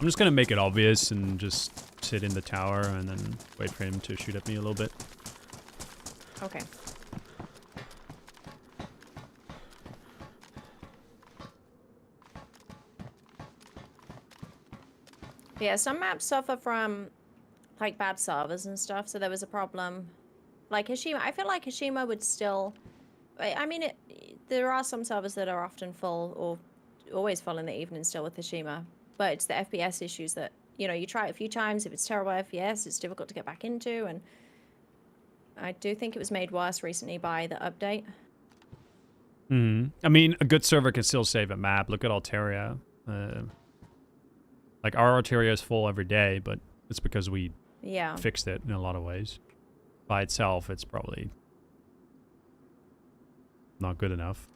I'm just gonna make it obvious and just sit in the tower and then wait for him to shoot at me a little bit. Okay. Yeah, some maps suffer from like bad servers and stuff, so there was a problem. Like Hashima, I feel like Hashima would still, I mean, there are some servers that are often full or always full in the evening still with Hashima, but it's the FPS issues that, you know, you try it a few times, if it's terrible FPS, it's difficult to get back into, and I do think it was made worse recently by the update. I mean, a good server can still save a map. Look at Altaria. Like, our Altaria is full every day, but it's because we fixed it in a lot of ways. By itself, it's probably not good enough.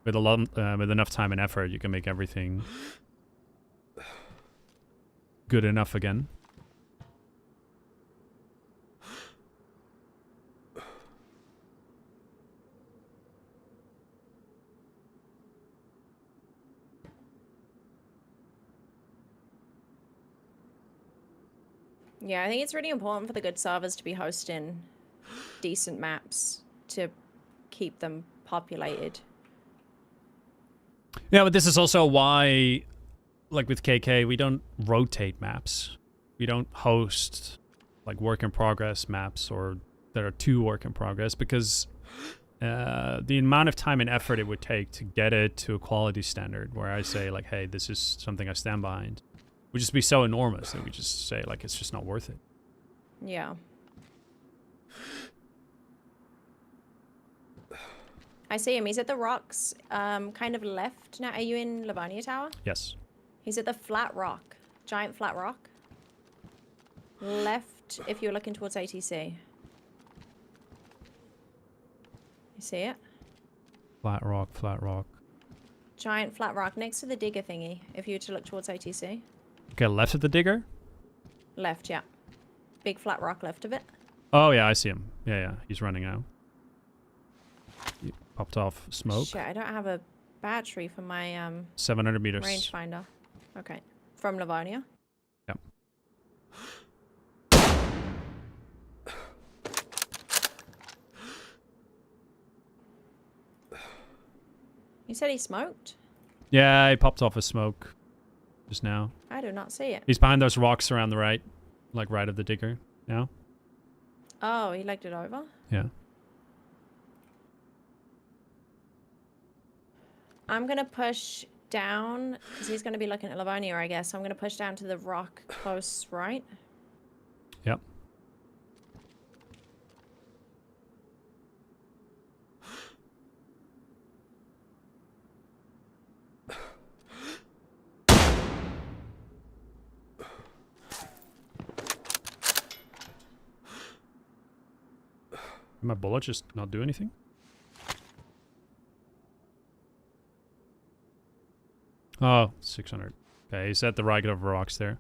With with enough time and effort, you can make everything good enough again. Yeah, I think it's really important for the good servers to be hosting decent maps to keep them populated. Yeah, but this is also why, like with KK, we don't rotate maps. We don't host like work in progress maps, or there are 2 work in progress, because the amount of time and effort it would take to get it to a quality standard where I say like, hey, this is something I stand behind, would just be so enormous that we just say like, it's just not worth it. Yeah. I see him. He's at the rocks, kind of left now. Are you in Livonia Tower? Yes. He's at the flat rock, giant flat rock. Left if you're looking towards ATC. You see it? Flat rock, flat rock. Giant flat rock next to the digger thingy, if you were to look towards ATC. Okay, left of the digger? Left, yeah. Big flat rock left of it. Oh, yeah, I see him. Yeah, yeah, he's running out. He popped off smoke. Shit, I don't have a battery for my 700 meters. rangefinder. Okay. From Livonia? Yep. You said he smoked? Yeah, he popped off a smoke just now. I do not see it. He's behind those rocks around the right, like right of the digger now. Oh, he legged it over? Yeah. I'm going to push down, because he's going to be looking at Livonia, I guess. So I'm going to push down to the rock close right. Yep. Did my bullet just not do anything? Oh, 600. Okay, he's at the right of rocks there.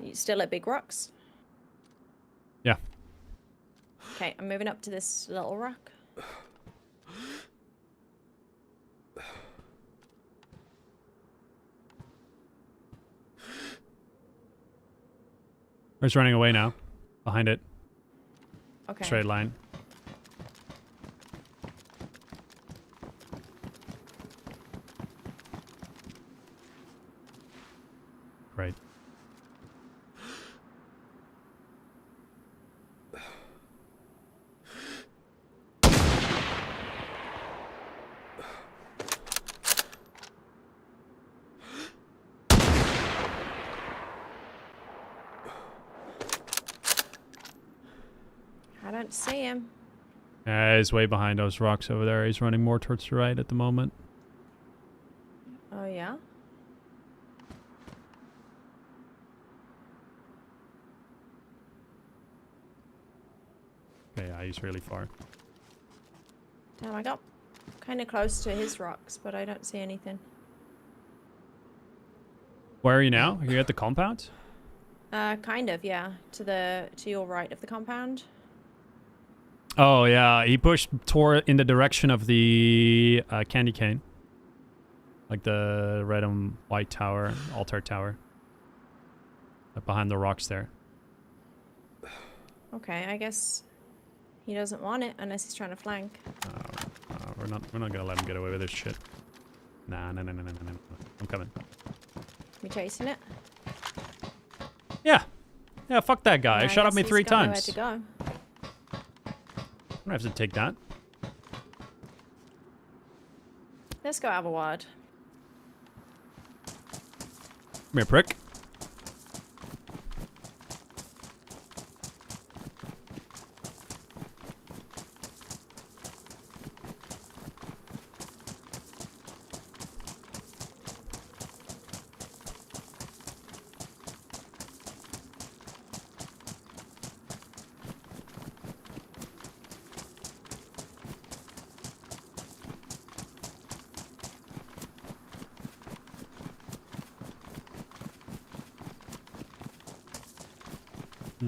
You still at Big Rocks? Yeah. Okay, I'm moving up to this little rock. He's running away now. Behind it. Okay. Straight line. Right. I don't see him. He's way behind those rocks over there. He's running more towards the right at the moment. Oh, yeah? Okay, yeah, he's really far. Damn, I got kind of close to his rocks, but I don't see anything. Where are you now? Are you at the compound? Kind of, yeah. To your right of the compound. Oh, yeah. He pushed toward in the direction of the candy cane. Like the red and white tower, altar tower. Behind the rocks there. Okay, I guess he doesn't want it unless he's trying to flank. We're not gonna let him get away with this shit. Nah. I'm coming. We chasing it? Yeah. Yeah, fuck that guy. Yeah, I Shot at guess me he's 3 got nowhere times. to go. I don't have to take that. Let's go have a word. Come here, prick. Yeah,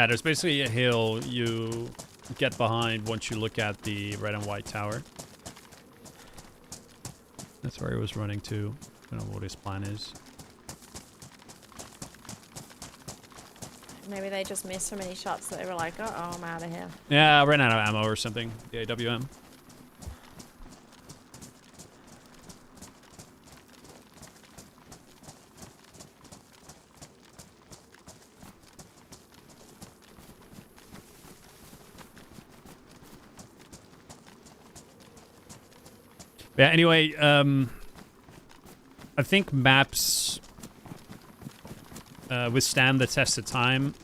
there's basically a hill you get behind once you look at the red and white tower. That's where he was running to. I don't know what his plan is. Maybe they just missed so many shots that they were like, oh, I'm out of here. Yeah, I ran out of ammo or something. The AWM. Yeah, anyway, I think maps withstand the test of time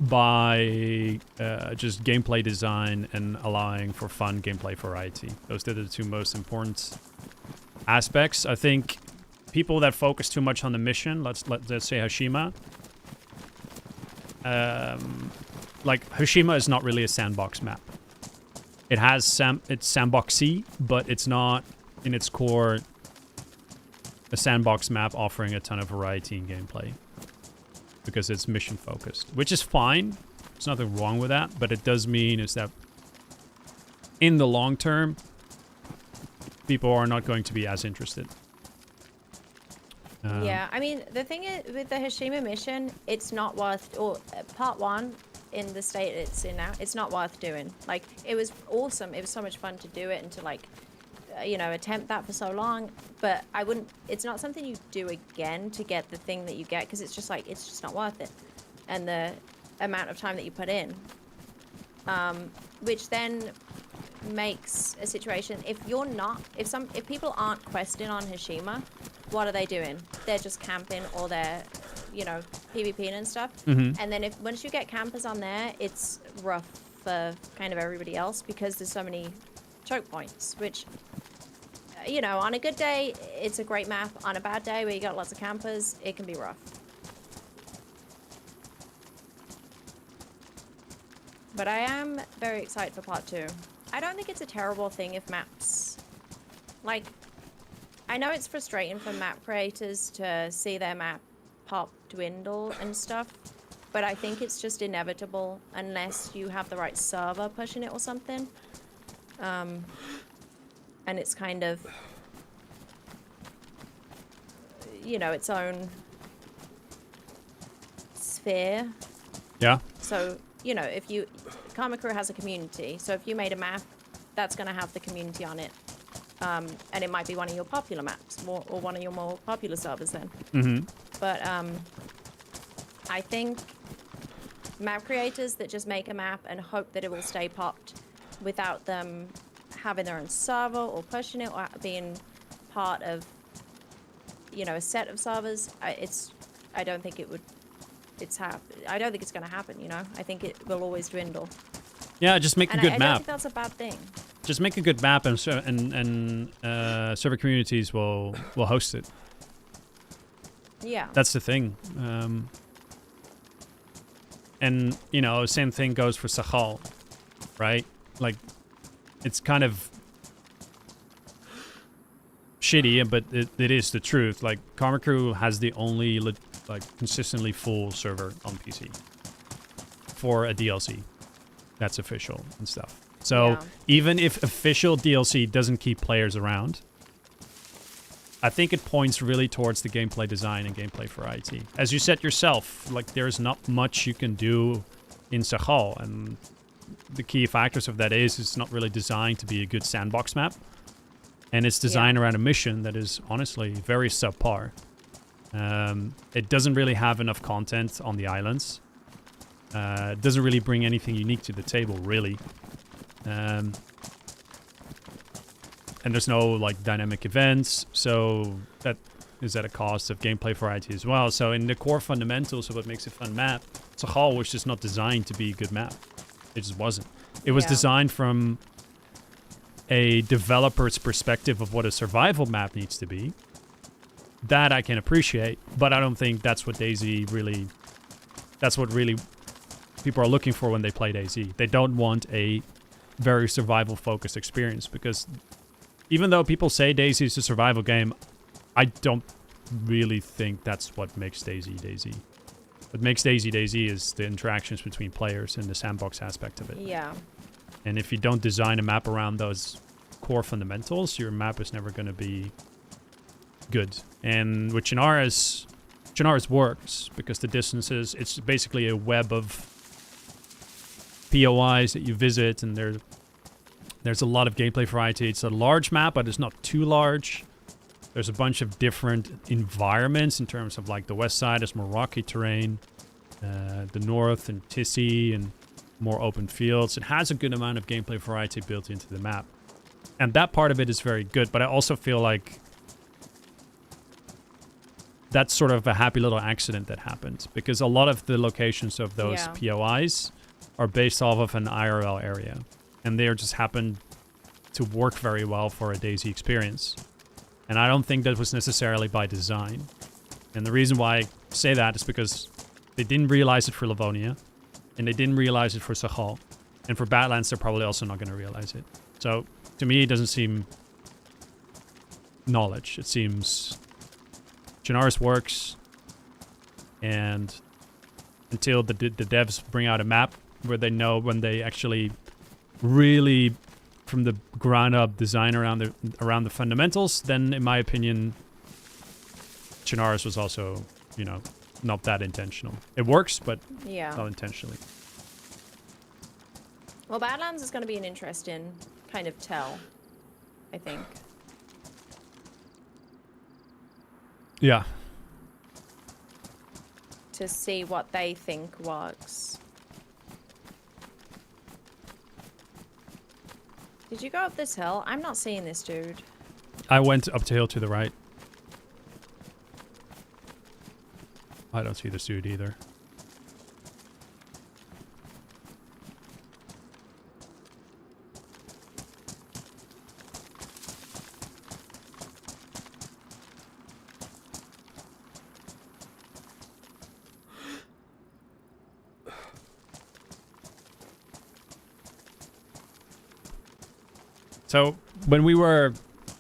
by just gameplay design and allowing for fun gameplay variety. Those are the two most important aspects. I think people that focus too much on the mission, let's say Hashima, like Hashima is not really a sandbox map. It has it's sandboxy, but it's not in its core a sandbox map offering a ton of variety in gameplay because it's mission focused, which is fine. There's nothing wrong with that, but it does mean is that in the long term, people are not going to be as interested. Yeah, I mean, the thing is, with the Hashima mission, it's not worth, or part one, in the state it's in now, it's not worth doing. Like, it was awesome. It was so much fun to do it and to, like, you know, attempt that for so long. But I wouldn't, it's not something you do again to get the thing that you get, because it's just like, it's just not worth it. And the amount of time that you put in. Which then makes a situation, if you're not, if people aren't questing on Hashima, what are they doing? They're just camping, or they're, you know, PvPing and stuff. And then once you get campers on there, it's rough for kind of everybody else because there's so many choke points, which, you know, on a good day, it's a great map. On a bad day where you got lots of campers, it can be rough. But I am very excited for part 2. I don't think it's a terrible thing if maps, like, I know it's frustrating for map creators to see their map pop dwindle and stuff, but I think it's just inevitable unless you have the right server pushing it or something. And it's kind of, you know, its own sphere. Yeah. So, you know, if you, Karma Crew has a community, so if you made a map, that's going to have the community on it. And it might be one of your popular maps, or one of your more popular servers then. But I think map creators that just make a map and hope that it will stay popped without them having their own server or pushing it or being part of, you know, a set of servers, I don't think it would, I don't think it's going to happen, you know? I think it will always dwindle. Yeah, just make a good I map. don't think that's a bad thing. Just make a good map, and server communities will host it. Yeah. That's the thing. And you know, same thing goes for Sahal, right? Like, it's kind of shitty, but it is the truth. Like, Karma Crew has the only like consistently full server on PC for a DLC that's official and stuff. So even if official DLC doesn't keep players around, I think it points really towards the gameplay design and gameplay variety. As you said yourself, like there's not much you can do in Sahal, and the key factors of that is it's not really designed to be a good sandbox map, and it's designed around a mission that is honestly very subpar. It doesn't really have enough content on the islands. It doesn't really bring anything unique to the table, really. And there's no like dynamic events, so that is at a cost of gameplay variety as well. So in the core fundamentals of what makes a fun map, Sahal was just not designed to be a good map. It just wasn't. It was designed from a developer's perspective of what a survival map needs to be. That I can appreciate, but I don't think that's what DayZ really... That's what really people are looking for when they play DayZ. They don't want a very survival-focused experience, because even though people say DayZ is a survival game, I don't really think that's what makes DayZ DayZ. What makes DayZ DayZ is the interactions between players and the sandbox aspect of it. Yeah. And if you don't design a map around those core fundamentals, your map is never going to be good. And with Chernarus works because the distances, it's basically a web of POIs that you visit, and there's a lot of gameplay variety. It's a large map, but it's not too large. There's a bunch of different environments in terms of like the west side is more rocky terrain, the north and Tissy and more open fields. It has a good amount of gameplay variety built into the map. And that part of it is very good, but I also feel like that's sort of a happy little accident that happened, because a lot of the locations of those POIs are based off of an IRL area, and they just happen to work very well for a DayZ experience. And I don't think that was necessarily by design. And the reason why I say that is because they didn't realize it for Livonia, and they didn't realize it for Sahal. And for Badlands, they're probably also not going to realize it. So, to me, it doesn't seem knowledge. It seems Chernarus works, and until the devs bring out a map where they know when they actually really from the ground up design around the fundamentals, then in my opinion Chernarus was also, you know, not that intentional. It works, but not intentionally. Well, Badlands is going to be an interesting kind of tell, I think. Yeah. To see what they think works. Did you go up this hill? I'm not seeing this dude. I went up the hill to the right. I don't see this dude either. So, when we were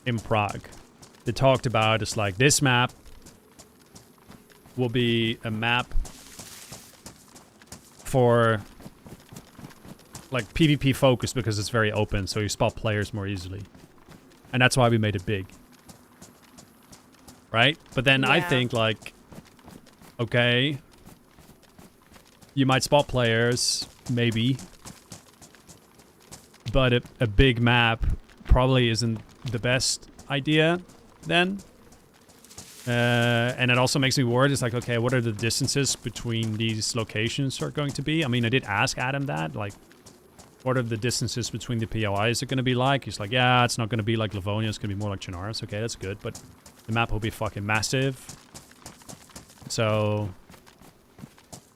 in Prague, they talked about, it's like, this map will be a map for, like, PvP focus because it's very open, so you spot players more easily. And that's why we made it big. Right? But then I think, like, okay, you might spot players, maybe, but a big map probably isn't the best idea then. And it also makes me worried. It's like, okay, what are the distances between these locations are going to be? I mean, I did ask Adam that, like, what are the distances between the POIs are going to be like? He's like, yeah, it's not going to be like Livonia. It's going to be more like Chernarus. Okay, that's good. But the map will be fucking massive. So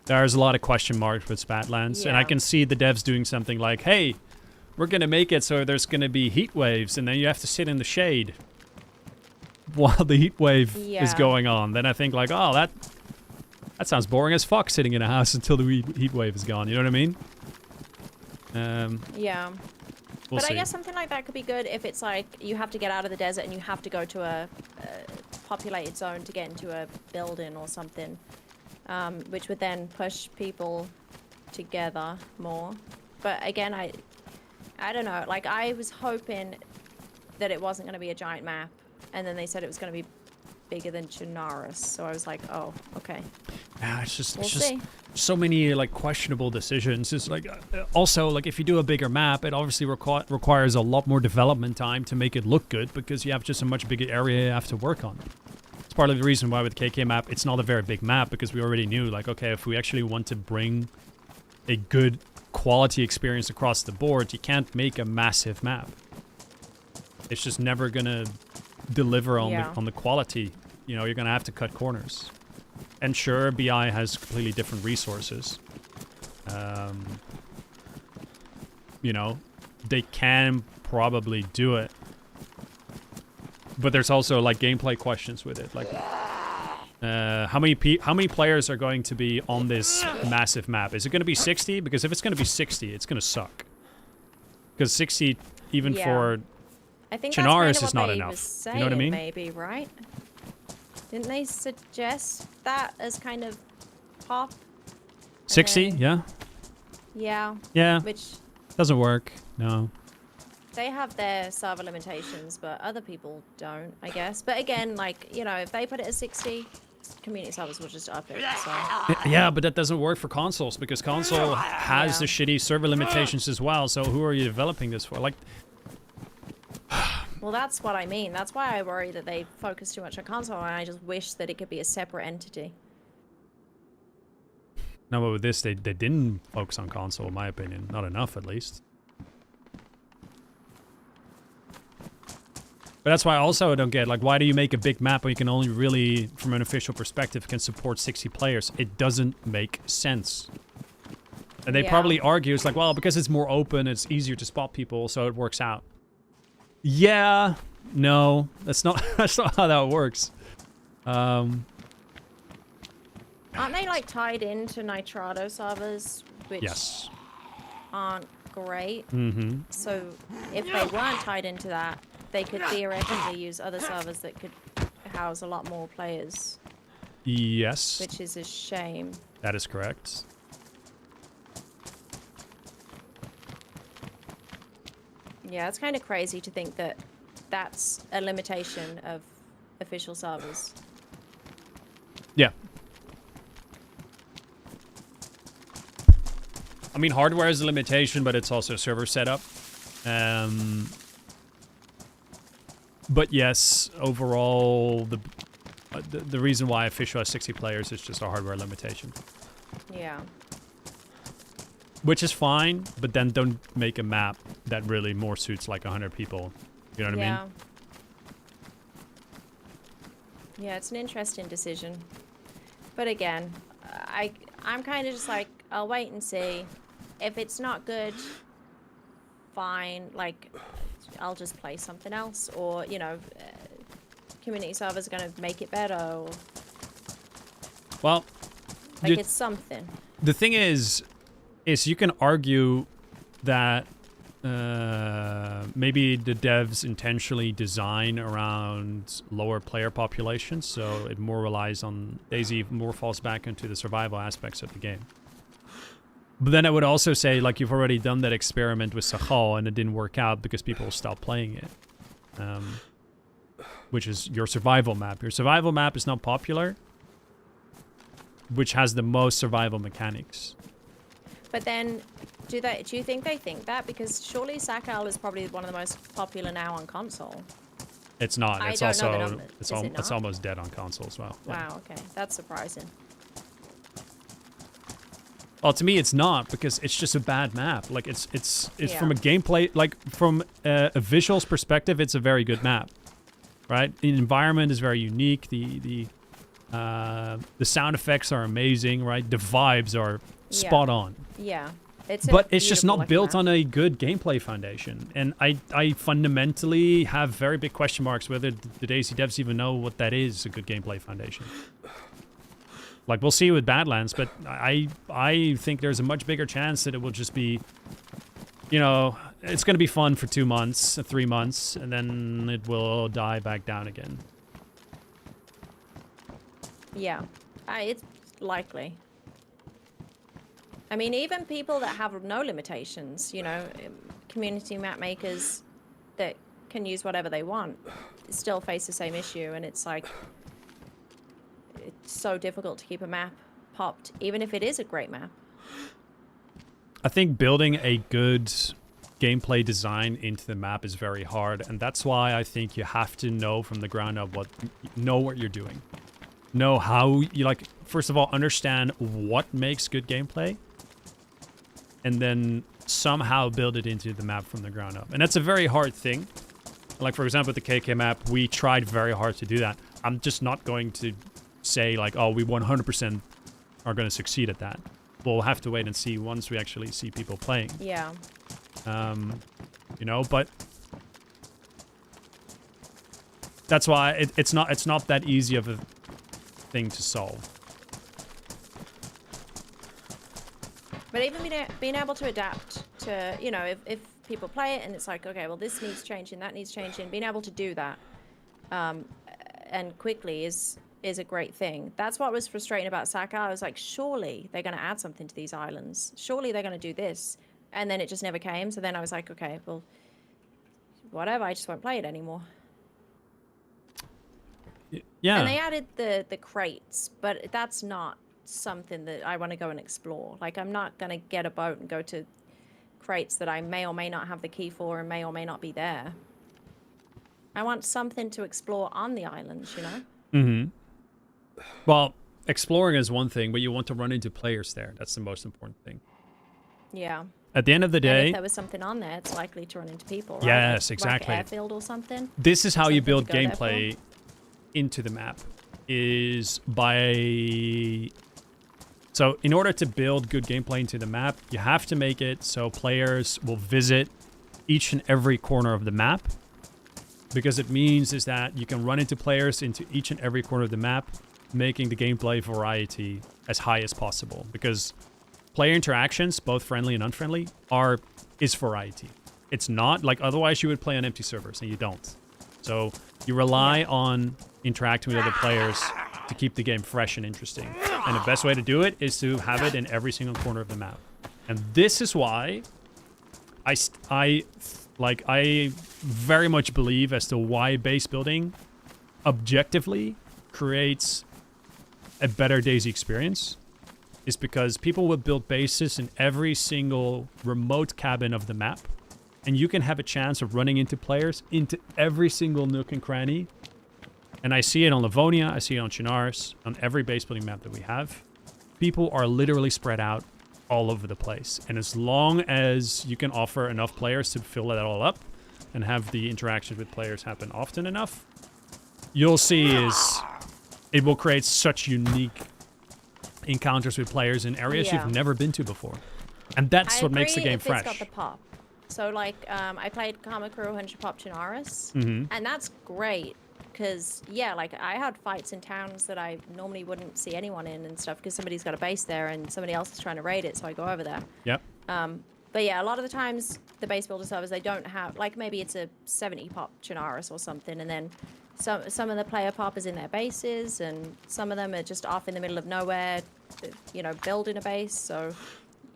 there's a lot of question marks with Badlands. And I can see the devs doing something like, hey, we're going to make it so there's going to be heat waves, and then you have to sit in the shade while the heat wave is going on. Then I think, like, oh, that sounds boring as fuck, sitting in a house until the heat wave is gone. You know what I mean? We'll see. I guess something like that could be good if it's like you have to get out of the desert and you have to go to a populated zone to get into a building or something, which would then push people together more. But again, I don't know. Like, I was hoping that it wasn't going to be a giant map and then they said it was going to be bigger than Chernarus. So I was like, oh, okay. Yeah, it's just We'll see. so many like questionable decisions. It's like also like if you do a bigger map, it obviously requires a lot more development time to make it look good because you have just a much bigger area you have to work on. It's part of the reason why with KK map it's not a very big map, because we already knew like, okay, if we actually want to bring a good quality experience across the board, you can't make a massive map. It's just never gonna deliver on the quality. You know, you're gonna have to cut corners. And sure, BI has completely different resources. You know, they can probably do it. But there's also like gameplay questions with it. Like, how many players are going to be on this massive map? Is it going to be 60? Because if it's going to be 60, it's going to suck. Because 60, even for I think Chernarus that's is kind not of what they enough. was saying, You know what I mean? Maybe, right? Didn't they suggest that as kind of top? 60? then- Yeah. Yeah. Yeah. Which Doesn't work. No. they have their server limitations, but other people don't, I guess. But again, like, you know, if they put it at 60, community servers will just up it. So. Yeah, but that doesn't work for consoles because console has the shitty server limitations as well. So who are you developing this for? Like, Well, that's what I mean. That's why I worry that they focus too much on console, and I just wish that it could be a separate entity. no, but with this, they didn't focus on console, in my opinion. Not enough, at least. But that's why I also don't get, like, why do you make a big map when you can only really, from an official perspective, can support 60 players? It doesn't make sense. And they probably argue, it's like, well, because it's more open, it's easier to spot people, so it works out. Yeah, no, that's not that's not how that works. Aren't they like tied into Nitrado servers, which Yes. aren't great? Mm-hmm. So if they weren't tied into that, they could theoretically use other servers that could house a lot more players, Yes, which is a shame. that is correct. Yeah, it's kind of crazy to think that that's a limitation of official servers. Yeah. I mean, hardware is a limitation, but it's also server setup. But yes, overall, the reason why official has 60 players is just a hardware limitation. Yeah. Which is fine, but then don't make a map that really more suits like 100 people. You know what I mean? Yeah, it's an interesting decision. But again, I'm kind of just like, I'll wait and see. If it's not good, fine. Like, I'll just play something else. Or, you know, community servers are going to make it better. Or, Well, like, it's something. the thing is you can argue that maybe the devs intentionally design around lower player populations, so it more relies on DayZ, more falls back into the survival aspects of the game. But then I would also say, like, you've already done that experiment with Sahal and it didn't work out because people stopped playing it. Which is your survival map. Your survival map is not popular, which has the most survival mechanics. But then, do you think they think that? Because surely Sakal is probably one of the most popular now on console. It's not. I It's don't know the also numbers. it's, Is it it's not? almost dead on console as well. Yeah. Wow, okay. That's surprising. Well, to me, it's not, because it's just a bad map. Like, it's Yeah. from a gameplay, like from a visuals perspective, it's a very good map, right? The environment is very unique. The sound effects are amazing, right? The vibes are spot on. Yeah. But it's just not built on a good gameplay foundation. And I fundamentally have very big question marks whether the DayZ devs even know what that is, a good gameplay foundation. Like, we'll see with Badlands, but I think there's a much bigger chance that it will just be, you know, it's going to be fun for 2 months, 3 months, and then it will die back down again. Yeah. It's likely. I mean, even people that have no limitations, you know, community map makers that can use whatever they want, still face the same issue, and it's like it's so difficult to keep a map popped, even if it is a great map. I think building a good gameplay design into the map is very hard, and that's why I think you have to know from the ground up what you're doing. Know how you like. First of all, understand what makes good gameplay, and then somehow build it into the map from the ground up. And that's a very hard thing. Like, for example, with the KK map, we tried very hard to do that. I'm just not going to say, like, oh, we 100% are going to succeed at that. We'll have to wait and see once we actually see people playing. Yeah. You know, but that's why it's not that easy of a thing to solve. But even being able to adapt to, you know, if people play it and it's like, okay, well, this needs changing, that needs changing, being able to do that and quickly is a great thing. That's what was frustrating about Saka. I was like, surely they're going to add something to these islands. Surely they're going to do this. And then it just never came. So then I was like, okay, well, whatever. I just won't play it anymore. Yeah. And they added the crates, but that's not something that I want to go and explore. Like, I'm not going to get a boat and go to crates that I may or may not have the key for and may or may not be there. I want something to explore on the islands, you know? Mm-hmm. Well, exploring is one thing, but you want to run into players there. That's the most important thing. Yeah. At the end of the day... And if there was something on there, it's likely to run into people, right? Yes, like exactly. Airfield or something. This is how you build Something to go there gameplay into the map. Is by... So in order to build good gameplay into the map, you have to make it so players will visit each and every corner of the map. Because it means is that you can run into players into each and every corner of the map, making the gameplay variety as high as possible. Because player interactions, both friendly and unfriendly, is variety. It's not like otherwise you would play on empty servers, and you don't. So you rely on interacting with other players to keep the game fresh and interesting. And the best way to do it is to have it in every single corner of the map. And this is why I very much believe as to why base building objectively creates a better DayZ experience is because people will build bases in every single remote cabin of the map, and you can have a chance of running into players into every single nook and cranny. And I see it on Livonia, I see it on Chinaris, on every base building map that we have. People are literally spread out all over the place. And as long as you can offer enough players to fill that all up and have the interactions with players happen often enough, you'll see is it will create such unique encounters with players in areas you've never been to before. And that's what makes the game fresh. It's got the pop. So like I played Kamakura 100 Pop Chinaris, and that's great. Because, yeah, like, I had fights in towns that I normally wouldn't see anyone in and stuff because somebody's got a base there and somebody else is trying to raid it, so I go over there. Yep. But, yeah, a lot of the times, the base builder servers, they don't have... Like, maybe it's a 70 pop Chinaris or something, and then some of the player pop is in their bases, and some of them are just off in the middle of nowhere, you know, building a base, so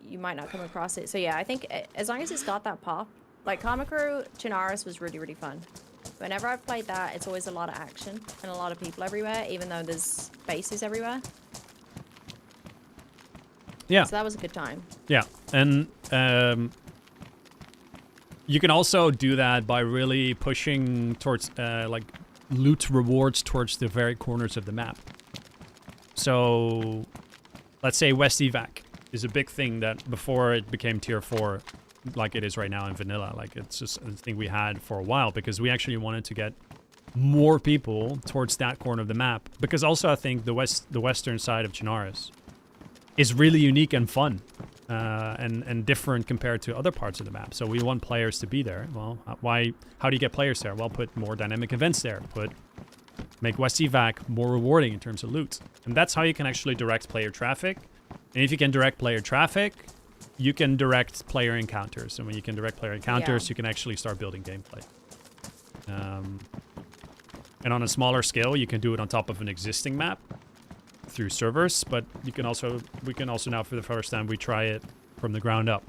you might not come across it. So, yeah, I think as long as it's got that pop... Like, Kamakura Chinaris was really, really fun. Whenever I've played that, it's always a lot of action and a lot of people everywhere, even though there's bases everywhere. Yeah. So that was a good time. Yeah. And you can also do that by really pushing towards like loot rewards towards the very corners of the map. So let's say West Evac is a big thing that before it became tier 4 like it is right now in vanilla. Like, it's just a thing we had for a while because we actually wanted to get more people towards that corner of the map. Because also I think the western side of Chinaris is really unique and fun and different compared to other parts of the map. So we want players to be there. Well, how do you get players there? Well, put more dynamic events there. Make West Evac more rewarding in terms of loot. And that's how you can actually direct player traffic. And if you can direct player traffic, you can direct player encounters. And when you can direct player encounters, you can actually start building gameplay. And on a smaller scale, you can do it on top of an existing map through servers, but we can also now, for the first time, we try it from the ground up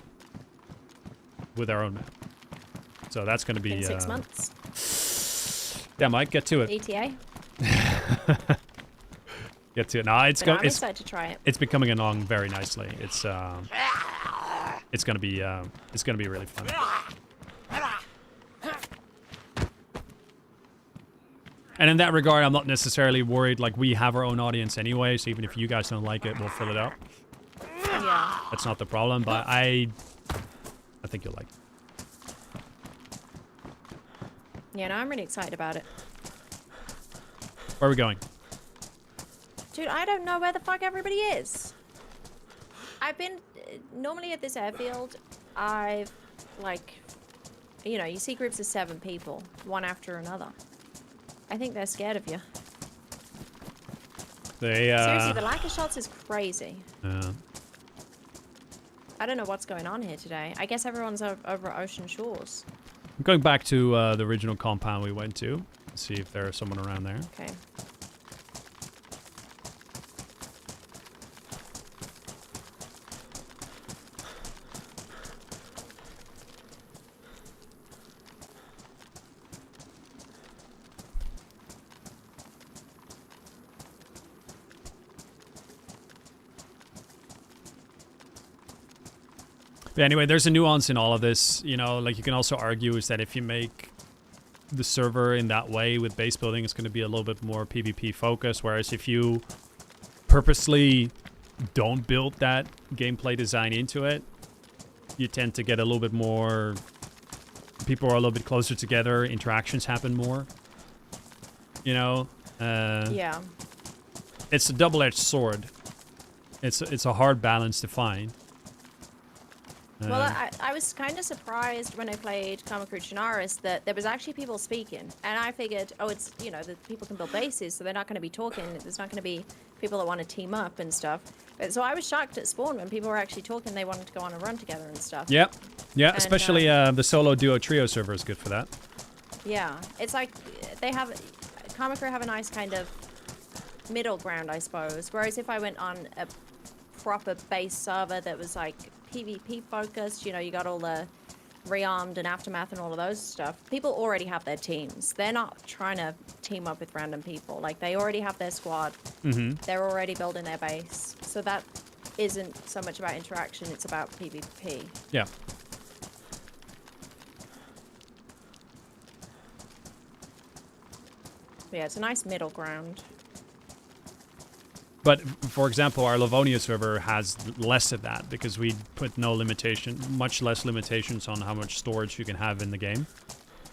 with our own map. So that's going to be in 6 months. Yeah, Mike, get to it. ETA. Get to it. No, I'm it's excited to try it. it's becoming along very nicely. It's gonna be really fun. And in that regard, I'm not necessarily worried. Like, we have our own audience anyway, so even if you guys don't like it, we'll fill it up. Yeah. That's not the problem. But I think you'll like it. Yeah, no, I'm really excited about it. Where are we going? Dude, I don't know where the fuck everybody is. I've been normally at this airfield. I've like, you know, you see groups of 7 people, one after another. I think they're scared of you. Seriously, the lack of shots is crazy. I don't know what's going on here today. I guess everyone's over at Ocean Shores. I'm going back to the original compound we went to. See if there's someone around there. Okay. But anyway, there's a nuance in all of this. You know, like, you can also argue is that if you make the server in that way with base building, it's going to be a little bit more PvP focused. Whereas if you purposely don't build that gameplay design into it, you tend to get a little bit more... People are a little bit closer together. Interactions happen more. You know? Yeah. It's a double-edged sword. It's a hard balance to find. Well, I was kind of surprised when I played Kamakura Chinaris that there was actually people speaking. And I figured, oh, it's, you know, that people can build bases, so they're not going to be talking. There's not going to be people that want to team up and stuff. But, so I was shocked at spawn when people were actually talking. They wanted to go on a run together and stuff. Yep. Yeah, And, especially the solo duo trio server is good for that. Yeah. It's like they have... Kamakura have a nice kind of middle ground, I suppose. Whereas if I went on a proper base server that was like PvP focused, you know, you got all the rearmed and aftermath and all of those stuff. People already have their teams. They're not trying to team up with random people. Like, they already have their squad. They're already building their base. So that isn't so much about interaction, it's about PvP. Yeah. But yeah, it's a nice middle ground. But, for example, our Livonia server has less of that because we put much less limitations on how much storage you can have in the game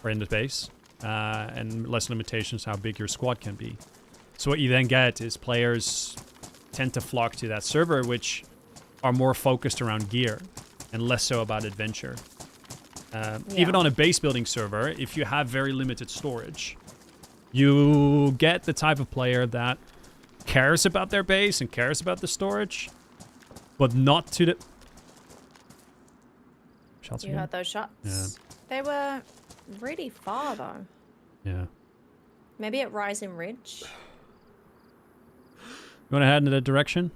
or in the base, and less limitations how big your squad can be. So what you then get is players tend to flock to that server, which are more focused around gear and less so about adventure. Even on a base building server, if you have very limited storage, you get the type of player that cares about their base and cares about the storage, but not to the... Shots You again? heard those shots? Yeah. They were really far, though. Yeah. Maybe at Rising Ridge? You want to head in that direction?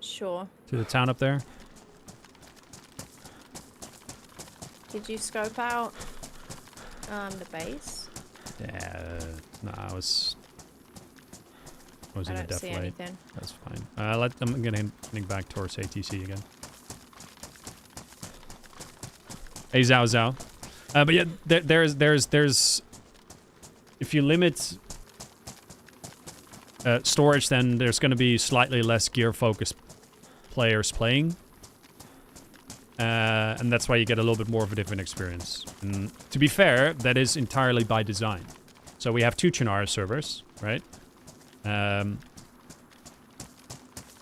Sure. To the town up there? Did you scope out the base? Yeah. No, I was in I a don't def see light. anything. That's fine. I'm getting back towards ATC again. Hey, Zhao Zhao. But yeah, there's if you limit storage, then there's going to be slightly less gear-focused players playing. And that's why you get a little bit more of a different experience. And to be fair, that is entirely by design. So we have 2 Chinaris servers, right?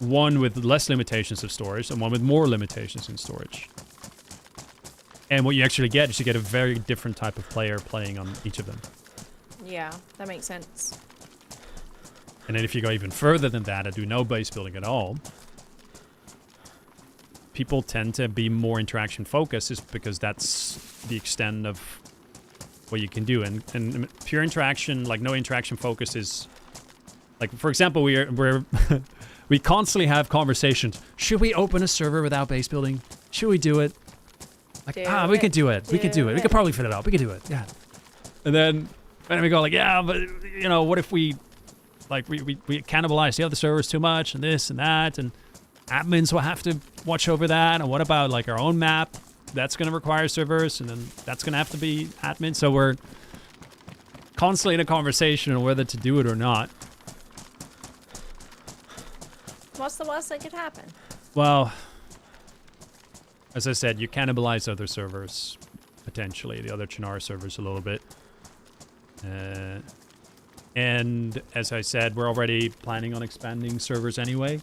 One with less limitations of storage and one with more limitations in storage. And what you actually get is you get a very different type of player playing on each of them. Yeah, that makes sense. And then if you go even further than that and do no base building at all, people tend to be more interaction focused just because that's the extent of what you can do. And pure interaction, like no interaction focus is... Like, for example, we constantly have conversations. Should we open a server without base building? Should we do it? Like, we could do it. We could do it. We could probably fit it out. We could do it. Yeah. And then And we go like, yeah, but you know, what if we cannibalize the other servers too much and this and that, and admins will have to watch over that. And what about like our own map? That's going to require servers, and then that's going to have to be admin. So we're constantly in a conversation on whether to do it or not. What's the worst that could happen? Well, as I said, you cannibalize other servers, potentially, the other Chernara servers a little bit. And as I said, we're already planning on expanding servers anyway.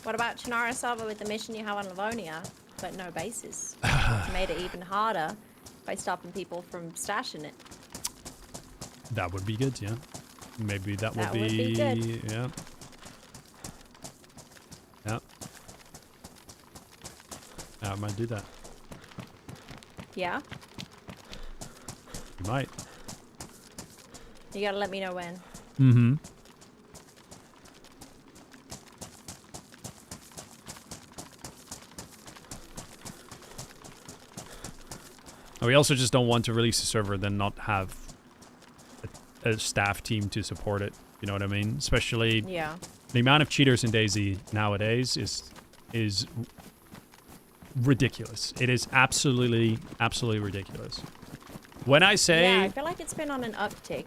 What about Chernara server with the mission you have on Livonia, but no bases? It's made it even harder by stopping people from stashing it. That would be good, yeah. Maybe that would be good. Yeah. Yeah. I might do that. Yeah? You might. You gotta let me know when. Mm-hmm. We also just don't want to release a server then not have a staff team to support it. You know what I mean? Especially Yeah. the amount of cheaters in DayZ nowadays is ridiculous. It is absolutely ridiculous. When I say Yeah, I feel like it's been on an uptick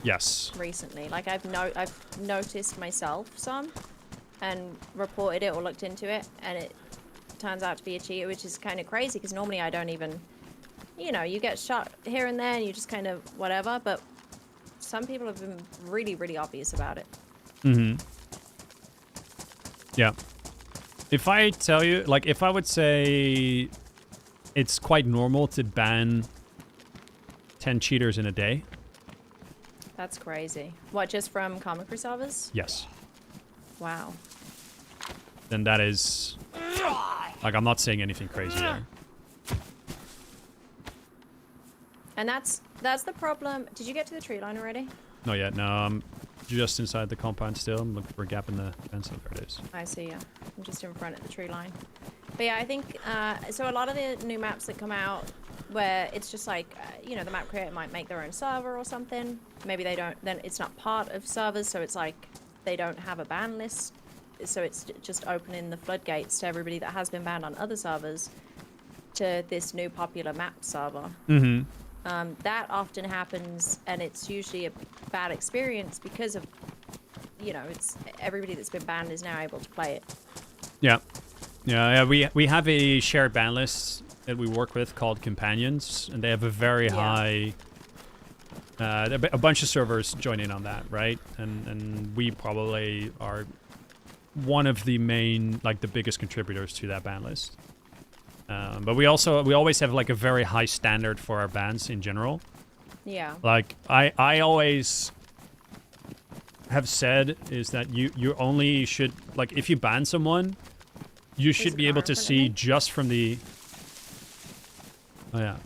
yes, recently. Like I've noticed myself some and reported it or looked into it, and it turns out to be a cheater, which is kind of crazy because normally I don't even, you know, you get shot here and there and you just kind of whatever, but some people have been really obvious about it. mm-hmm. Yeah. If I tell you, like, if I would say it's quite normal to ban 10 cheaters in a day. That's crazy. What, just from comic crew servers? Yes. Wow. Then that is, like, I'm not saying anything crazy there. And that's the problem. Did you get to the tree line already? Not yet. No, I'm just inside the compound still. I'm looking for a gap in the fence. Oh, there it is. I see, yeah. I'm just in front of the tree line. But yeah, I think, so a lot of the new maps that come out where it's just like, you know, the map creator might make their own server or something. Maybe they don't, then it's not part of servers, so it's like they don't have a ban list. So it's just opening the floodgates to everybody that has been banned on other servers to this new popular map server. Mm-hmm. That often happens, and it's usually a bad experience because of, you know, it's everybody that's been banned is now able to play it. Yeah. Yeah, we have a shared ban list that we work with called Companions, and they have a very high... a bunch of servers join in on that, right? And we probably are one of the main, like, the biggest contributors to that ban list. But we always have, like, a very high standard for our bans in general. Yeah. Like, I always have said is that you only should, like, if you ban someone, you should be able to see just from the... Oh, yeah.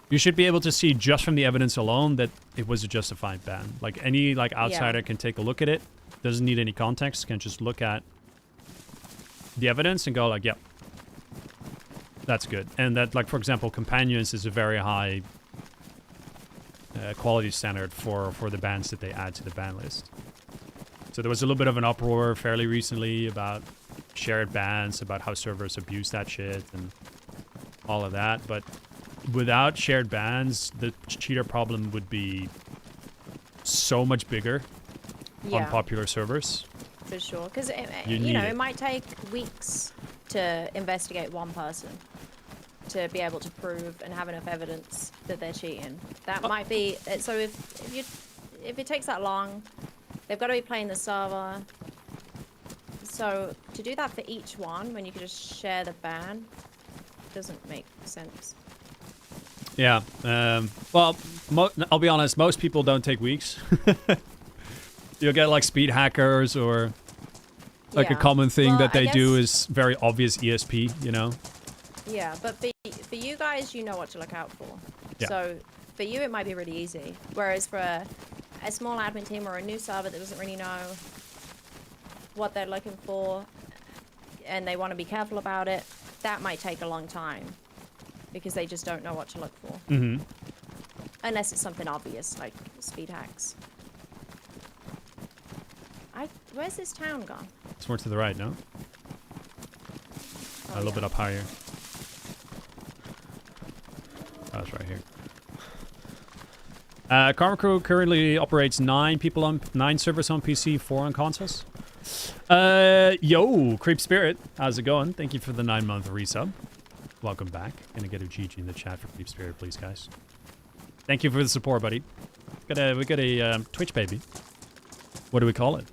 You should be able to see just from the evidence alone that it was a justified ban. Like, any, like, outsider can take a look at it. Doesn't need any context. Can just look at the evidence and go like, yep, that's good. And that, like, for example, Companions is a very high quality standard for the bans that they add to the ban list. So there was a little bit of an uproar fairly recently about shared bans, about how servers abuse that shit and all of that. But without shared bans, the cheater problem would be so much bigger on popular servers. For sure, because you know, it might take weeks to investigate one person to be able to prove and have enough evidence that they're cheating. That might be so. If it takes that long, they've got to be playing the server. So to do that for each one, when you could just share the ban, doesn't make sense. Yeah. Well, I'll be honest. Most people don't take weeks. You'll get like speed hackers or like a common thing that they do is very obvious ESP, you know? Yeah, but for you guys, you know what to look out for. Yeah. So for you, it might be really easy. Whereas for a small admin team or a new server that doesn't really know what they're looking for and they want to be careful about it, that might take a long time. because they just don't know what to look for. Mm-hmm. Unless it's something obvious, like speed hacks. Where's this town gone? It's more to the right, no? Oh, A little yeah. bit up higher. Oh, it's right here. Karma Crew currently operates 9 servers on PC, 4 on consoles. Yo, Creep Spirit, how's it going? Thank you for the 9-month resub. Welcome back. Gonna get a GG in the chat for Creep Spirit, please, guys. Thank you for the support, buddy. We got a Twitch baby. What do we call it?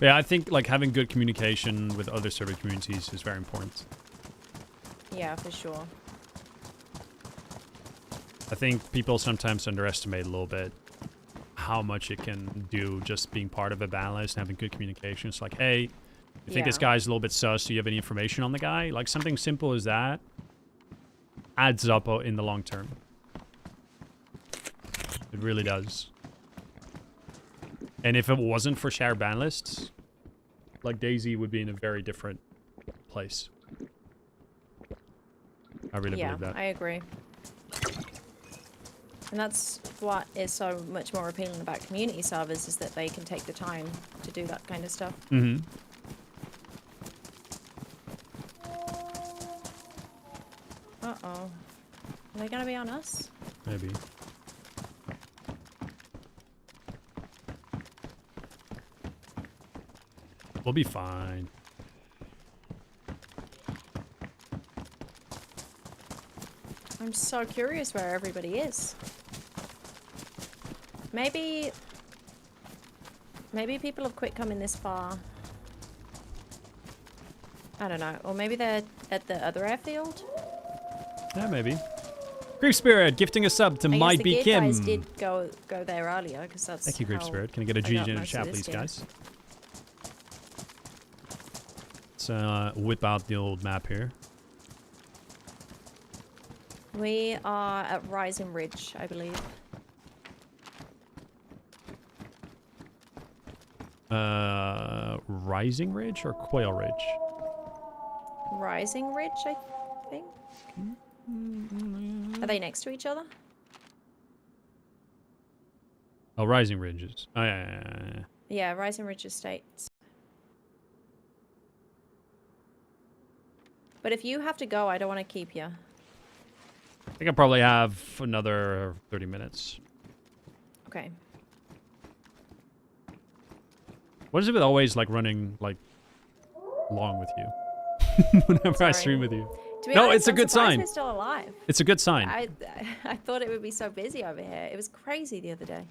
Yeah, I think like having good communication with other server communities is very important. Yeah, for sure. I think people sometimes underestimate a little bit how much it can do just being part of a ban list and having good communication. It's like, hey, you think this Yeah. guy's a little bit sus? Do you have any information on the guy? Like something simple as that adds up in the long term. It really does. And if it wasn't for shared ban lists, like DayZ would be in a very different place. I really Yeah, believe that. I agree. And that's what is so much more appealing about community servers, is that they can take the time to do that kind of stuff. Mm-hmm. Uh-oh. Are they gonna be on us? Maybe. We'll be fine. I'm so curious where everybody is. Maybe people have quit coming this far. I don't know. Or maybe they're at the other airfield? Yeah, maybe. Grief Spirit gifting a sub to I Might guess the Be gear Kim. guys did go there earlier, because that's Thank you, Grief how Spirit. Can I get a I got GG in the most chat, of this please, gear. guys? Let's whip out the old map here. We are at Rising Ridge, I believe. Rising Ridge or Quail Ridge? Rising Ridge, I think. Are they next to each other? Oh, Rising Ridges. Oh, yeah. Yeah, Rising Ridge Estates. But if you have to go, I don't want to keep you. I think I probably have another 30 minutes. Okay. What is it with always like running like long with you? Whenever I Sorry. stream with you. To be No, honest, it's a I'm good surprised sign. We're still alive. It's a good sign. I thought it would be so busy over here. It was crazy the other day.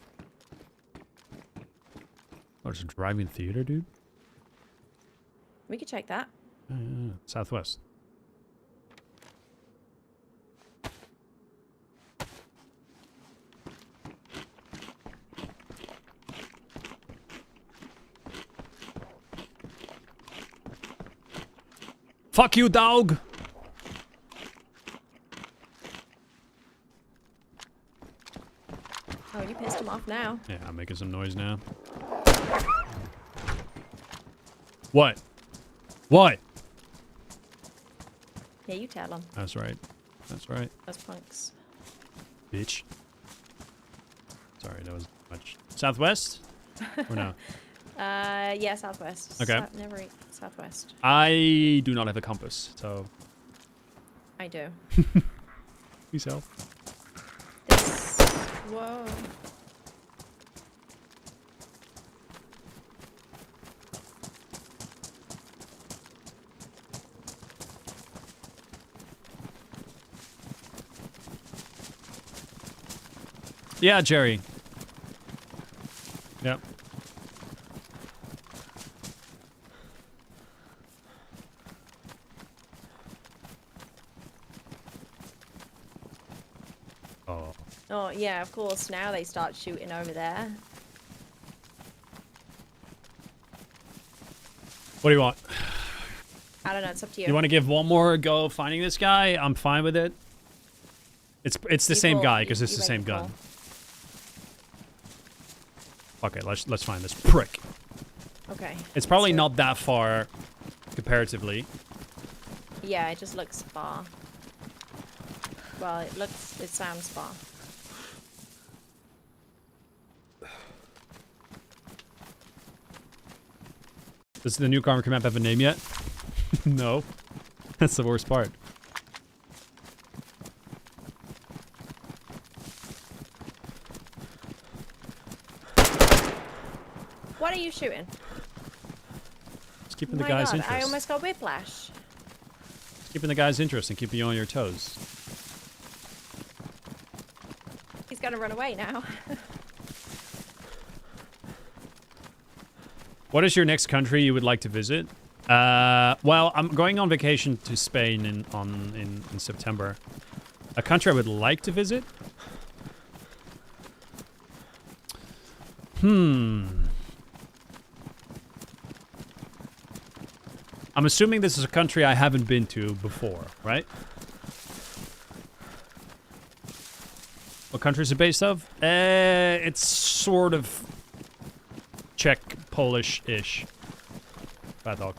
Oh, it's a driving theater, dude? We could check that. Yeah. Southwest. Fuck you, dog! Oh, you pissed him off now. Yeah, I'm making some noise now. What? What? Yeah, you tell him. That's right. That's right. Those punks. Bitch. Sorry, that was much. Southwest? Or no? Yeah, southwest. Okay. Never eat southwest. I do not have a compass, so I do. please help. This. Whoa. Yeah, Jerry. Yep. Oh, yeah, of course. Now they start shooting over there. What do you want? I don't know. It's up to you. You want to give one more go finding this guy? I'm fine with it. It's the same guy because it's the same gun. Okay, let's find this prick. Okay. It's probably not that far comparatively. Yeah, it just looks far. Well, it sounds far. Does the newcomer map have a name yet? No. That's the worst part. What are you shooting? Just keeping Oh the my guy's God, interest. I almost got whiplash. Just keeping the guy's interest and keeping you on your toes. He's gonna run away now. What is your next country you would like to visit? Well, I'm going on vacation to Spain in September. A country I would like to visit? I'm assuming this is a country I haven't been to before, right? What country is it based of? It's sort of Czech, Polish-ish. Bad dog.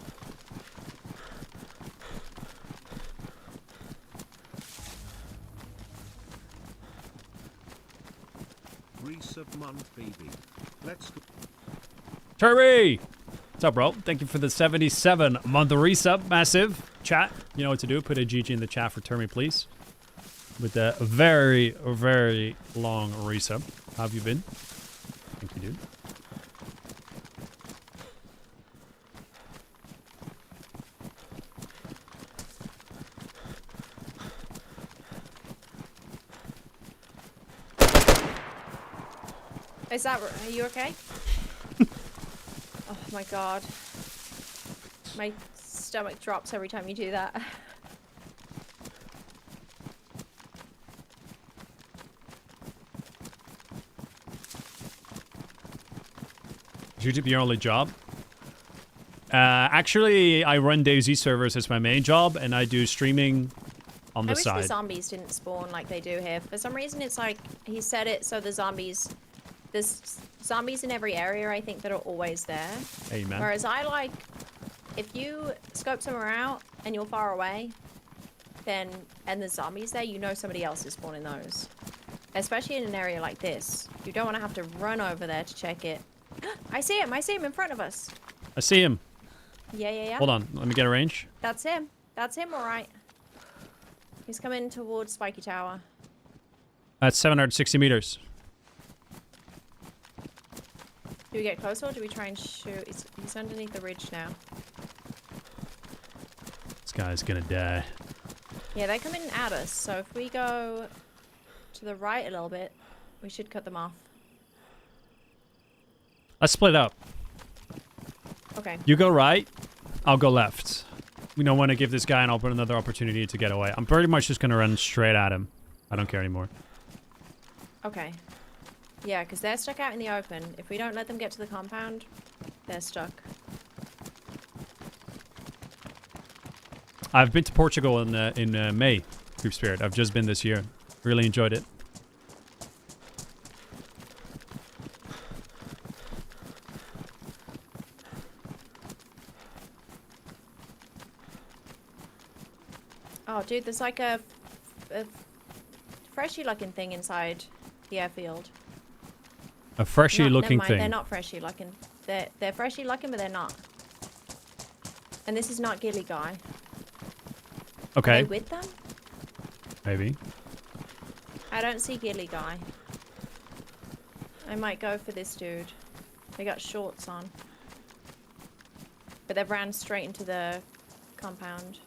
Resub month BB. Let's go. Terry! What's up, bro? Thank you for the 77-month resub. Massive. Chat, you know what to do. Put a GG in the chat for Terry, please. With a very, very long resub. How have you been? Thank you, dude. Are you okay? Oh my God. My stomach drops every time you do that. Is YouTube your only job? Actually, I run DayZ's servers as my main job, and I do streaming on the I wish side. the zombies didn't spawn like they do here. For some reason, it's like he said it so the zombies. There's zombies in every area, I think, that are always there. Hey, man. Whereas I like, if you scope somewhere out and you're far away, then and there's zombies there, you know somebody else is spawning those. Especially in an area like this, you don't want to have to run over there to check it. I see him in front of us. I see him. Yeah. Hold on, let me get a range. That's him, all right. He's coming towards Spiky Tower. That's 760 meters. Do we get closer or do we try and shoot? He's underneath the ridge now. This guy's gonna die. Yeah, they're coming at us, so if we go to the right a little bit, we should cut them off. Let's split up. Okay. You go right, I'll go left. We don't want to give this guy another opportunity to get away. I'm pretty much just gonna run straight at him. I don't care anymore. Okay. Yeah, because they're stuck out in the open. If we don't let them get to the compound, they're stuck. I've been to Portugal in May, Group Spirit. I've just been this year. Really enjoyed it. Oh, dude, there's like a freshy looking thing inside the airfield. A freshy looking never mind, thing. They're not freshy looking. They're freshy looking, but they're not. And this is not Gilly Guy. Okay. Are they with them? Maybe. I don't see Gilly Guy. I might go for this dude. They got shorts on. But they've ran straight into the compound.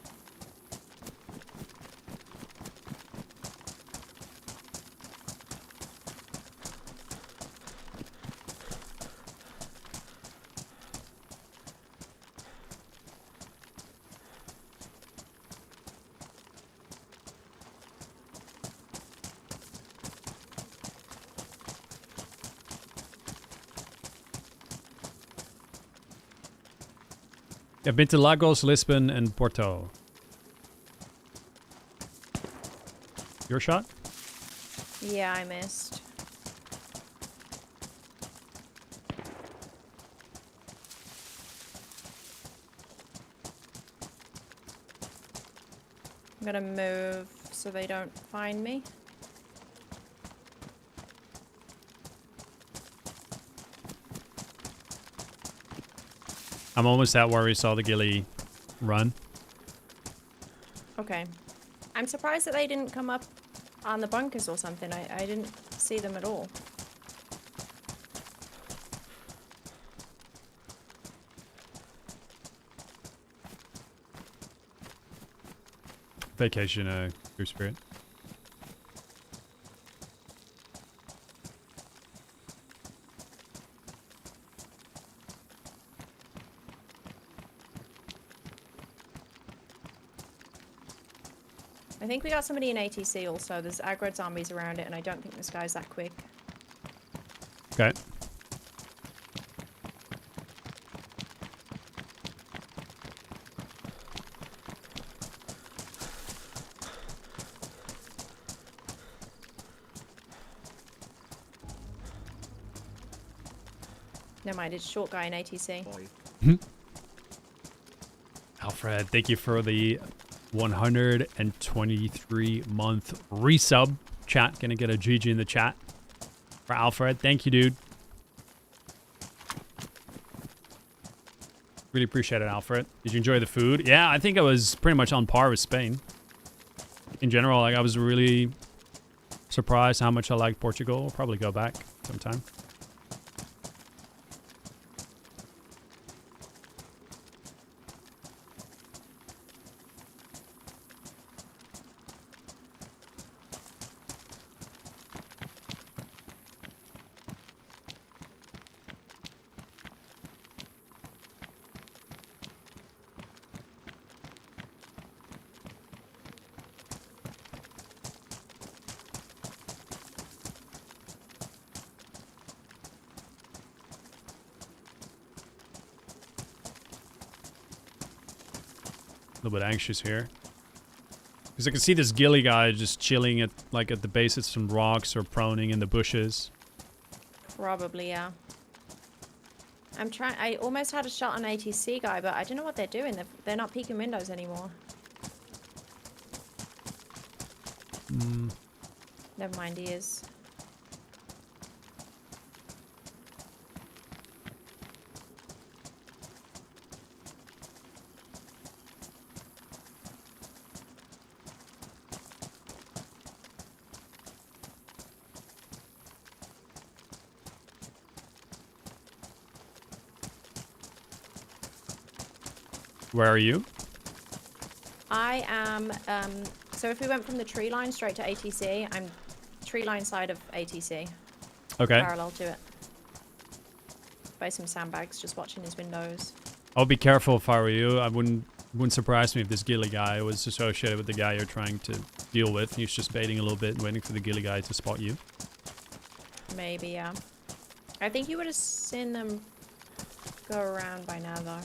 I've been to Lagos, Lisbon, and Porto. Your shot? Yeah, I missed. I'm gonna move so they don't find me. I'm almost at where we saw the ghillie run. Okay. I'm surprised that they didn't come up on the bunkers or something. I didn't see them at all. Vacation, True Spirit. I think we got somebody in ATC also. There's aggro zombies around it, and I don't think this guy's that quick. Okay. Never mind, it's short guy in ATC. Boy. Alfred, thank you for the 123-month resub. Chat, gonna get a GG in the chat for Alfred. Thank you, dude. Really appreciate it, Alfred. Did you enjoy the food? Yeah, I think I was pretty much on par with Spain. In general, like I was really surprised how much I liked Portugal. I'll probably go back sometime. A little bit anxious here. Because I can see this ghillie guy just chilling at the base of some rocks or proning in the bushes. Probably, yeah. I almost had a shot on ATC guy, but I don't know what they're doing. They're not peeking windows anymore. Never mind, he is. Where are you? I am, so if we went from the tree line straight to ATC, I'm tree line side of ATC. Okay. Parallel to it. By some sandbags, just watching his windows. I'll be careful if I were you. I wouldn't surprise me if this ghillie guy was associated with the guy you're trying to deal with. He's just baiting a little bit and waiting for the ghillie guy to spot you. Maybe, yeah. I think you would have seen them go around by now, though.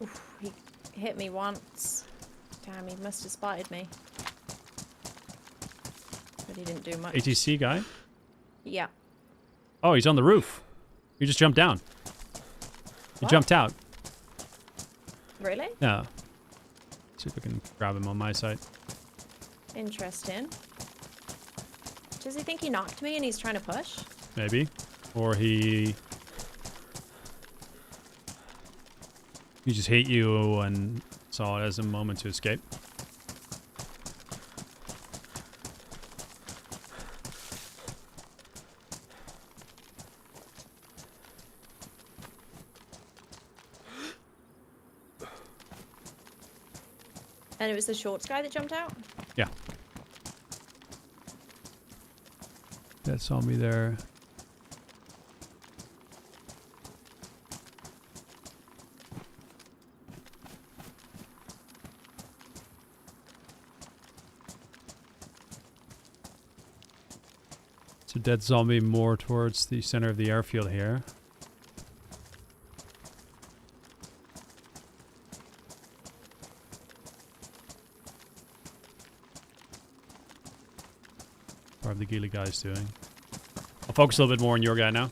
Oof, he hit me once. Damn, he must have spotted me. But he didn't do much. ATC guy? Yeah. Oh, he's on the roof. He just jumped down. He What? jumped out. Really? Yeah. See if I can grab him on my side. Interesting. Does he think he knocked me and he's trying to push? Maybe. Or he just hit you and saw it as a moment to escape. And it was the shorts guy that jumped out? Yeah. That saw me there. It's a dead zombie more towards the center of the airfield here. What are the ghillie guys doing? I'll focus a little bit more on your guy now.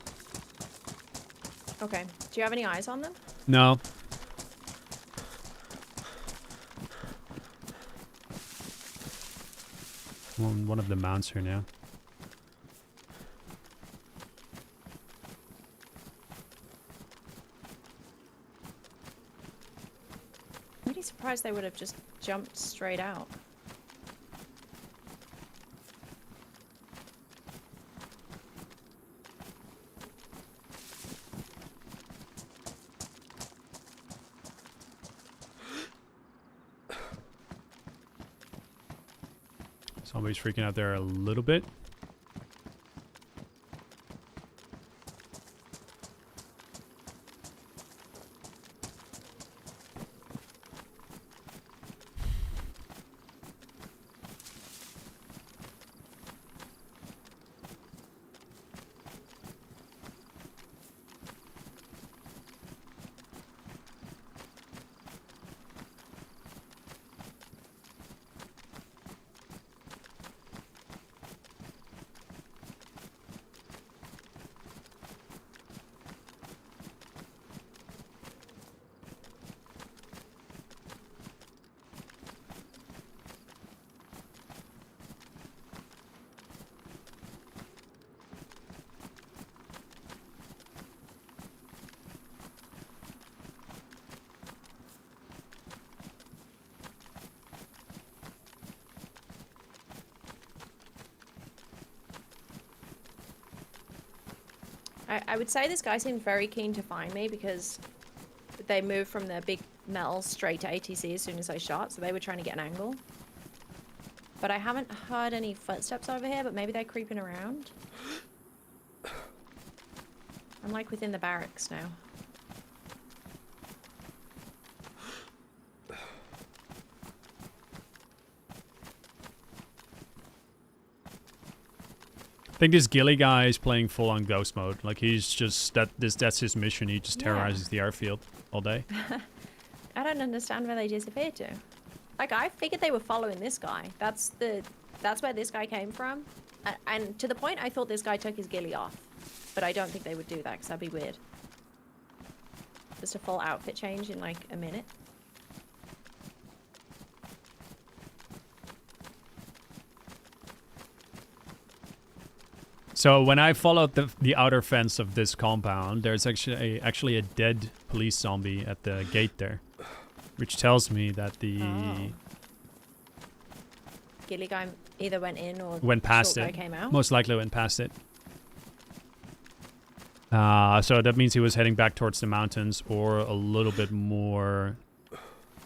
Okay. Do you have any eyes on them? No. One of the mounts here now. I'm really surprised they would have just jumped straight out. Somebody's freaking out there a little bit. I would say this guy seemed very keen to find me because they moved from the big metal straight to ATC as soon as I shot, so they were trying to get an angle. But I haven't heard any footsteps over here, but maybe they're creeping around. I'm like within the barracks now. I think this ghillie guy is playing full on ghost mode. Like he's just that's his mission. He just terrorizes the airfield all day. I don't understand where they disappeared to. Like I figured they were following this guy. That's where this guy came from. And to the point I thought this guy took his ghillie off. But I don't think they would do that because that'd be weird. Just a full outfit change in like a minute. So when I followed the outer fence of this compound, there's actually a dead police zombie at the gate there, which tells me that the ghillie guy either went in or went past short it. guy came out. Most likely went past it. So that means he was heading back towards the mountains or a little bit more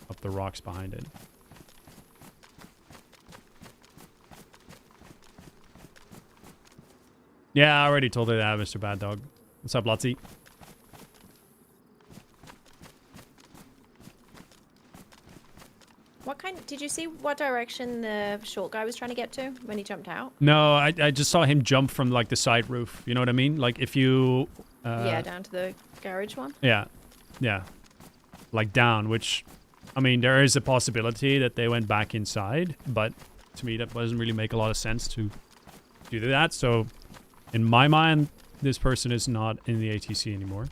up the rocks behind it. Yeah, I already told her that, Mr. Bad Dog. What's up, Lotzie? What kind? Did you see what direction the short guy was trying to get to when he jumped out? No, I just saw him jump from like the side roof. You know what I mean? Like if you... yeah, down to the garage one. Yeah. Yeah. Like down, which... I mean, there is a possibility that they went back inside, but to me that doesn't really make a lot of sense to do that, so... In my mind, this person is not in the ATC anymore.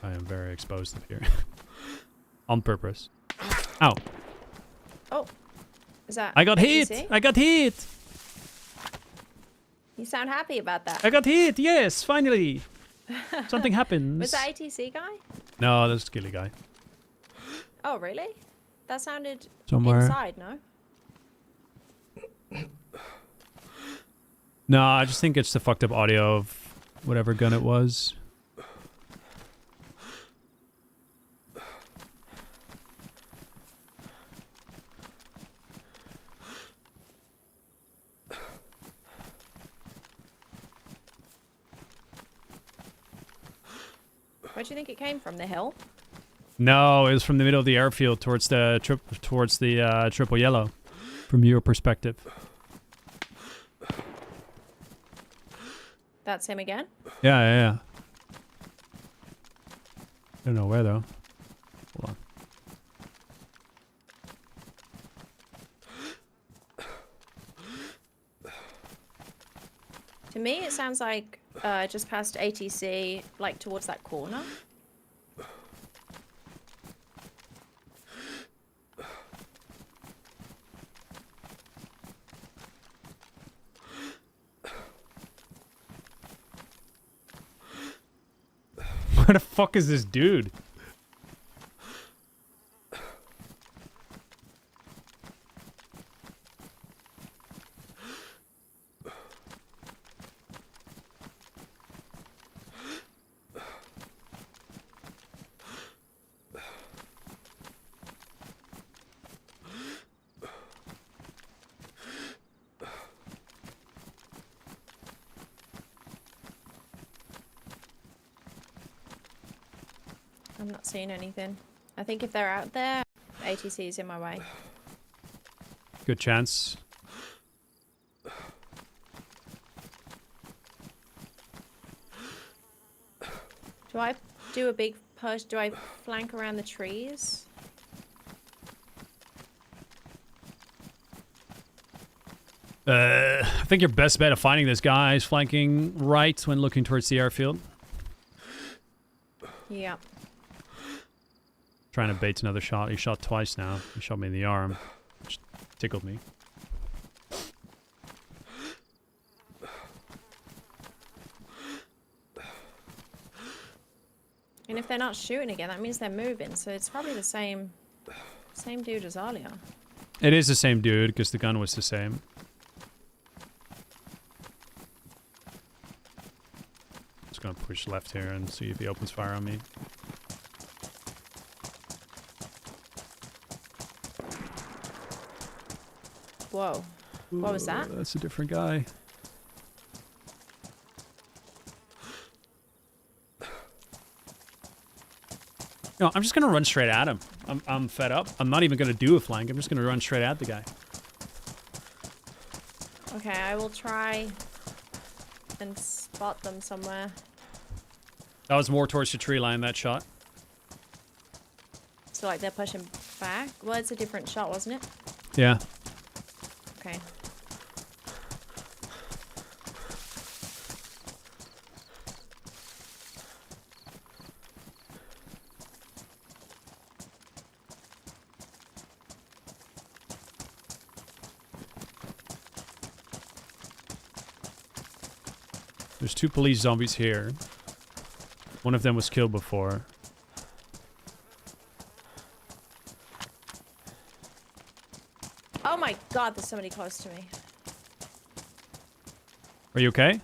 I am very exposed up here. On purpose. Ow. Oh. Is that I got ATC? hit! I got hit! You sound happy about that. I got hit! Yes! Finally! Something happens. Was that ATC guy? No, that's Ghillie guy. Oh, really? That sounded Somewhere. inside, no? No, I just think it's the fucked up audio of whatever gun it was. Where do you think it came from? The hill? No, it was from the middle of the airfield towards the triple yellow, from your perspective. That's him again? Yeah. Don't know where though. Hold on. To me, it sounds like just past ATC, like towards that corner. Where the fuck is this dude? I'm not seeing anything. I think if they're out there, ATC is in my way. Good chance. Do I do a big push? Do I flank around the trees? I think your best bet of finding this guy is flanking right when looking towards the airfield. Yeah. Trying to bait another shot. He shot twice now. He shot me in the arm, which tickled me. And if they're not shooting again, that means they're moving. So it's probably the same dude as earlier. It is the same dude because the gun was the same. Just gonna push left here and see if he opens fire on me. Whoa. What was that? That's a different guy. No, I'm just gonna run straight at him. I'm fed up. I'm not even gonna do a flank. I'm just gonna run straight at the guy. Okay, I will try and spot them somewhere. That was more towards the tree line, that shot. So like they're pushing back? Well, it's a different shot, wasn't it? Yeah. Okay. There's two police zombies here. One of them was killed before. Oh my god, there's somebody close to me. Are you okay?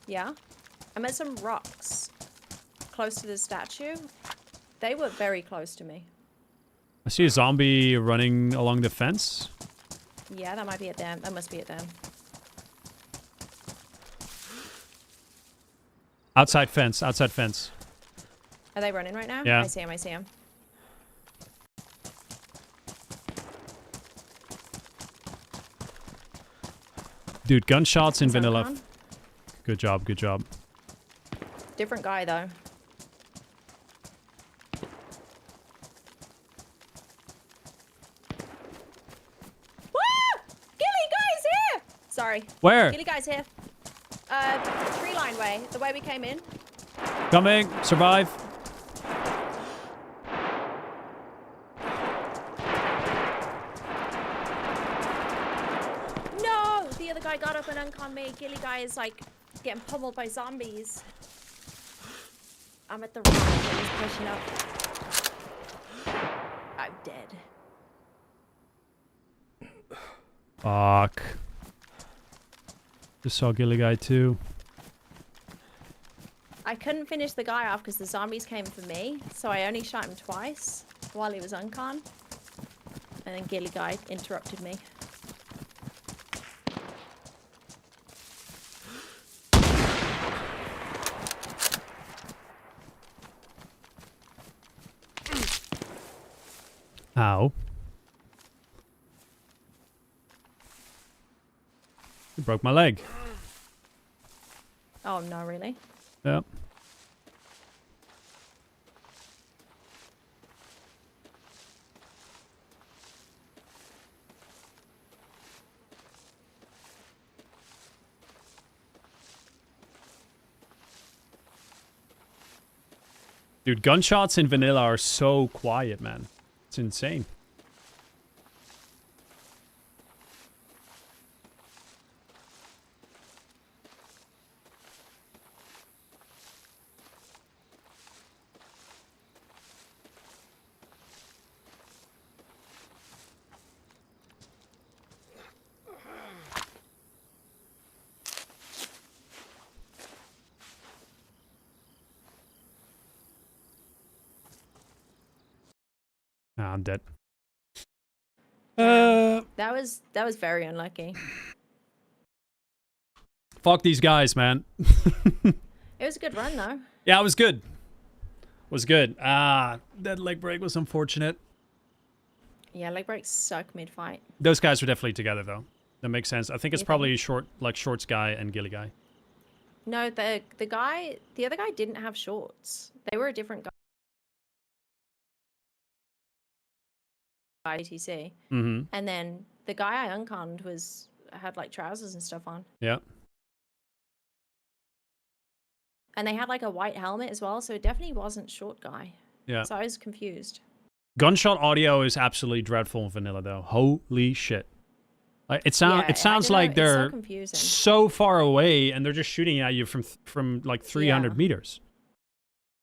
Yeah. I'm at some rocks close to the statue. They were very close to me. I see a zombie running along the fence. Yeah, that might be at them. That must be at them. Outside fence, outside fence. Are they running right now? Yeah. I see him, I see him. Dude, gunshots in Is that vanilla. gone? Good job, good job. Different guy though. Woo! Gilly guy's here! Sorry. Where? Gilly guy's here. Tree line way. The way we came in. Coming, survive. No! The other guy got up and unconned me. Gilly guy is like getting pummeled by zombies. I'm at the rock and he's pushing up. I'm dead. Fuck. Just saw Gilly Guy too. I couldn't finish the guy off because the zombies came for me, so I only shot him twice while he was uncon. And then Gilly Guy interrupted me. How? You broke my leg. Oh, no, really? Yep. Dude, gunshots in vanilla are so quiet, man. It's insane. Ah, I'm dead. That was very unlucky. Fuck these guys, man. It was a good run though. Yeah, it was good. It was good. Ah, that leg break was unfortunate. Yeah, leg breaks suck mid-fight. Those guys were definitely together, though. That makes sense. I think it's You probably Shorts guy and Gilly guy. No, the other guy didn't have shorts. They were a different guy. ATC. Mm-hmm. And then the guy I unconned had like trousers and stuff on. Yeah. And they had like a white helmet as well, so it definitely wasn't short guy. Yeah. So I was confused. Gunshot audio is absolutely dreadful in vanilla, though. Holy shit. It sounds I don't know, like it's they're so confusing. so far away and they're just shooting at you from like 300 Yeah. meters.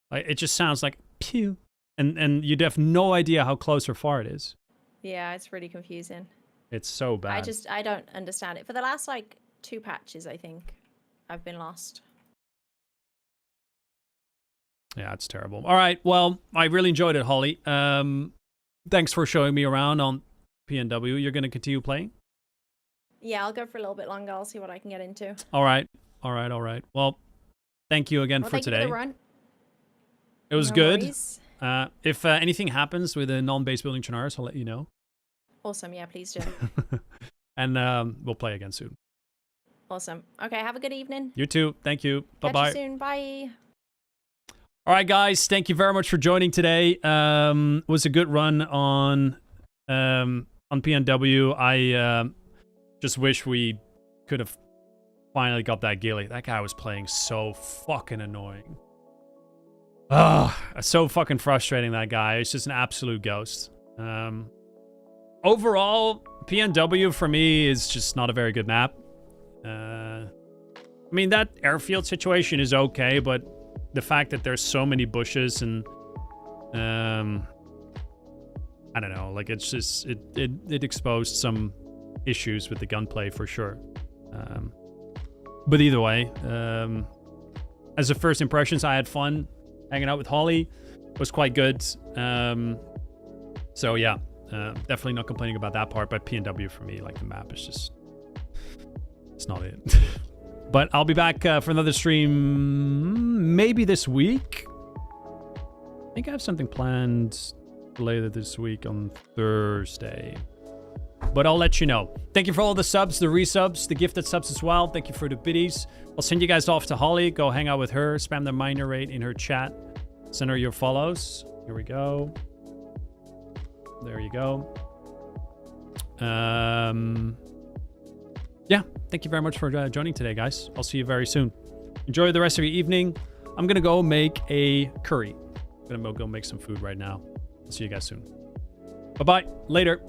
Like, it just sounds like pew. And you'd have no idea how close or far it is. Yeah, it's really confusing. It's so bad. I don't understand it. For the last like 2 patches, I think I've been lost. Yeah, it's terrible. All right, well, I really enjoyed it, Holly. Thanks for showing me around on PNW. You're going to continue playing? Yeah, I'll go for a little bit longer. I'll see what I can get into. All right. Well, thank you again Well, for thank you today. for the run. It was No good. worries. If anything happens with the non-base building Chernarus, I'll let you know. Awesome. Yeah, please do. And we'll play again soon. Awesome. Okay, have a good evening. You too. Thank you. Catch Bye-bye. you soon. Bye. All right, guys. Thank you very much for joining today. It was a good run on PNW. I just wish we could have finally got that Gilly. That guy was playing so fucking annoying. So fucking frustrating, that guy. It's just an absolute ghost. Overall, PNW for me is just not a very good map. I mean, that airfield situation is okay, but the fact that there's so many bushes and I don't know, like it's just it exposed some issues with the gunplay for sure. But either way, as a first impressions, I had fun hanging out with Holly. It was quite good. So yeah, definitely not complaining about that part. But PNW for me, like the map is just, it's not it. But I'll be back for another stream maybe this week. I think I have something planned later this week on Thursday. But I'll let you know. Thank you for all the subs, the resubs, the gifted subs as well. Thank you for the biddies. I'll send you guys off to Holly. Go hang out with her. Spam the minor rate in her chat. Send her your follows. Here we go. There you go. Yeah, thank you very much for joining today, guys. I'll see you very soon. Enjoy the rest of your evening. I'm going to go make a curry. I'm going to go make some food right now. I'll see you guys soon. Bye-bye. Later.